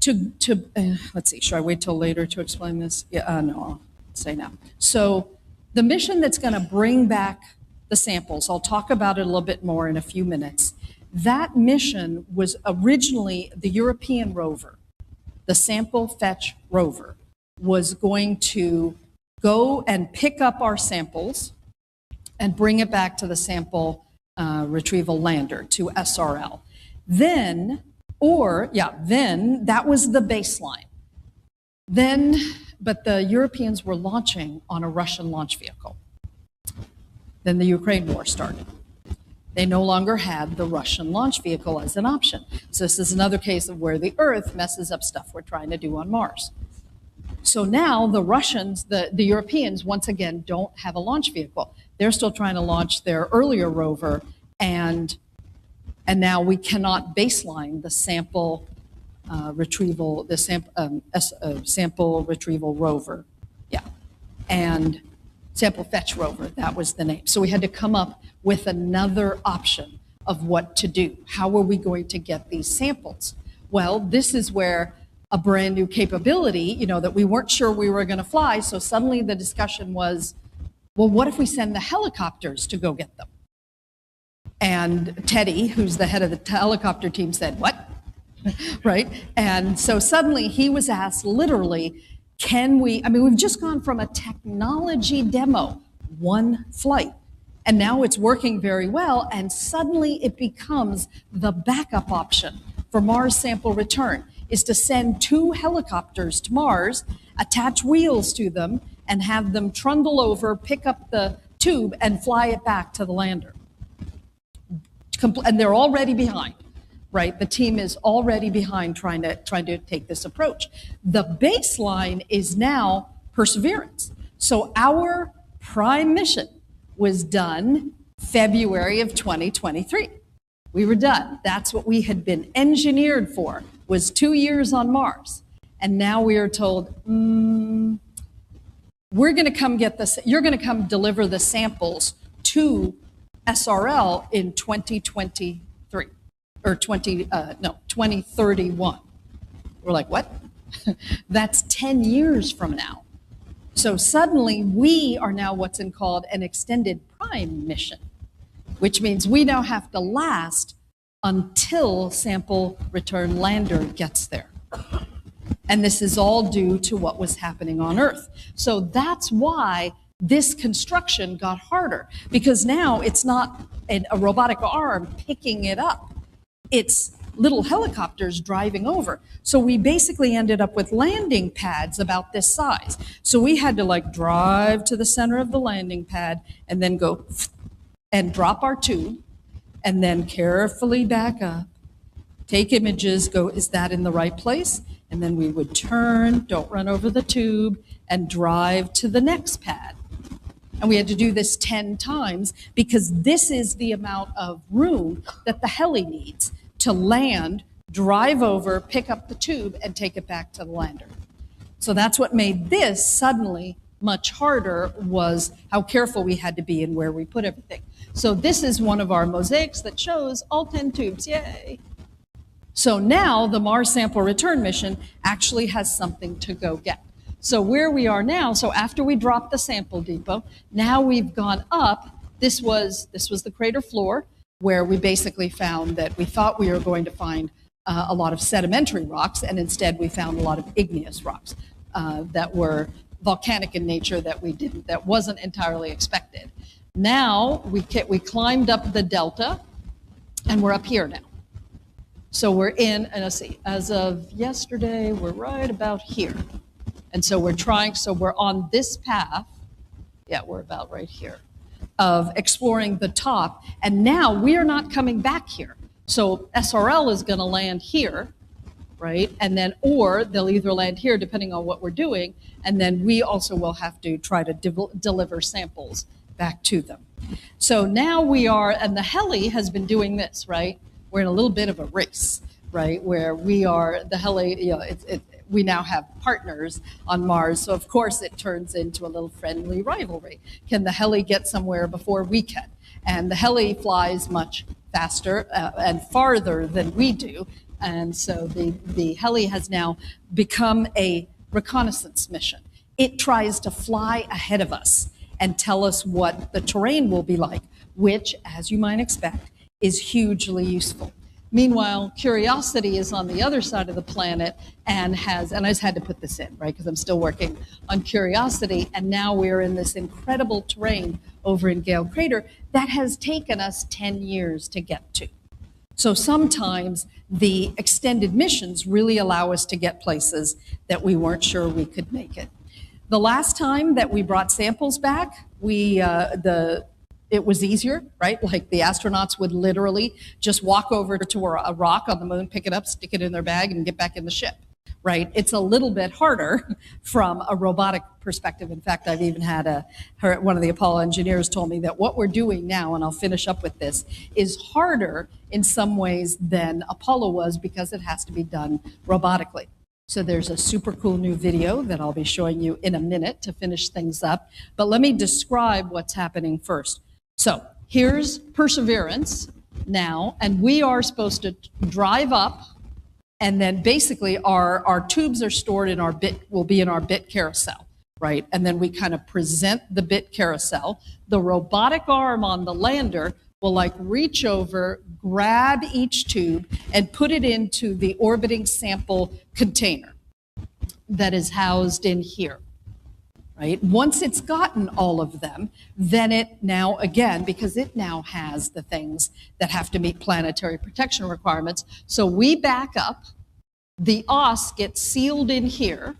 Let's see, should I wait till later to explain this? Yeah, no, I'll say now. So the mission that's going to bring back the samples, I'll talk about it a little bit more in a few minutes. That mission was originally the European rover, the Sample Fetch rover, was going to go and pick up our samples and bring it back to the Sample Retrieval Lander, to SRL. Then that was the baseline. But the Europeans were launching on a Russian launch vehicle. Then the Ukraine war started. They no longer had the Russian launch vehicle as an option. So this is another case of where the Earth messes up stuff we're trying to do on Mars. So now the Russians, the Europeans, once again, don't have a launch vehicle. They're still trying to launch their earlier rover, and now we cannot baseline the sample retrieval, sample retrieval rover. Yeah. And Sample Fetch rover, that was the name. So we had to come up with another option of what to do. How are we going to get these samples? Well, this is where a brand new capability, that we weren't sure we were going to fly. So suddenly the discussion was, well, what if we send the helicopters to go get them? And Teddy, who's the head of the helicopter team, said, what? Right? And so suddenly he was asked literally, we've just gone from a technology demo, one flight, and now it's working very well, and suddenly it becomes the backup option for Mars sample return, is to send 2 helicopters to Mars, attach wheels to them, and have them trundle over, pick up the tube, and fly it back to the lander. And they're already behind. Right, the team is already behind trying to take this approach. The baseline is now Perseverance. So our prime mission was done February of 2023. We were done. That's what we had been engineered for, was 2 years on Mars. And now we are told, we're going to come get this. You're going to come deliver the samples to SRL in 2023. Or 2031. We're like, what? That's 10 years from now. So suddenly we are now what's called an extended prime mission, which means we now have to last until Sample Return Lander gets there. And this is all due to what was happening on Earth. So that's why this construction got harder, because now it's not a robotic arm picking it up. It's little helicopters driving over. So we basically ended up with landing pads about this size. So we had to drive to the center of the landing pad and then go and drop our tube and then carefully back up, take images, go, is that in the right place? And then we would turn, don't run over the tube, and drive to the next pad. And we had to do this 10 times because this is the amount of room that the heli needs to land, drive over, pick up the tube, and take it back to the lander. So that's what made this suddenly much harder, was how careful we had to be in where we put everything. So this is one of our mosaics that shows all 10 tubes, yay. So now the Mars Sample Return mission actually has something to go get. So where we are now, so after we dropped the sample depot, now we've gone up. This was the crater floor, where we basically found that we thought we were going to find a lot of sedimentary rocks, and instead we found a lot of igneous rocks that were volcanic in nature that wasn't entirely expected. Now we climbed up the delta, and we're up here now. So we're in, and let's see, as of yesterday, we're right about here. And so we're on this path. Yeah, we're about right here, of exploring the top. And now we are not coming back here. So SRL is going to land here, right? And then, or they'll either land here depending on what we're doing. And then we also will have to try to deliver samples back to them. So now we are, and the heli has been doing this, right? We're in a little bit of a race. right? Where we are, the heli, we now have partners on Mars. So of course it turns into a little friendly rivalry. Can the heli get somewhere before we can? And the heli flies much faster and farther than we do. And so the heli has now become a reconnaissance mission. It tries to fly ahead of us and tell us what the terrain will be like, which, as you might expect, is hugely useful. Meanwhile, Curiosity is on the other side of the planet and I just had to put this in, right, because I'm still working on Curiosity, and now we're in this incredible terrain over in Gale Crater that has taken us 10 years to get to. So sometimes the extended missions really allow us to get places that we weren't sure we could make it. The last time that we brought samples back, it was easier, right? Like the astronauts would literally just walk over to a rock on the moon, pick it up, stick it in their bag, and get back in the ship, right? It's a little bit harder from a robotic perspective. In fact, I've even had one of the Apollo engineers told me that what we're doing now, and I'll finish up with this, is harder in some ways than Apollo was because it has to be done robotically. So there's a super cool new video that I'll be showing you in a minute to finish things up. But let me describe what's happening first. So here's Perseverance now, and we are supposed to drive up, and then basically our tubes are stored in will be in our bit carousel, right? And then we kind of present the bit carousel. The robotic arm on the lander will like reach over, grab each tube, and put it into the orbiting sample container that is housed in here, right? Once it's gotten all of them, then it now, again, because it now has the things that have to meet planetary protection requirements, so we back up, the OS gets sealed in here,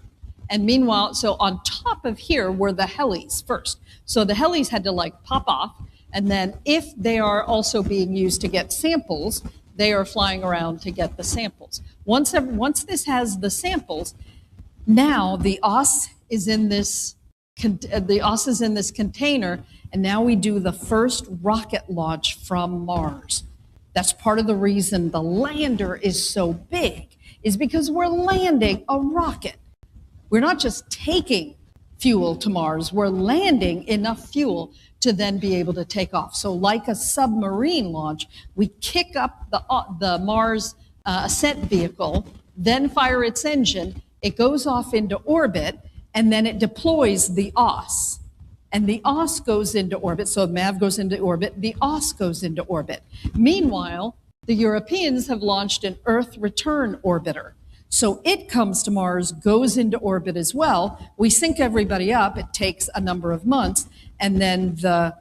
and meanwhile, so on top of here were the helis first. So the helis had to like pop off, and then if they are also being used to get samples, they are flying around to get the samples. Once this has the samples, now the OS is in this container, and now we do the first rocket launch from Mars. That's part of the reason the lander is so big, is because we're landing a rocket. We're not just taking fuel to Mars, we're landing enough fuel to then be able to take off. So like a submarine launch, we kick up the Mars ascent vehicle, then fire its engine, it goes off into orbit, and then it deploys the OS. And the OS goes into orbit, so MAV goes into orbit, the OS goes into orbit. Meanwhile, the Europeans have launched an Earth return orbiter. So it comes to Mars, goes into orbit as well. We sync everybody up, it takes a number of months, and then the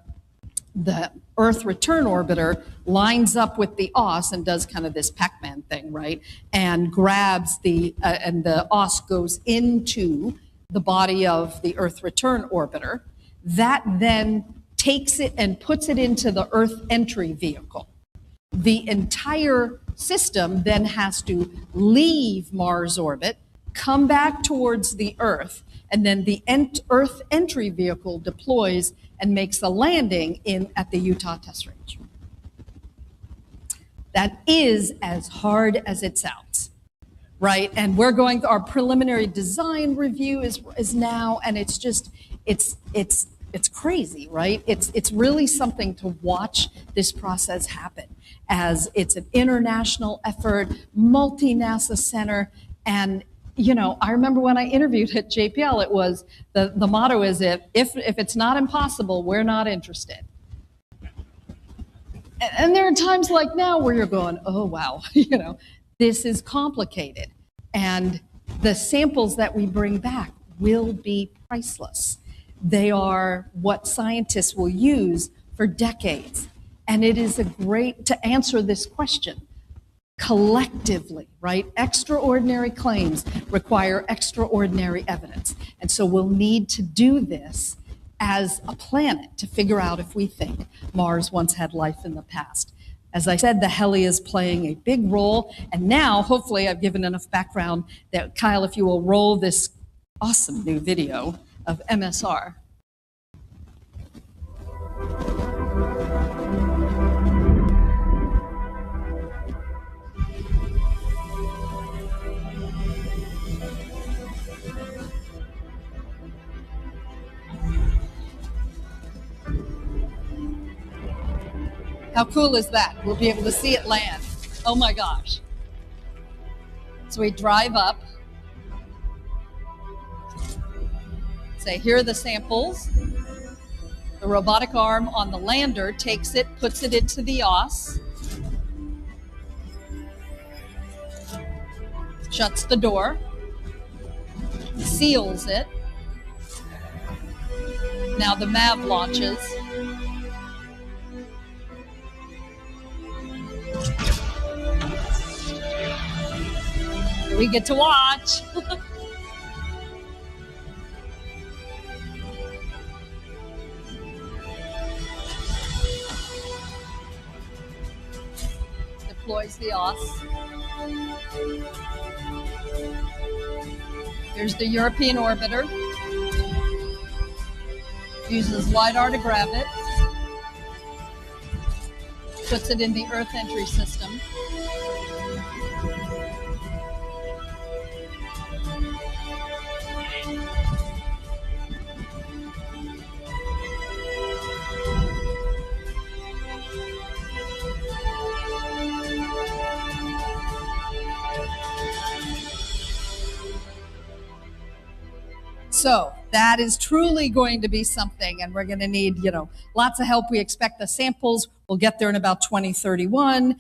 Earth return orbiter lines up with the OS and does kind of this Pac-Man thing, right? And grabs and the OS goes into the body of the Earth return orbiter. That then takes it and puts it into the Earth entry vehicle. The entire system then has to leave Mars orbit, come back towards the Earth, and then the Earth entry vehicle deploys and makes a landing at the Utah test range. That is as hard as it sounds, right? And our preliminary design review is now, and it's just, it's crazy, right? It's really something to watch this process happen, as it's an international effort, multi-NASA center. And, I remember when I interviewed at JPL, it was, the motto is, if it's not impossible, we're not interested. And there are times like now where you're going, oh, wow, this is complicated. And the samples that we bring back will be priceless. They are what scientists will use for decades. And it is to answer this question collectively, right? Extraordinary claims require extraordinary evidence. And so we'll need to do this as a planet to figure out if we think Mars once had life in the past. As I said, the heli is playing a big role. And now, hopefully, I've given enough background that, Kyle, if you will roll this awesome new video of MSR. How cool is that? We'll be able to see it land. Oh my gosh. So we drive up, say, here are the samples. The robotic arm on the lander takes it, puts it into the OS, shuts the door, seals it. Now the MAV launches. We get to watch. Deploys the OS. Here's the European orbiter. Uses LiDAR to grab it. Puts it in the Earth entry system. So that is truly going to be something, and we're going to need, lots of help. We expect the samples will get there in about 2031.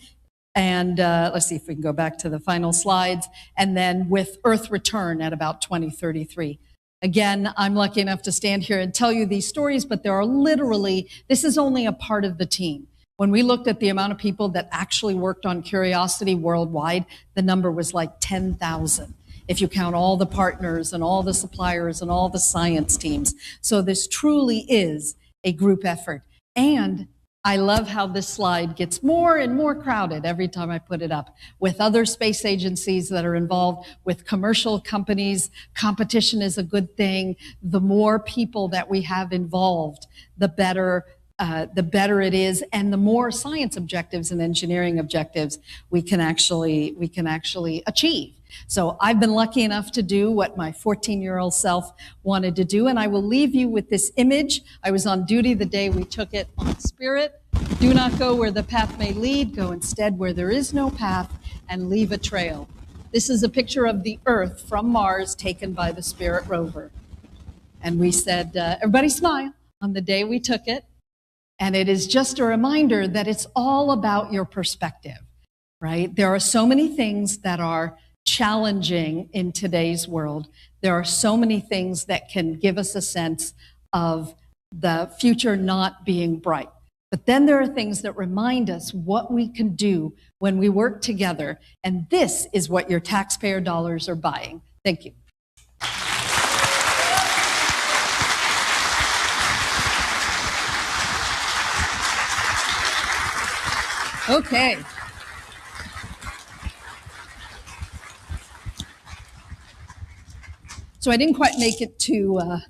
And let's see if we can go back to the final slides. And then with Earth return at about 2033. Again, I'm lucky enough to stand here and tell you these stories, but there are literally, this is only a part of the team. When we looked at the amount of people that actually worked on Curiosity worldwide, the number was like 10,000. If you count all the partners and all the suppliers and all the science teams. So this truly is a group effort. And I love how this slide gets more and more crowded every time I put it up with other space agencies that are involved, with commercial companies. Competition is a good thing. The more people that we have involved, the better it is, and the more science objectives and engineering objectives we can actually achieve. So I've been lucky enough to do what my 14-year-old self wanted to do, and I will leave you with this image. I was on duty the day we took it on Spirit. Do not go where the path may lead, go instead where there is no path, and leave a trail. This is a picture of the Earth from Mars taken by the Spirit rover. And we said, everybody smile on the day we took it. And it is just a reminder that it's all about your perspective, right? There are so many things that are challenging in today's world. There are so many things that can give us a sense of the future not being bright. But then there are things that remind us what we can do when we work together. And this is what your taxpayer dollars are buying. Thank you. Okay. So I didn't quite make it to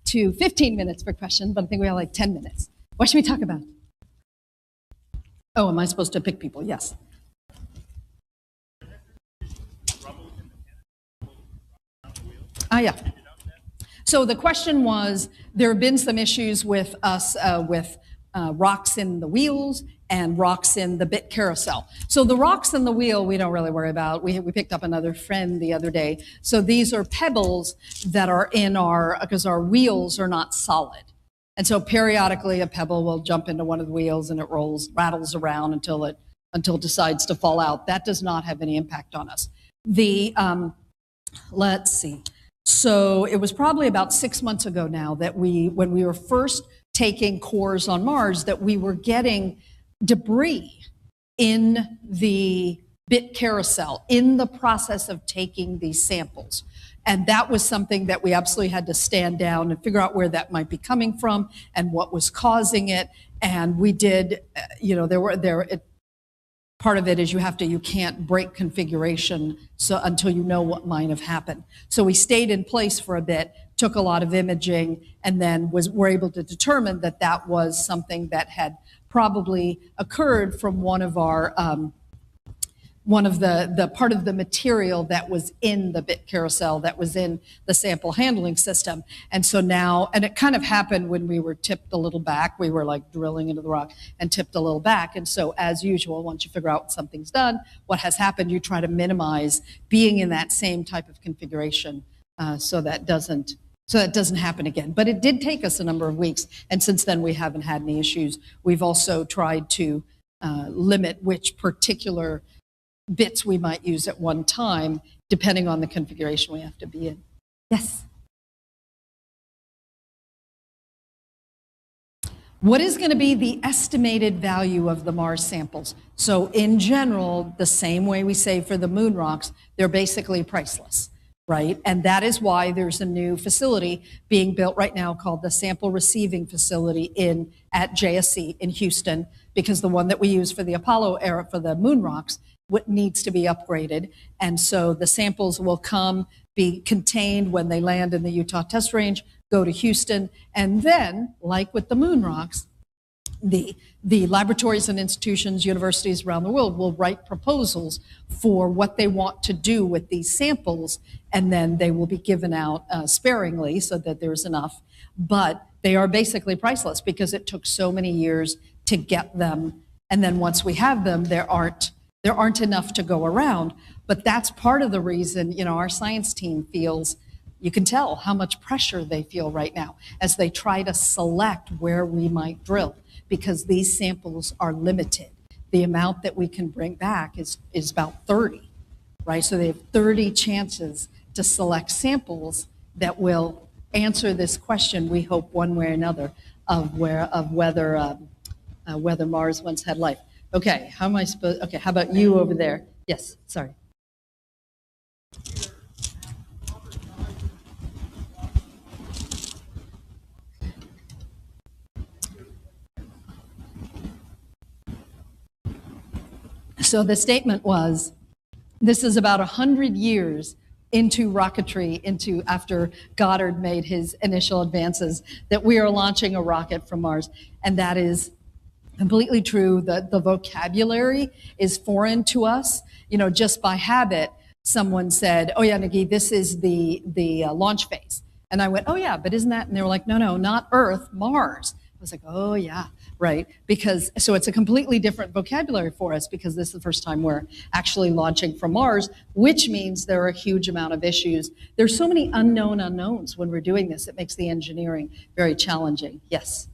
15 minutes for question, but I think we have like 10 minutes. What should we talk about? Oh, am I supposed to pick people? Yes. Yeah. So the question was, there have been some issues with us with rocks in the wheels and rocks in the bit carousel. So the rocks in the wheel, we don't really worry about. We picked up another friend the other day. So these are pebbles that are in because our wheels are not solid. And so periodically a pebble will jump into one of the wheels and it rattles around until it decides to fall out. That does not have any impact on us. Let's see. So it was probably about 6 months ago now that when we were first taking cores on Mars, that we were getting debris in the bit carousel in the process of taking these samples. And that was something that we absolutely had to stand down and figure out where that might be coming from and what was causing it. And we did, part of it is you can't break configuration until you know what might have happened. So we stayed in place for a bit, took a lot of imaging, and then were able to determine that that was something that had probably occurred from one of our one of the part of the material that was in the bit carousel, that was in the sample handling system. And so now, and it kind of happened when we were tipped a little back. We were like drilling into the rock and tipped a little back. And so as usual, once you figure out something's done, what has happened, you try to minimize being in that same type of configuration so that doesn't happen again. But it did take us a number of weeks. And since then, we haven't had any issues. We've also tried to limit which particular bits we might use at one time, depending on the configuration we have to be in. Yes? What is going to be the estimated value of the Mars samples? So in general, the same way we say for the moon rocks, they're basically priceless, right? And that is why there's a new facility being built right now called the Sample Receiving Facility at JSC in Houston, because the one that we use for the Apollo era for the moon rocks what needs to be upgraded. And so the samples will be contained when they land in the Utah test range, go to Houston, and then, like with the moon rocks, the laboratories and institutions, universities around the world will write proposals for what they want to do with these samples, and then they will be given out sparingly so that there's enough. But they are basically priceless because it took so many years to get them. And then once we have them, there aren't enough to go around. But that's part of the reason, our science team feels, you can tell how much pressure they feel right now as they try to select where we might drill, because these samples are limited. The amount that we can bring back is about 30, right? So they have 30 chances to select samples that will answer this question, we hope one way or another, of whether Mars once had life. Okay, how am I supposed, okay, how about you over there? Yes, sorry. So the statement was, this is about 100 years into rocketry, after Goddard made his initial advances, that we are launching a rocket from Mars. And that is completely true. The vocabulary is foreign to us. Just by habit, someone said, oh yeah, Nikki, this is the launch phase. And I went, oh yeah, but isn't that? And they were like, no, not Earth, Mars. I was like, oh yeah, right. So it's a completely different vocabulary for us, because this is the first time we're actually launching from Mars, which means there are a huge amount of issues. There's so many unknown unknowns when we're doing this. It makes the engineering very challenging. Yes.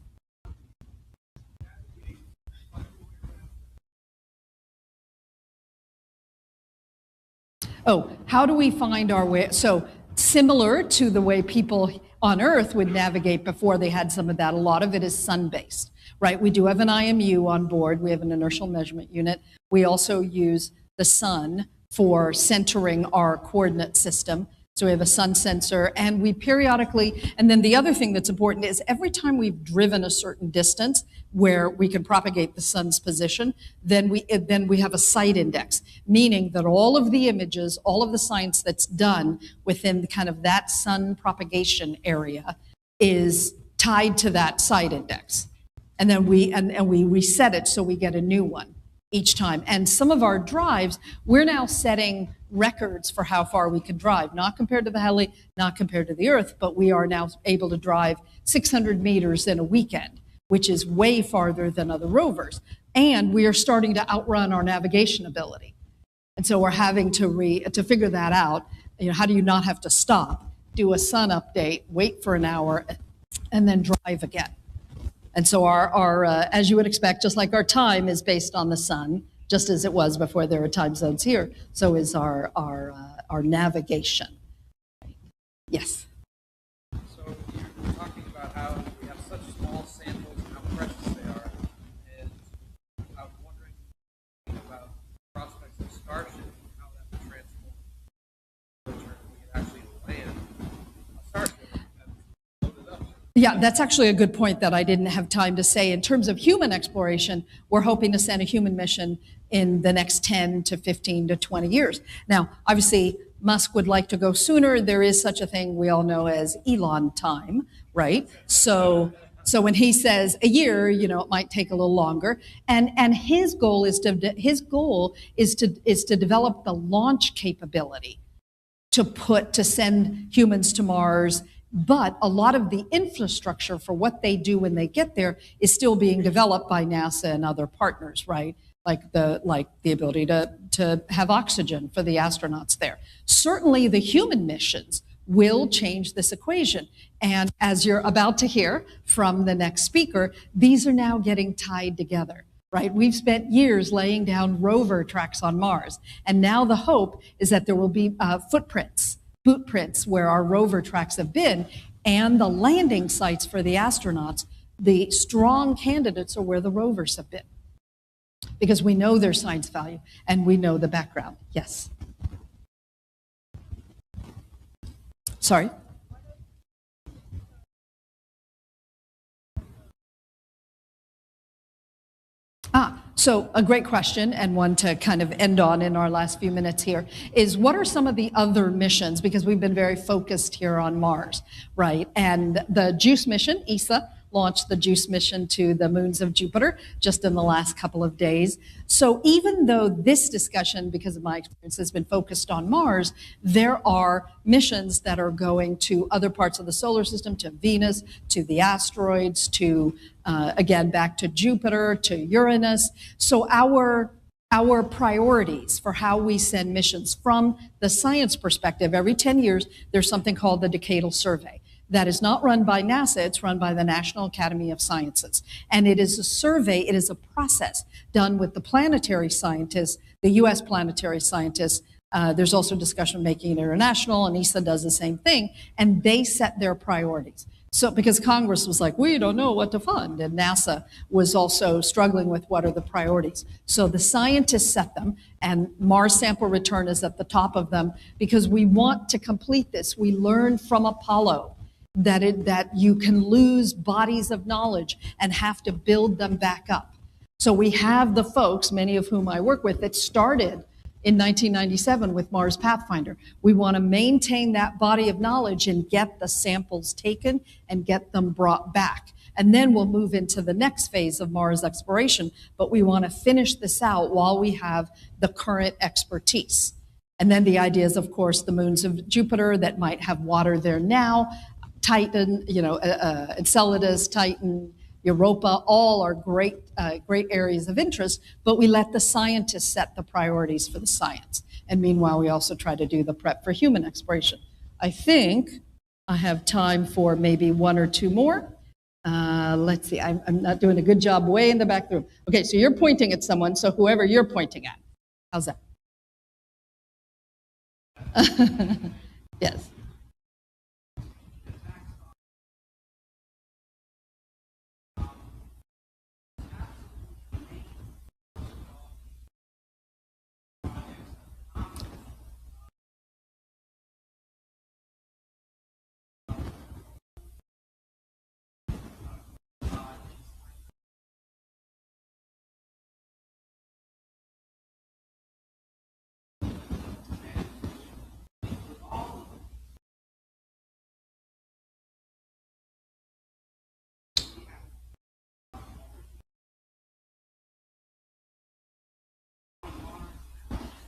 Oh, how do we find our way? So similar to the way people on Earth would navigate before they had some of that, a lot of it is sun-based, right? We do have an IMU on board. We have an inertial measurement unit. We also use the sun for centering our coordinate system. So we have a sun sensor, and we periodically, and then the other thing that's important is every time we've driven a certain distance where we can propagate the sun's position, then we have a site index, meaning that all of the images, all of the science that's done within kind of that sun propagation area is tied to that site index. And then we reset it so we get a new one each time. And some of our drives, we're now setting records for how far we can drive, not compared to the heli, not compared to the Earth, but we are now able to drive 600 meters in a weekend, which is way farther than other rovers. And we are starting to outrun our navigation ability. And so we're having to figure that out. How do you not have to stop, do a sun update, wait for an hour, and then drive again? And so our as you would expect, just like our time is based on the sun, just as it was before there were time zones here, so is our navigation. Yes? So you're talking about how we have such small samples and how precious they are, and I'm wondering about prospects of Starship and how that would transform we could actually land a Starship and load it up. Yeah, that's actually a good point that I didn't have time to say. In terms of human exploration, we're hoping to send a human mission in the next 10 to 15 to 20 years. Now, obviously, Musk would like to go sooner. There is such a thing we all know as Elon time, right? So So when he says a year, you know, it might take a little longer. And his goal is to develop the launch capability to send humans to Mars. But a lot of the infrastructure for what they do when they get there is still being developed by NASA and other partners, right? Like the ability to have oxygen for the astronauts there. Certainly the human missions will change this equation. And as you're about to hear from the next speaker, these are now getting tied together, right? We've spent years laying down rover tracks on Mars. And now the hope is that there will be boot prints where our rover tracks have been, and the landing sites for the astronauts. The strong candidates are where the rovers have been, because we know their science value and we know the background. Yes. Sorry? So a great question, and one to kind of end on in our last few minutes here, is what are some of the other missions? Because we've been very focused here on Mars, right? And the JUICE mission, ESA, launched the JUICE mission to the moons of Jupiter just in the last couple of days. So even though this discussion, because of my experience, has been focused on Mars, there are missions that are going to other parts of the solar system, to Venus, to the asteroids, to, again, back to Jupiter, to Uranus. So our priorities for how we send missions from the science perspective, every 10 years, there's something called the Decadal Survey. That is not run by NASA, it's run by the National Academy of Sciences. And it is a survey, it is a process done with the planetary scientists, the US planetary scientists. There's also discussion of making it international, and ESA does the same thing, and they set their priorities. So because Congress was like, we don't know what to fund, and NASA was also struggling with what are the priorities. So the scientists set them, and Mars sample return is at the top of them, because we want to complete this. We learned from Apollo that you can lose bodies of knowledge and have to build them back up. So we have the folks, many of whom I work with, that started in 1997 with Mars Pathfinder. We want to maintain that body of knowledge and get the samples taken and get them brought back. And then we'll move into the next phase of Mars exploration, but we want to finish this out while we have the current expertise. And then the idea is, of course, the moons of Jupiter that might have water there now, Titan, Enceladus, Titan, Europa, all are great areas of interest, but we let the scientists set the priorities for the science. And meanwhile, we also try to do the prep for human exploration. I think I have time for maybe one or two more. Let's see, I'm not doing a good job way in the back of the room. Okay, so you're pointing at someone, so whoever you're pointing at. How's that? Yes.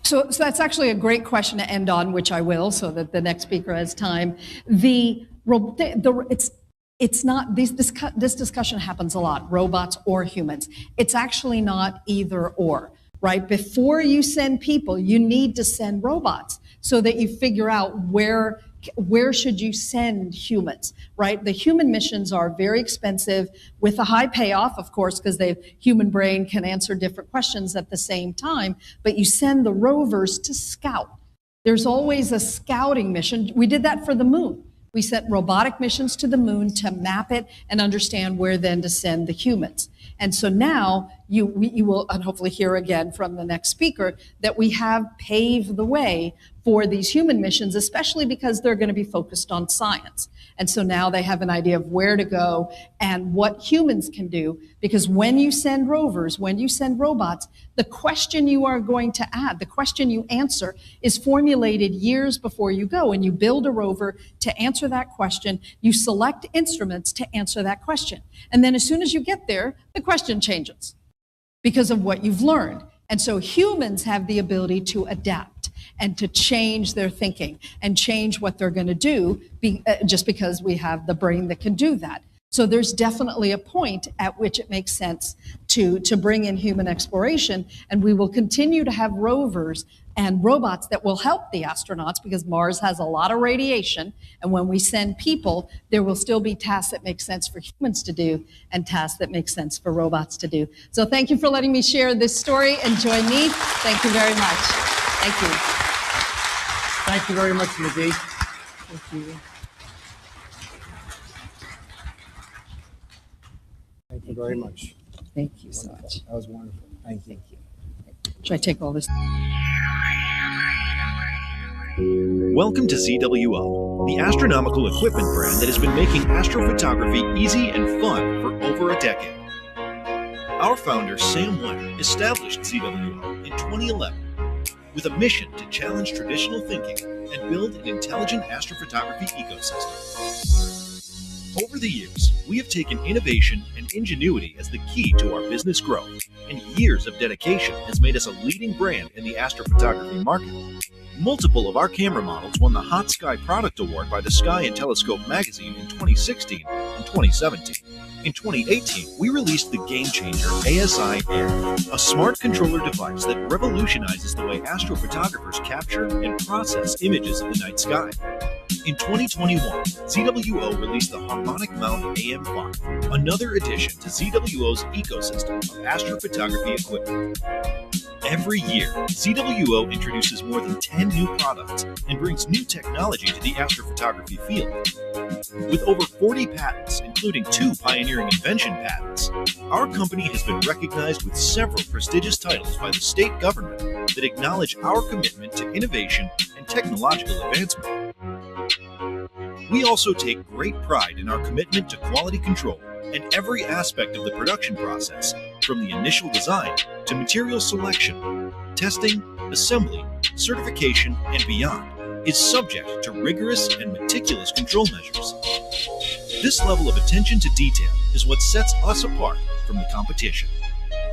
So that's actually a great question to end on, which I will, so that the next speaker has time. It's not, this discussion happens a lot, robots or humans. It's actually not either or, right? Before you send people, you need to send robots so that you figure out where should you send humans, right? The human missions are very expensive with a high payoff, of course, because the human brain can answer different questions at the same time, but you send the rovers to scout. There's always a scouting mission. We did that for the moon. We sent robotic missions to the moon to map it and understand where then to send the humans. And so now you will, and hopefully hear again from the next speaker, that we have paved the way for these human missions, especially because they're going to be focused on science. And so now they have an idea of where to go and what humans can do, because when you send rovers, when you send robots, the question you are going to add, the question you answer, is formulated years before you go. And you build a rover to answer that question. You select instruments to answer that question. And then as soon as you get there, the question changes because of what you've learned. And so humans have the ability to adapt and to change their thinking and change what they're going to do just because we have the brain that can do that. So there's definitely a point at which it makes sense to bring in human exploration, and we will continue to have rovers and robots that will help the astronauts because Mars has a lot of radiation, and when we send people, there will still be tasks that make sense for humans to do and tasks that make sense for robots to do. So thank you for letting me share this story and join me. Thank you very much. Thank you. Thank you very much, Nadine. Thank you. Thank you very much. Thank you so much. That was wonderful. Thank you. Should I take all this? Welcome to ZWO, the astronomical equipment brand that has been making astrophotography easy and fun for over a decade. Our founder, Sam Webb, established ZWO in 2011 with a mission to challenge traditional thinking and build an intelligent astrophotography ecosystem. Over the years, we have taken innovation and ingenuity as the key to our business growth, and years of dedication has made us a leading brand in the astrophotography market. Multiple of our camera models won the Hot Sky Product Award by the Sky and Telescope magazine in 2016 and 2017. In 2018, we released the game-changer ASI Air, a smart controller device that revolutionizes the way astrophotographers capture and process images of the night sky. In 2021, ZWO released the Harmonic Mount AM5, another addition to ZWO's ecosystem of astrophotography equipment. Every year, ZWO introduces more than 10 new products and brings new technology to the astrophotography field. With over 40 patents, including 2 pioneering invention patents, our company has been recognized with several prestigious titles by the state government that acknowledge our commitment to innovation and technological advancement. We also take great pride in our commitment to quality control, and every aspect of the production process, from the initial design to material selection, testing, assembly, certification, and beyond, is subject to rigorous and meticulous control measures. This level of attention to detail is what sets us apart from the competition.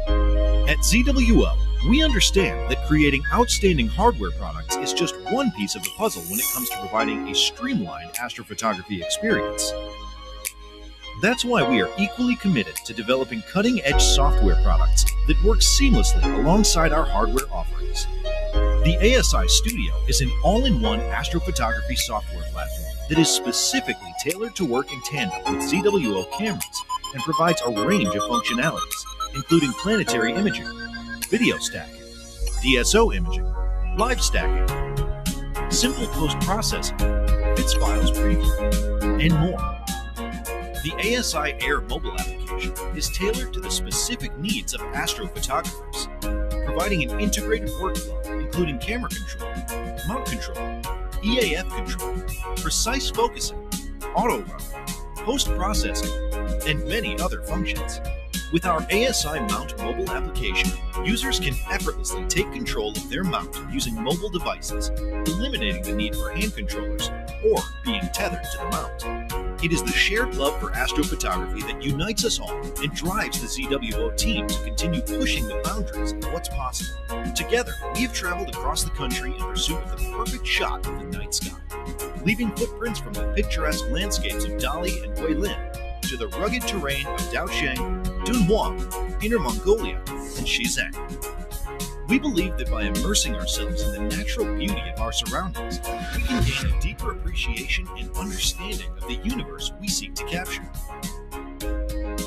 At ZWO, we understand that creating outstanding hardware products is just one piece of the puzzle when it comes to providing a streamlined astrophotography experience. That's why we are equally committed to developing cutting-edge software products that work seamlessly alongside our hardware offerings. The ASI Studio is an all-in-one astrophotography software platform that is specifically tailored to work in tandem with ZWO cameras and provides a range of functionalities, including planetary imaging, video stacking, DSO imaging, live stacking, simple post-processing, bits files preview, and more. The ASI Air mobile application is tailored to the specific needs of astrophotographers, providing an integrated workflow including camera control, mount control, EAF control, precise focusing, auto run, post-processing, and many other functions. With our ASI Mount mobile application, users can effortlessly take control of their mount using mobile devices, eliminating the need for hand controllers or being tethered to the mount. It is the shared love for astrophotography that unites us all and drives the ZWO team to continue pushing the boundaries of what's possible. Together, we have traveled across the country in pursuit of the perfect shot of the night sky, leaving footprints from the picturesque landscapes of Dali and Guilin to the rugged terrain of Daosheng, Dunhuang, Inner Mongolia, and Xizang. We believe that by immersing ourselves in the natural beauty of our surroundings, we can gain a deeper appreciation and understanding of the universe we seek to capture.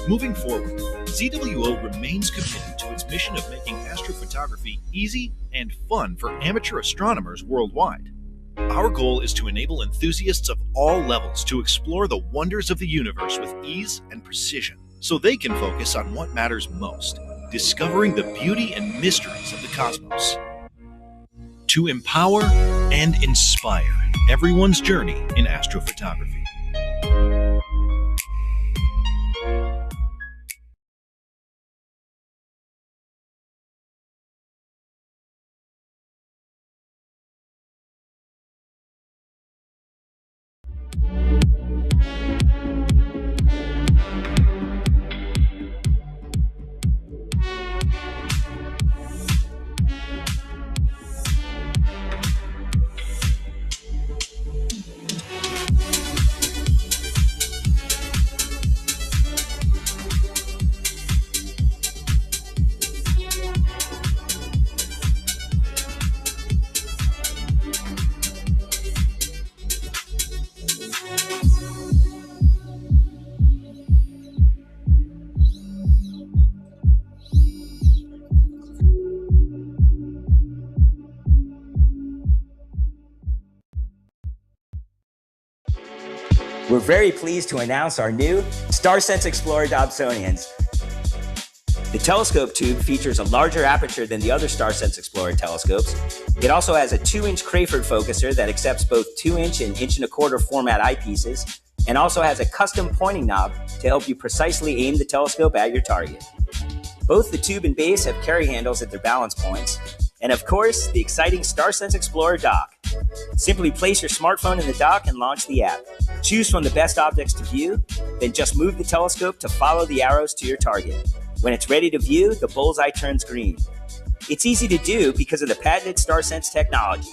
Moving forward, ZWO remains committed to its mission of making astrophotography easy and fun for amateur astronomers worldwide. Our goal is to enable enthusiasts of all levels to explore the wonders of the universe with ease and precision, so they can focus on what matters most: discovering the beauty and mysteries of the cosmos. To empower and inspire everyone's journey in astrophotography. We're very pleased to announce our new StarSense Explorer Dobsonians. The telescope tube features a larger aperture than the other StarSense Explorer telescopes. It also has a 2-inch Crayford focuser that accepts both 2-inch and 1.25" format eyepieces, and also has a custom pointing knob to help you precisely aim the telescope at your target. Both the tube and base have carry handles at their balance points, and of course, the exciting StarSense Explorer dock. Simply place your smartphone in the dock and launch the app. Choose from the best objects to view, then just move the telescope to follow the arrows to your target. When it's ready to view, the bullseye turns green. It's easy to do because of the patented StarSense technology.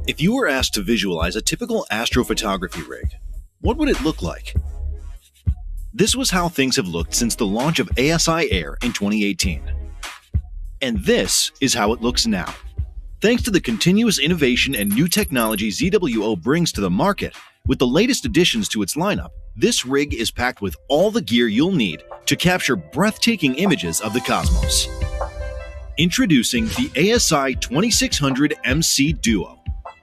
If you were asked to visualize a typical astrophotography rig, what would it look like? This was how things have looked since the launch of ASI Air in 2018. And this is how it looks now. Thanks to the continuous innovation and new technology ZWO brings to the market, with the latest additions to its lineup, this rig is packed with all the gear you'll need to capture breathtaking images of the cosmos. Introducing the ASI 2600 MC Duo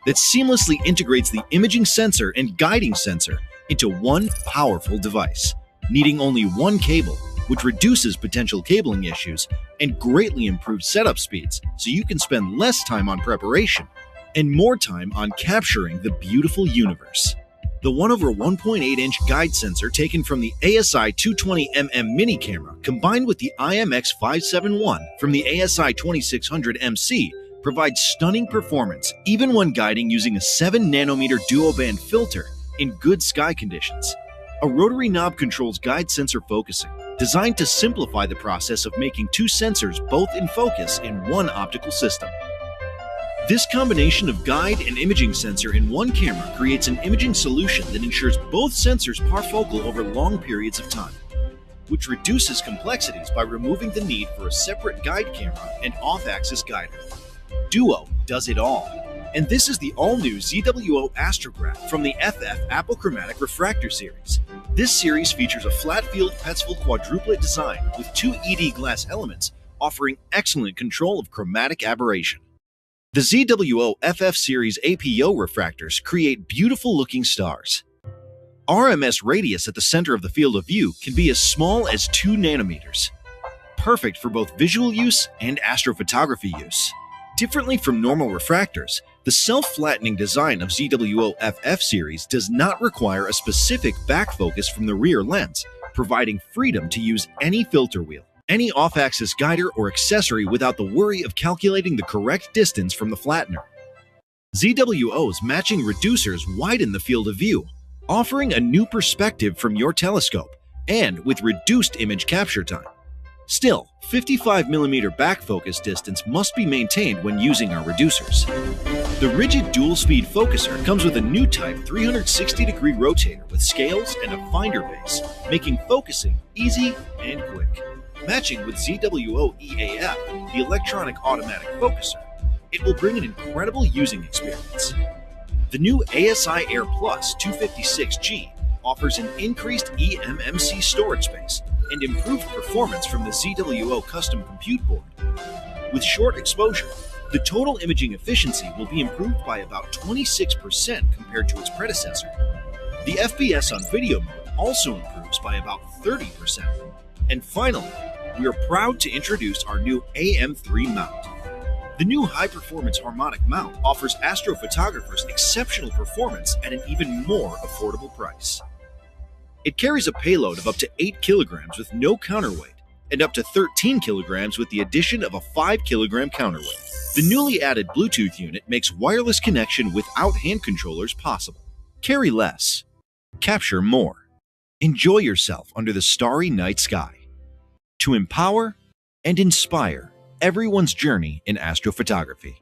that seamlessly integrates the imaging sensor and guiding sensor into one powerful device, needing only one cable, which reduces potential cabling issues and greatly improves setup speeds so you can spend less time on preparation and more time on capturing the beautiful universe. The 1/1.8-inch guide sensor taken from the ASI 220mm mini camera combined with the IMX571 from the ASI 2600 MC provides stunning performance even when guiding using a 7nm duo-band filter in good sky conditions. A rotary knob controls guide sensor focusing, designed to simplify the process of making two sensors both in focus in one optical system. This combination of guide and imaging sensor in one camera creates an imaging solution that ensures both sensors parfocal over long periods of time, which reduces complexities by removing the need for a separate guide camera and off-axis guider. Duo does it all. And this is the all-new ZWO Astrograph from the FF Apochromatic Refractor series. This series features a flat-field Petzval quadruplet design with 2 ED glass elements, offering excellent control of chromatic aberration. The ZWO FF series APO refractors create beautiful-looking stars. RMS radius at the center of the field of view can be as small as 2 nanometers. Perfect for both visual use and astrophotography use. Differently from normal refractors, the self-flattening design of ZWO FF series does not require a specific back focus from the rear lens, providing freedom to use any filter wheel, any off-axis guider or accessory without the worry of calculating the correct distance from the flattener. ZWO's matching reducers widen the field of view, offering a new perspective from your telescope, and with reduced image capture time. Still, 55mm back focus distance must be maintained when using our reducers. The rigid dual-speed focuser comes with a new type 360-degree rotator with scales and a finder base, making focusing easy and quick. Matching with ZWO EAF, the electronic automatic focuser, it will bring an incredible using experience. The new ASI Air Plus 256G offers an increased eMMC storage space and improved performance from the ZWO custom compute board. With short exposure, the total imaging efficiency will be improved by about 26% compared to its predecessor. The FPS on video mode also improves by about 30%. And finally, we are proud to introduce our new AM3 mount. The new high-performance harmonic mount offers astrophotographers exceptional performance at an even more affordable price. It carries a payload of up to 8 kilograms with no counterweight, and up to 13 kilograms with the addition of a 5-kilogram counterweight. The newly added Bluetooth unit makes wireless connection without hand controllers possible. Carry less. Capture more. Enjoy yourself under the starry night sky. To empower and inspire everyone's journey in astrophotography.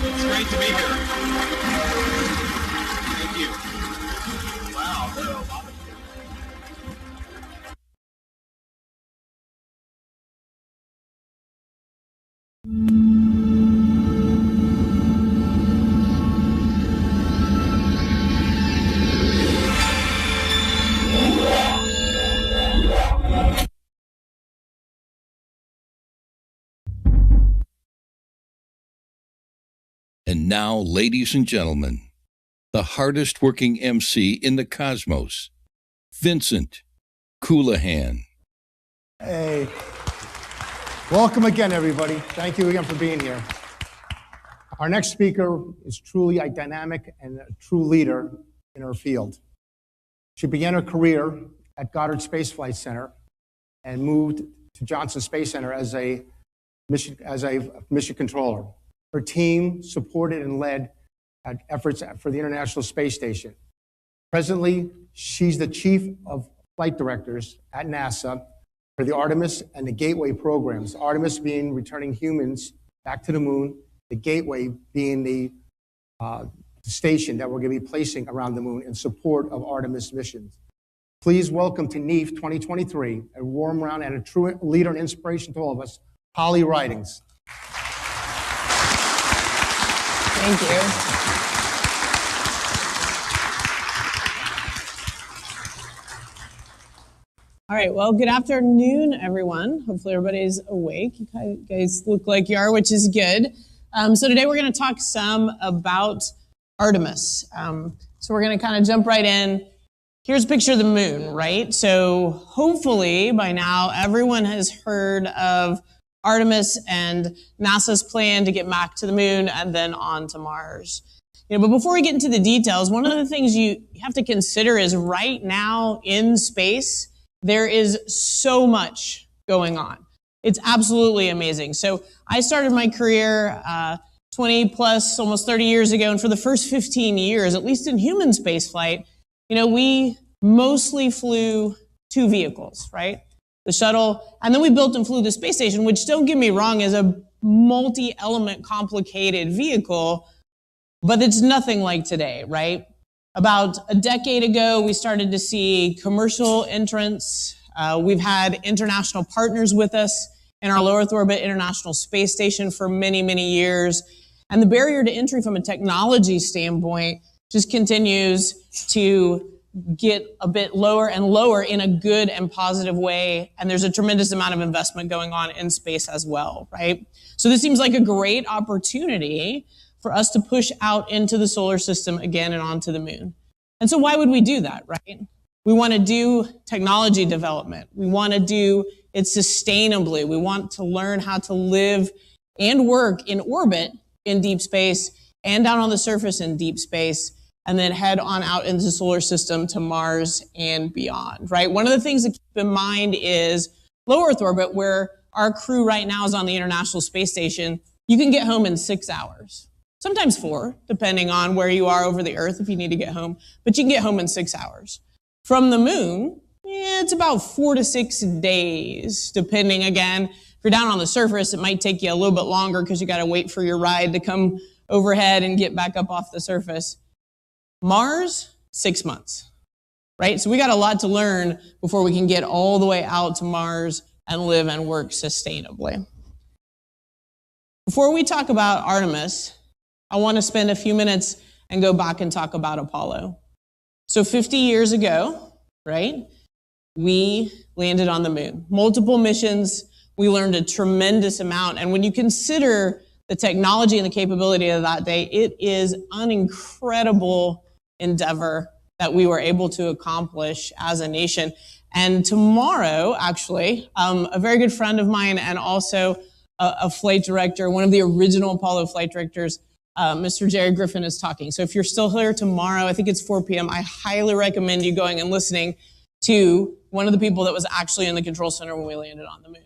It's great to be here. Thank you. Wow, there are a lot of And now, ladies and gentlemen, the hardest working MC in the cosmos, Vincent Coulihan. Hey, welcome again, everybody. Thank you again for being here. Our next speaker is truly a dynamic and a true leader in her field. She began her career at Goddard Space Flight Center and moved to Johnson Space Center as a mission controller. Her team supported and led efforts for the International Space Station. Presently, she's the chief of flight directors at NASA for the Artemis and the Gateway programs. Artemis being returning humans back to the moon, the Gateway being the station that we're going to be placing around the moon in support of Artemis missions. Please welcome to NEAF 2023, a warm round and a true leader and inspiration to all of us, Holly Ridings. Thank you. All right, well, good afternoon, everyone. Hopefully everybody's awake. You guys look like you are, which is good. So today we're going to talk some about Artemis. So we're going to kind of jump right in. Here's a picture of the moon, right? So hopefully by now everyone has heard of Artemis and NASA's plan to get back to the moon and then on to Mars. But before we get into the details, one of the things you have to consider is right now in space, there is so much going on. It's absolutely amazing. So I started my career 20 plus, almost 30 years ago, and for the first 15 years, at least in human spaceflight, we mostly flew two vehicles, right? The shuttle, and then we built and flew the space station, which, don't get me wrong, is a multi-element complicated vehicle, but it's nothing like today, right? About a decade ago, we started to see commercial entrants. We've had international partners with us in our low Earth orbit International Space Station for many, many years. And the barrier to entry from a technology standpoint just continues to get a bit lower and lower in a good and positive way. And there's a tremendous amount of investment going on in space as well, right? So this seems like a great opportunity for us to push out into the solar system again and onto the moon. And so why would we do that, right? We want to do technology development. We want to do it sustainably. We want to learn how to live and work in orbit in deep space and down on the surface in deep space, and then head on out into the solar system to Mars and beyond, right? One of the things to keep in mind is low Earth orbit, where our crew right now is on the International Space Station. You can get home in 6 hours. Sometimes 4, depending on where you are over the Earth if you need to get home, but you can get home in 6 hours. From the moon, it's about 4 to 6 days, depending, again, if you're down on the surface, it might take you a little bit longer because you got to wait for your ride to come overhead and get back up off the surface. Mars, 6 months, right? So we got a lot to learn before we can get all the way out to Mars and live and work sustainably. Before we talk about Artemis, I want to spend a few minutes and go back and talk about Apollo. So 50 years ago, right, we landed on the moon. Multiple missions. We learned a tremendous amount. And when you consider the technology and the capability of that day, it is an incredible endeavor that we were able to accomplish as a nation. And tomorrow, actually, a very good friend of mine and also a flight director, one of the original Apollo flight directors, Mr. Jerry Griffin, is talking. So if you're still here tomorrow, I think it's 4 p.m., I highly recommend you going and listening to one of the people that was actually in the control center when we landed on the moon.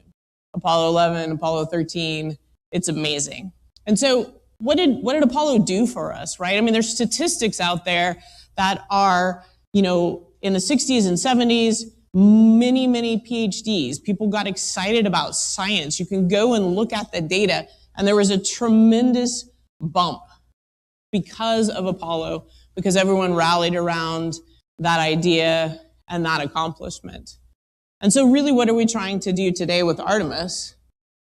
Apollo 11, Apollo 13, it's amazing. And so what did Apollo do for us, right? I mean, there's statistics out there that are, in the 60s and 70s, many, many PhDs. People got excited about science. You can go and look at the data, and there was a tremendous bump because of Apollo, because everyone rallied around that idea and that accomplishment. And so really, what are we trying to do today with Artemis?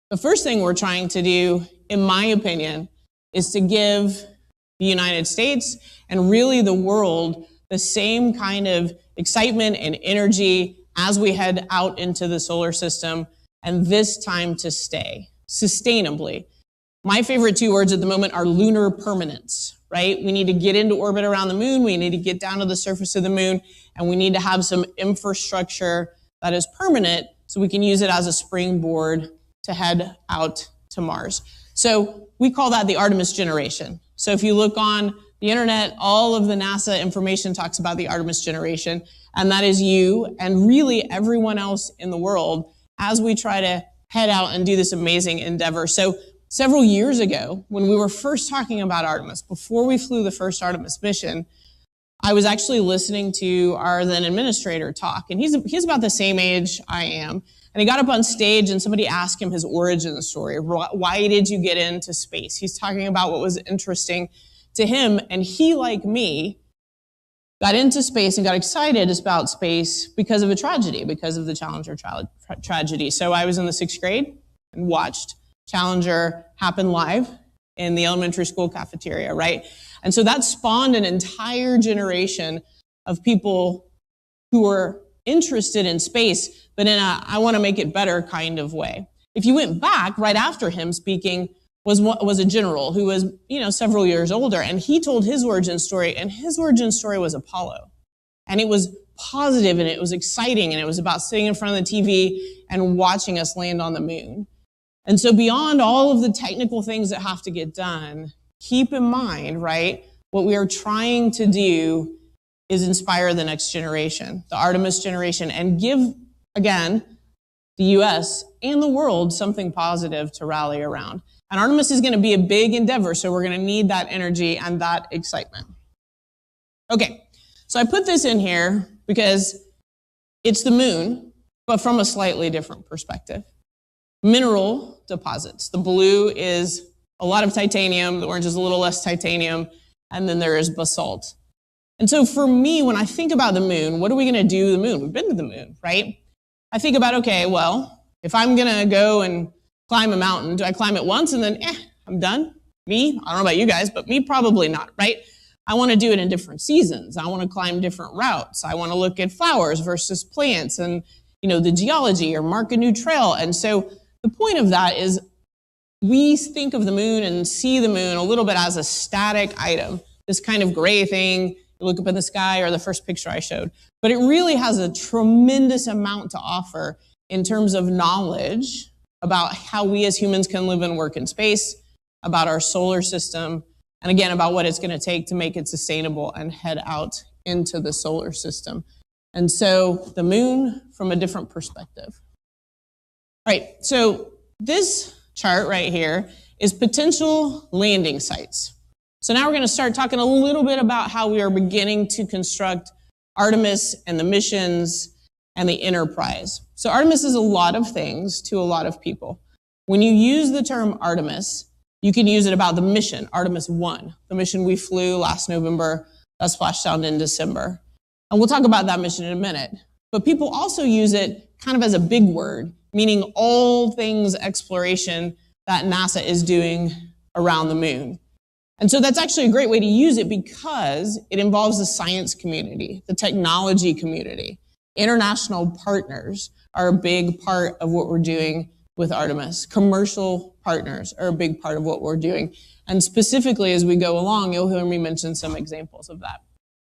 The first thing we're trying to do, in my opinion, is to give the United States and really the world the same kind of excitement and energy as we head out into the solar system, and this time to stay sustainably. My favorite 2 words at the moment are lunar permanence, right? We need to get into orbit around the moon, we need to get down to the surface of the moon, and we need to have some infrastructure that is permanent so we can use it as a springboard to head out to Mars. So we call that the Artemis generation. So if you look on the internet, all of the NASA information talks about the Artemis generation, and that is you and really everyone else in the world as we try to head out and do this amazing endeavor. So several years ago, when we were first talking about Artemis, before we flew the first Artemis mission, I was actually listening to our then administrator talk, and he's about the same age I am. And he got up on stage and somebody asked him his origin story. Why did you get into space? He's talking about what was interesting to him. And he, like me, got into space and got excited about space because of a tragedy, because of the Challenger tragedy. So I was in the 6th grade. and watched Challenger happen live in the elementary school cafeteria, right? And so that spawned an entire generation of people who were interested in space, but in a I want to make it better kind of way. If you went back right after him speaking was a general who was, several years older, and he told his origin story, and his origin story was Apollo. And it was positive, and it was exciting, and it was about sitting in front of the TV and watching us land on the moon. And so beyond all of the technical things that have to get done, keep in mind, right, what we are trying to do is inspire the next generation, the Artemis generation, and give, again, the US and the world something positive to rally around. And Artemis is going to be a big endeavor, so we're going to need that energy and that excitement. Okay, so I put this in here because it's the moon, but from a slightly different perspective. Mineral deposits. The blue is a lot of titanium, the orange is a little less titanium, and then there is basalt. And so for me, when I think about the moon, what are we going to do to the moon? We've been to the moon, right? I think about, okay, well, if I'm going to go and climb a mountain, do I climb it once and then, I'm done? Me? I don't know about you guys, but me, probably not, right? I want to do it in different seasons. I want to climb different routes. I want to look at flowers versus plants and, the geology, or mark a new trail. And so the point of that is we think of the moon and see the moon a little bit as a static item, this kind of gray thing. You look up in the sky, or the first picture I showed. But it really has a tremendous amount to offer in terms of knowledge about how we as humans can live and work in space, about our solar system, and again, about what it's going to take to make it sustainable and head out into the solar system. And so the moon from a different perspective. All right, so this chart right here is potential landing sites. So now we're going to start talking a little bit about how we are beginning to construct Artemis and the missions and the enterprise. So Artemis is a lot of things to a lot of people. When you use the term Artemis, you can use it about the mission, Artemis 1, the mission we flew last November, that splashed down in December. And we'll talk about that mission in a minute. But people also use it kind of as a big word, meaning all things exploration that NASA is doing around the moon. And so that's actually a great way to use it because it involves the science community, the technology community. International partners are a big part of what we're doing with Artemis. Commercial partners are a big part of what we're doing. And specifically, as we go along, you'll hear me mention some examples of that.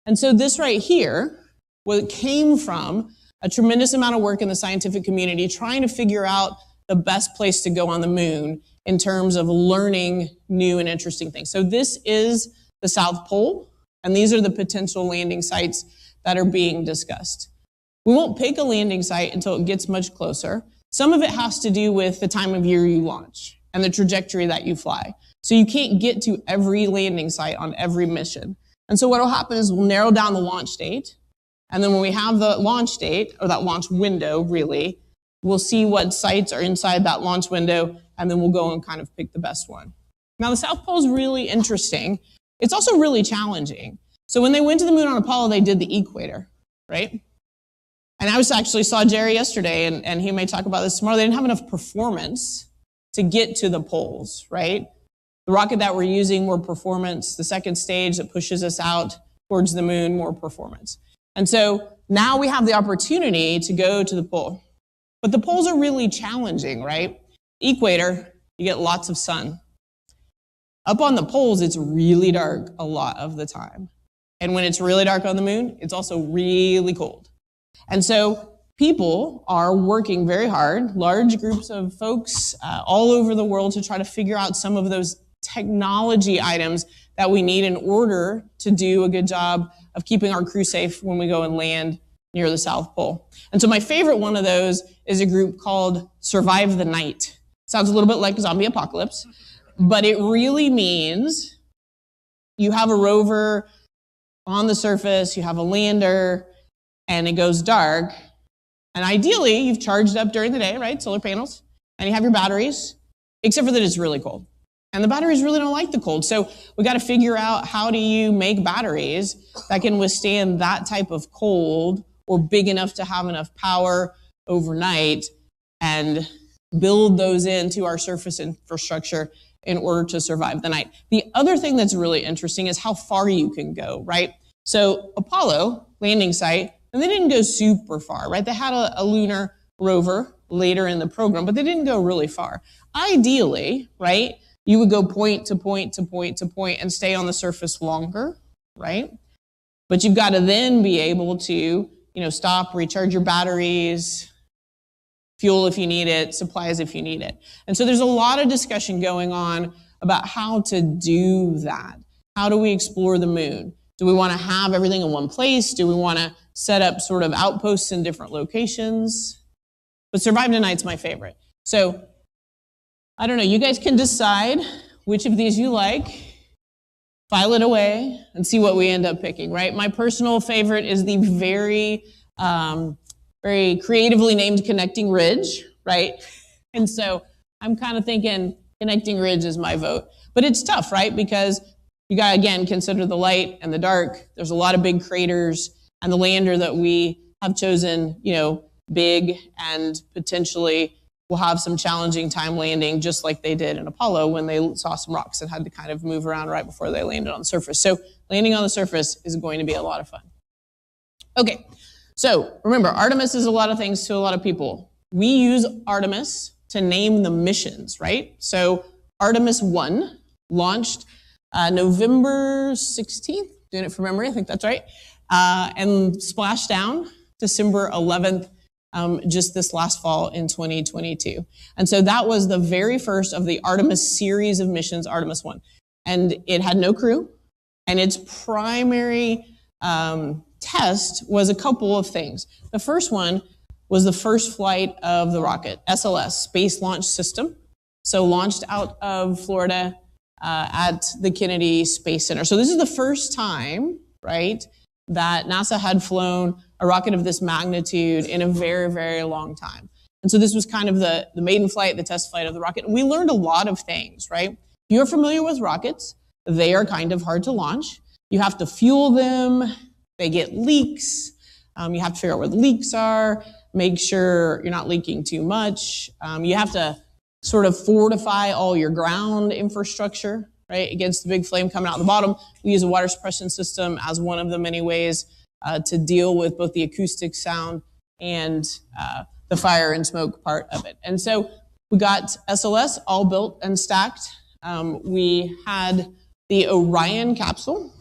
And so this right here, what came from a tremendous amount of work in the scientific community trying to figure out the best place to go on the moon in terms of learning new and interesting things. So this is the South Pole, and these are the potential landing sites that are being discussed. We won't pick a landing site until it gets much closer. Some of it has to do with the time of year you launch and the trajectory that you fly. So you can't get to every landing site on every mission. And so what will happen is we'll narrow down the launch date. And then when we have the launch date, or that launch window really, we'll see what sites are inside that launch window, and then we'll go and kind of pick the best one. Now the South Pole is really interesting. It's also really challenging. So when they went to the moon on Apollo, they did the equator, right? And I actually saw Jerry yesterday, and he may talk about this tomorrow. They didn't have enough performance to get to the poles, right? The rocket that we're using, more performance. The second stage that pushes us out towards the moon, more performance. And so now we have the opportunity to go to the pole. But the poles are really challenging, right? Equator, you get lots of sun. Up on the poles, it's really dark a lot of the time. And when it's really dark on the moon, it's also really cold. And so people are working very hard, large groups of folks all over the world, to try to figure out some of those technology items that we need in order to do a good job of keeping our crew safe when we go and land near the South Pole. And so my favorite one of those is a group called Survive the Night. Sounds a little bit like zombie apocalypse, but it really means you have a rover on the surface, you have a lander, and it goes dark. And ideally, you've charged up during the day, right? Solar panels, and you have your batteries, except for that it's really cold. And the batteries really don't like the cold. So we got to figure out, how do you make batteries that can withstand that type of cold, or big enough to have enough power overnight, and build those into our surface infrastructure in order to survive the night. The other thing that's really interesting is how far you can go, right? So Apollo landing site, and they didn't go super far, right? They had a lunar rover later in the program, but they didn't go really far. Ideally, right, you would go point to point to point to point and stay on the surface longer, right? But you've got to then be able to, stop, recharge your batteries, fuel if you need it, supplies if you need it. And so there's a lot of discussion going on about how to do that. How do we explore the moon? Do we want to have everything in one place? Do we want to set up sort of outposts in different locations? But Survive Tonight's my favorite. So I don't know, you guys can decide which of these you like, file it away, and see what we end up picking, right? My personal favorite is the very creatively named Connecting Ridge, right? And so I'm kind of thinking Connecting Ridge is my vote. But it's tough, right? Because you got to, again, consider the light and the dark. There's a lot of big craters, and the lander that we have chosen, big and potentially will have some challenging time landing, just like they did in Apollo when they saw some rocks and had to kind of move around right before they landed on the surface. So landing on the surface is going to be a lot of fun. Okay, so remember, Artemis is a lot of things to a lot of people. We use Artemis to name the missions, right? So Artemis 1 launched November 16th, doing it from memory, I think that's right, and splashed down December 11th, just this last fall in 2022. And so that was the very first of the Artemis series of missions, Artemis 1. And it had no crew, and its primary test was a couple of things. The first one was the first flight of the rocket, SLS, Space Launch System. So launched out of Florida at the Kennedy Space Center. So this is the first time, right, that NASA had flown a rocket of this magnitude in a very, very long time. And so this was kind of the maiden flight, the test flight of the rocket. And we learned a lot of things, right? If you're familiar with rockets, they are kind of hard to launch. You have to fuel them. They get leaks. You have to figure out where the leaks are, make sure you're not leaking too much. You have to sort of fortify all your ground infrastructure, right, against the big flame coming out the bottom. We use a water suppression system as one of the many ways to deal with both the acoustic sound and the fire and smoke part of it. And so we got SLS all built and stacked. We had the Orion capsule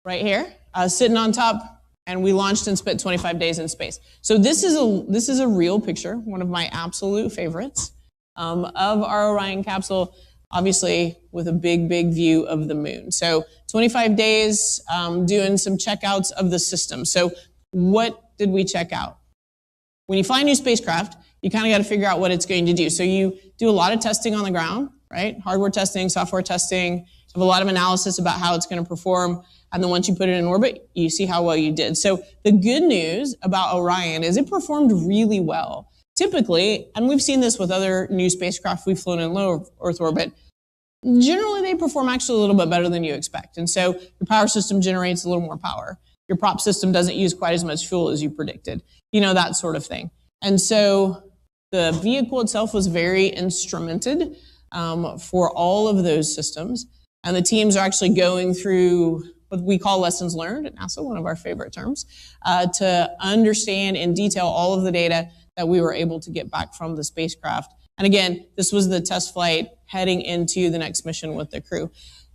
right here sitting on top, and we launched and spent 25 days in space. So this is a real picture, one of my absolute favorites of our Orion capsule, obviously with a big, big view of the moon. So 25 days doing some checkouts of the system. So what did we check out? When you fly a new spacecraft, you kind of got to figure out what it's going to do. So you do a lot of testing on the ground, right? Hardware testing, software testing, have a lot of analysis about how it's going to perform. And then once you put it in orbit, you see how well you did. So the good news about Orion is it performed really well. Typically, and we've seen this with other new spacecraft we've flown in low Earth orbit, generally they perform actually a little bit better than you expect. And so your power system generates a little more power. Your prop system doesn't use quite as much fuel as you predicted. That sort of thing. And so the vehicle itself was very instrumented for all of those systems. And the teams are actually going through what we call lessons learned at NASA, one of our favorite terms, to understand in detail all of the data that we were able to get back from the spacecraft. And again, this was the test flight heading into the next mission with the crew.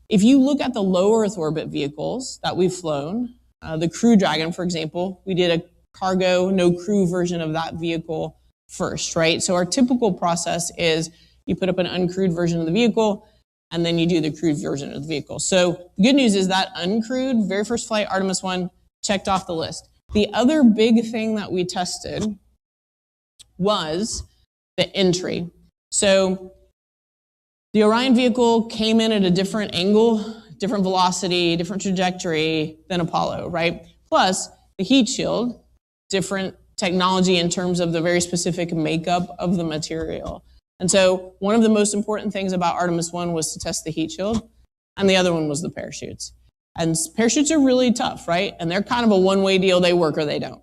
If you look at the low Earth orbit vehicles that we've flown, the Crew Dragon, for example, we did a cargo, no crew version of that vehicle first, right? So our typical process is you put up an uncrewed version of the vehicle, and then you do the crewed version of the vehicle. So the good news is that uncrewed, very first flight, Artemis 1, checked off the list. The other big thing that we tested was the entry. So the Orion vehicle came in at a different angle, different velocity, different trajectory than Apollo, right? Plus, the heat shield, different technology in terms of the very specific makeup of the material. And so one of the most important things about Artemis 1 was to test the heat shield, and the other one was the parachutes. And parachutes are really tough, right? And they're kind of a one-way deal. They work or they don't.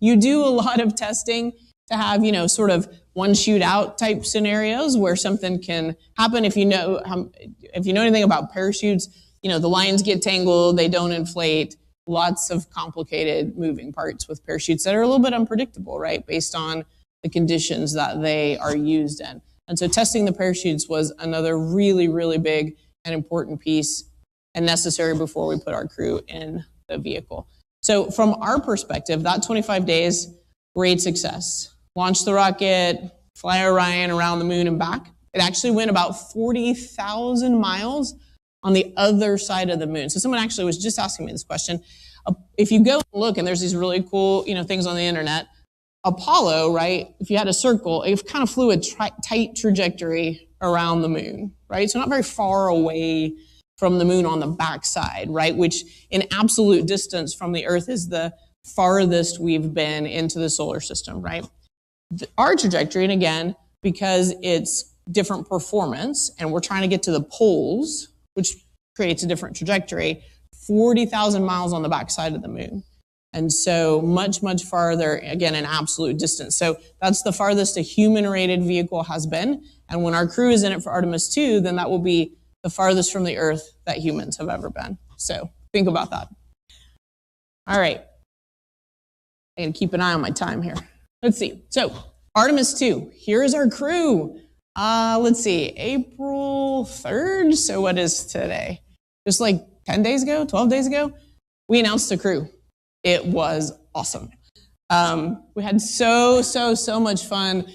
You do a lot of testing to have, sort of one shoot out type scenarios where something can happen. If you know anything about parachutes, the lines get tangled, they don't inflate, lots of complicated moving parts with parachutes that are a little bit unpredictable, right? Based on the conditions that they are used in. And so testing the parachutes was another really, really big and important piece and necessary before we put our crew in the vehicle. So from our perspective, that 25 days, great success. Launched the rocket, fly Orion around the moon and back. It actually went about 40,000 miles on the other side of the moon. So someone actually was just asking me this question. If you go and look, and there's these really cool, things on the internet, Apollo, right, if you had a circle, it kind of flew a tight trajectory around the moon, right? So not very far away from the moon on the backside, right? Which in absolute distance from the Earth is the farthest we've been into the solar system, right? Our trajectory, and again, because it's different performance, and we're trying to get to the poles, which creates a different trajectory, 40,000 miles on the backside of the moon. And so much, much farther, again, in absolute distance. So that's the farthest a human-rated vehicle has been. And when our crew is in it for Artemis 2, then that will be the farthest from the Earth that humans have ever been. So think about that. All right. I gotta keep an eye on my time here. Let's see. So Artemis 2, here's our crew. Let's see, April 3rd. So what is today? Just like 10 days ago, 12 days ago, we announced the crew. It was awesome. We had so much fun,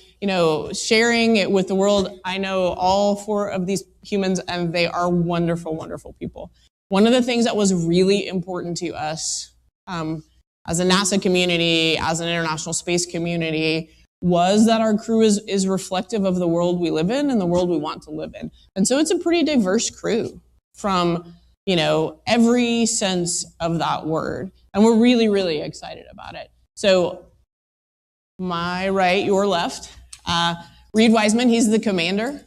sharing it with the world. I know all 4 of these humans, and they are wonderful, wonderful people. One of the things that was really important to us as a NASA community, as an international space community, was that our crew is reflective of the world we live in and the world we want to live in. And so it's a pretty diverse crew from, every sense of that word. And we're really, really excited about it. So my right, your left, Reed Wiseman, he's the commander,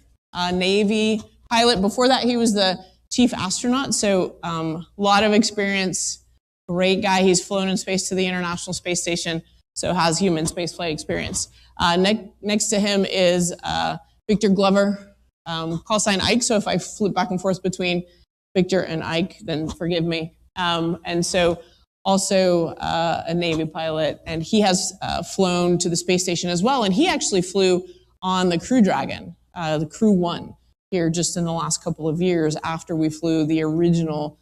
Navy pilot. Before that, he was the chief astronaut. So a lot of experience, great guy. He's flown in space to the International Space Station, so has human spaceflight experience. Next to him is Victor Glover, call sign Ike. So if I flip back and forth between Victor and Ike, then forgive me. And so also a Navy pilot, and he has flown to the space station as well. And he actually flew on the Crew Dragon, the Crew 1, here just in the last couple of years after we flew the original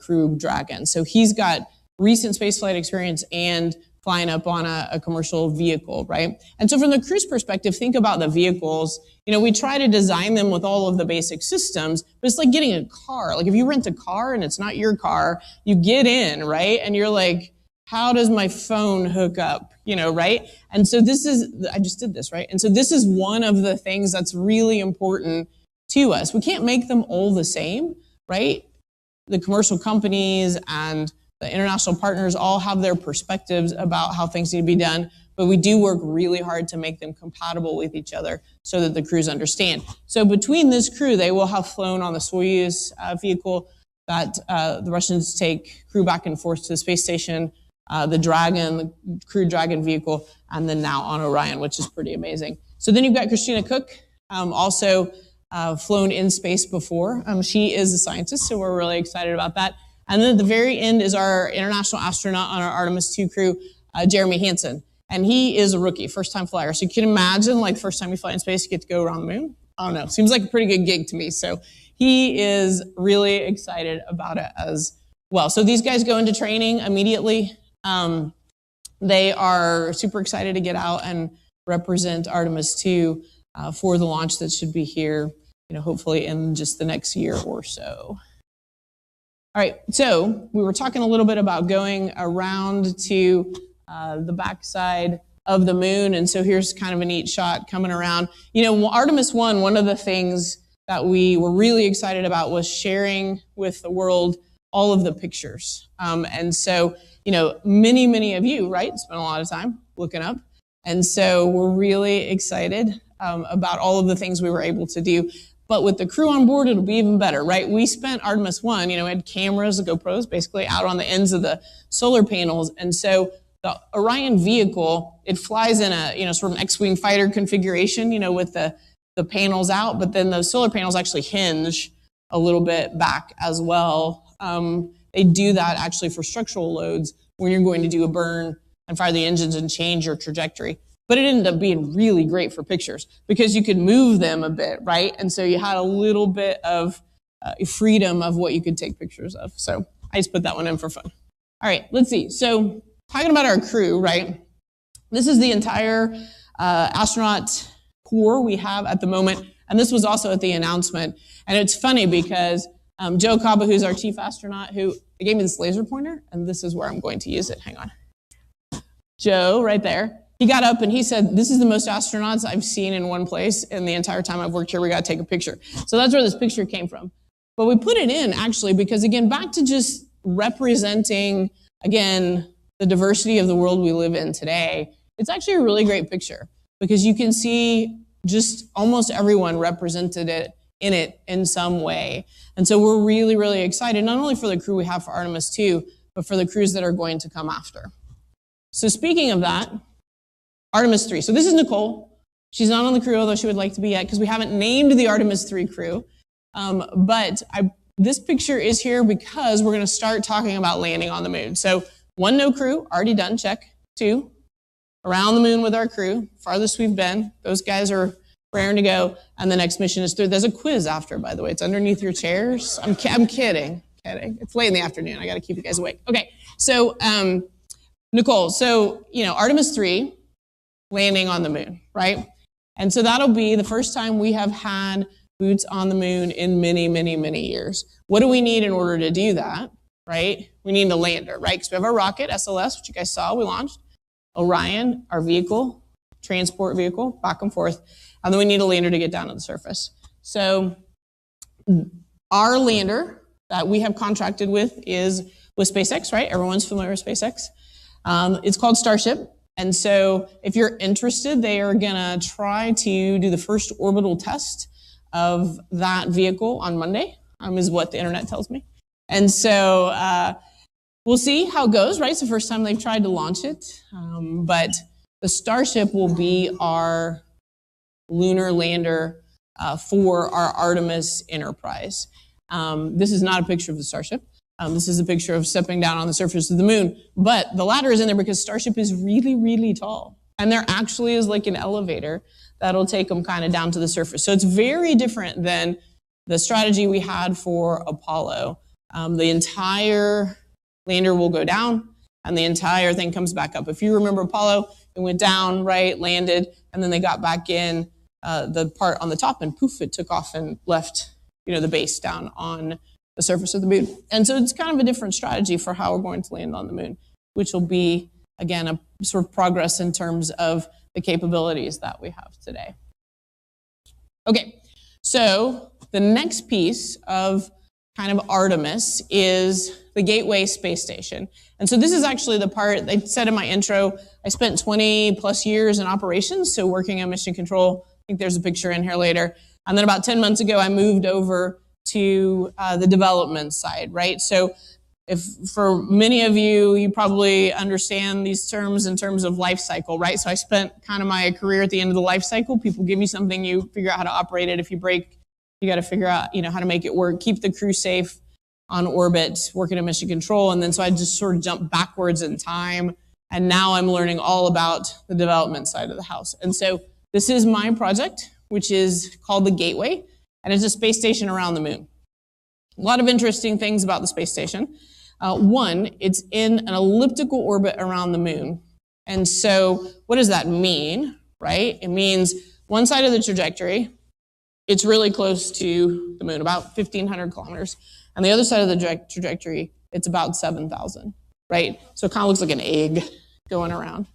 Crew Dragon. So he's got recent spaceflight experience and flying up on a commercial vehicle, right? And so from the crew's perspective, think about the vehicles. We try to design them with all of the basic systems, but it's like getting a car. Like if you rent a car and it's not your car, you get in, right? And you're like, how does my phone hook up? Right? And so I just did this, right? And so this is one of the things that's really important to us. We can't make them all the same, right? The commercial companies and the international partners all have their perspectives about how things need to be done, but we do work really hard to make them compatible with each other so that the crews understand. So between this crew, they will have flown on the Soyuz vehicle that the Russians take crew back and forth to the space station, the Dragon, the Crew Dragon vehicle, and then now on Orion, which is pretty amazing. So then you've got Christina Cook, also flown in space before. She is a scientist, so we're really excited about that. And then at the very end is our international astronaut on our Artemis 2 crew, Jeremy Hansen. And he is a rookie, first-time flyer. So you can imagine, first time you fly in space, you get to go around the moon. I don't know. Seems like a pretty good gig to me. So he is really excited about it as well. So these guys go into training immediately. They are super excited to get out and represent Artemis 2 for the launch that should be here, hopefully in just the next year or so. All right, so we were talking a little bit about going around to the backside of the moon, and so here's kind of a neat shot coming around. Artemis 1, one of the things that we were really excited about was sharing with the world all of the pictures. And so, many of you, right, spent a lot of time looking up, and so we're really excited about all of the things we were able to do. But with the crew on board, it'll be even better, right? We spent Artemis 1, had cameras, the GoPros, basically out on the ends of the solar panels. And so the Orion vehicle, it flies in a, sort of an X-Wing fighter configuration, with the panels out, but then those solar panels actually hinge a little bit back as well. They do that actually for structural loads when you're going to do a burn and fire the engines and change your trajectory. But it ended up being really great for pictures because you could move them a bit, right? And so you had a little bit of freedom of what you could take pictures of. So I just put that one in for fun. All right, let's see. So talking about our crew, right? This is the entire astronaut corps we have at the moment. And this was also at the announcement. And it's funny because Joe Kaba, who's our chief astronaut, who gave me this laser pointer, and this is where I'm going to use it. Hang on. Joe, right there. He got up and he said, this is the most astronauts I've seen in one place in the entire time I've worked here. We got to take a picture. So that's where this picture came from. But we put it in actually because, again, back to just representing, again, the diversity of the world we live in today. It's actually a really great picture because you can see just almost everyone represented in it in some way. And so we're really, really excited, not only for the crew we have for Artemis 2, but for the crews that are going to come after. So speaking of that, Artemis 3. So this is Nicole. She's not on the crew, although she would like to be yet, because we haven't named the Artemis 3 crew. This picture is here because we're going to start talking about landing on the moon. So 1, no crew, already done, check. 2, around the moon with our crew, farthest we've been. Those guys are raring to go. And the next mission is 3. There's a quiz after, by the way. It's underneath your chairs. I'm kidding. It's late in the afternoon. I got to keep you guys awake. Okay, so Nicole, so, Artemis 3, landing on the moon, right? And so that'll be the first time we have had boots on the moon in many, many, many years. What do we need in order to do that, right? We need a lander, right? Because we have our rocket, SLS, which you guys saw we launched, Orion, our vehicle, transport vehicle, back and forth, and then we need a lander to get down to the surface. So our lander that we have contracted with is with SpaceX, right? Everyone's familiar with SpaceX. It's called Starship. And so if you're interested, they are gonna try to do the first orbital test of that vehicle on Monday, is what the internet tells me. And so we'll see how it goes, right? It's the first time they've tried to launch it. But the Starship will be our lunar lander for our Artemis Enterprise. This is not a picture of the Starship. This is a picture of stepping down on the surface of the moon. But the ladder is in there because Starship is really, really tall. And there actually is like an elevator that'll take them kind of down to the surface. So it's very different than the strategy we had for Apollo. The entire lander will go down and the entire thing comes back up. If you remember Apollo, it went down, right, landed, and then they got back in the part on the top and poof, it took off and left, the base down on the surface of the moon. And so it's kind of a different strategy for how we're going to land on the moon, which will be, again, a sort of progress in terms of the capabilities that we have today. Okay, so the next piece of kind of Artemis is the Gateway Space Station. And so this is actually the part, I said in my intro, I spent 20 plus years in operations, so working on mission control. I think there's a picture in here later. And then about 10 months ago, I moved over to the development side, right? So if for many of you, you probably understand these terms in terms of life cycle, right? So I spent kind of my career at the end of the life cycle. People give you something, you figure out how to operate it. If you break, you got to figure out, how to make it work, keep the crew safe on orbit, working in mission control. And then so I just sort of jumped backwards in time. And now I'm learning all about the development side of the house. And so this is my project, which is called the Gateway. And it's a space station around the moon. A lot of interesting things about the space station. One, it's in an elliptical orbit around the moon. And so what does that mean, right? It means one side of the trajectory, it's really close to the moon, about 1,500 kilometers. And the other side of the trajectory, it's about 7,000, right? So it kind of looks like an egg going around.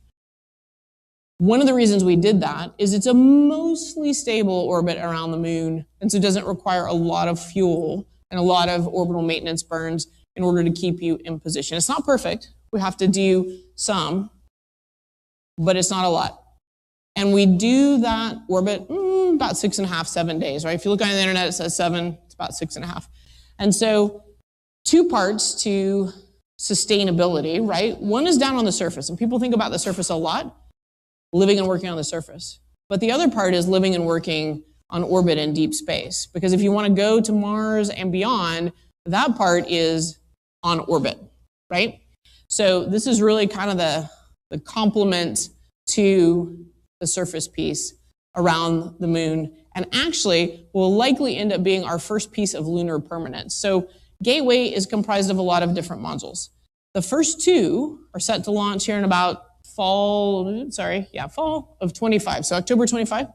One of the reasons we did that is it's a mostly stable orbit around the moon, and so it doesn't require a lot of fuel and a lot of orbital maintenance burns in order to keep you in position. It's not perfect. We have to do some, but it's not a lot. And we do that orbit about 6.5, 7 days, right? If you look on the internet, it says 7, it's about 6.5. And so 2 parts to sustainability, right? One is down on the surface, and people think about the surface a lot, living and working on the surface. But the other part is living and working on orbit in deep space. Because if you want to go to Mars and beyond, that part is on orbit, right? So this is really kind of the complement to the surface piece around the moon, and actually will likely end up being our first piece of lunar permanence. So Gateway is comprised of a lot of different modules. The first two are set to launch here in about fall of 25, so October 25.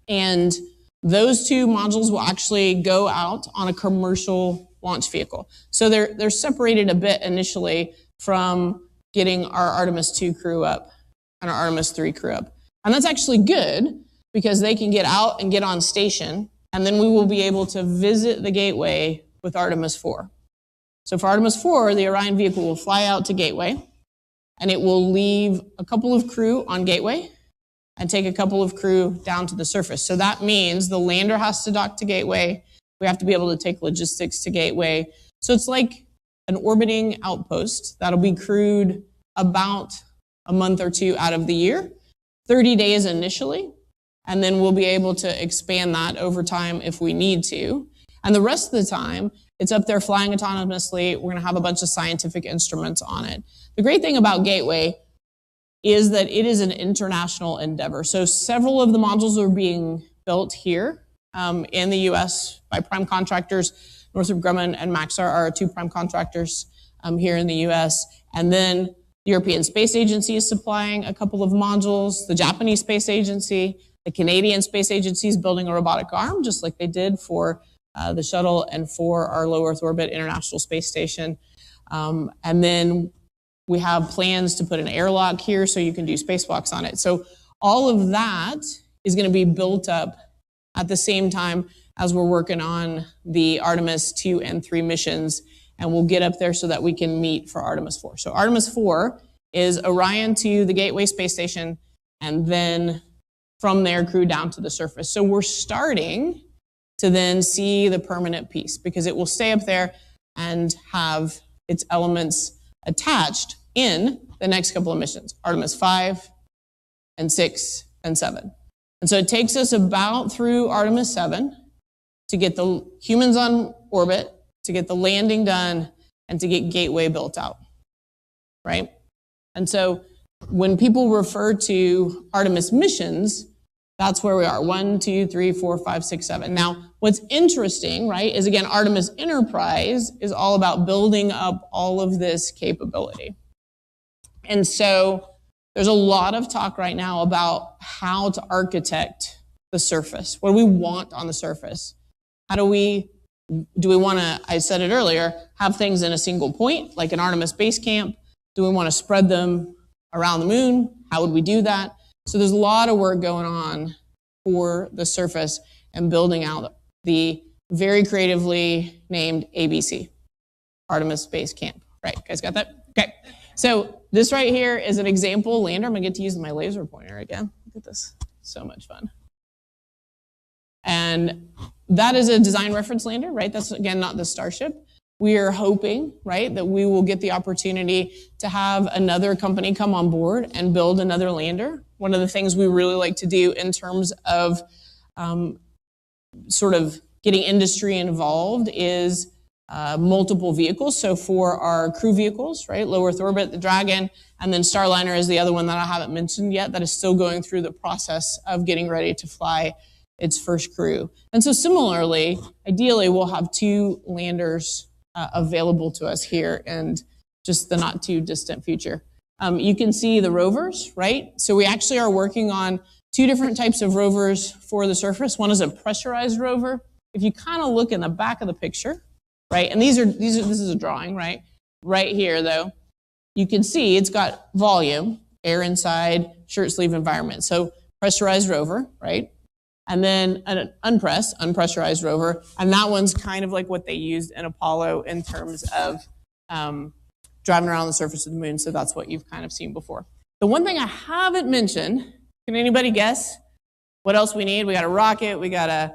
And those two modules will actually go out on a commercial launch vehicle. So they're separated a bit initially from getting our Artemis 2 crew up and our Artemis 3 crew up. And that's actually good because they can get out and get on station, and then we will be able to visit the Gateway with Artemis 4. So for Artemis 4, the Orion vehicle will fly out to Gateway, and it will leave a couple of crew on Gateway and take a couple of crew down to the surface. So that means the lander has to dock to Gateway. We have to be able to take logistics to Gateway. So it's like an orbiting outpost that'll be crewed about a month or two out of the year, 30 days initially, and then we'll be able to expand that over time if we need to. And the rest of the time, it's up there flying autonomously. We're going to have a bunch of scientific instruments on it. The great thing about Gateway is that it is an international endeavor. So several of the modules are being built here in the U.S. by prime contractors. Northrop Grumman and Maxar are our two prime contractors here in the U.S. And then the European Space Agency is supplying a couple of modules. The Japanese Space Agency, the Canadian Space Agency is building a robotic arm, just like they did for the shuttle and for our low Earth orbit International Space Station. And then we have plans to put an airlock here so you can do spacewalks on it. So all of that is going to be built up at the same time as we're working on the Artemis 2 and 3 missions, and we'll get up there so that we can meet for Artemis 4. So Artemis 4 is Orion to the Gateway Space Station, and then from there crew down to the surface. So we're starting to then see the permanent piece because it will stay up there and have its elements attached in the next couple of missions, Artemis 5 and 6 and 7. And so it takes us about through Artemis 7 to get the humans on orbit, to get the landing done, and to get Gateway built out, right? And so when people refer to Artemis missions, that's where we are, 1, 2, 3, 4, 5, 6, 7. Now, what's interesting, right, is again, Artemis Enterprise is all about building up all of this capability. And so there's a lot of talk right now about how to architect the surface. What do we want on the surface? How do we want to, I said it earlier, have things in a single point, like an Artemis base camp? Do we want to spread them around the moon? How would we do that? So there's a lot of work going on for the surface and building out the very creatively named ABC, Artemis Base Camp. Right, you guys got that? Okay. So this right here is an example lander. I'm going to get to use my laser pointer again. Look at this. So much fun. And that is a design reference lander, right? That's, again, not the Starship. We are hoping, right, that we will get the opportunity to have another company come on board and build another lander. One of the things we really like to do in terms of sort of getting industry involved is multiple vehicles. So for our crew vehicles, right, low Earth orbit, the Dragon, and then Starliner is the other one that I haven't mentioned yet that is still going through the process of getting ready to fly its first crew. And so similarly, ideally, we'll have 2 landers available to us here in just the not too distant future. You can see the rovers, right? So we actually are working on 2 different types of rovers for the surface. One is a pressurized rover. If you kind of look in the back of the picture, right? And this is a drawing, right? Right here, though, you can see it's got volume, air inside, shirt sleeve environment. So pressurized rover, right? And then an unpressurized rover. And that one's kind of like what they used in Apollo in terms of driving around the surface of the moon. So that's what you've kind of seen before. The one thing I haven't mentioned, can anybody guess what else we need? We got a rocket, we got a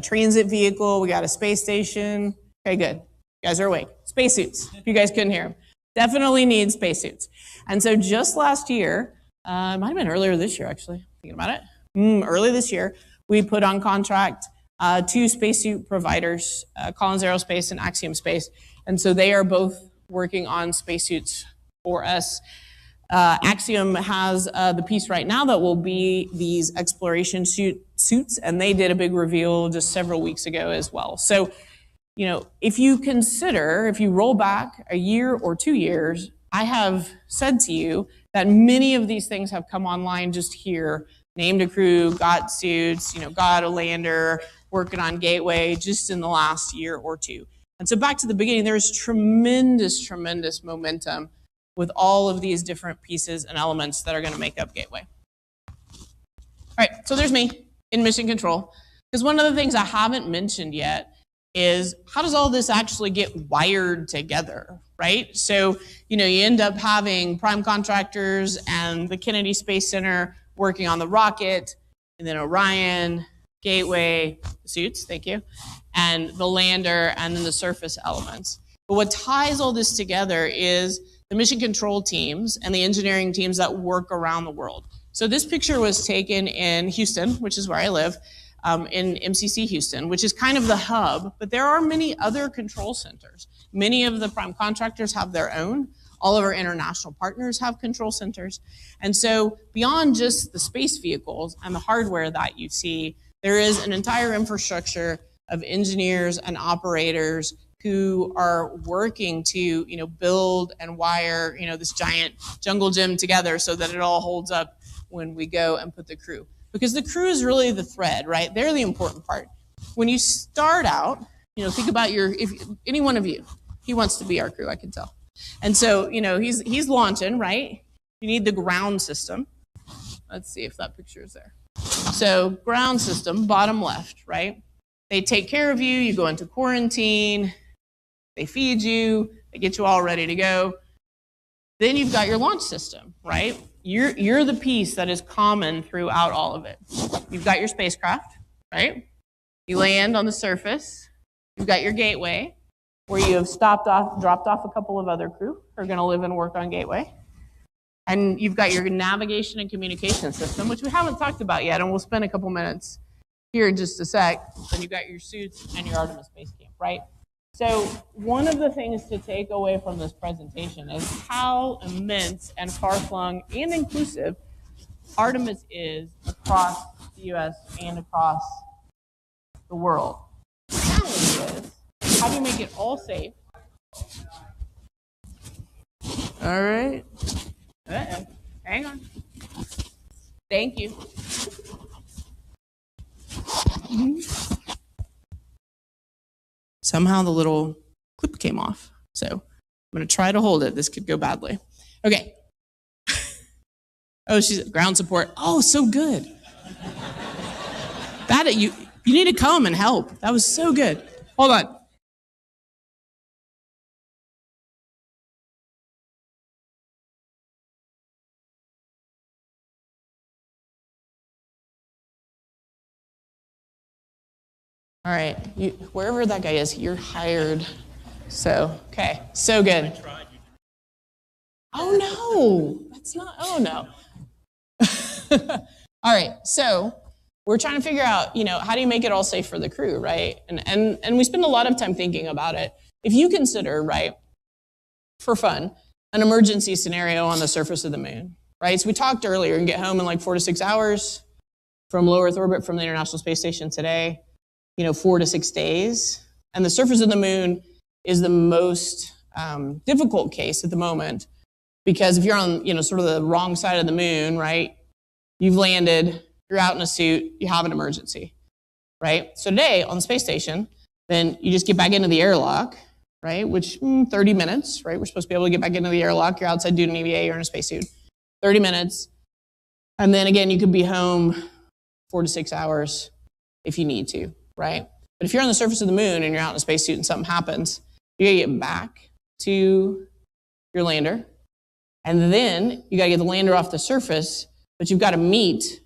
transit vehicle, we got a space station. Okay, good. You guys are awake. Spacesuits, if you guys couldn't hear them. Definitely need spacesuits. And so just last year, it might have been earlier this year, actually, thinking about it. Early this year, we put on contract 2 spacesuit providers, Collins Aerospace and Axiom Space. And so they are both working on spacesuits for us. Axiom has the piece right now that will be these exploration suits, and they did a big reveal just several weeks ago as well. So, you know, if you roll back a year or 2 years, I have said to you that many of these things have come online just here, named a crew, got suits, you know, got a lander, working on Gateway just in the last year or 2. And so back to the beginning, there's tremendous momentum with all of these different pieces and elements that are going to make up Gateway. All right, so there's me in mission control. Because one of the things I haven't mentioned yet is how does all this actually get wired together, right? So, you know, you end up having prime contractors and the Kennedy Space Center working on the rocket, and then Orion, Gateway, suits, thank you, and the lander, and then the surface elements. But what ties all this together is the mission control teams and the engineering teams that work around the world. So this picture was taken in Houston, which is where I live, in MCC Houston, which is kind of the hub, but there are many other control centers. Many of the prime contractors have their own. All of our international partners have control centers. And so beyond just the space vehicles and the hardware that you see, there is an entire infrastructure of engineers and operators who are working to, you know, build and wire, you know, this giant jungle gym together so that it all holds up when we go and put the crew. Because the crew is really the thread, right? They're the important part. When you start out, you know, think about if any one of you, he wants to be our crew, I can tell. And so, you know, he's launching, right? You need the ground system. Let's see if that picture is there. So ground system, bottom left, right? They take care of you, you go into quarantine, they feed you, they get you all ready to go. Then you've got your launch system, right? You're the piece that is common throughout all of it. You've got your spacecraft, right? You land on the surface. You've got your gateway, where you have dropped off a couple of other crew who are going to live and work on Gateway. And you've got your navigation and communication system, which we haven't talked about yet, and we'll spend a couple minutes here in just a sec. Then you've got your suits and your Artemis Base Camp, right? So one of the things to take away from this presentation is how immense and far-flung and inclusive Artemis is across the U.S. and across the world. The challenge is, how do you make it all safe? All right. Hang on. Thank you. Somehow the little clip came off. So I'm going to try to hold it. This could go badly. Okay. Oh, she's ground support. Oh, so good. You need to come and help. That was so good. Hold on. All right, wherever that guy is, you're hired. So, okay, so good. Oh no, that's not, oh no. All right, so we're trying to figure out, you know, how do you make it all safe for the crew, right? And we spend a lot of time thinking about it. If you consider, right, for fun, an emergency scenario on the surface of the moon, right? So we talked earlier, you can get home in like 4 to 6 hours from low Earth orbit from the International Space Station today. 4 to 6 days. And the surface of the moon is the most difficult case at the moment, because if you're on, sort of the wrong side of the moon, right? You've landed, you're out in a suit, you have an emergency, right? So today on the space station, then you just get back into the airlock, right? Which 30 minutes, right? We're supposed to be able to get back into the airlock. You're outside doing an EVA, you're in a spacesuit. 30 minutes. And then again, you could be home 4 to 6 hours if you need to. Right? But if you're on the surface of the moon and you're out in a spacesuit and something happens, you gotta get back to your lander. And then you gotta get the lander off the surface, but you've gotta meet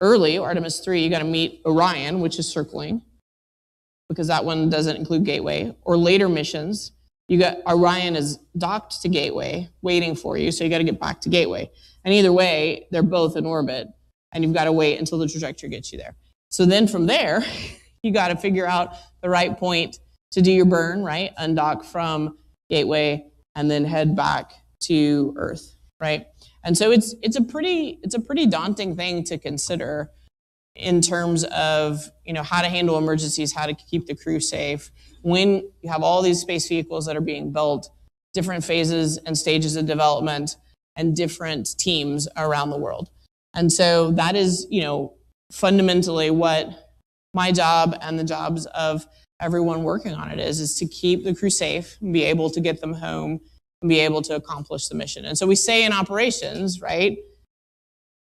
early, Artemis 3, you gotta meet Orion, which is circling. because that one doesn't include Gateway, or later missions. You got Orion is docked to Gateway, waiting for you, so you got to get back to Gateway. And either way, they're both in orbit, and you've got to wait until the trajectory gets you there. So then from there, you got to figure out the right point to do your burn, right? Undock from Gateway and then head back to Earth, right? And so it's a pretty daunting thing to consider in terms of, you know, how to handle emergencies, how to keep the crew safe, when you have all these space vehicles that are being built, different phases and stages of development, and different teams around the world. And so that is, you know, fundamentally what my job and the jobs of everyone working on it is to keep the crew safe and be able to get them home and be able to accomplish the mission. And so we say in operations, right,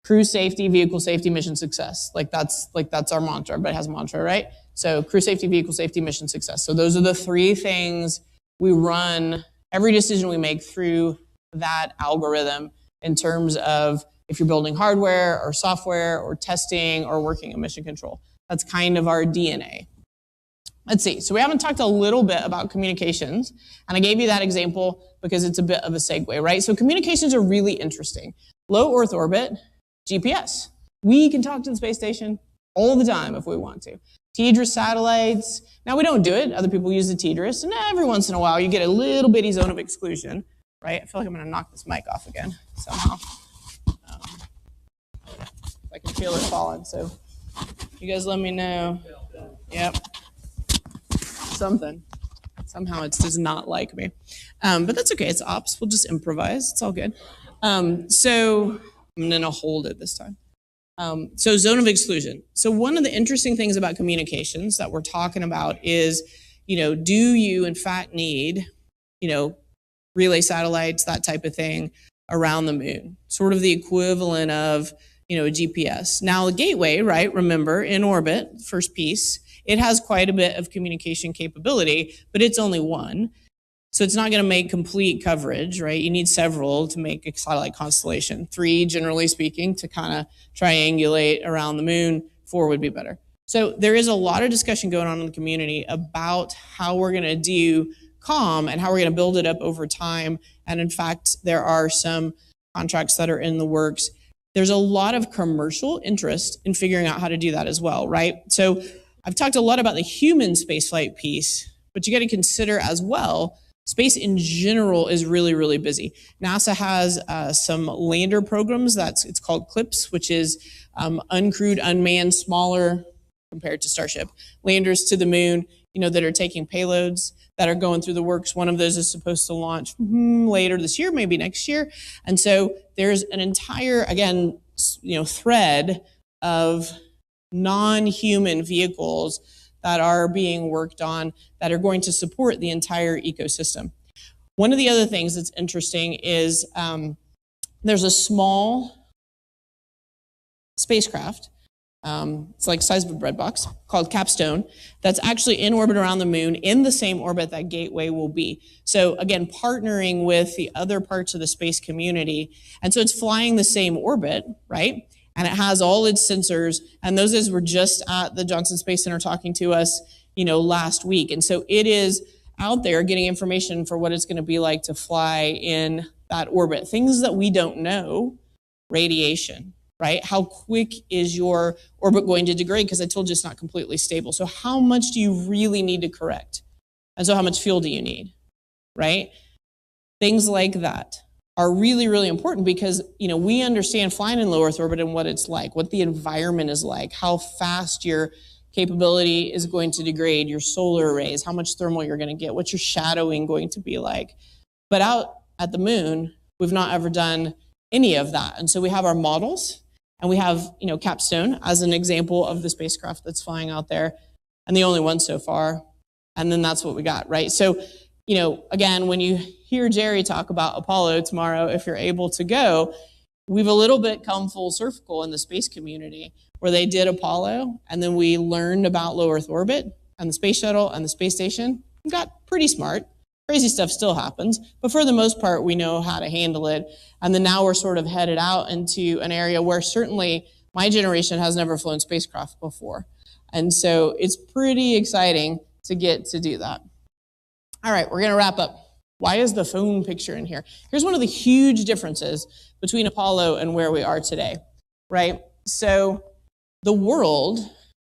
crew safety, vehicle safety, mission success. Like that's our mantra. Everybody has a mantra, right? So crew safety, vehicle safety, mission success. So those are the three things we run every decision we make through that algorithm in terms of if you're building hardware or software or testing or working in mission control. That's kind of our DNA. Let's see. So we haven't talked a little bit about communications, and I gave you that example because it's a bit of a segue, right? So communications are really interesting. Low Earth orbit, GPS. We can talk to the space station all the time if we want to. TDRS satellites. Now we don't do it. Other people use the TDRS, and every once in a while you get a little bitty zone of exclusion, right? I feel like I'm going to knock this mic off again somehow. I can feel it falling, so you guys let me know. Yep. Something. Somehow it does not like me. But that's okay. It's ops. We'll just improvise. It's all good. So I'm going to hold it this time. So zone of exclusion. So one of the interesting things about communications that we're talking about is, you know, do you in fact need, you know, relay satellites, that type of thing around the moon? Sort of the equivalent of, you know, a GPS. Now the Gateway, right, remember, in orbit, first piece, it has quite a bit of communication capability, but it's only one. So it's not going to make complete coverage, right? You need several to make a satellite constellation. 3, generally speaking, to kind of triangulate around the moon. 4 would be better. So there is a lot of discussion going on in the community about how we're going to do comm and how we're going to build it up over time. And in fact, there are some contracts that are in the works. There's a lot of commercial interest in figuring out how to do that as well, right? So I've talked a lot about the human spaceflight piece, but you got to consider as well, space in general is really, really busy. NASA has some lander programs. It's called CLIPS, which is uncrewed, unmanned, smaller compared to Starship landers to the moon, you know, that are taking payloads that are going through the works. One of those is supposed to launch later this year, maybe next year. And so there's an entire, again, you know, thread of non-human vehicles that are being worked on that are going to support the entire ecosystem. One of the other things that's interesting is there's a small spacecraft, it's like the size of a bread box, called Capstone, that's actually in orbit around the moon in the same orbit that Gateway will be. So again, partnering with the other parts of the space community. And so it's flying the same orbit, right? And it has all its sensors, and those guys were just at the Johnson Space Center talking to us, you know, last week. And so it is out there getting information for what it's going to be like to fly in that orbit. Things that we don't know, radiation, right? How quick is your orbit going to degrade? Because I told you it's not completely stable. So how much do you really need to correct? And so how much fuel do you need, right? Things like that are really, really important because, you know, we understand flying in low Earth orbit and what it's like, what the environment is like, how fast your capability is going to degrade, your solar arrays, how much thermal you're going to get, what's your shadowing going to be like. But out at the moon, we've not ever done any of that. And so we have our models, and we have, you know, Capstone as an example of the spacecraft that's flying out there, and the only one so far. And then that's what we got, right? So, you know, again, when you hear Jerry talk about Apollo tomorrow, if you're able to go, we've a little bit come full circle in the space community where they did Apollo, and then we learned about low Earth orbit and the space shuttle and the space station and got pretty smart. Crazy stuff still happens, but for the most part, we know how to handle it. And then now we're sort of headed out into an area where certainly my generation has never flown spacecraft before. And so it's pretty exciting to get to do that. All right, we're going to wrap up. Why is the phone picture in here? Here's one of the huge differences between Apollo and where we are today, right? So the world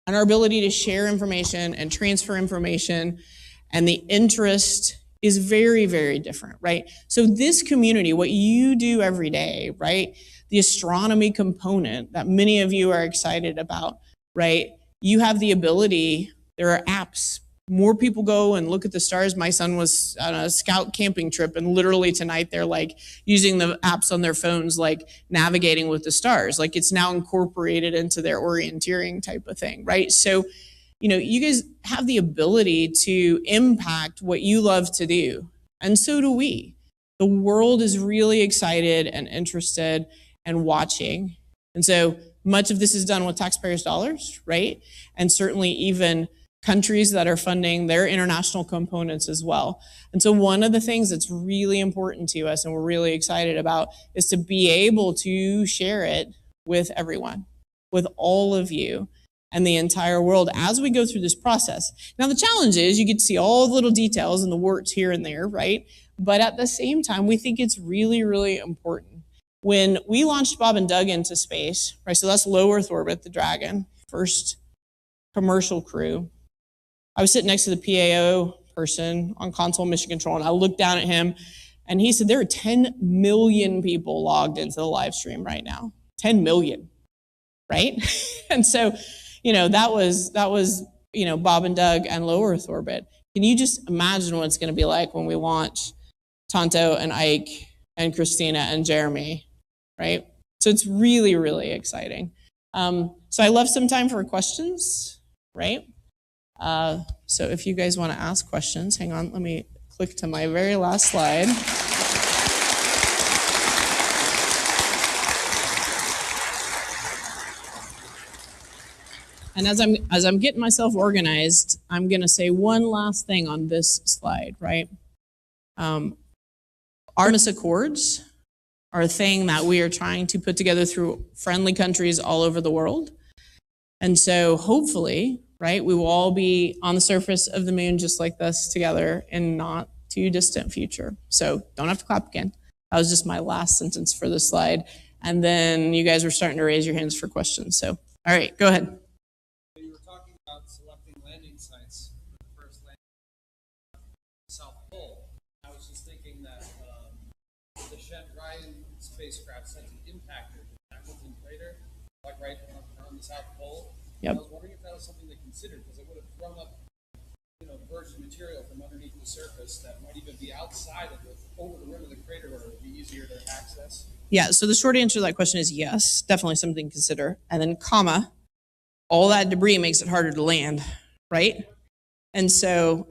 and our ability to share information and transfer information and the interest is very, very different, right? So this community, what you do every day, right? The astronomy component that many of you are excited about, right? You have the ability, there are apps. More people go and look at the stars. My son was on a scout camping trip, and literally tonight they're like using the apps on their phones, like navigating with the stars. Like it's now incorporated into their orienteering type of thing, right? So, you know, you guys have the ability to impact what you love to do. And so do we. The world is really excited and interested and watching. And so much of this is done with taxpayers' dollars, right? And certainly even countries that are funding their international components as well. And so one of the things that's really important to us and we're really excited about is to be able to share it with everyone, with all of you and the entire world as we go through this process. Now the challenge is you get to see all the little details and the warts here and there, right? But at the same time, we think it's really, really important. When we launched Bob and Doug into space, right? So that's low Earth orbit, the Dragon, first commercial crew. I was sitting next to the PAO person on console mission control, and I looked down at him, and he said, there are 10 million people logged into the live stream right now. 10 million, right? And so, you know, that was, you know, Bob and Doug and low Earth orbit. Can you just imagine what it's going to be like when we launch Tonto and Ike and Christina and Jeremy, right? So it's really, really exciting. So I left some time for questions, right? So if you guys want to ask questions, hang on, let me click to my very last slide. And as I'm getting myself organized, I'm going to say one last thing on this slide, right? Artemis Accords are a thing that we are trying to put together through friendly countries all over the world. And so hopefully, right, we will all be on the surface of the moon just like this together in not too distant future. So don't have to clap again. That was just my last sentence for this slide. And then you guys were starting to raise your hands for questions. So, all right, go ahead. You were talking about selecting landing sites for the first landing at the South Pole. I was just thinking that the Chandrayaan spacecraft sent an impactor to the Shackleton crater, like right on the South Pole. Yep. I was wondering if that was something they considered, because it would have thrown up, you know, virgin material from underneath the surface that might even be outside of it, over the rim of the crater, where it would be easier to access. Yeah, so the short answer to that question is yes, definitely something to consider. And then comma, all that debris makes it harder to land, right? And so,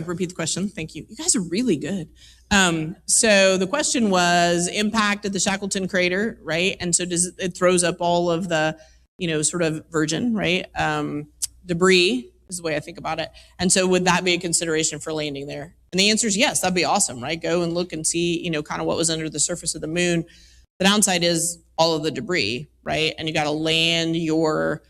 repeat the question. Thank you. You guys are really good. So the question was impact at the Shackleton crater, right? And so it throws up all of the, you know, sort of virgin, right? Debris is the way I think about it. And so would that be a consideration for landing there? And the answer is yes, that'd be awesome, right? Go and look and see, you know, kind of what was under the surface of the moon. The downside is all of the debris, right? And you got to land your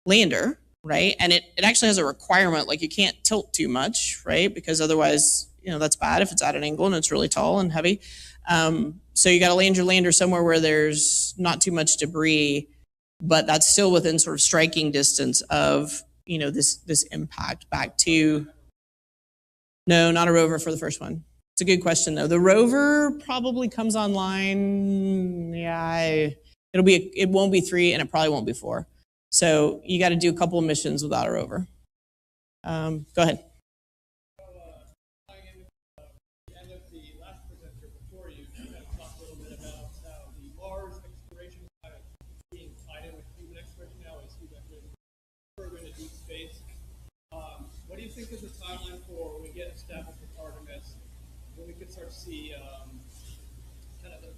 lander, right? And it actually has a requirement, like you can't tilt too much, right? Because otherwise, you know, that's bad if it's at an angle and it's really tall and heavy. So you got to land your lander somewhere where there's not too much debris, but that's still within sort of striking distance of, you know, this impact back to, no, not a rover for the first one. It's a good question though. The rover probably comes online, it won't be 3 and it probably won't be 4. So you got to do a couple of missions without a rover. Go ahead. What do you think is the timeline for when we get established with Artemis, when we could start to see kind of the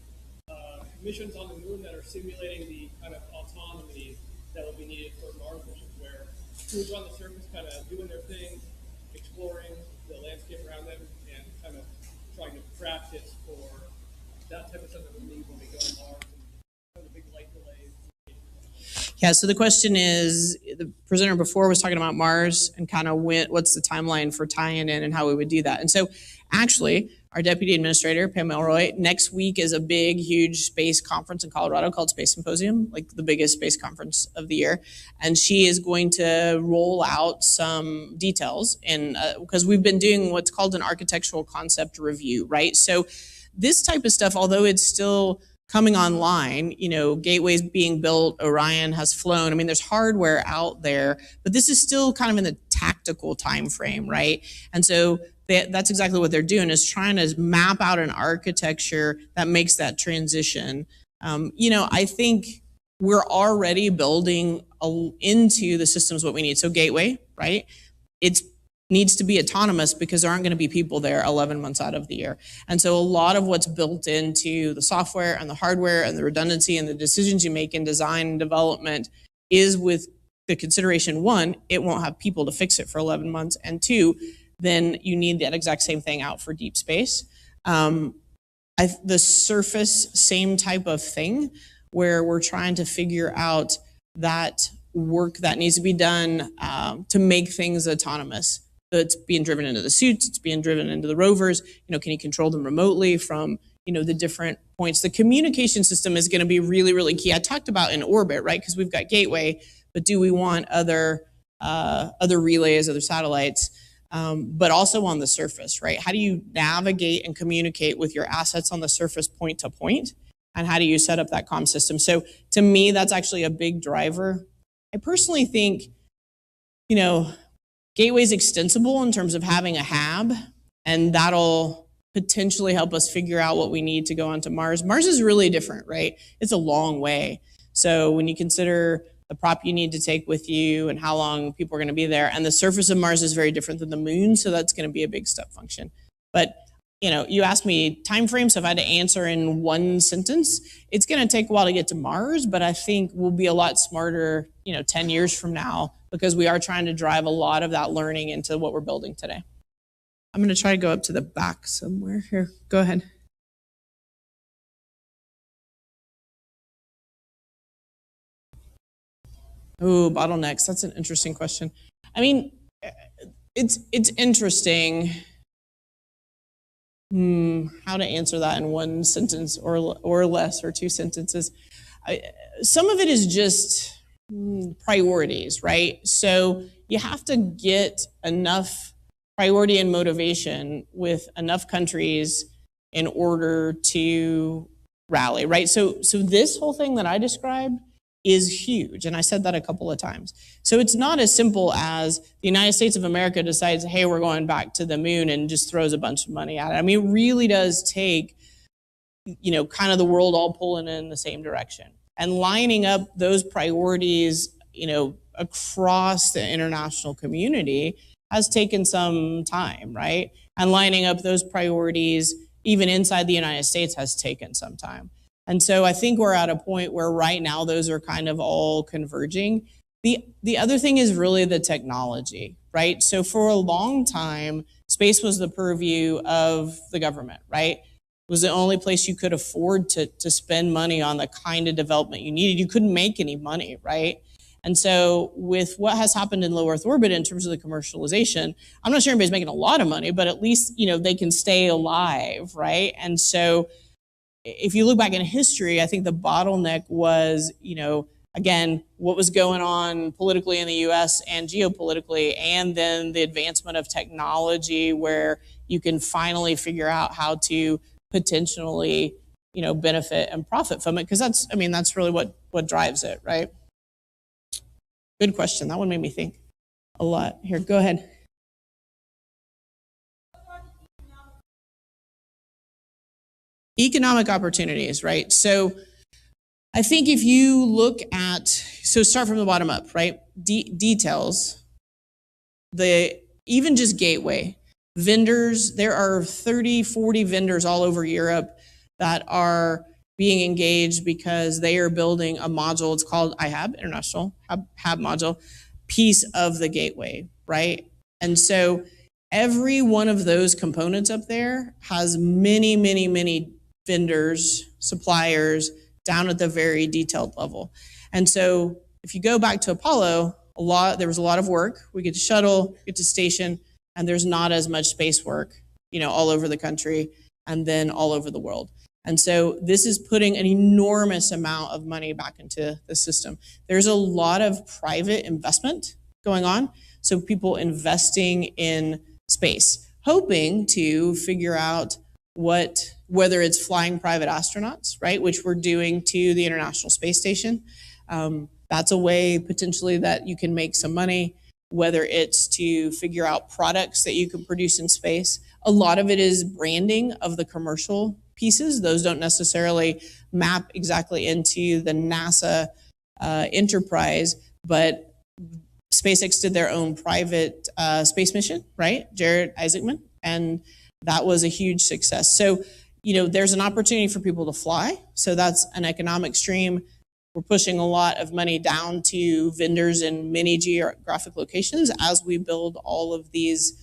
missions on the moon that are simulating the kind of autonomy that will be needed for Mars missions, where crews on the surface kind of doing their thing, exploring the landscape around them, and kind of trying to practice for that type of stuff that we need when we go to Mars and the big light delays? Yeah, so the question is, the presenter before was talking about Mars and kind of what's the timeline for tying in and how we would do that. And so actually, our Deputy Administrator, Pam Elroy, next week is a big, huge space conference in Colorado called Space Symposium, like the biggest space conference of the year. And she is going to roll out some details because we've been doing what's called an architectural concept review, right? So this type of stuff, although it's still coming online, Gateway's being built, Orion has flown. I mean, there's hardware out there, but this is still kind of in the tactical time frame, right? And so that's exactly what they're doing, is trying to map out an architecture that makes that transition. I think we're already building into the systems what we need. So Gateway, right? It needs to be autonomous because there aren't going to be people there 11 months out of the year. And so a lot of what's built into the software and the hardware and the redundancy and the decisions you make in design and development is with the consideration, one, it won't have people to fix it for 11 months, and two, then you need that exact same thing out for deep space. The surface, same type of thing, where we're trying to figure out that work that needs to be done to make things autonomous. So it's being driven into the suits, it's being driven into the rovers. Can you control them remotely from the different points? The communication system is going to be really, really key. I talked about in orbit, right? Because we've got Gateway, but do we want other relays, other satellites? But also on the surface, right? How do you navigate and communicate with your assets on the surface point to point? And how do you set up that comm system? So to me, that's actually a big driver. I personally think, Gateway's extensible in terms of having a hab, and that'll potentially help us figure out what we need to go onto Mars. Mars is really different, right? It's a long way. So when you consider the prop you need to take with you and how long people are going to be there, and the surface of Mars is very different than the moon, so that's going to be a big step function. But you asked me time frame, so if I had to answer in one sentence, it's going to take a while to get to Mars, but I think we'll be a lot smarter, 10 years from now, because we are trying to drive a lot of that learning into what we're building today. I'm going to try to go up to the back somewhere here. Go ahead. Oh, bottlenecks. That's an interesting question. I mean, it's interesting. How to answer that in one sentence or less, or two sentences. Some of it is just priorities, right? So you have to get enough priority and motivation with enough countries in order to rally, right? So this whole thing that I described is huge, and I said that a couple of times. So it's not as simple as the United States of America decides, hey, we're going back to the moon, and just throws a bunch of money at it. I mean, it really does take, kind of the world all pulling in the same direction. And lining up those priorities, across the international community has taken some time, right? And lining up those priorities, even inside the United States, has taken some time. And so I think we're at a point where right now those are kind of all converging. The other thing is really the technology, right? So for a long time, space was the purview of the government, right? It was the only place you could afford to spend money on the kind of development you needed. You couldn't make any money, right? And so with what has happened in low Earth orbit in terms of the commercialization, I'm not sure anybody's making a lot of money, but at least, they can stay alive, right? And so if you look back in history, I think the bottleneck was, again, what was going on politically in the US and geopolitically, and then the advancement of technology where you can finally figure out how to potentially, benefit and profit from it. Because that's really what drives it, right? Good question. That one made me think a lot. Here, go ahead. Economic opportunities, right? So I think if you look at, start from the bottom up, right? Details, even just Gateway, vendors, there are 30, 40 vendors all over Europe that are being engaged because they are building a module. It's called IHAB, International HAB module, piece of the Gateway, right? And so every one of those components up there has many, many, many vendors, suppliers, down at the very detailed level. And so if you go back to Apollo, there was a lot of work. We get to shuttle, get to station, and there's not as much space work, all over the country and then all over the world. And so this is putting an enormous amount of money back into the system. There's a lot of private investment going on. So people investing in space, hoping to figure out whether it's flying private astronauts, right, which we're doing to the International Space Station. That's a way potentially that you can make some money, whether it's to figure out products that you can produce in space. A lot of it is branding of the commercial pieces. Those don't necessarily map exactly into the NASA enterprise, but SpaceX did their own private space mission, right? Jared Isaacman, and that was a huge success. So, there's an opportunity for people to fly. So that's an economic stream. We're pushing a lot of money down to vendors in many geographic locations as we build all of these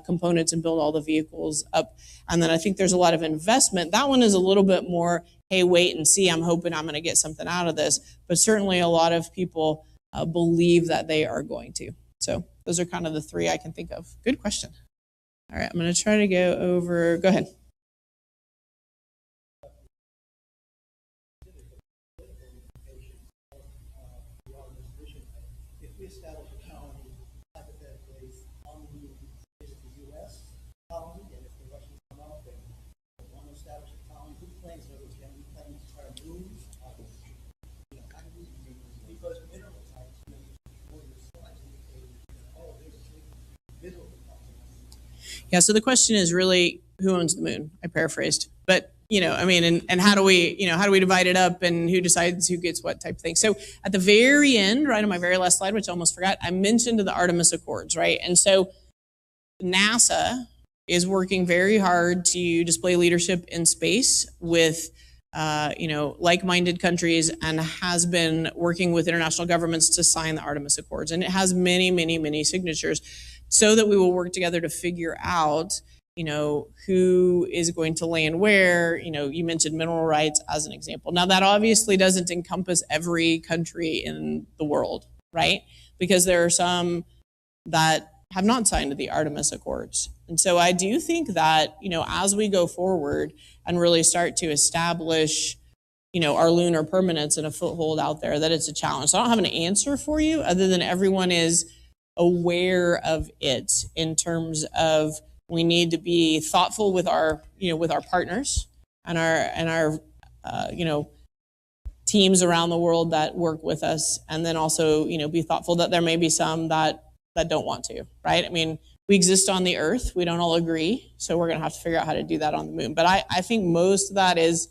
components and build all the vehicles up. And then I think there's a lot of investment. That one is a little bit more, hey, wait and see, I'm hoping I'm going to get something out of this. But certainly a lot of people believe that they are going to. So those are kind of the three I can think of. Good question. All right, I'm going to try to go over. Go ahead. If we establish a colony, hypothetically, on the moon, is it the U.S. colony? And if the Russians come up and want to establish a colony, who claims it? Can we claim to try to move? How do we, because mineral types, Yeah, so the question is really who owns the moon? I paraphrased. But, and how do we divide it up and who decides who gets what type of thing? So at the very end, right on my very last slide, which I almost forgot, I mentioned the Artemis Accords, right? And so NASA is working very hard to display leadership in space with like-minded countries, and has been working with international governments to sign the Artemis Accords. And it has many, many, many signatures, so that we will work together to figure out, who is going to land where. You mentioned mineral rights as an example. Now, that obviously doesn't encompass every country in the world, right? Because there are some that have not signed the Artemis Accords. And so I do think that, as we go forward and really start to establish, our lunar permanence and a foothold out there, that it's a challenge. So I don't have an answer for you other than everyone is aware of it, in terms of we need to be thoughtful with our partners and our teams around the world that work with us, and then also be thoughtful that there may be some that don't want to, right? I mean, we exist on the Earth, we don't all agree, so we're going to have to figure out how to do that on the moon. But I think most of that is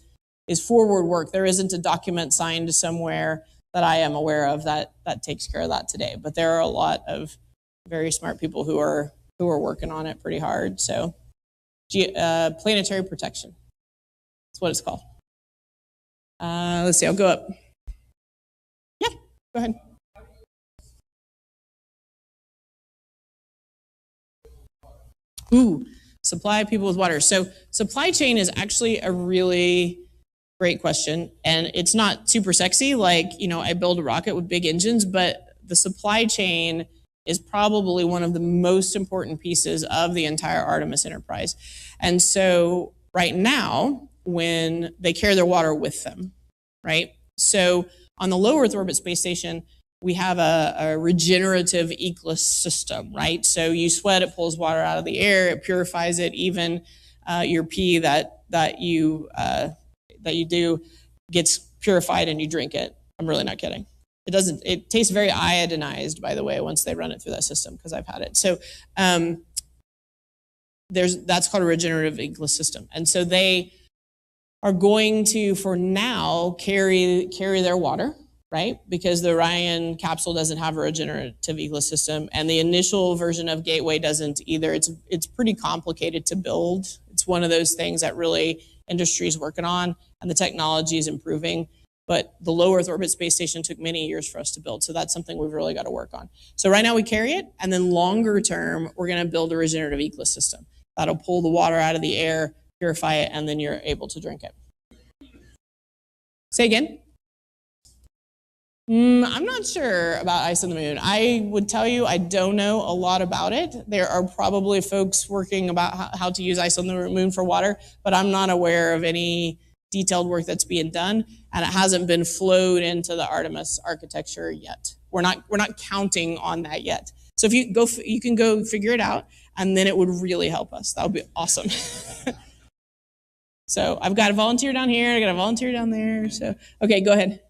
forward work. There isn't a document signed somewhere that I am aware of that takes care of that today. But there are a lot of very smart people who are working on it pretty hard. So planetary protection, that's what it's called. Let's see, I'll go up. Yeah, go ahead. Ooh, supply people with water. So supply chain is actually a really great question. And it's not super sexy, like, I build a rocket with big engines, but the supply chain is probably one of the most important pieces of the entire Artemis enterprise. And so right now, when they carry their water with them, right? So on the low Earth orbit space station, we have a regenerative ecosystem, right? So you sweat, it pulls water out of the air, it purifies it. Even your pee that you do gets purified and you drink it. I'm really not kidding. It tastes very iodinized, by the way, once they run it through that system, because I've had it. So that's called a regenerative ecosystem. And so they are going to, for now, carry their water, right? Because the Orion capsule doesn't have a regenerative ecosystem, and the initial version of Gateway doesn't either. It's pretty complicated to build. It's one of those things that really industry is working on, and the technology is improving. But the low Earth orbit space station took many years for us to build, so that's something we've really got to work on. So right now we carry it, and then longer term, we're going to build a regenerative ecosystem that'll pull the water out of the air, purify it, and then you're able to drink it. Say again? I'm not sure about ice on the moon. I would tell you I don't know a lot about it. There are probably folks working about how to use ice on the moon for water, but I'm not aware of any detailed work that's being done, and it hasn't been flowed into the Artemis architecture yet. We're not counting on that yet. So if you can go figure it out, and then it would really help us. That would be awesome. So I've got a volunteer down here. I got a volunteer down there. So okay, go ahead.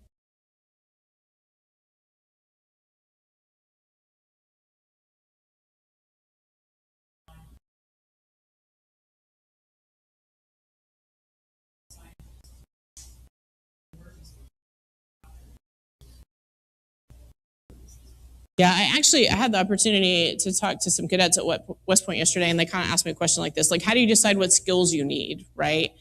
Yeah, I had the opportunity to talk to some cadets at West Point yesterday, and they kind of asked me a question like this, like, how do you decide what skills you need, right,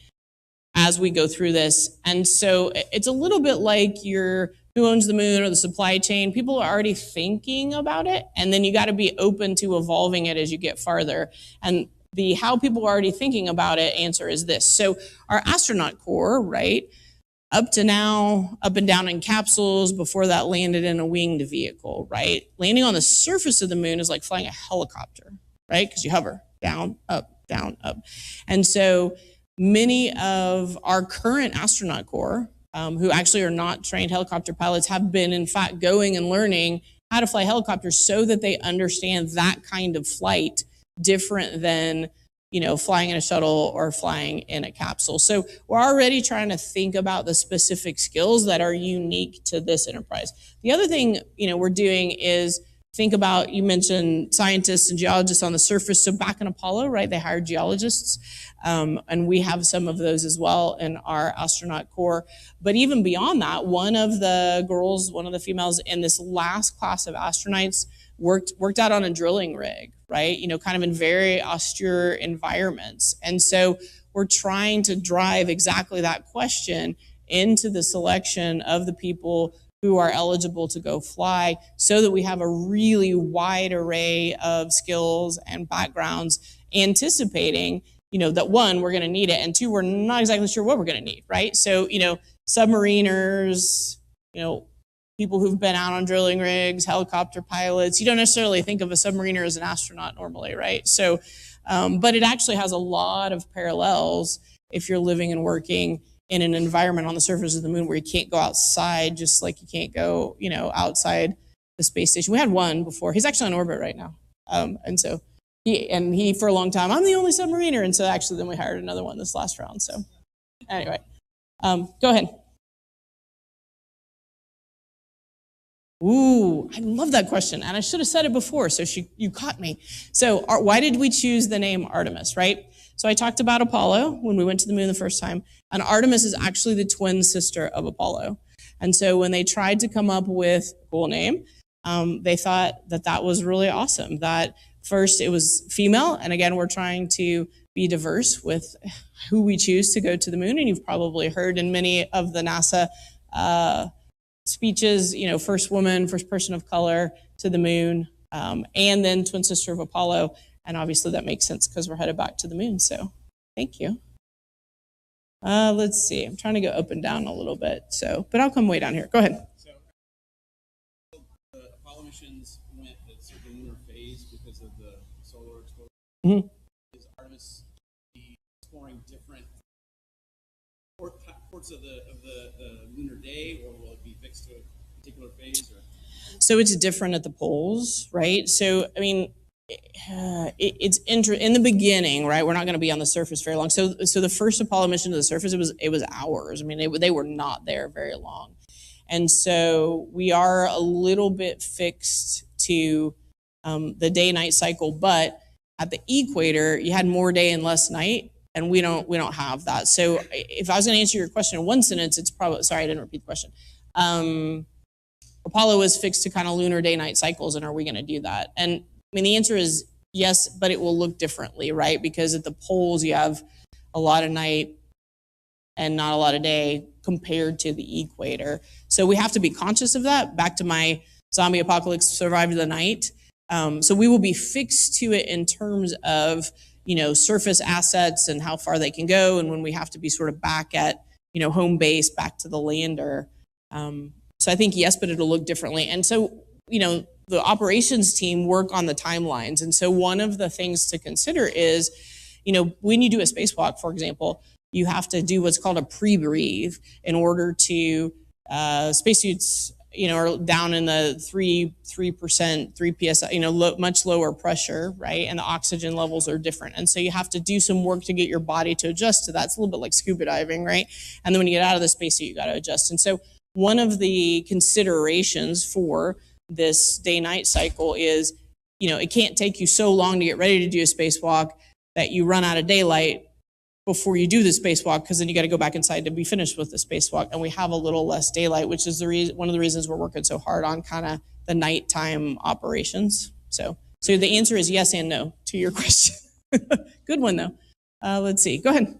as we go through this? And so it's a little bit like who owns the moon or the supply chain. People are already thinking about it, and then you got to be open to evolving it as you get farther. And the how people are already thinking about it answer is this. So our astronaut corps, right, up to now, up and down in capsules, before that landed in a winged vehicle, right? Landing on the surface of the moon is like flying a helicopter, right? Because you hover down, up, down, up. And so many of our current astronaut corps, who actually are not trained helicopter pilots, have been in fact going and learning how to fly helicopters so that they understand that kind of flight different than flying in a shuttle or flying in a capsule. So we're already trying to think about the specific skills that are unique to this enterprise. The other thing, we're doing is think about, you mentioned scientists and geologists on the surface. So back in Apollo, right, they hired geologists, and we have some of those as well in our astronaut corps. But even beyond that, one of the females in this last class of astronauts worked out on a drilling rig, right? Kind of in very austere environments. And so we're trying to drive exactly that question into the selection of the people who are eligible to go fly, so that we have a really wide array of skills and backgrounds, anticipating, that one, we're going to need it, and two, we're not exactly sure what we're going to need, right? So, submariners, people who've been out on drilling rigs, helicopter pilots. You don't necessarily think of a submariner as an astronaut normally, right? So, but it actually has a lot of parallels if you're living and working in an environment on the surface of the moon where you can't go outside, just like you can't go, outside the space station. We had one before. He's actually on orbit right now. And so he for a long time, I'm the only submariner. And so actually then we hired another one this last round. So anyway, go ahead. Ooh, I love that question. And I should have said it before, so you caught me. So why did we choose the name Artemis, right? So I talked about Apollo when we went to the moon the first time, and Artemis is actually the twin sister of Apollo. And so when they tried to come up with a cool name, they thought that was really awesome. That first it was female, and again, we're trying to be diverse with who we choose to go to the moon. And you've probably heard in many of the NASA speeches, first woman, first person of color to the moon, and then twin sister of Apollo. And obviously that makes sense because we're headed back to the moon. So thank you. Let's see. I'm trying to go up and down a little bit. But I'll come way down here. Go ahead. So the Apollo missions went at sort of the lunar phase because of the solar exposure. Mm-hmm. Is Artemis exploring different ports of the lunar day, or will it be fixed to a particular phase? Or? So it's different at the poles, right? So, I mean, it's in the beginning, right? We're not going to be on the surface very long. So the first Apollo mission to the surface, it was hours. I mean, they were not there very long. And so we are a little bit fixed to the day-night cycle, but at the equator, you had more day and less night, and we don't have that. So if I was going to answer your question in one sentence, it's probably, sorry, I didn't repeat the question. Apollo is fixed to kind of lunar day-night cycles, and are we going to do that? And I mean, the answer is yes, but it will look differently, right? Because at the poles, you have a lot of night and not a lot of day compared to the equator. So we have to be conscious of that. Back to my zombie apocalypse survived the night. So we will be fixed to it in terms of, surface assets and how far they can go, and when we have to be sort of back at, home base, back to the lander. So I think yes, but it'll look differently. And so, the operations team work on the timelines. And so one of the things to consider is, when you do a spacewalk, for example, you have to do what's called a pre-breathe in order to, spacesuits, are down in the 3%, 3 psi, much lower pressure, right? And the oxygen levels are different. And so you have to do some work to get your body to adjust to that. It's a little bit like scuba diving, right? And then when you get out of the spacesuit, you got to adjust. And so one of the considerations for this day-night cycle is, it can't take you so long to get ready to do a spacewalk that you run out of daylight before you do the spacewalk, because then you got to go back inside to be finished with the spacewalk. And we have a little less daylight, which is one of the reasons we're working so hard on kind of the nighttime operations. So the answer is yes and no to your question. Good one though. Let's see. Go ahead.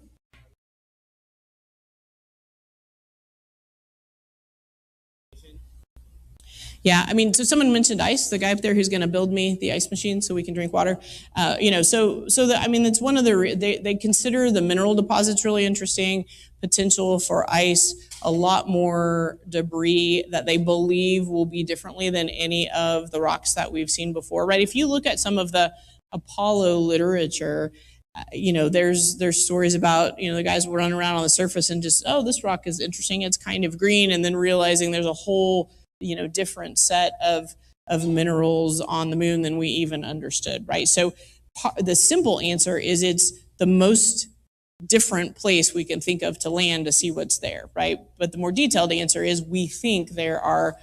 Yeah, I mean, so someone mentioned ice, the guy up there who's going to build me the ice machine so we can drink water. It's one of they consider the mineral deposits really interesting, potential for ice, a lot more debris that they believe will be differently than any of the rocks that we've seen before, right? If you look at some of the Apollo literature, there's stories about, the guys running around on the surface and just, oh, this rock is interesting, it's kind of green, and then realizing there's a whole different set of minerals on the moon than we even understood, right? So the simple answer is it's the most different place we can think of to land to see what's there, right? But the more detailed answer is we think there are,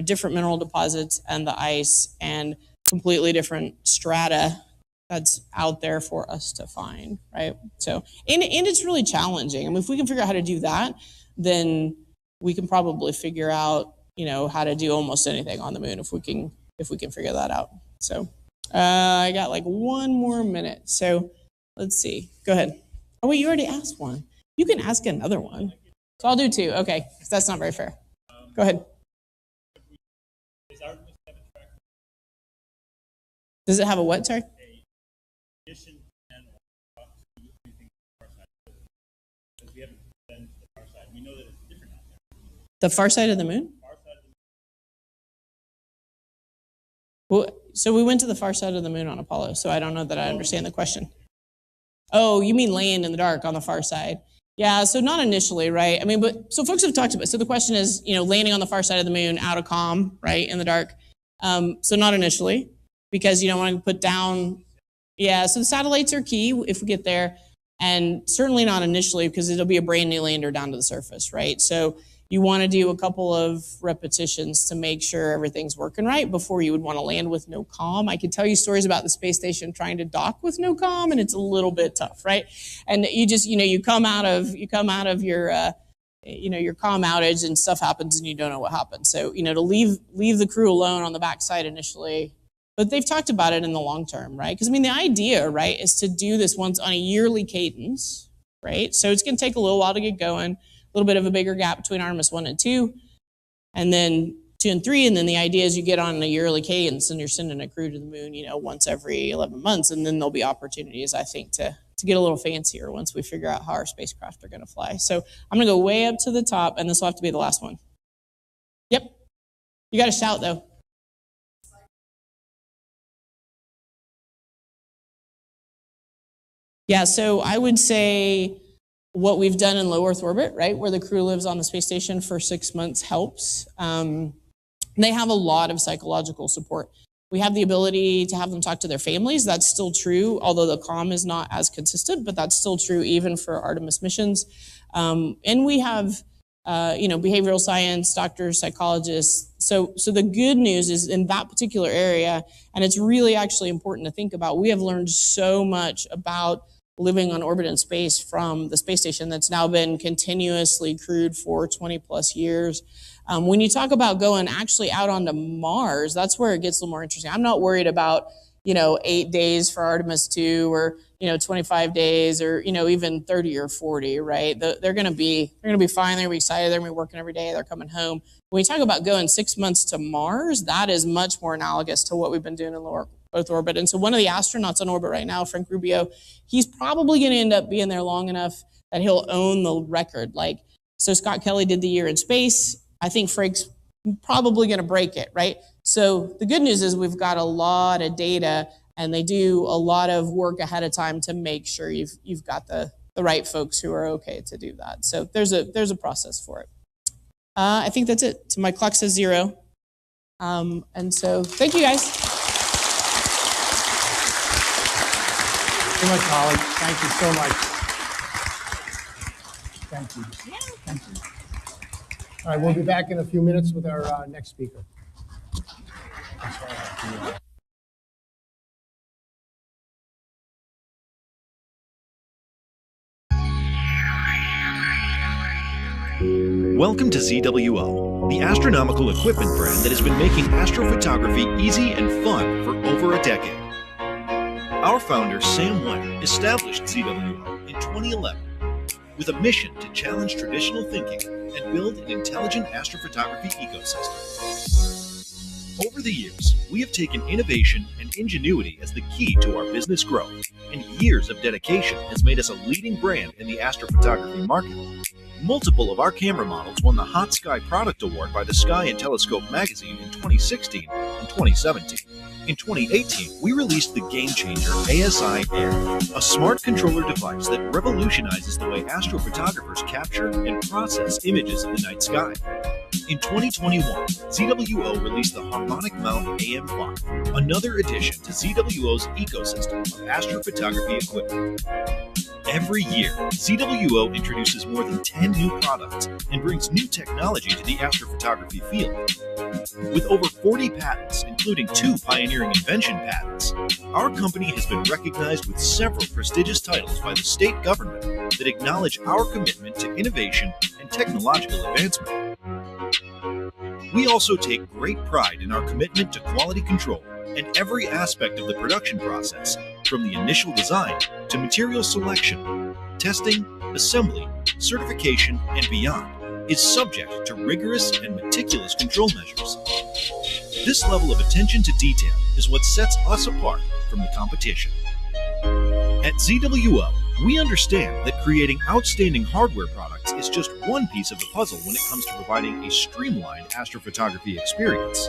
different mineral deposits and the ice and completely different strata that's out there for us to find, right? So, and it's really challenging. I mean, if we can figure out how to do that, then we can probably figure out how to do almost anything on the moon if we can figure that out. So I got like 1 more minute. So let's see. Go ahead. Oh wait, you already asked one. You can ask another one. So I'll do 2. Okay, because that's not very fair. Go ahead. Does it have a what, sorry? The far side of the moon? Well, so we went to the far side of the moon on Apollo, so I don't know that I understand the question. Oh, you mean land in the dark on the far side? Yeah, so not initially, right? I mean, so folks have talked about, so the question is, landing on the far side of the moon out of comm, right, in the dark. So not initially, because you don't want to put down, so the satellites are key if we get there, and certainly not initially because it'll be a brand new lander down to the surface, right? So you want to do a couple of repetitions to make sure everything's working right before you would want to land with no comm. I could tell you stories about the space station trying to dock with no comm, and it's a little bit tough, right? And you just, you come out of your, your comm outage and stuff happens and you don't know what happened. So, to leave the crew alone on the backside initially, but they've talked about it in the long term, right? Because the idea, right, is to do this once on a yearly cadence, right? So it's going to take a little while to get going. A little bit of a bigger gap between Artemis 1 and 2, and then 2 and 3, and then the idea is you get on a yearly cadence and you're sending a crew to the moon, once every 11 months, and then there'll be opportunities, I think, to get a little fancier once we figure out how our spacecraft are going to fly. So I'm going to go way up to the top, and this will have to be the last one. Yep. You got to shout, though. Yeah, so I would say what we've done in low Earth orbit, right, where the crew lives on the space station for 6 months helps. They have a lot of psychological support. We have the ability to have them talk to their families. That's still true, although the comm is not as consistent, but that's still true even for Artemis missions. And we have, behavioral science, doctors, psychologists. So the good news is in that particular area, and it's really actually important to think about, we have learned so much about living on orbit in space from the space station that's now been continuously crewed for 20 plus years. When you talk about going actually out onto Mars, that's where it gets a little more interesting. I'm not worried about, 8 days for Artemis 2 or, 25 days or, even 30 or 40, right? They're going to be fine. They're going to be excited. They're going to be working every day. They're coming home. When we talk about going 6 months to Mars, that is much more analogous to what we've been doing in low Earth orbit. And so one of the astronauts on orbit right now, Frank Rubio, he's probably going to end up being there long enough that he'll own the record. So Scott Kelly did the year in space. I think Frank's probably going to break it, right? So the good news is we've got a lot of data, and they do a lot of work ahead of time to make sure you've got the right folks who are okay to do that. So there's a process for it. I think that's it. So my clock says 0. And so thank you guys. Too much, Holly. Thank you so much. Thank you. Thank you. All right, we'll be back in a few minutes with our next speaker. Welcome to ZWO, the astronomical equipment brand that has been making astrophotography easy and fun for over a decade. Our founder, Sam Webb, established ZWO in 2011 with a mission to challenge traditional thinking and build an intelligent astrophotography ecosystem. Over the years, we have taken innovation and ingenuity as the key to our business growth, and years of dedication has made us a leading brand in the astrophotography market. Multiple of our camera models won the Hot Sky Product Award by the Sky and Telescope magazine in 2016 and 2017. In 2018, we released the game-changer ASI Air, a smart controller device that revolutionizes the way astrophotographers capture and process images of the night sky. In 2021, ZWO released the Harmonic Mount AM5, another addition to ZWO's ecosystem of astrophotography equipment. Every year, ZWO introduces more than 10 new products and brings new technology to the astrophotography field. With over 40 patents, including 2 pioneering invention patents, our company has been recognized with several prestigious titles by the state government that acknowledge our commitment to innovation and technological advancement. We also take great pride in our commitment to quality control and every aspect of the production process, from the initial design to material selection, testing, assembly, certification, and beyond, is subject to rigorous and meticulous control measures. This level of attention to detail is what sets us apart from the competition. At ZWO, we understand that creating outstanding hardware products is just one piece of the puzzle when it comes to providing a streamlined astrophotography experience.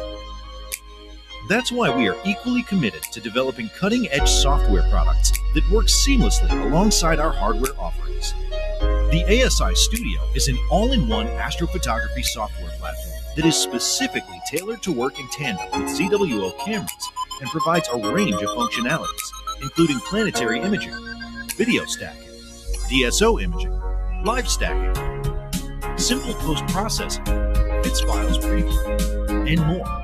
That's why we are equally committed to developing cutting-edge software products that work seamlessly alongside our hardware offerings. The ASI Studio is an all-in-one astrophotography software platform that is specifically tailored to work in tandem with ZWO cameras and provides a range of functionalities, including planetary imaging, video stacking, DSO imaging, live stacking, simple post-processing, bits files preview, and more.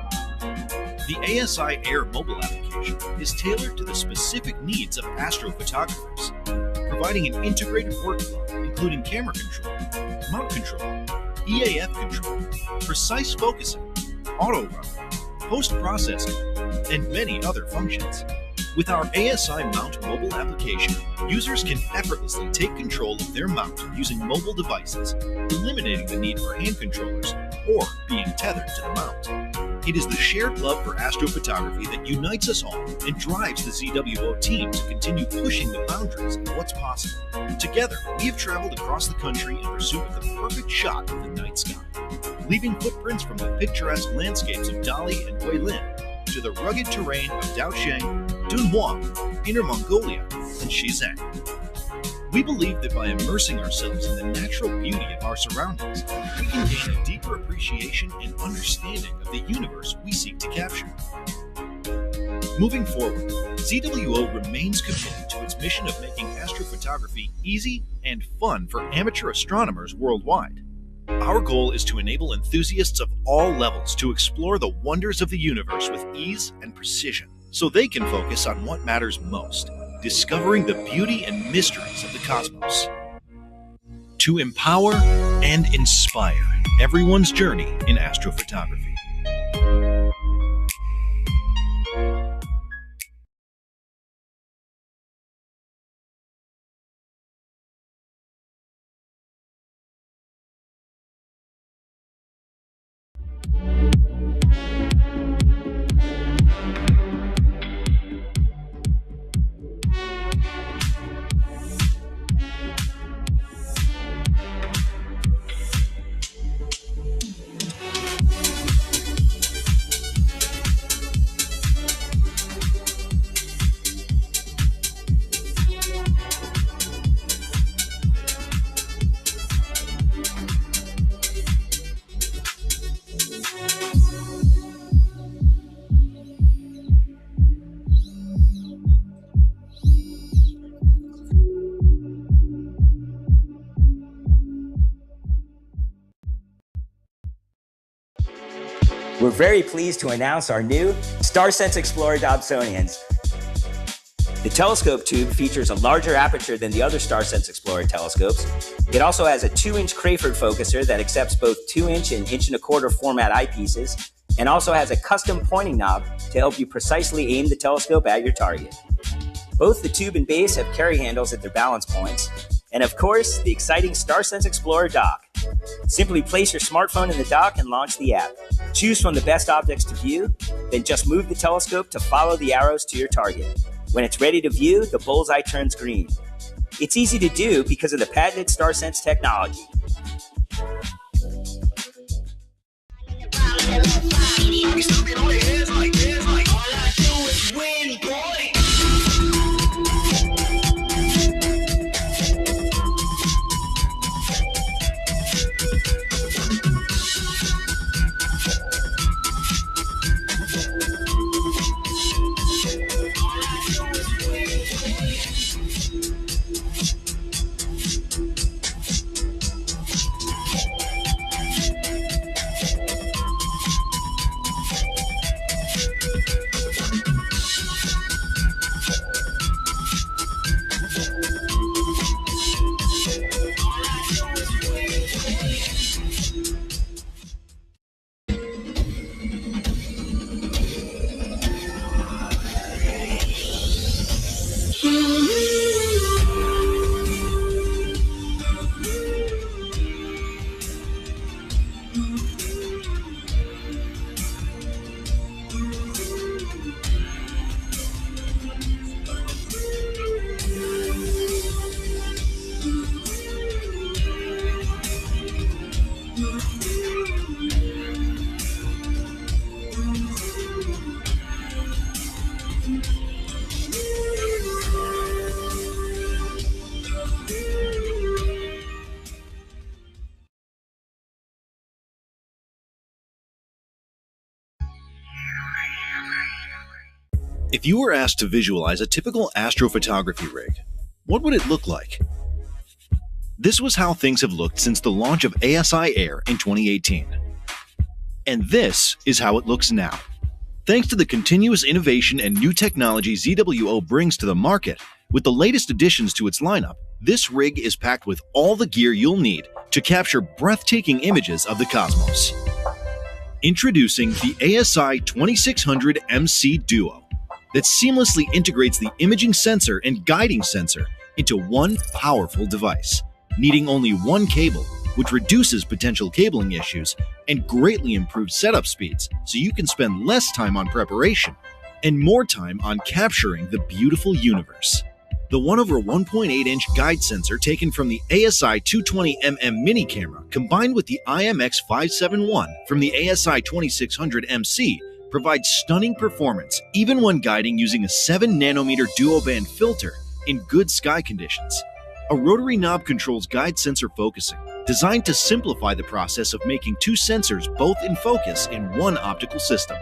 The ASI Air mobile application is tailored to the specific needs of astrophotographers, providing an integrated workflow including camera control, mount control, EAF control, precise focusing, auto run, post-processing, and many other functions. With our ASI Mount mobile application, users can effortlessly take control of their mount using mobile devices, eliminating the need for hand controllers or being tethered to the mount. It is the shared love for astrophotography that unites us all and drives the ZWO team to continue pushing the boundaries of what's possible. Together, we have traveled across the country in pursuit of the perfect shot of the night sky, leaving footprints from the picturesque landscapes of Dali and Guilin to the rugged terrain of Daosheng, Dunhuang, Inner Mongolia, and Xizang. We believe that by immersing ourselves in the natural beauty of our surroundings, we can gain a deeper appreciation and understanding of the universe we seek to capture. Moving forward, ZWO remains committed to its mission of making astrophotography easy and fun for amateur astronomers worldwide. Our goal is to enable enthusiasts of all levels to explore the wonders of the universe with ease and precision, so they can focus on what matters most: discovering the beauty and mysteries of the cosmos. To empower and inspire everyone's journey in astrophotography. We're very pleased to announce our new StarSense Explorer Dobsonians. The telescope tube features a larger aperture than the other StarSense Explorer telescopes. It also has a 2-inch Crayford focuser that accepts both 2-inch and 1 1/4 format eyepieces, and also has a custom pointing knob to help you precisely aim the telescope at your target. Both the tube and base have carry handles at their balance points, and of course, the exciting StarSense Explorer dock. Simply place your smartphone in the dock and launch the app. Choose from the best objects to view, then just move the telescope to follow the arrows to your target. When it's ready to view, the bullseye turns green. It's easy to do because of the patented StarSense technology. If you were asked to visualize a typical astrophotography rig, what would it look like? This was how things have looked since the launch of ASI Air in 2018. And this is how it looks now. Thanks to the continuous innovation and new technology ZWO brings to the market, with the latest additions to its lineup, this rig is packed with all the gear you'll need to capture breathtaking images of the cosmos. Introducing the ASI 2600 MC Duo that seamlessly integrates the imaging sensor and guiding sensor into one powerful device, needing only one cable, which reduces potential cabling issues and greatly improves setup speeds so you can spend less time on preparation and more time on capturing the beautiful universe. The 1/1.8-inch guide sensor taken from the ASI 220mm mini camera combined with the IMX571 from the ASI 2600 MC provides stunning performance even when guiding using a 7nm duo-band filter in good sky conditions. A rotary knob controls guide sensor focusing, designed to simplify the process of making two sensors both in focus in one optical system.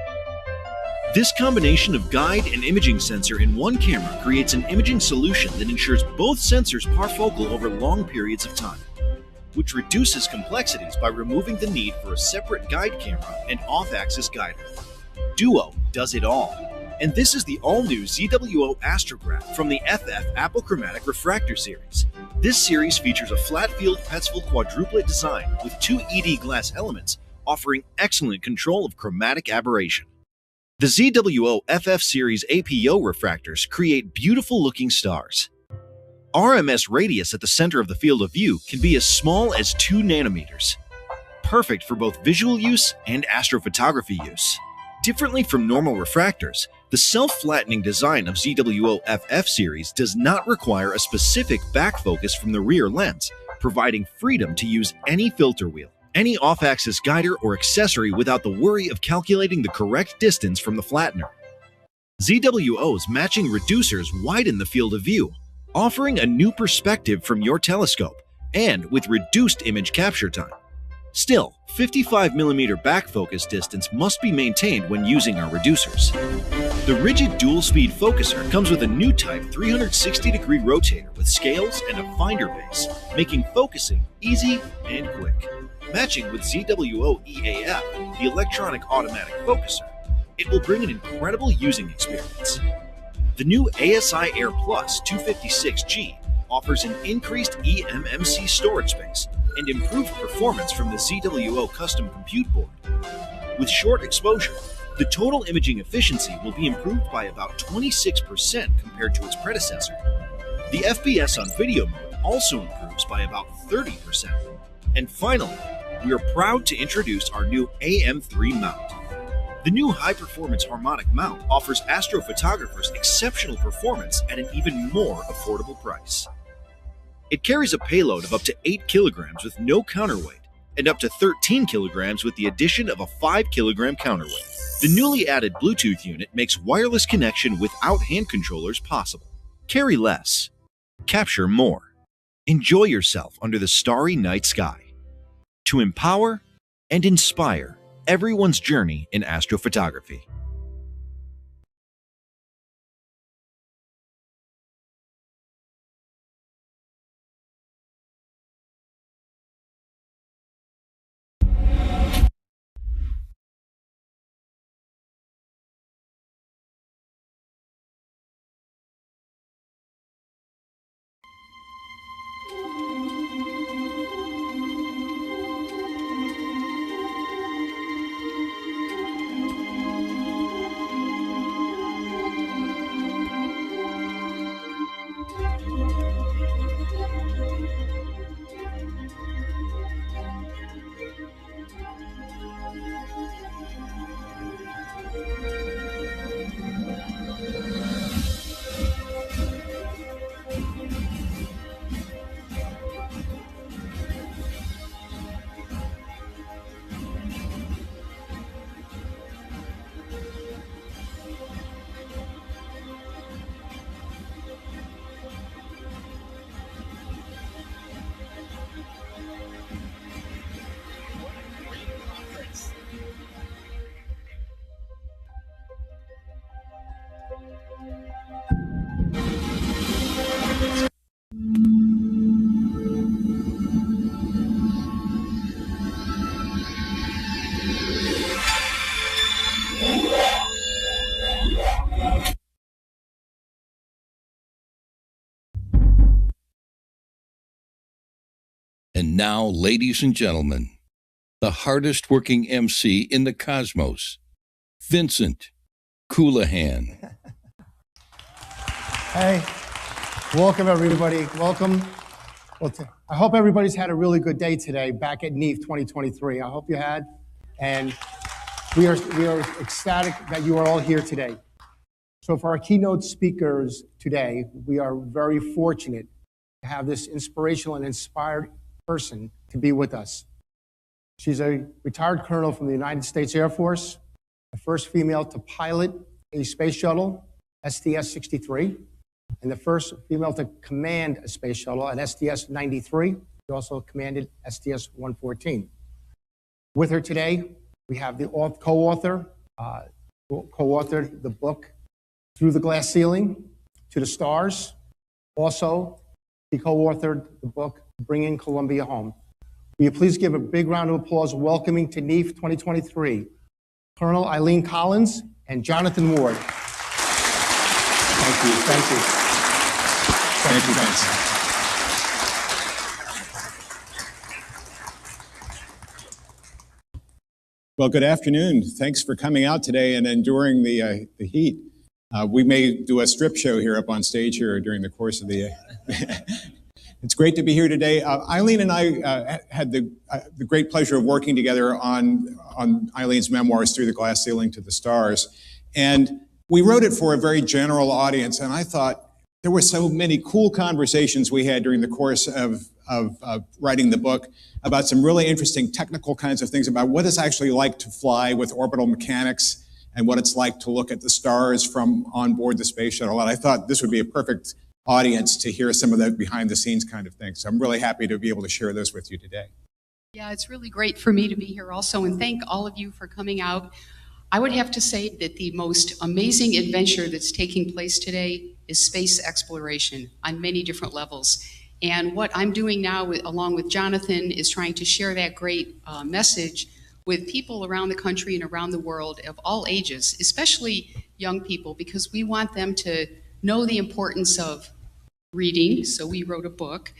This combination of guide and imaging sensor in one camera creates an imaging solution that ensures both sensors parfocal over long periods of time, which reduces complexities by removing the need for a separate guide camera and off-axis guider. Duo does it all. And this is the all-new ZWO Astrograph from the FF Apochromatic Refractor Series. This series features a flat-field Petzval quadruplet design with two ED glass elements, offering excellent control of chromatic aberration. The ZWO FF Series APO refractors create beautiful-looking stars. RMS radius at the center of the field of view can be as small as 2 nanometers, perfect for both visual use and astrophotography use. Differently from normal refractors, the self-flattening design of ZWO FF series does not require a specific back focus from the rear lens, providing freedom to use any filter wheel, any off-axis guider or accessory without the worry of calculating the correct distance from the flattener. ZWO's matching reducers widen the field of view, offering a new perspective from your telescope, and with reduced image capture time. Still, 55mm back focus distance must be maintained when using our reducers. The rigid dual-speed focuser comes with a new type 360-degree rotator with scales and a finder base, making focusing easy and quick. Matching with ZWO EAF, the electronic automatic focuser, it will bring an incredible using experience. The new ASI Air Plus 256G offers an increased eMMC storage space and improved performance from the ZWO custom compute board. With short exposure, the total imaging efficiency will be improved by about 26% compared to its predecessor. The FPS on video mode also improves by about 30%. And finally, we are proud to introduce our new AM3 mount. The new high-performance harmonic mount offers astrophotographers exceptional performance at an even more affordable price. It carries a payload of up to 8 kilograms with no counterweight and up to 13 kilograms with the addition of a 5 kilogram counterweight. The newly added Bluetooth unit makes wireless connection without hand controllers possible. Carry less. Capture more. Enjoy yourself under the starry night sky. To empower and inspire everyone's journey in astrophotography. And now, ladies and gentlemen, the hardest working MC in the cosmos, Vincent Coulihan. Hey, welcome everybody. Welcome. Well, I hope everybody's had a really good day today back at NEAF 2023. I hope you had. And we are ecstatic that you are all here today. So for our keynote speakers today, we are very fortunate to have this inspirational and inspired person to be with us. She's a retired colonel from the United States Air Force, the first female to pilot a space shuttle, STS-63, and the first female to command a space shuttle at STS-93. She also commanded STS-114. With her today, we have the co-authored the book, Through the Glass Ceiling to the Stars. Also, he co-authored the book, Bringing Columbia Home. Will you please give a big round of applause welcoming to NEAF 2023, Colonel Eileen Collins and Jonathan Ward. Thank you. Thank you. Thank you, guys. Well, good afternoon. Thanks for coming out today and enduring the heat. We may do a strip show here up on stage here during the course of the It's great to be here today. Eileen and I had the great pleasure of working together on Eileen's memoirs, Through the Glass Ceiling to the Stars. And we wrote it for a very general audience, and I thought there were so many cool conversations we had during the course of writing the book about some really interesting technical kinds of things about what it's actually like to fly with orbital mechanics and what it's like to look at the stars from on board the space shuttle. And I thought this would be a perfect audience to hear some of that behind the scenes kind of things. So I'm really happy to be able to share those with you today. Yeah, it's really great for me to be here also, and thank all of you for coming out. I would have to say that the most amazing adventure that's taking place today is space exploration on many different levels. And what I'm doing now, along with Jonathan, is trying to share that great message with people around the country and around the world of all ages, especially young people, because we want them to know the importance of reading. So we wrote a book.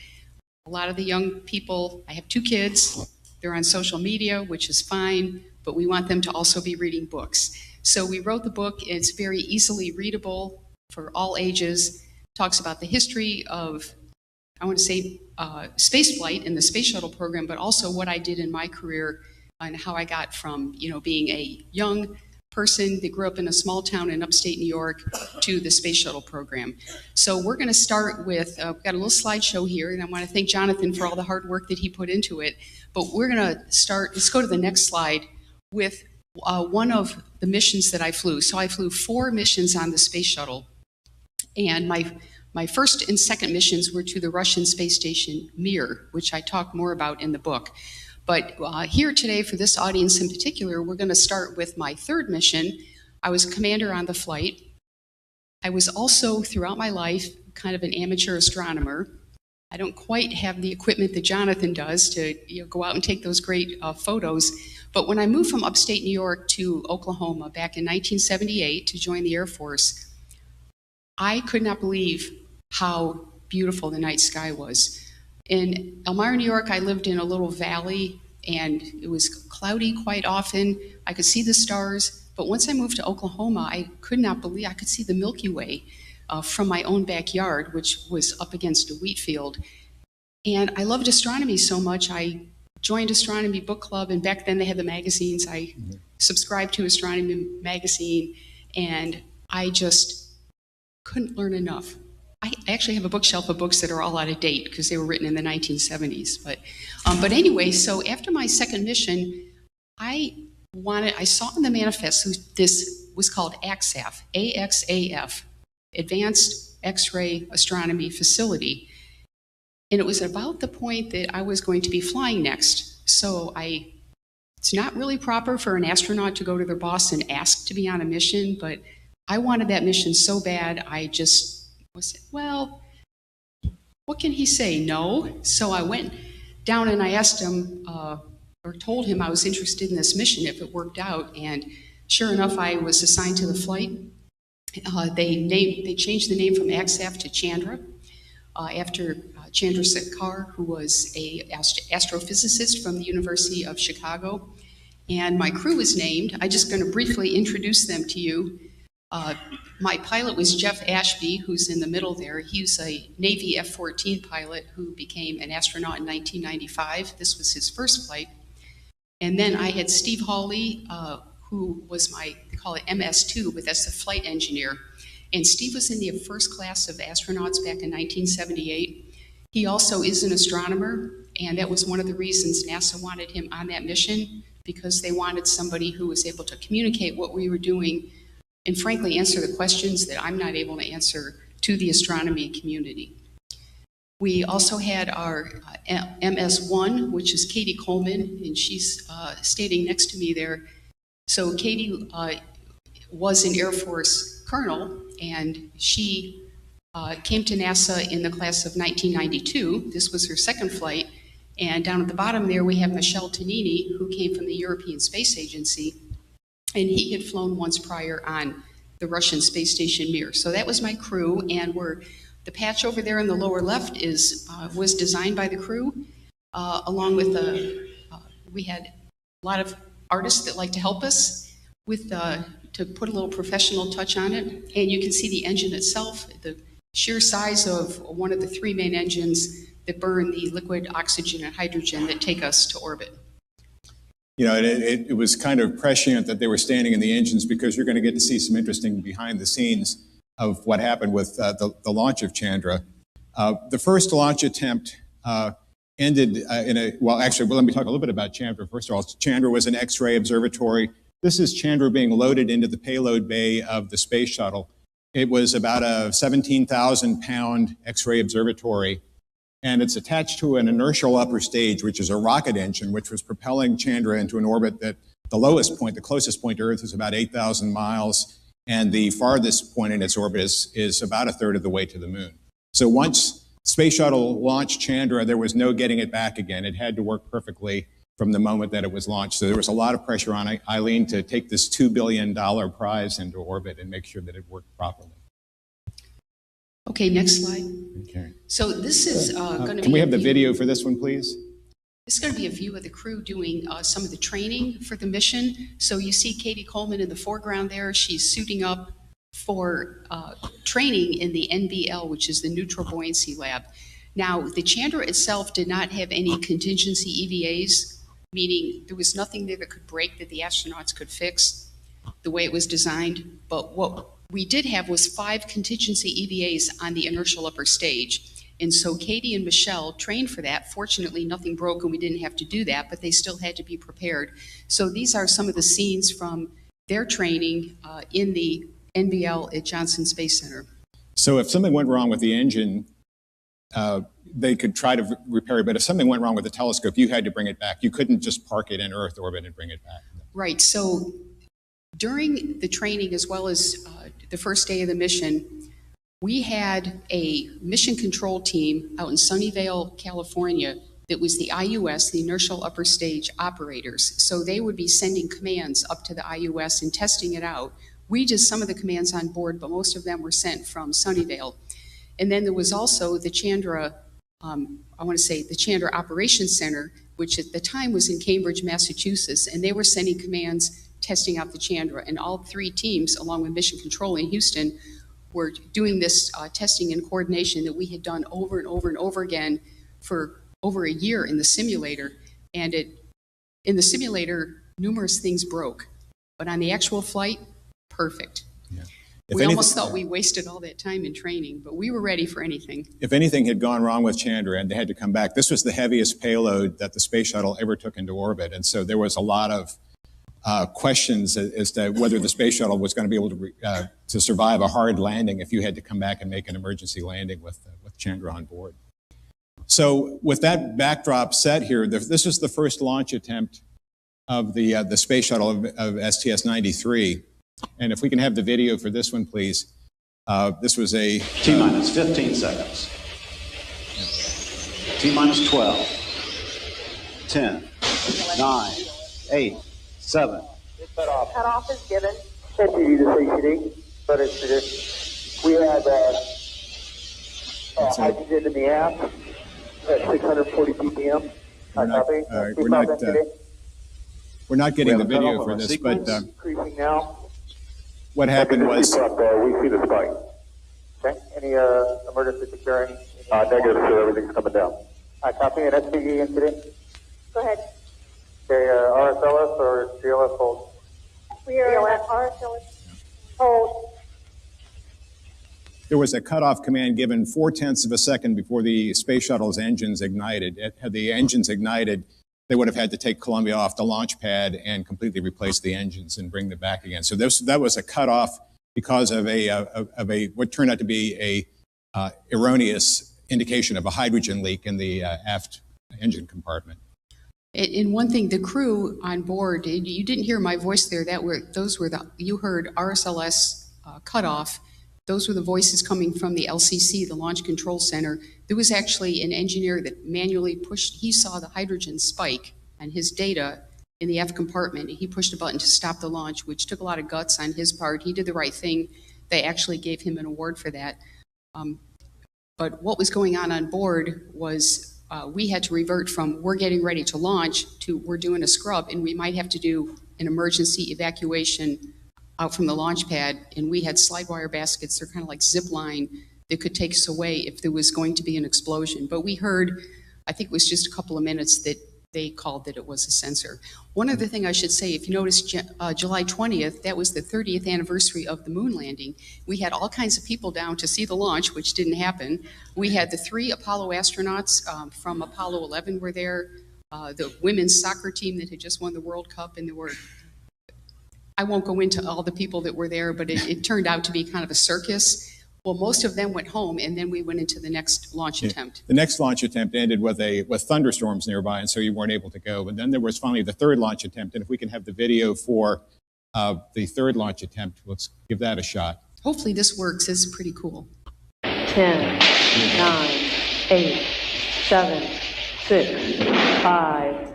A lot of the young people, I have 2 kids, they're on social media, which is fine, but we want them to also be reading books. So we wrote the book. It's very easily readable for all ages. Talks about the history of, I want to say, space flight and the space shuttle program, but also what I did in my career and how I got from, being a young person that grew up in a small town in upstate New York to the space shuttle program. So we're going to start with, we've got a little slideshow here, and I want to thank Jonathan for all the hard work that he put into it. But we're going to start, let's go to the next slide, with one of the missions that I flew. So I flew 4 missions on the space shuttle. And my first and second missions were to the Russian space station Mir, which I talk more about in the book. But here today, for this audience in particular, we're going to start with my 3rd mission. I was a commander on the flight. I was also, throughout my life, kind of an amateur astronomer. I don't quite have the equipment that Jonathan does to go out and take those great photos. But when I moved from upstate New York to Oklahoma back in 1978 to join the Air Force, I could not believe how beautiful the night sky was. In Elmira, New York, I lived in a little valley, and it was cloudy quite often. I could see the stars, but once I moved to Oklahoma, I could not believe I could see the Milky Way from my own backyard, which was up against a wheat field. And I loved astronomy so much, I joined Astronomy Book Club, and back then they had the magazines. I subscribed to Astronomy Magazine, and I just couldn't learn enough. I actually have a bookshelf of books that are all out of date because they were written in the 1970s. But anyway, so after my second mission, I saw in the manifest this was called AXAF, AXAF, Advanced X-ray Astronomy Facility. And it was about the point that I was going to be flying next. So it's not really proper for an astronaut to go to their boss and ask to be on a mission, but I wanted that mission so bad, I just was, well, what can he say? No. So I went down and I asked him, or told him I was interested in this mission if it worked out. And sure enough, I was assigned to the flight. They changed the name from AXAF to Chandra after Chandra Sekhar, who was an astrophysicist from the University of Chicago. And my crew was named. I'm just going to briefly introduce them to you. My pilot was Jeff Ashby, who's in the middle there. He was a Navy F-14 pilot who became an astronaut in 1995. This was his first flight. And then I had Steve Hawley, who was they call it MS-2, but that's the flight engineer. And Steve was in the first class of astronauts back in 1978. He also is an astronomer, and that was one of the reasons NASA wanted him on that mission, because they wanted somebody who was able to communicate what we were doing and frankly answer the questions that I'm not able to answer to the astronomy community. We also had our MS-1, which is Katie Coleman, and she's standing next to me there. So Katie was an Air Force colonel, and she came to NASA in the class of 1992. This was her second flight. And down at the bottom there, we have Michel Tonini, who came from the European Space Agency. And he had flown once prior on the Russian space station Mir. So that was my crew, and the patch over there in the lower left was designed by the crew, along with we had a lot of artists that like to help us with to put a little professional touch on it. And you can see the engine itself, the sheer size of one of the 3 main engines that burn the liquid oxygen and hydrogen that take us to orbit. You know, it was kind of prescient that they were standing in the engines, because you're going to get to see some interesting behind the scenes of what happened with the launch of Chandra. The first launch attempt ended let me talk a little bit about Chandra. First of all, Chandra was an X-ray observatory. This is Chandra being loaded into the payload bay of the space shuttle. It was about a 17,000-pound X-ray observatory, and it's attached to an inertial upper stage, which is a rocket engine, which was propelling Chandra into an orbit that the lowest point, the closest point to Earth, is about 8,000 miles, and the farthest point in its orbit is about a third of the way to the moon. So once Space Shuttle launched Chandra, there was no getting it back again. It had to work perfectly from the moment that it was launched. So there was a lot of pressure on Eileen to take this $2 billion prize into orbit and make sure that it worked properly. Okay, next slide. Okay. So this is going to be. Can we have the video for this one, please? This is going to be a view of the crew doing some of the training for the mission. So you see Katie Coleman in the foreground there. She's suiting up for training in the NBL, which is the Neutral Buoyancy Lab. Now, the Chandra itself did not have any contingency EVAs, meaning there was nothing there that could break that the astronauts could fix the way it was designed. But what we did have was 5 contingency EVAs on the inertial upper stage. And so Katie and Michelle trained for that. Fortunately, nothing broke and we didn't have to do that, but they still had to be prepared. So these are some of the scenes from their training in the NBL at Johnson Space Center. So if something went wrong with the engine, they could try to repair it, but if something went wrong with the telescope, you had to bring it back. You couldn't just park it in Earth orbit and bring it back. Right, so during the training as well as the first day of the mission, we had a mission control team out in Sunnyvale, California, that was the IUS, the Inertial Upper Stage Operators. So they would be sending commands up to the IUS and testing it out. We did some of the commands on board, but most of them were sent from Sunnyvale. And then there was also the Chandra, the Chandra Operations Center, which at the time was in Cambridge, Massachusetts, and they were sending commands testing out the Chandra. And all 3 teams, along with Mission Control in Houston, were doing this testing and coordination that we had done over and over and over again for over a year in the simulator. And in the simulator, numerous things broke. But on the actual flight, perfect. Yeah. We almost thought we wasted all that time in training, but we were ready for anything. If anything had gone wrong with Chandra and they had to come back, this was the heaviest payload that the space shuttle ever took into orbit. And so there was a lot of questions as to whether the space shuttle was going to be able to survive a hard landing if you had to come back and make an emergency landing with Chandra on board. So with that backdrop set here, this is the first launch attempt of the space shuttle of STS-93. And if we can have the video for this one, please. This was a... T-minus 15 seconds. T-minus 12. 10. 9. 8. 7. Cutoff is given. NTD to CCD, but it's we had hydrogen in the app at 640 ppm. We're not getting the video for this, but increasing now. What happened was... we see the spike. Okay, any emergency securing? Negative, so everything's coming down. Copy an SPE incident. Go ahead. Okay, RSLS or GLS hold? We are at RSLS hold. There was a cutoff command given 0.4 of a second before the space shuttle's engines ignited. Had the engines ignited, they would have had to take Columbia off the launch pad and completely replace the engines and bring them back again. So that was a cutoff because of what turned out to be a erroneous indication of a hydrogen leak in the aft engine compartment. And one thing, the crew on board, you didn't hear my voice there. You heard RSLS cutoff. Those were the voices coming from the LCC, the Launch Control Center. There was actually an engineer that manually pushed, he saw the hydrogen spike on his data in the F compartment. He pushed a button to stop the launch, which took a lot of guts on his part. He did the right thing. They actually gave him an award for that. But what was going on board was we had to revert from we're getting ready to launch to we're doing a scrub, and we might have to do an emergency evacuation out from the launch pad. And we had slide wire baskets, they're kind of like zip line, that could take us away if there was going to be an explosion. But we heard, I think it was just a couple of minutes, that they called that it was a sensor. One other thing I should say, if you notice, July 20th, that was the 30th anniversary of the moon landing. We had all kinds of people down to see the launch, which didn't happen. We had the 3 Apollo astronauts from Apollo 11 were there, the women's soccer team that had just won the World Cup, and there were, I won't go into all the people that were there, but it turned out to be kind of a circus. Well, most of them went home, and then we went into the next launch attempt. The next launch attempt ended with thunderstorms nearby, and so you weren't able to go. But then there was finally the 3rd launch attempt, and if we can have the video for the 3rd launch attempt, let's give that a shot. Hopefully this works. It's pretty cool. 10, 9, 8, 7, 6, 5,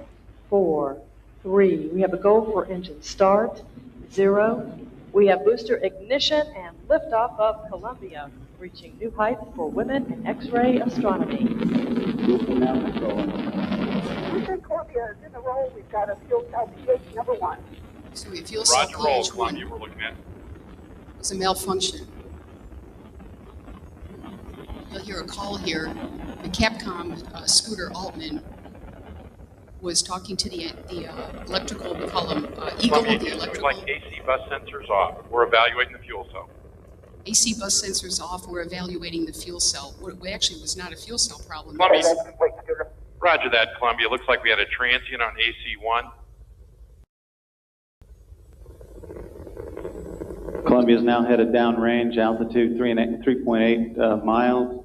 4, 3. We have a go for engine start. 0. We have booster ignition and liftoff of Columbia, reaching new heights for women in X-ray astronomy. Houston, Columbia is in the roll. We've got a fuel cell pH number 1. So we fuel cell Roger, roll, pH 1 Columbia, we're looking at. was a malfunction. You'll hear a call here. The Capcom Scooter Altman was talking to the electrical, we call him Eagle, Columbia, the Houston, we'd electrical. like AC bus sensors off. We're evaluating the fuel cell. AC bus sensors off, we're evaluating the fuel cell. What actually was not a fuel cell problem. Columbia, Roger that, Columbia. Looks like we had a transient on AC1. Columbia is now headed downrange, altitude 3.8 miles.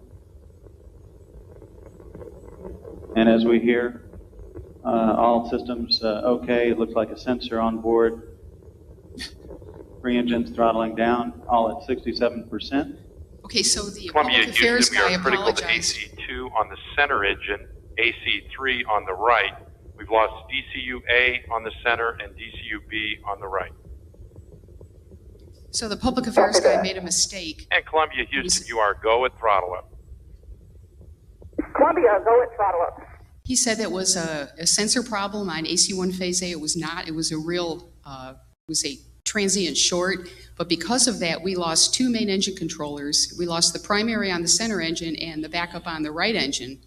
And as we hear, all systems okay. It looks like a sensor on board. 3 engines throttling down, all at 67%. Okay, so the Columbia, public affairs Houston, we guy are critical to apologized. AC2 on the center engine, AC3 on the right. We've lost DCU-A on the center and DCU-B on the right. So the public affairs guy made a mistake. And Columbia, Houston, you are go at throttle up. Columbia, go at throttle up. He said that was a sensor problem on AC1 phase A. It was not. It was a real, was a transient short. But because of that, we lost 2 main engine controllers. We lost the primary on the center engine and the backup on the right engine.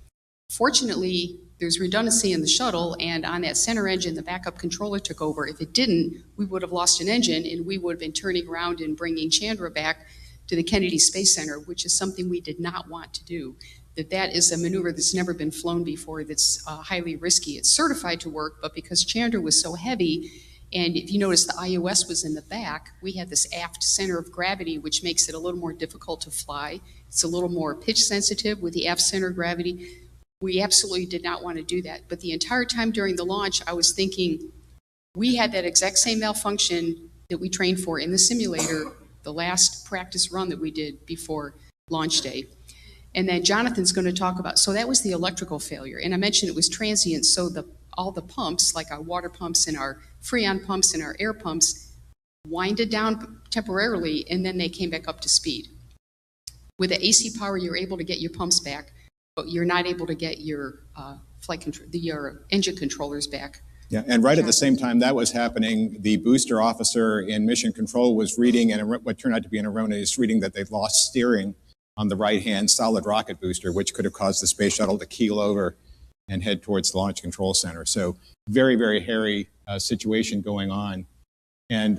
Fortunately, there's redundancy in the shuttle, and on that center engine, the backup controller took over. If it didn't, we would have lost an engine, and we would have been turning around and bringing Chandra back to the Kennedy Space Center, which is something we did not want to do. That is a maneuver that's never been flown before, that's highly risky. It's certified to work, but because Chandra was so heavy, and if you notice the IOS was in the back, we had this aft center of gravity, which makes it a little more difficult to fly. It's a little more pitch sensitive with the aft center of gravity. We absolutely did not want to do that. But the entire time during the launch, I was thinking, we had that exact same malfunction that we trained for in the simulator, the last practice run that we did before launch day. And then Jonathan's going to talk about, so that was the electrical failure. And I mentioned it was transient, so all the pumps, like our water pumps and our Freon pumps and our air pumps, winded down temporarily, and then they came back up to speed. With the AC power, you're able to get your pumps back, but you're not able to get your your engine controllers back. Yeah, and right at the same time that was happening, the booster officer in mission control was reading, and what turned out to be an erroneous reading, that they'd lost steering on the right-hand solid rocket booster, which could have caused the space shuttle to keel over and head towards the Launch Control Center. So very, very hairy situation going on. And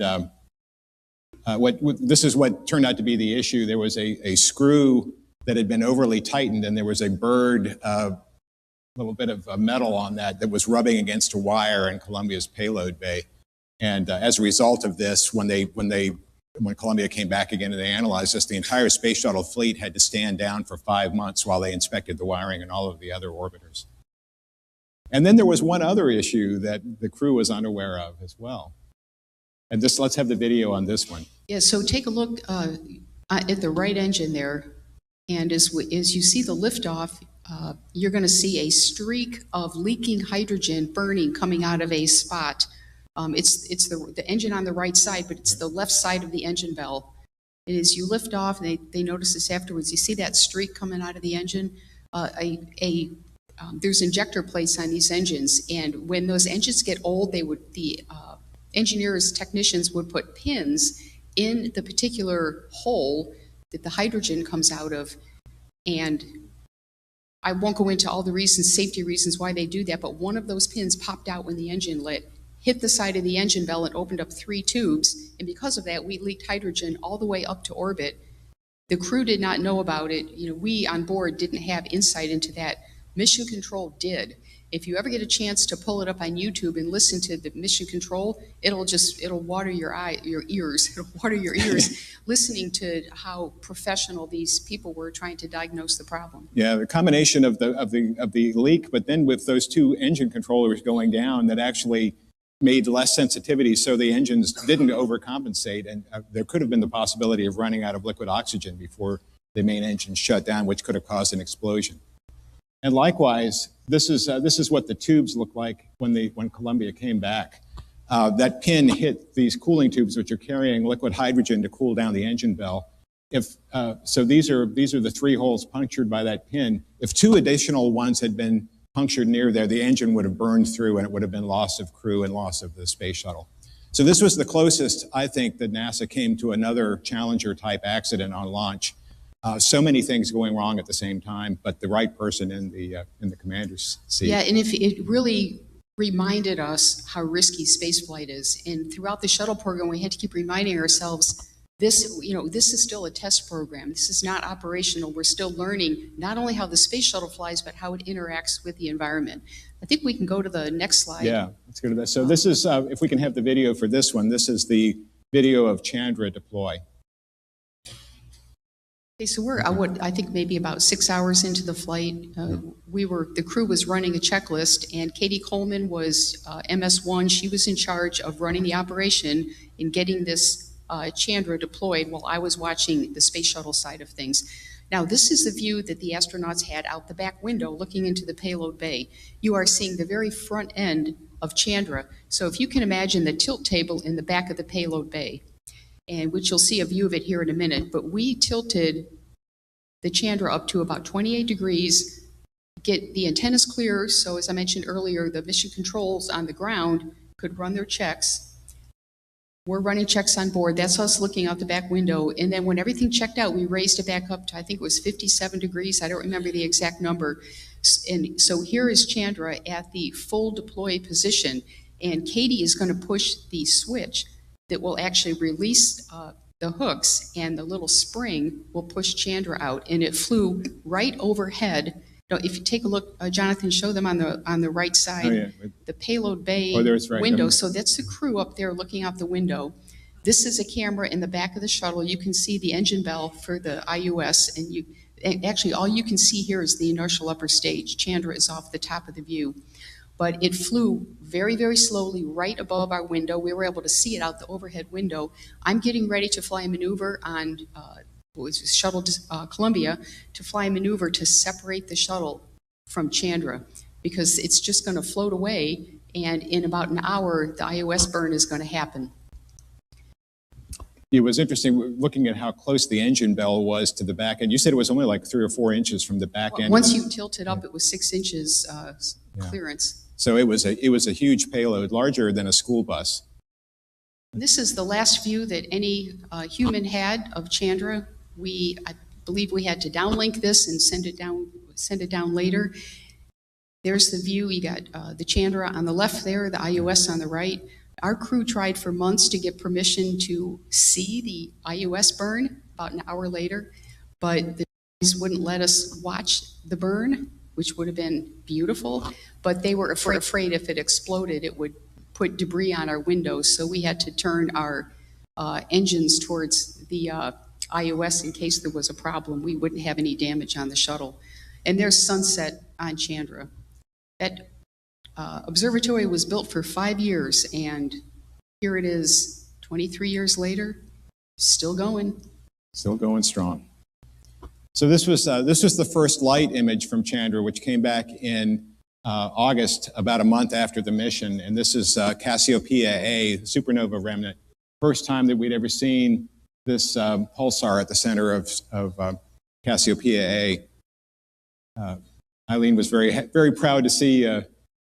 this is what turned out to be the issue. There was a screw that had been overly tightened, and there was a little bit of metal on that was rubbing against a wire in Columbia's payload bay. And as a result of this, when Columbia came back again and they analyzed this, the entire space shuttle fleet had to stand down for 5 months while they inspected the wiring and all of the other orbiters. And then there was one other issue that the crew was unaware of as well. And let's have the video on this one. Yeah, so take a look at the right engine there. And as you see the liftoff, you're going to see a streak of leaking hydrogen burning coming out of a spot. It's the engine on the right side, but it's the left side of the engine bell. And as you lift off, they notice this afterwards, you see that streak coming out of the engine? There's injector plates on these engines, and when those engines get old, the engineers, technicians would put pins in the particular hole that the hydrogen comes out of. And I won't go into all the reasons, safety reasons why they do that, but one of those pins popped out when the engine lit, hit the side of the engine bell and opened up 3 tubes, and because of that, we leaked hydrogen all the way up to orbit. The crew did not know about it. We on board didn't have insight into that. Mission Control did. If you ever get a chance to pull it up on YouTube and listen to the Mission Control, it'll water your ears. It'll water your ears listening to how professional these people were trying to diagnose the problem. Yeah, the combination of the leak, but then with those 2 engine controllers going down, that actually made less sensitivity, so the engines didn't overcompensate, and there could have been the possibility of running out of liquid oxygen before the main engine shut down, which could have caused an explosion. And likewise, this is what the tubes look like when Columbia came back. That pin hit these cooling tubes, which are carrying liquid hydrogen to cool down the engine bell. So these are the 3 holes punctured by that pin. If 2 additional ones had been punctured near there, the engine would have burned through and it would have been loss of crew and loss of the space shuttle. So this was the closest, I think, that NASA came to another Challenger-type accident on launch. So many things going wrong at the same time, but the right person in the commander's seat. Yeah, and if it really reminded us how risky spaceflight is. And throughout the shuttle program, we had to keep reminding ourselves this is still a test program. This is not operational. We're still learning not only how the space shuttle flies, but how it interacts with the environment. I think we can go to the next slide. Yeah, let's go to that. So this is, if we can have the video for this one, this is the video of Chandra deploy. Okay, so we're, I think maybe about 6 hours into the flight. The crew was running a checklist, and Katie Coleman was MS1. She was in charge of running the operation and getting this Chandra deployed while I was watching the space shuttle side of things. Now, this is the view that the astronauts had out the back window looking into the payload bay. You are seeing the very front end of Chandra. So if you can imagine the tilt table in the back of the payload bay, and which you'll see a view of it here in a minute, but we tilted the Chandra up to about 28 degrees, get the antennas clear, so as I mentioned earlier, the mission controls on the ground could run their checks. We're running checks on board. That's us looking out the back window. And then when everything checked out, we raised it back up to, I think it was 57 degrees. I don't remember the exact number. And so here is Chandra at the full deploy position. And Katie is going to push the switch that will actually release the hooks, and the little spring will push Chandra out. And it flew right overhead. Now, if you take a look, Jonathan, show them on the right side, Oh, yeah. the payload bay there's right. window. So that's the crew up there looking out the window. This is a camera in the back of the shuttle. You can see the engine bell for the IUS, and actually all you can see here is the inertial upper stage. Chandra is off the top of the view. But it flew very, very slowly right above our window. We were able to see it out the overhead window. I'm getting ready to fly a maneuver on shuttle Columbia, to fly a maneuver to separate the shuttle from Chandra, because it's just going to float away, and in about an hour, the IOS burn is going to happen. It was interesting looking at how close the engine bell was to the back end. You said it was only like 3 or 4 inches from the back end. Once you tilt it up, it was 6 inches clearance. So it was a huge payload, larger than a school bus. This is the last view that any human had of Chandra. I believe we had to downlink this and send it down later. There's the view. You got the Chandra on the left there, the IUS on the right. Our crew tried for months to get permission to see the IUS burn about an hour later, but the guys wouldn't let us watch the burn, which would have been beautiful, but they were afraid if it exploded, it would put debris on our windows, so we had to turn our engines towards the IOS in case there was a problem. We wouldn't have any damage on the shuttle. And there's sunset on Chandra. That observatory was built for 5 years, and here it is 23 years later, still going. Still going strong. So this was the first light image from Chandra, which came back in August, about a month after the mission. And this is Cassiopeia A, supernova remnant. First time that we'd ever seen this pulsar at the center of Cassiopeia A. Eileen was very proud to see,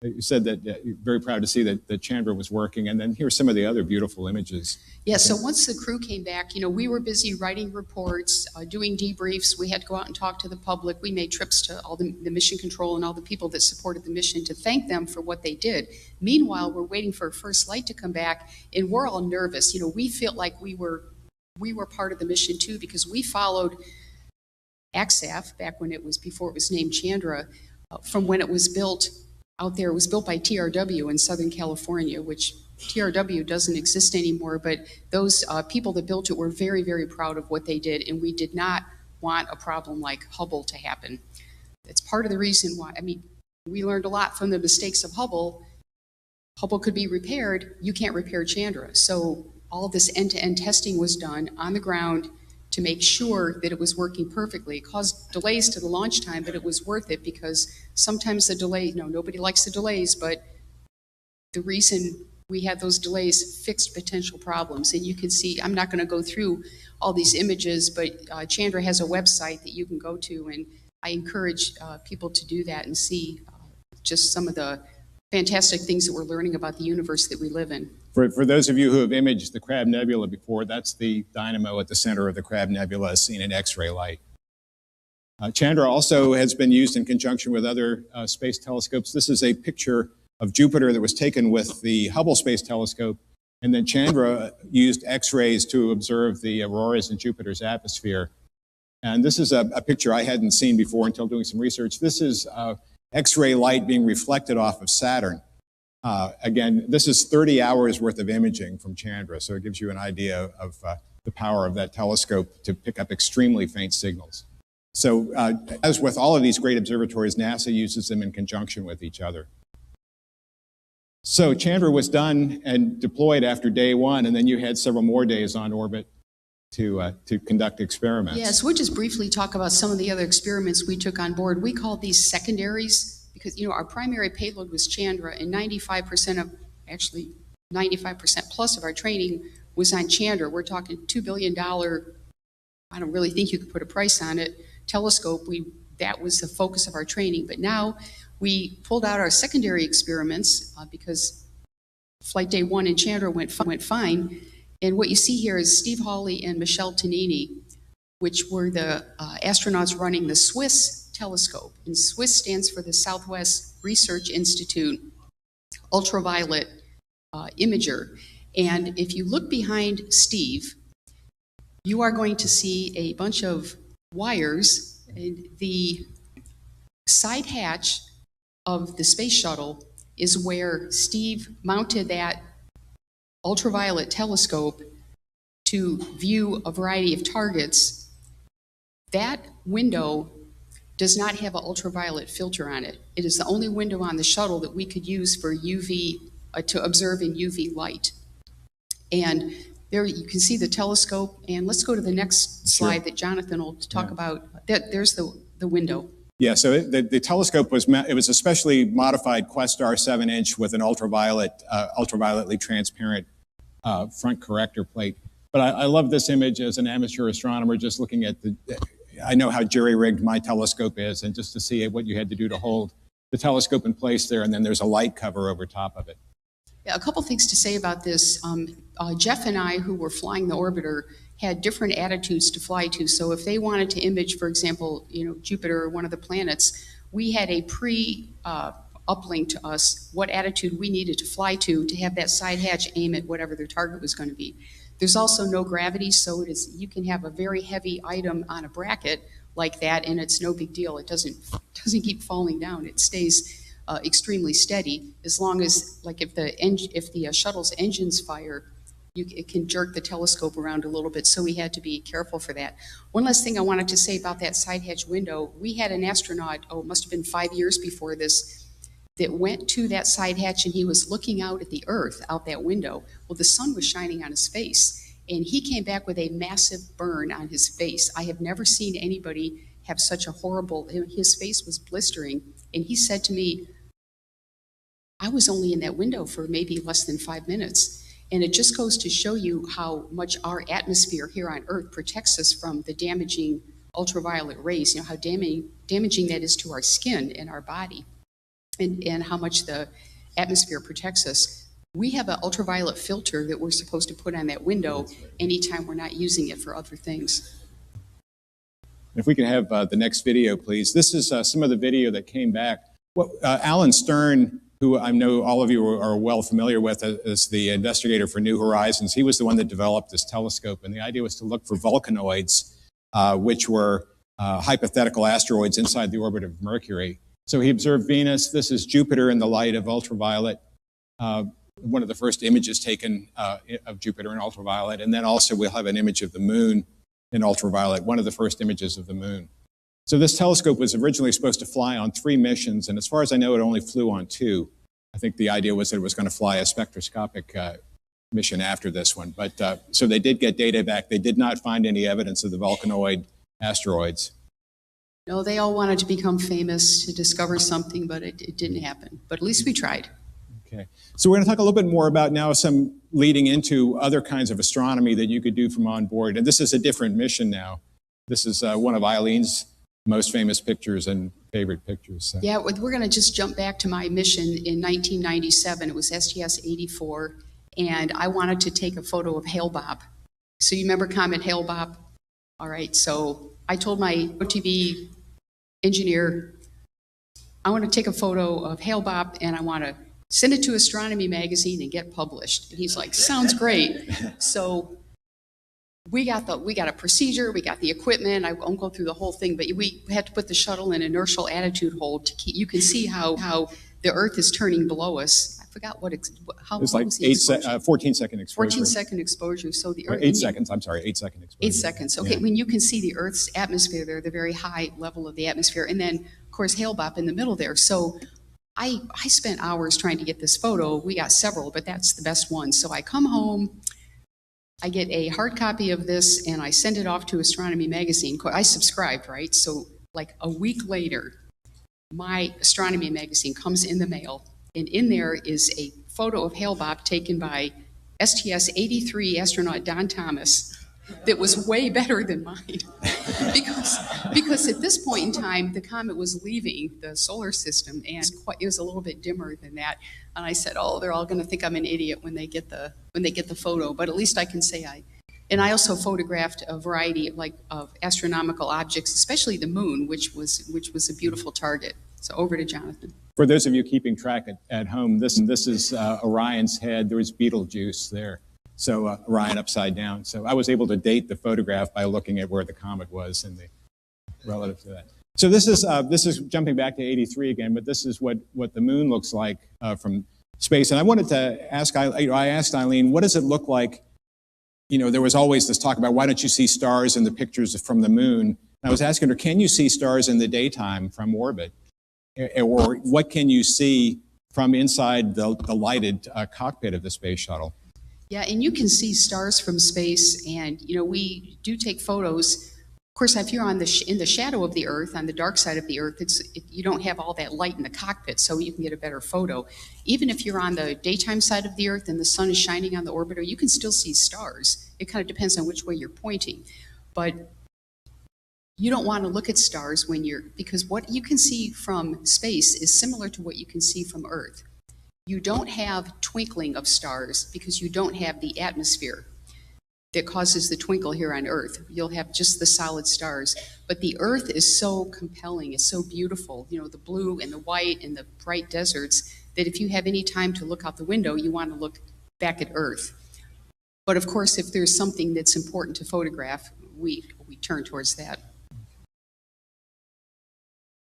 you said that you're very proud to see that Chandra was working. And then here's some of the other beautiful images. Yeah, so once the crew came back, we were busy writing reports, doing debriefs. We had to go out and talk to the public. We made trips to all the mission control and all the people that supported the mission to thank them for what they did. Meanwhile, we're waiting for a first light to come back, and we're all nervous. We feel like we were part of the mission too, because we followed AXAF back when before it was named Chandra, from when it was built out there. It was built by TRW in Southern California, which TRW doesn't exist anymore, but those people that built it were very, very proud of what they did, and we did not want a problem like Hubble to happen. It's part of the reason why, we learned a lot from the mistakes of Hubble. Hubble could be repaired, you can't repair Chandra. So all of this end-to-end testing was done on the ground to make sure that it was working perfectly. It caused delays to the launch time, but it was worth it because sometimes the delay, nobody likes the delays, but the reason we had those delays fixed potential problems. And you can see, I'm not going to go through all these images, but Chandra has a website that you can go to, and I encourage people to do that and see just some of the fantastic things that we're learning about the universe that we live in. For those of you who have imaged the Crab Nebula before, that's the dynamo at the center of the Crab Nebula as seen in X-ray light. Chandra also has been used in conjunction with other space telescopes. This is a picture of Jupiter that was taken with the Hubble Space Telescope, and then Chandra used X-rays to observe the auroras in Jupiter's atmosphere. And this is a picture I hadn't seen before until doing some research. This is X-ray light being reflected off of Saturn. Again, this is 30 hours worth of imaging from Chandra, so it gives you an idea of the power of that telescope to pick up extremely faint signals. So as with all of these great observatories, NASA uses them in conjunction with each other. So Chandra was done and deployed after day one, and then you had several more days on orbit to conduct experiments. Yes, we'll just briefly talk about some of the other experiments we took on board. We call these secondaries because, our primary payload was Chandra, and 95% plus of our training was on Chandra. We're talking $2 billion, I don't really think you could put a price on it, telescope. That was the focus of our training. But now we pulled out our secondary experiments because flight day one in Chandra went fine. And what you see here is Steve Hawley and Michel Tonini, which were the astronauts running the Swiss telescope. And Swiss stands for the Southwest Research Institute Ultraviolet Imager. And if you look behind Steve, you are going to see a bunch of wires. The side hatch of the space shuttle is where Steve mounted that ultraviolet telescope to view a variety of targets. That window does not have an ultraviolet filter on it. It is the only window on the shuttle that we could use for UV, to observe in UV light. And there you can see the telescope, and let's go to the next slide that Jonathan will talk about. There's the window. Yeah, so the telescope was a specially modified Questar 7-inch with an ultravioletly transparent front corrector plate. But I love this image as an amateur astronomer, just looking at I know how jury-rigged my telescope is, and just to see what you had to do to hold the telescope in place there, and then there's a light cover over top of it. Yeah, a couple things to say about this. Jeff and I, who were flying the orbiter, had different attitudes to fly to. So if they wanted to image, for example, Jupiter or one of the planets, we had a uplink to us what attitude we needed to fly to have that side hatch aim at whatever their target was going to be. There's also no gravity, so you can have a very heavy item on a bracket like that, and it's no big deal. It doesn't keep falling down. It stays extremely steady as long as, like, if the shuttle's engines fire, it can jerk the telescope around a little bit, so we had to be careful for that. One last thing I wanted to say about that side hatch window, we had an astronaut, it must have been 5 years before this, that went to that side hatch, and he was looking out at the Earth out that window. Well, the sun was shining on his face, and he came back with a massive burn on his face. I have never seen anybody have such a horrible, his face was blistering, and he said to me, I was only in that window for maybe less than 5 minutes. And it just goes to show you how much our atmosphere here on Earth protects us from the damaging ultraviolet rays, how damaging that is to our skin and our body, and how much the atmosphere protects us. We have an ultraviolet filter that we're supposed to put on that window anytime we're not using it for other things. If we can have the next video, please. This is some of the video that came back. Alan Stern, who I know all of you are well familiar with as the investigator for New Horizons, he was the one that developed this telescope. And the idea was to look for volcanoids, which were hypothetical asteroids inside the orbit of Mercury. So he observed Venus. This is Jupiter in the light of ultraviolet, one of the first images taken of Jupiter in ultraviolet. And then also we'll have an image of the moon in ultraviolet, one of the first images of the moon. So this telescope was originally supposed to fly on 3 missions, and as far as I know, it only flew on 2. I think the idea was that it was going to fly a spectroscopic mission after this one. But so they did get data back. They did not find any evidence of the volcanoid asteroids. No, they all wanted to become famous, to discover something, but it didn't happen. But at least we tried. Okay. So we're going to talk a little bit more about now some leading into other kinds of astronomy that you could do from on board. And this is a different mission now. This is one of Eileen's most famous pictures and favorite pictures. So. Yeah, we're going to just jump back to my mission in 1997. It was STS-84, and I wanted to take a photo of Hale-Bopp. So you remember Comet Hale-Bopp? All right, so I told my OTV engineer, I want to take a photo of Hale-Bopp and I want to send it to Astronomy Magazine and get published. And he's like, sounds great. So we got a procedure, we got the equipment. I won't go through the whole thing, but we had to put the shuttle in inertial attitude hold to keep, you can see how the Earth is turning below us. I forgot how long like was the exposure? 14-second exposure. 14-second exposure. So the Earth, 8 seconds. I'm sorry, 8-second exposure. 8 seconds. Okay, Yeah. when you can see the Earth's atmosphere there, the very high level of the atmosphere, and then of course Hale-Bopp in the middle there. So I spent hours trying to get this photo. We got several, but that's the best one. So I come home, I get a hard copy of this, and I send it off to Astronomy Magazine. I subscribed, right? So like a week later, my Astronomy Magazine comes in the mail, and in there is a photo of Hale-Bopp taken by STS-83 astronaut Don Thomas that was way better than mine. because at this point in time, the comet was leaving the solar system, and it was a little bit dimmer than that. And I said, oh, they're all going to think I'm an idiot when they get the photo, but at least I can say and I also photographed a variety of astronomical objects, especially the moon, which was a beautiful target. So over to Jonathan. For those of you keeping track at home, this is Orion's head. There was Betelgeuse there. So Orion upside down. So I was able to date the photograph by looking at where the comet was and the relative to that. So this is jumping back to 83 again, but this is what the moon looks like from space. And I wanted to ask, I asked Eileen, what does it look like? You know, there was always this talk about why don't you see stars in the pictures from the moon? And I was asking her, can you see stars in the daytime from orbit? Or what can you see from inside the lighted cockpit of the space shuttle? Yeah, and you can see stars from space, and you know we do take photos. Of course, if you're in the shadow of the Earth, on the dark side of the Earth, you don't have all that light in the cockpit, so you can get a better photo. Even if you're on the daytime side of the Earth and the sun is shining on the orbiter, you can still see stars. It kind of depends on which way you're pointing, but you don't want to look at stars because what you can see from space is similar to what you can see from Earth. You don't have twinkling of stars because you don't have the atmosphere that causes the twinkle here on Earth. You'll have just the solid stars. But the Earth is so compelling, it's so beautiful, you know, the blue and the white and the bright deserts, that if you have any time to look out the window, you want to look back at Earth. But of course, if there's something that's important to photograph, we turn towards that.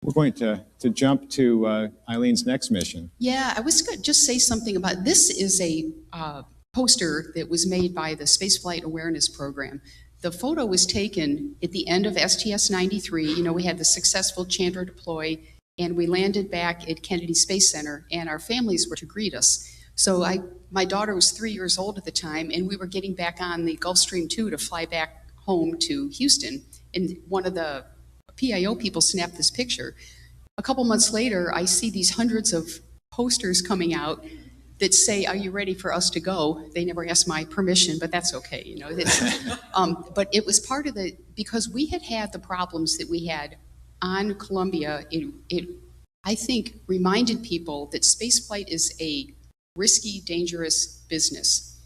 We're going to jump to Eileen's next mission. Yeah, I was going to just say something about this. Is a poster that was made by the Spaceflight Awareness Program. The photo was taken at the end of STS-93. You know, we had the successful Chandra deploy, and we landed back at Kennedy Space Center, and our families were to greet us. So my daughter was 3 years old at the time, and we were getting back on the Gulfstream II to fly back home to Houston, and one of the PIO people snapped this picture. A couple months later, I see these hundreds of posters coming out that say, "Are you ready for us to go?" They never asked my permission, but that's okay, you know. But it was part of because we had the problems that we had on Columbia. It I think reminded people that spaceflight is a risky, dangerous business.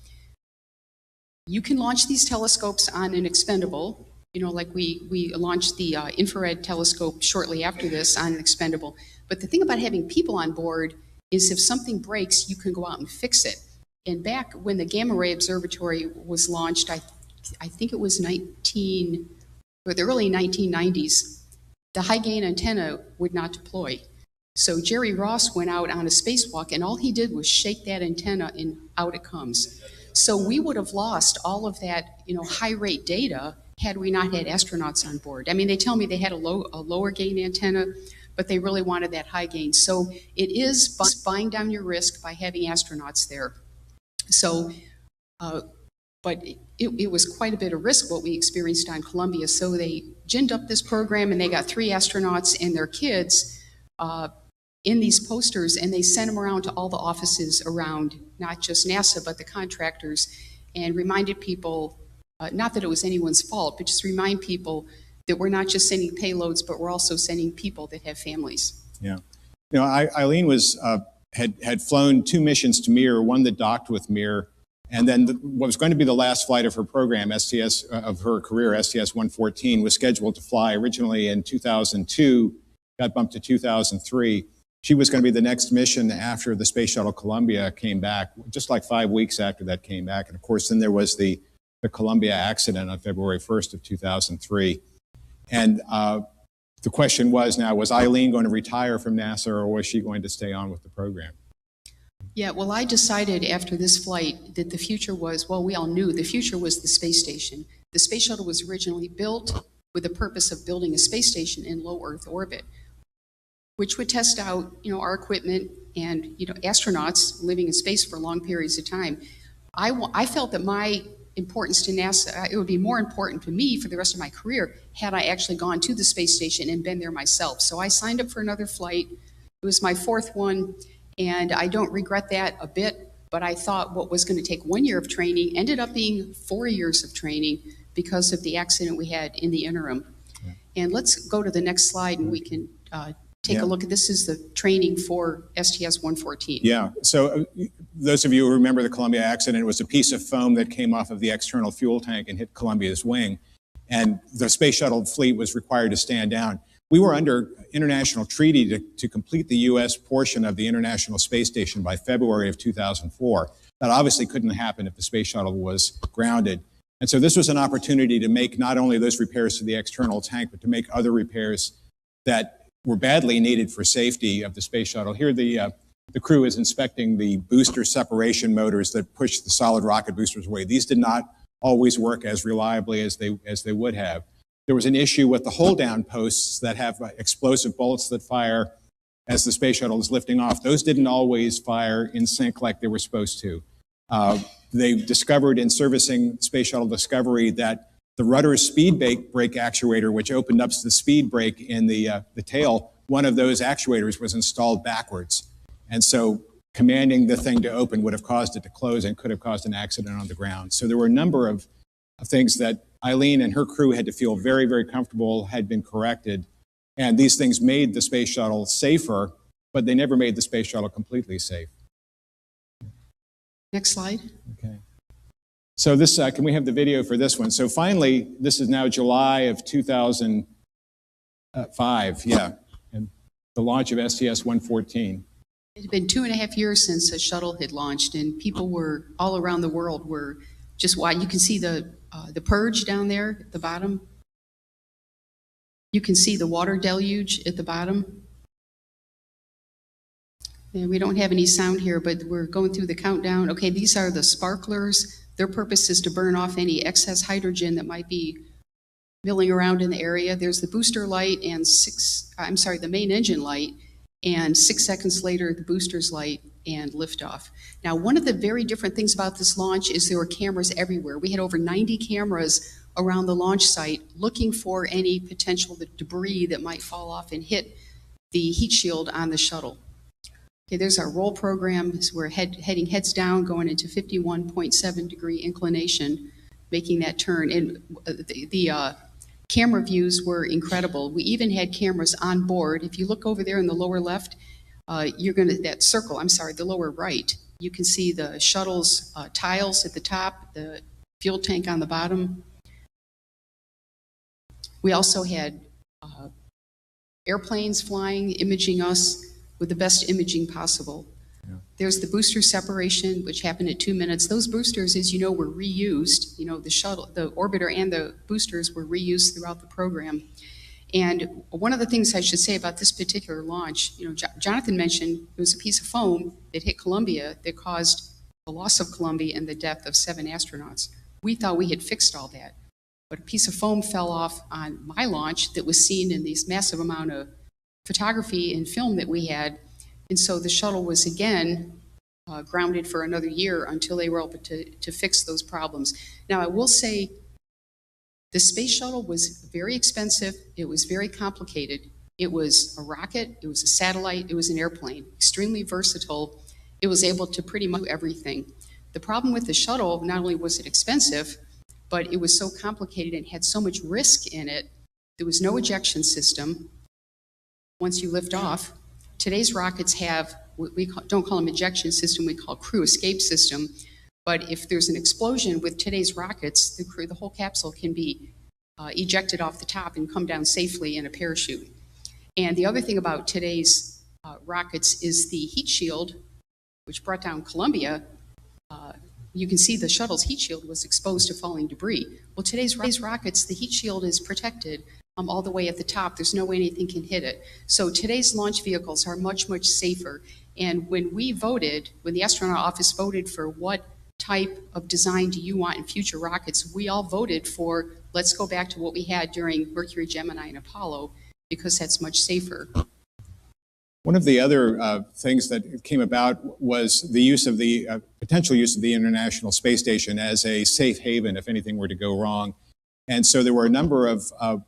You can launch these telescopes on an expendable. You know, like we launched the infrared telescope shortly after this on an expendable. But the thing about having people on board is if something breaks, you can go out and fix it. And back when the Gamma Ray Observatory was launched, I think it was the early 1990s, the high gain antenna would not deploy. So Jerry Ross went out on a spacewalk, and all he did was shake that antenna, and out it comes. So we would have lost all of that, you know, high rate data had we not had astronauts on board. I mean, they tell me they had a lower gain antenna, but they really wanted that high gain. So it is buying down your risk by having astronauts there. So But it was quite a bit of risk what we experienced on Columbia. So they ginned up this program and they got 3 astronauts and their kids in these posters, and they sent them around to all the offices around, not just NASA, but the contractors, and reminded people, not that it was anyone's fault, but just remind people that we're not just sending payloads, but we're also sending people that have families. Yeah. You know, Eileen was, had flown 2 missions to Mir, one that docked with Mir, and then what was going to be the last flight of her program, STS, of her career, STS-114, was scheduled to fly originally in 2002, got bumped to 2003. She was going to be the next mission after the Space Shuttle Columbia came back, just like 5 weeks after that came back. And of course, then there was the Columbia accident on February 1st of 2003. And the question was now, was Eileen going to retire from NASA, or was she going to stay on with the program? Yeah, well, I decided after this flight that the future was, well, we all knew the future was the space station. The space shuttle was originally built with the purpose of building a space station in low Earth orbit, which would test out, our equipment and, astronauts living in space for long periods of time. I felt that my importance to NASA, it would be more important to me for the rest of my career had I actually gone to the space station and been there myself. So I signed up for another flight. It was my 4th one, and I don't regret that a bit, but I thought what was going to take 1 year of training ended up being 4 years of training because of the accident we had in the interim. Yeah. And let's go to the next slide and we can take a look at this. Is the training for STS-114. Yeah, so those of you who remember the Columbia accident, it was a piece of foam that came off of the external fuel tank and hit Columbia's wing, and the space shuttle fleet was required to stand down. We were under international treaty to complete the U.S. portion of the International Space Station by February of 2004. That obviously couldn't happen if the space shuttle was grounded. And so this was an opportunity to make not only those repairs to the external tank, but to make other repairs that were badly needed for safety of the space shuttle. Here the crew is inspecting the booster separation motors that push the solid rocket boosters away. These did not always work as reliably as they would have. There was an issue with the hold-down posts that have explosive bolts that fire as the space shuttle is lifting off. Those didn't always fire in sync like they were supposed to. They discovered in servicing Space Shuttle Discovery that the rudder speed brake actuator, which opened up the speed brake in the tail, one of those actuators was installed backwards. And so commanding the thing to open would have caused it to close and could have caused an accident on the ground. So there were a number of things that Eileen and her crew had to feel very, very comfortable had been corrected. And these things made the space shuttle safer, but they never made the space shuttle completely safe. Next slide. Okay. So this, can we have the video for this one? So finally, this is now July of 2005, yeah, and the launch of STS-114. It had been 2.5 years since a shuttle had launched, and people were all around the world were just why you can see the purge down there at the bottom. You can see the water deluge at the bottom. And we don't have any sound here, but we're going through the countdown. Okay, these are the sparklers. Their purpose is to burn off any excess hydrogen that might be milling around in the area. There's the booster light and the main engine light, and 6 seconds later, the booster's light and liftoff. Now, one of the very different things about this launch is there were cameras everywhere. We had over 90 cameras around the launch site looking for any potential debris that might fall off and hit the heat shield on the shuttle. Okay, there's our roll program. So we're heading heads down, going into 51.7 degree inclination, making that turn. And the camera views were incredible. We even had cameras on board. If you look over there in the lower left, the lower right, you can see the shuttle's tiles at the top, the fuel tank on the bottom. We also had airplanes flying, imaging us with the best imaging possible. Yeah. There's the booster separation, which happened at 2 minutes. Those boosters, as you know, were reused. The shuttle, the orbiter and the boosters were reused throughout the program. And one of the things I should say about this particular launch, Jonathan mentioned it was a piece of foam that hit Columbia that caused the loss of Columbia and the death of 7 astronauts. We thought we had fixed all that, but a piece of foam fell off on my launch that was seen in this massive amount of photography and film that we had. And so the shuttle was again grounded for another year until they were able to fix those problems. Now, I will say the space shuttle was very expensive. It was very complicated. It was a rocket, it was a satellite, it was an airplane, extremely versatile. It was able to pretty much do everything. The problem with the shuttle, not only was it expensive, but it was so complicated and had so much risk in it. There was no ejection system once you lift off. Today's rockets have, don't call them ejection system, we call crew escape system. But if there's an explosion with today's rockets, the whole capsule can be ejected off the top and come down safely in a parachute. And the other thing about today's rockets is the heat shield, which brought down Columbia. You can see the shuttle's heat shield was exposed to falling debris. Well, today's rockets, the heat shield is protected all the way at the top. There's no way anything can hit it. So today's launch vehicles are much, much safer. And when we voted, when the astronaut office voted for what type of design do you want in future rockets, we all voted for, let's go back to what we had during Mercury, Gemini, and Apollo, because that's much safer. One of the other things that came about was the use of the potential use of the International Space Station as a safe haven if anything were to go wrong. And so there were a number of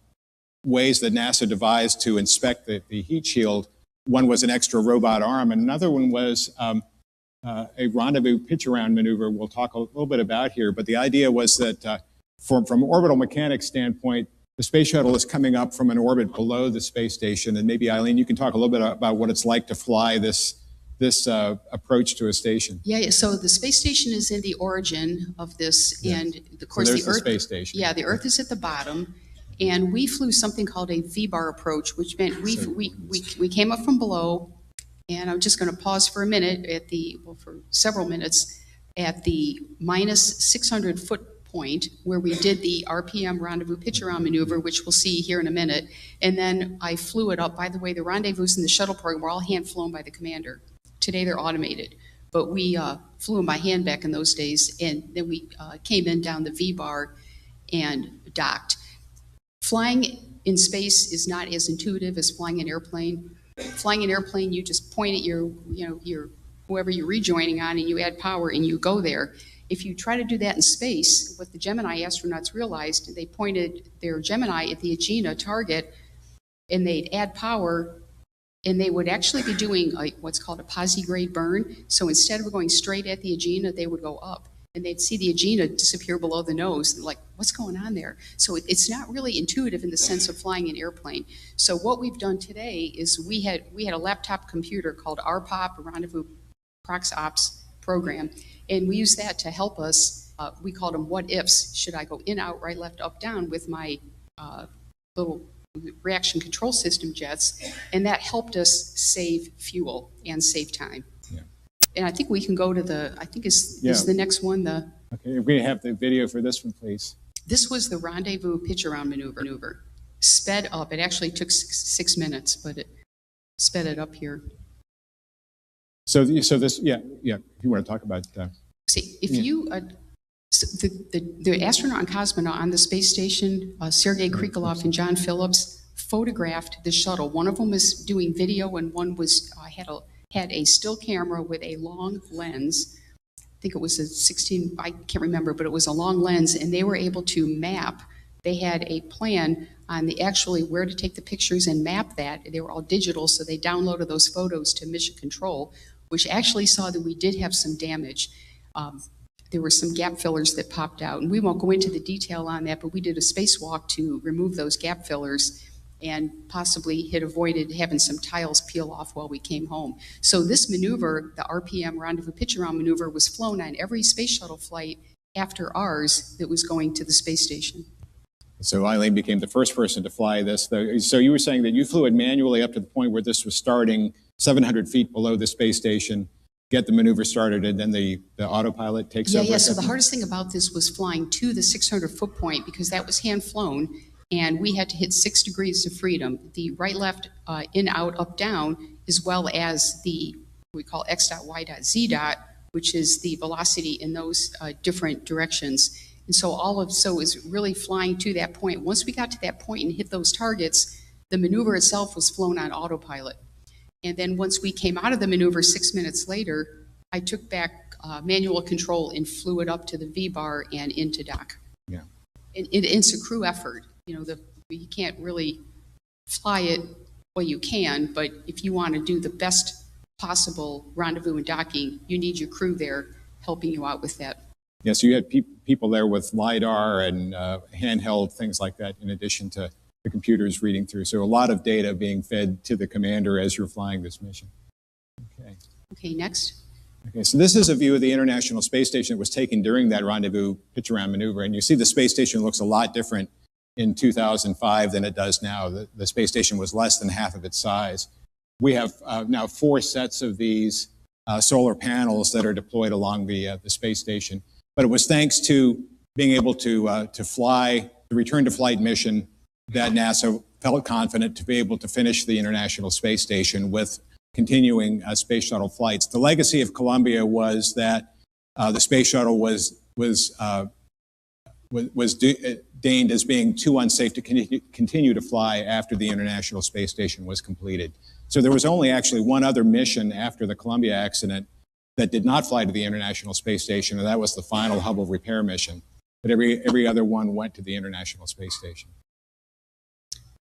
ways that NASA devised to inspect the heat shield. One was an extra robot arm, and another one was a rendezvous pitch-around maneuver we'll talk a little bit about here. But the idea was that from orbital mechanics standpoint, the space shuttle is coming up from an orbit below the space station. And maybe, Eileen, you can talk a little bit about what it's like to fly this approach to a station. Yeah, so the space station is in the origin of this, yes. And of course so the Earth. The space station. Yeah, the Earth is at the bottom, and we flew something called a V-bar approach, which meant we came up from below, and I'm just going to pause for a minute for several minutes at the minus 600 foot point where we did the RPM rendezvous pitch around maneuver, which we'll see here in a minute. And then I flew it up. By the way, the rendezvous in the shuttle program were all hand flown by the commander. Today they're automated, but we flew them by hand back in those days. And then we came in down the V-bar and docked. Flying in space is not as intuitive as flying an airplane. Flying an airplane, you just point at your whoever you're rejoining on, and you add power and you go there. If you try to do that in space, what the Gemini astronauts realized, they pointed their Gemini at the Aegina target, and they'd add power, and they would actually be doing what's called a posigrade burn. So instead of going straight at the Aegina, they would go up, and they'd see the Aegina disappear below the nose. They're like, what's going on there? So it's not really intuitive in the sense of flying an airplane. So what we've done today is we had a laptop computer called RPOP, a Rendezvous Prox Ops program, and we use that to help us. We called them what ifs. Should I go in, out, right, left, up, down with my little reaction control system jets? And that helped us save fuel and save time. Yeah. And I think we can go to is the next one. Okay, we have the video for this one, please. This was the rendezvous pitch around maneuver. Sped up. It actually took 6 minutes, but it sped it up here. So this, yeah. If you want to talk about see, if you the astronaut and cosmonaut on the space station, Sergei Krikalev and John Phillips, photographed the shuttle. One of them was doing video, and one was had a still camera with a long lens. I think it was a 16. I can't remember, but it was a long lens, and they were able to map. They had a plan on where to take the pictures and map that. They were all digital, so they downloaded those photos to Mission Control, which actually saw that we did have some damage. There were some gap fillers that popped out, and we won't go into the detail on that, but we did a spacewalk to remove those gap fillers and possibly had avoided having some tiles peel off while we came home. So this maneuver, the RPM rendezvous pitch around maneuver, was flown on every space shuttle flight after ours that was going to the space station. So Eileen became the first person to fly this. So you were saying that you flew it manually up to the point where this was starting 700 feet below the space station, get the maneuver started, and then the autopilot takes over? Yeah, so the hardest thing about this was flying to the 600-foot point, because that was hand-flown, and we had to hit 6 degrees of freedom. The right, left, in, out, up, down, as well as the, what we call X dot, Y dot, Z dot, which is the velocity in those different directions. And so it was really flying to that point. Once we got to that point and hit those targets, the maneuver itself was flown on autopilot. And then once we came out of the maneuver 6 minutes later, I took back manual control and flew it up to the V-bar and into dock. Yeah. And it's a crew effort. You know, you can't really fly it, well, you can, but if you want to do the best possible rendezvous and docking, you need your crew there helping you out with that. Yeah, so you had people there with LiDAR and handheld things like that, in addition to the computers reading through. So a lot of data being fed to the commander as you're flying this mission. Okay. Okay, next. Okay, so this is a view of the International Space Station that was taken during that rendezvous pitch-around maneuver. And you see the space station looks a lot different in 2005 than it does now. The space station was less than half of its size. We have now 4 sets of these solar panels that are deployed along the space station. But it was thanks to being able to fly the return to flight mission that NASA felt confident to be able to finish the International Space Station with continuing space shuttle flights. The legacy of Columbia was that the space shuttle was deigned as being too unsafe to continue to fly after the International Space Station was completed. So there was only actually one other mission after the Columbia accident that did not fly to the International Space Station, and that was the final Hubble repair mission. But every other one went to the International Space Station.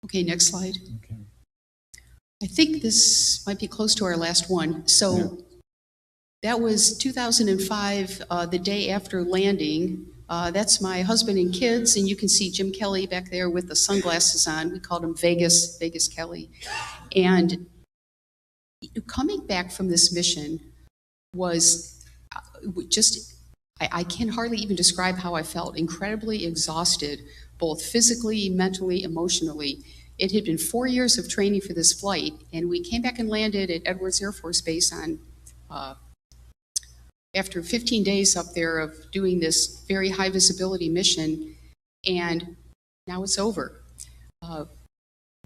Okay, next slide. Okay. I think this might be close to our last one. So that was 2005, the day after landing. That's my husband and kids, and you can see Jim Kelly back there with the sunglasses on. We called him Vegas Kelly. And coming back from this mission was just, I can hardly even describe how I felt. Incredibly exhausted, both physically, mentally, emotionally. It had been 4 years of training for this flight, and we came back and landed at Edwards Air Force Base on after 15 days up there of doing this very high visibility mission, and now it's over.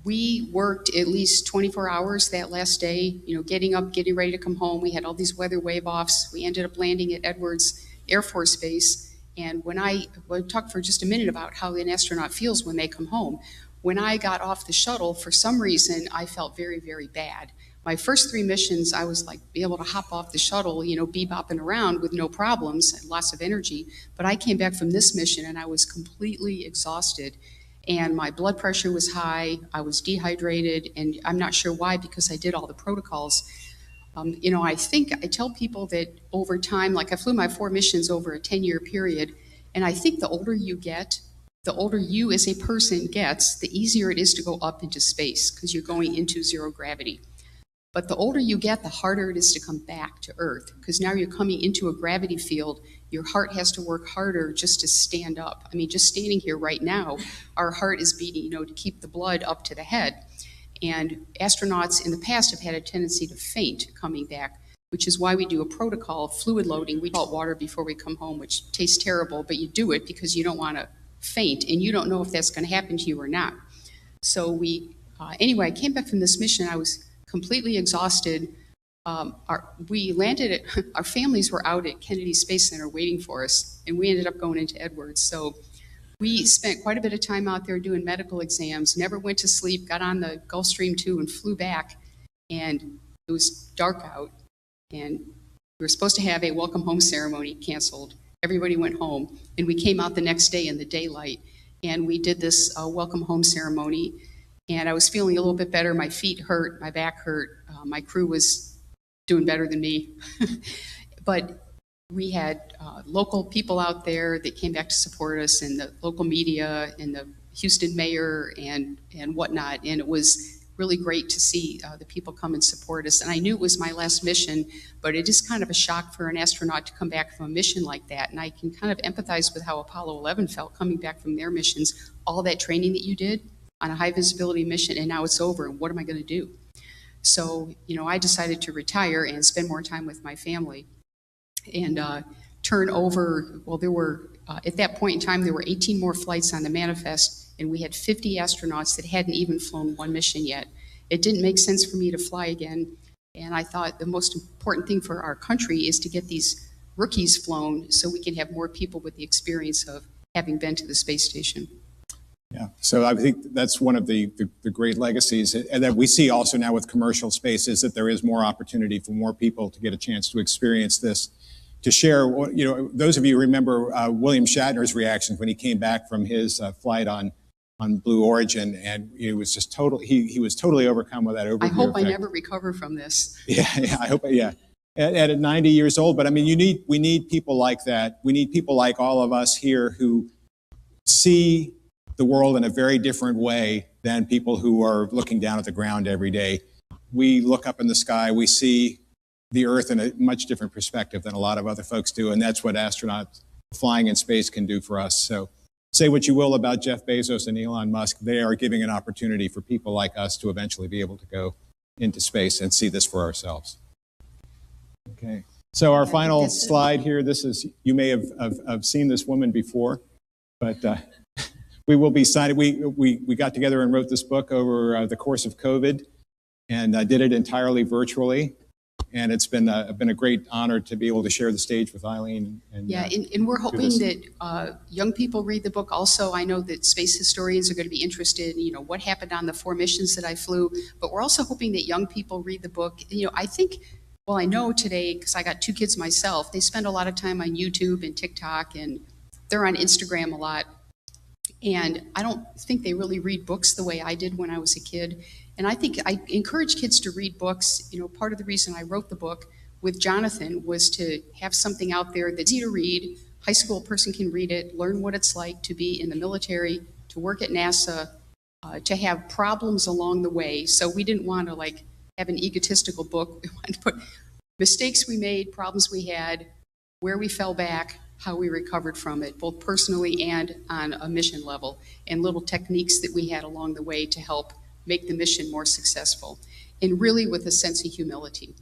We worked at least 24 hours that last day, you know, getting up, getting ready to come home. We had all these weather wave-offs. We ended up landing at Edwards Air Force Base, and we'll talk for just a minute about how an astronaut feels when they come home. When I got off the shuttle, for some reason, I felt very, very bad. My first 3 missions, I was like, be able to hop off the shuttle, you know, bebopping around with no problems, lots of energy. But I came back from this mission and I was completely exhausted. And my blood pressure was high, I was dehydrated, and I'm not sure why, because I did all the protocols. You know, I tell people that over time, like I flew my 4 missions over a 10-year period, and I think the older you get, the older you as a person gets, the easier it is to go up into space because you're going into zero gravity. But the older you get, the harder it is to come back to Earth because now you're coming into a gravity field. Your heart has to work harder just to stand up. I mean, just standing here right now, our heart is beating, you know, to keep the blood up to the head. And astronauts in the past have had a tendency to faint coming back, which is why we do a protocol of fluid loading. We salt water before we come home, which tastes terrible, but you do it because you don't want to faint, and you don't know if that's going to happen to you or not. So anyway, I came back from this mission. I was completely exhausted. We landed our families were out at Kennedy Space Center waiting for us, and we ended up going into Edwards. So we spent quite a bit of time out there doing medical exams, never went to sleep, got on the Gulfstream 2 and flew back, and it was dark out, and we were supposed to have a welcome home ceremony, canceled. Everybody went home, and we came out the next day in the daylight, and we did this welcome home ceremony, and I was feeling a little bit better. My feet hurt, my back hurt. My crew was doing better than me. But we had local people out there that came back to support us, and the local media, and the Houston mayor, and whatnot, and it was really great to see the people come and support us. And I knew it was my last mission, but it is kind of a shock for an astronaut to come back from a mission like that. And I can kind of empathize with how Apollo 11 felt coming back from their missions, all that training that you did on a high visibility mission, and now it's over, and what am I going to do? So, you know, I decided to retire and spend more time with my family and turn over, well, there were, at that point in time, there were 18 more flights on the manifest, and we had 50 astronauts that hadn't even flown 1 mission yet. It didn't make sense for me to fly again, and I thought the most important thing for our country is to get these rookies flown so we can have more people with the experience of having been to the space station. Yeah, so I think that's one of the great legacies, and that we see also now with commercial space, is that there is more opportunity for more people to get a chance to experience this, to share. You know, those of you who remember William Shatner's reactions when he came back from his flight on Blue Origin, and he was just he was totally overcome with that overview I hope effect. I never recover from this. Yeah, I hope, yeah. At 90 years old, but I mean, we need people like that. We need people like all of us here who see the world in a very different way than people who are looking down at the ground every day. We look up in the sky, we see the Earth in a much different perspective than a lot of other folks do, and that's what astronauts flying in space can do for us. So say what you will about Jeff Bezos and Elon Musk, they are giving an opportunity for people like us to eventually be able to go into space and see this for ourselves. Okay, so our final slide here, this is, you may have seen this woman before, but we will be signing, we got together and wrote this book over the course of COVID, and did it entirely virtually. And it's been a great honor to be able to share the stage with Eileen. And we're hoping that young people read the book. Also, I know that space historians are going to be interested in, you know, what happened on the 4 missions that I flew. But we're also hoping that young people read the book. You know, I think, well, I know today, because I got 2 kids myself, they spend a lot of time on YouTube and TikTok, and they're on Instagram a lot. And I don't think they really read books the way I did when I was a kid. And I think I encourage kids to read books. You know, part of the reason I wrote the book with Jonathan was to have something out there that's easy to read. High school person can read it, learn what it's like to be in the military, to work at NASA, to have problems along the way. So we didn't want to like have an egotistical book. We wanted to put mistakes we made, problems we had, where we fell back, how we recovered from it, both personally and on a mission level, and little techniques that we had along the way to help make the mission more successful, and really with a sense of humility.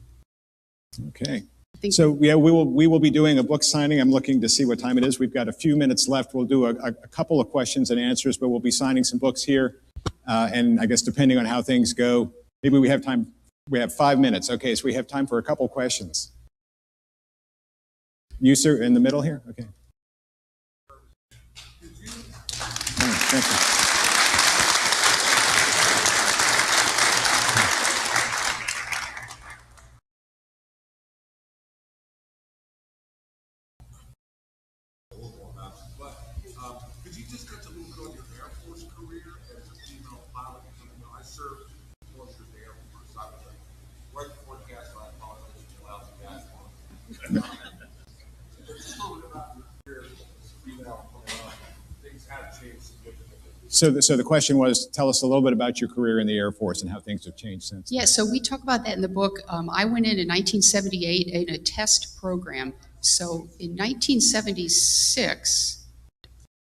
Okay. So yeah, we will be doing a book signing. I'm looking to see what time it is. We've got a few minutes left. We'll do a couple of questions and answers, but we'll be signing some books here. And I guess depending on how things go, maybe we have time. We have 5 minutes. Okay, so we have time for a couple questions. You, sir, in the middle here? Okay. Thank you. Could you just touch a little bit on your Air Force career as a female pilot? I served 4 years in the Air Force. I was a right forecaster. I apologize to allow the gas on. Just a little bit about your career as a female. Things have changed significantly. So the question was, tell us a little bit about your career in the Air Force and how things have changed since. Yeah, so we talk about that in the book. I went in 1978 in a test program. So in 1976,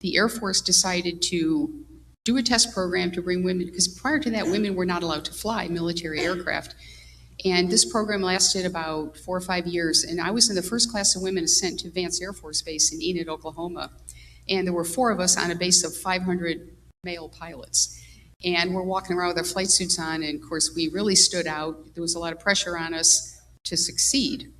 the Air Force decided to do a test program to bring women, because prior to that, women were not allowed to fly military aircraft. And this program lasted about 4 or 5 years. And I was in the first class of women sent to Vance Air Force Base in Enid, Oklahoma. And there were 4 of us on a base of 500 male pilots. And we're walking around with our flight suits on, and of course, we really stood out. There was a lot of pressure on us to succeed.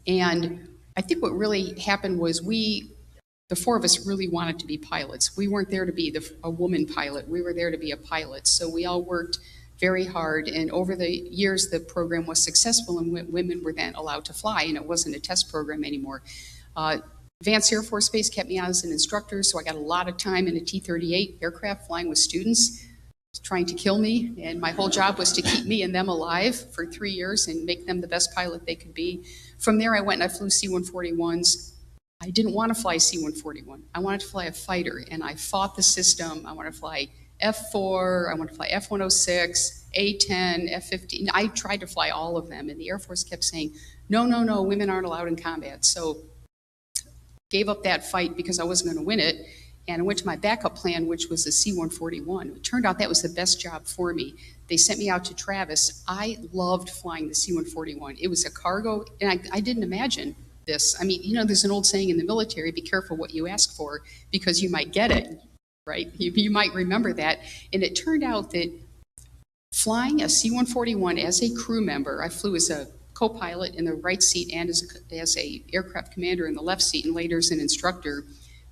And I think what really happened was the 4 of us really wanted to be pilots. We weren't there to be a woman pilot. We were there to be a pilot. So we all worked very hard. And over the years, the program was successful, and women were then allowed to fly, and it wasn't a test program anymore. Vance Air Force Base kept me on as an instructor, so I got a lot of time in a T-38 aircraft flying with students trying to kill me. And my whole job was to keep me and them alive for 3 years and make them the best pilot they could be. From there, I went and I flew C-141s. I didn't want to fly C-141. I wanted to fly a fighter, and I fought the system. I wanted to fly F-4, I wanted to fly F-106, A-10, F-15. I tried to fly all of them, and the Air Force kept saying, no, no, no, women aren't allowed in combat. So gave up that fight because I wasn't going to win it, and I went to my backup plan, which was the C-141. It turned out that was the best job for me. They sent me out to Travis. I loved flying the C-141. It was a cargo, and I didn't imagine this. I mean, you know, there's an old saying in the military, be careful what you ask for, because you might get it, right? You might remember that. And it turned out that flying a C-141 as a crew member, I flew as a co-pilot in the right seat and as a aircraft commander in the left seat, and later as an instructor.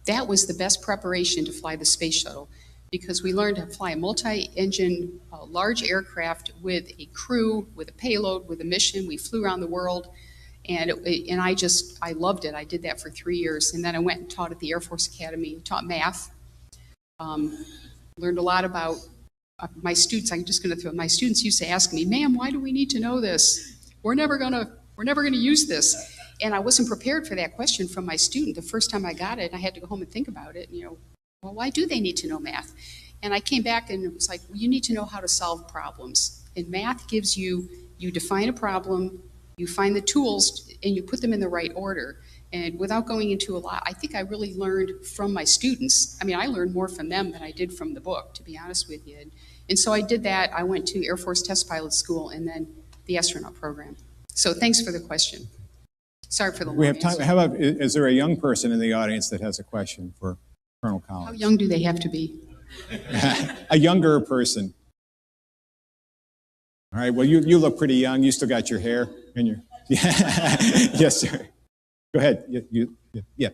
That was the best preparation to fly the space shuttle, because we learned to fly a multi-engine, large aircraft with a crew, with a payload, with a mission. We flew around the world, and I loved it. I did that for 3 years, and then I went and taught at the Air Force Academy, taught math, learned a lot about my students. I'm just going to throw. My students used to ask me, "Ma'am, why do we need to know this? We're never gonna use this." And I wasn't prepared for that question from my student. The first time I got it, I had to go home and think about it. Well, why do they need to know math? And I came back and it was like, well, you need to know how to solve problems. And math gives you define a problem, you find the tools, and you put them in the right order. And without going into a lot, I think I really learned from my students. I mean, I learned more from them than I did from the book, to be honest with you. And so I did that. I went to Air Force Test Pilot School and then the astronaut program. So thanks for the question. Sorry for the long We have time. answer. How about, is there a young person in the audience that has a question for Colonel Collins? How young do they have to be? A younger person. All right, well, you look pretty young. You still got your hair and your, yes, sir. Go ahead. Yeah.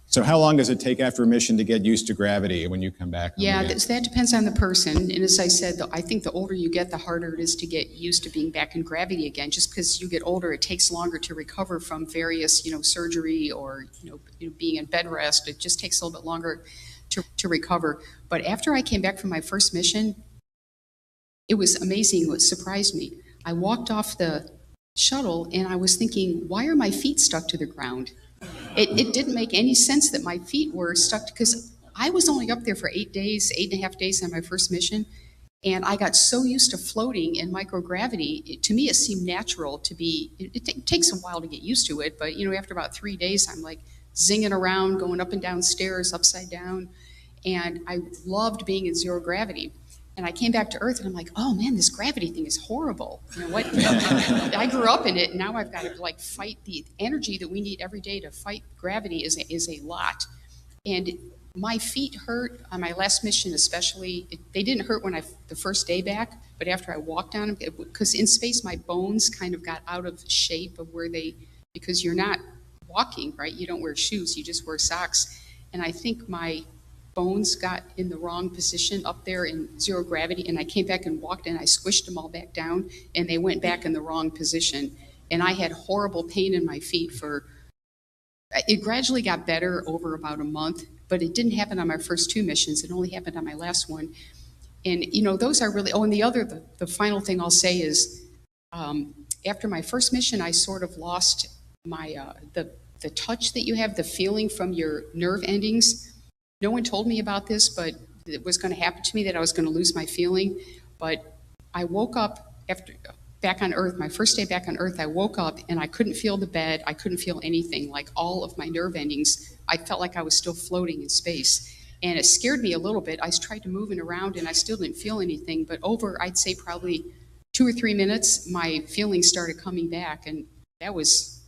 So how long does it take after a mission to get used to gravity when you come back? Yeah, that depends on the person. And as I said, I think the older you get, the harder it is to get used to being back in gravity again. Just because you get older, it takes longer to recover from various, surgery or, being in bed rest. It just takes a little bit longer to recover. But after I came back from my first mission, it was amazing what surprised me. I walked off the shuttle and I was thinking, why are my feet stuck to the ground? It didn't make any sense that my feet were stuck because I was only up there for 8.5 days on my first mission. And I got so used to floating in microgravity, to me it seemed natural to be, it takes a while to get used to it, but after about 3 days, I'm like zinging around, going up and down stairs, upside down. And I loved being in zero gravity. And I came back to Earth and I'm like, oh man, this gravity thing is horrible. What? I grew up in it, and now I've got to fight the energy that we need every day to fight gravity is a lot. And my feet hurt on my last mission, especially. They didn't hurt the first day back, but after I walked on them, because in space my bones kind of got out of shape of because you're not walking, right? You don't wear shoes, you just wear socks. And I think my bones got in the wrong position up there in zero gravity, and I came back and walked and I squished them all back down and they went back in the wrong position. And I had horrible pain in my feet it gradually got better over about a month, but it didn't happen on my first 2 missions. It only happened on my last one. And those are really, and the final thing I'll say is, after my first mission, I sort of lost my, the touch that you have, the feeling from your nerve endings. No one told me about this, but it was going to happen to me, that I was going to lose my feeling. But I woke up back on Earth, my first day back on Earth, I woke up and I couldn't feel the bed. I couldn't feel anything. Like all of my nerve endings, I felt like I was still floating in space. And it scared me a little bit. I tried to move around and I still didn't feel anything. But over, I'd say probably 2 or 3 minutes, my feelings started coming back. And that was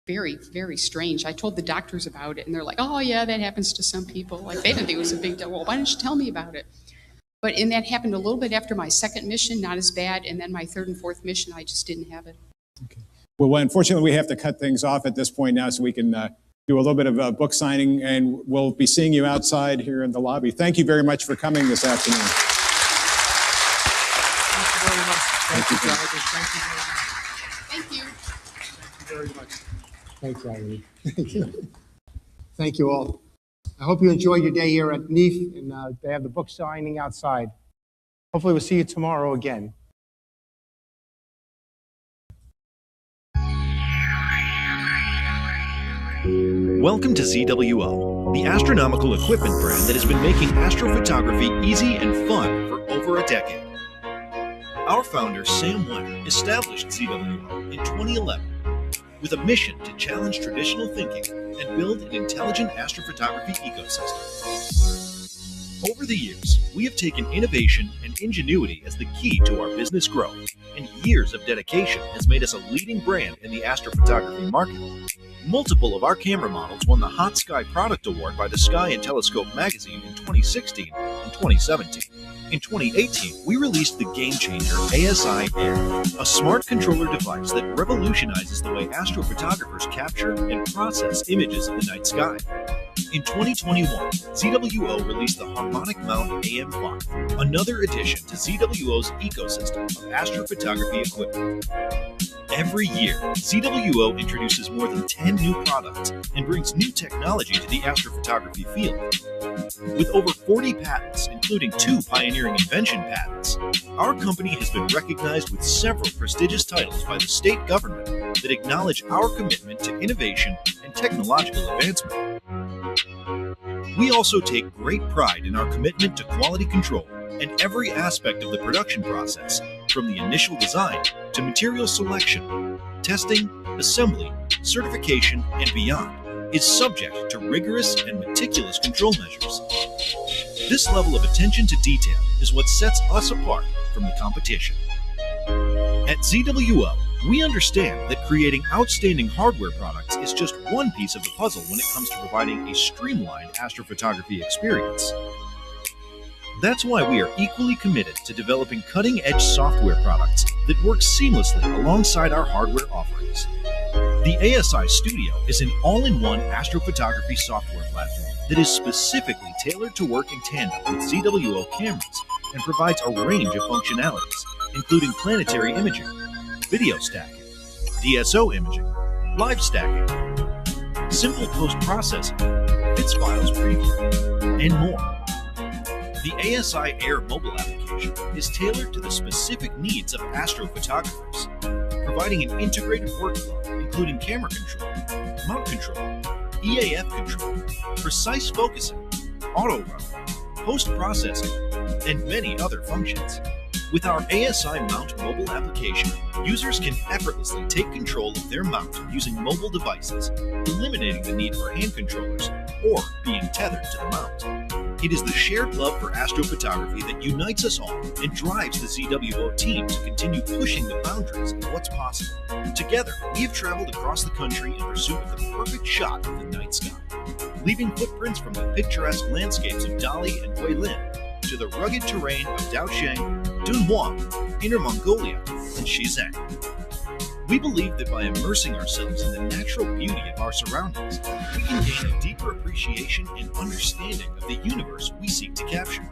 very, very strange. I told the doctors about it and they're like, oh yeah, that happens to some people. Like they didn't think it was a big deal. Well, why didn't you tell me about it? And that happened a little bit after my second mission, not as bad. And then my third and fourth mission, I just didn't have it. Okay. Well, unfortunately, we have to cut things off at this point now so we can do a little bit of book signing, and we'll be seeing you outside here in the lobby. Thank you very much for coming this afternoon. Thank you very much. Thank you. Thank you very much. Thanks, Irene. Thank you. Thank you all. I hope you enjoyed your day here at NEAF, and they have the book signing outside. Hopefully we'll see you tomorrow again. Welcome to ZWO, the astronomical equipment brand that has been making astrophotography easy and fun for over a decade. Our founder, Sam White, established ZWO in 2011 with a mission to challenge traditional thinking and build an intelligent astrophotography ecosystem. Over the years, we have taken innovation and ingenuity as the key to our business growth, and years of dedication has made us a leading brand in the astrophotography market. Multiple of our camera models won the Hot Sky Product Award by the Sky and Telescope magazine in 2016 and 2017. In 2018, we released the game-changer ASI Air, a smart controller device that revolutionizes the way astrophotographers capture and process images of the night sky. In 2021, ZWO released the Harmonic Mount AM5, another addition to ZWO's ecosystem of astrophotography equipment. Every year, ZWO introduces more than 10 new products and brings new technology to the astrophotography field. With over 40 patents, including 2 pioneering invention patents, our company has been recognized with several prestigious titles by the state government that acknowledge our commitment to innovation and technological advancement. We also take great pride in our commitment to quality control and every aspect of the production process, from the initial design to material selection, testing, assembly, certification, and beyond, is subject to rigorous and meticulous control measures. This level of attention to detail is what sets us apart from the competition. At ZWO, we understand that creating outstanding hardware products is just one piece of the puzzle when it comes to providing a streamlined astrophotography experience. That's why we are equally committed to developing cutting-edge software products that work seamlessly alongside our hardware offerings. The ASI Studio is an all-in-one astrophotography software platform that is specifically tailored to work in tandem with ZWO cameras and provides a range of functionalities, including planetary imaging, video stacking, DSO imaging, live stacking, simple post-processing, bits files preview, and more. The ASI Air mobile application is tailored to the specific needs of astrophotographers, providing an integrated workflow including camera control, mount control, EAF control, precise focusing, auto run, post-processing, and many other functions. With our ASI Mount mobile application, users can effortlessly take control of their mount using mobile devices, eliminating the need for hand controllers or being tethered to the mount. It is the shared love for astrophotography that unites us all and drives the ZWO team to continue pushing the boundaries of what's possible. Together, we have traveled across the country in pursuit of the perfect shot of the night sky, leaving footprints from the picturesque landscapes of Dali and Guilin to the rugged terrain of Daosheng, Dunhuang, Inner Mongolia, and Xizang. We believe that by immersing ourselves in the natural beauty of our surroundings, we can gain a deeper appreciation and understanding of the universe we seek to capture.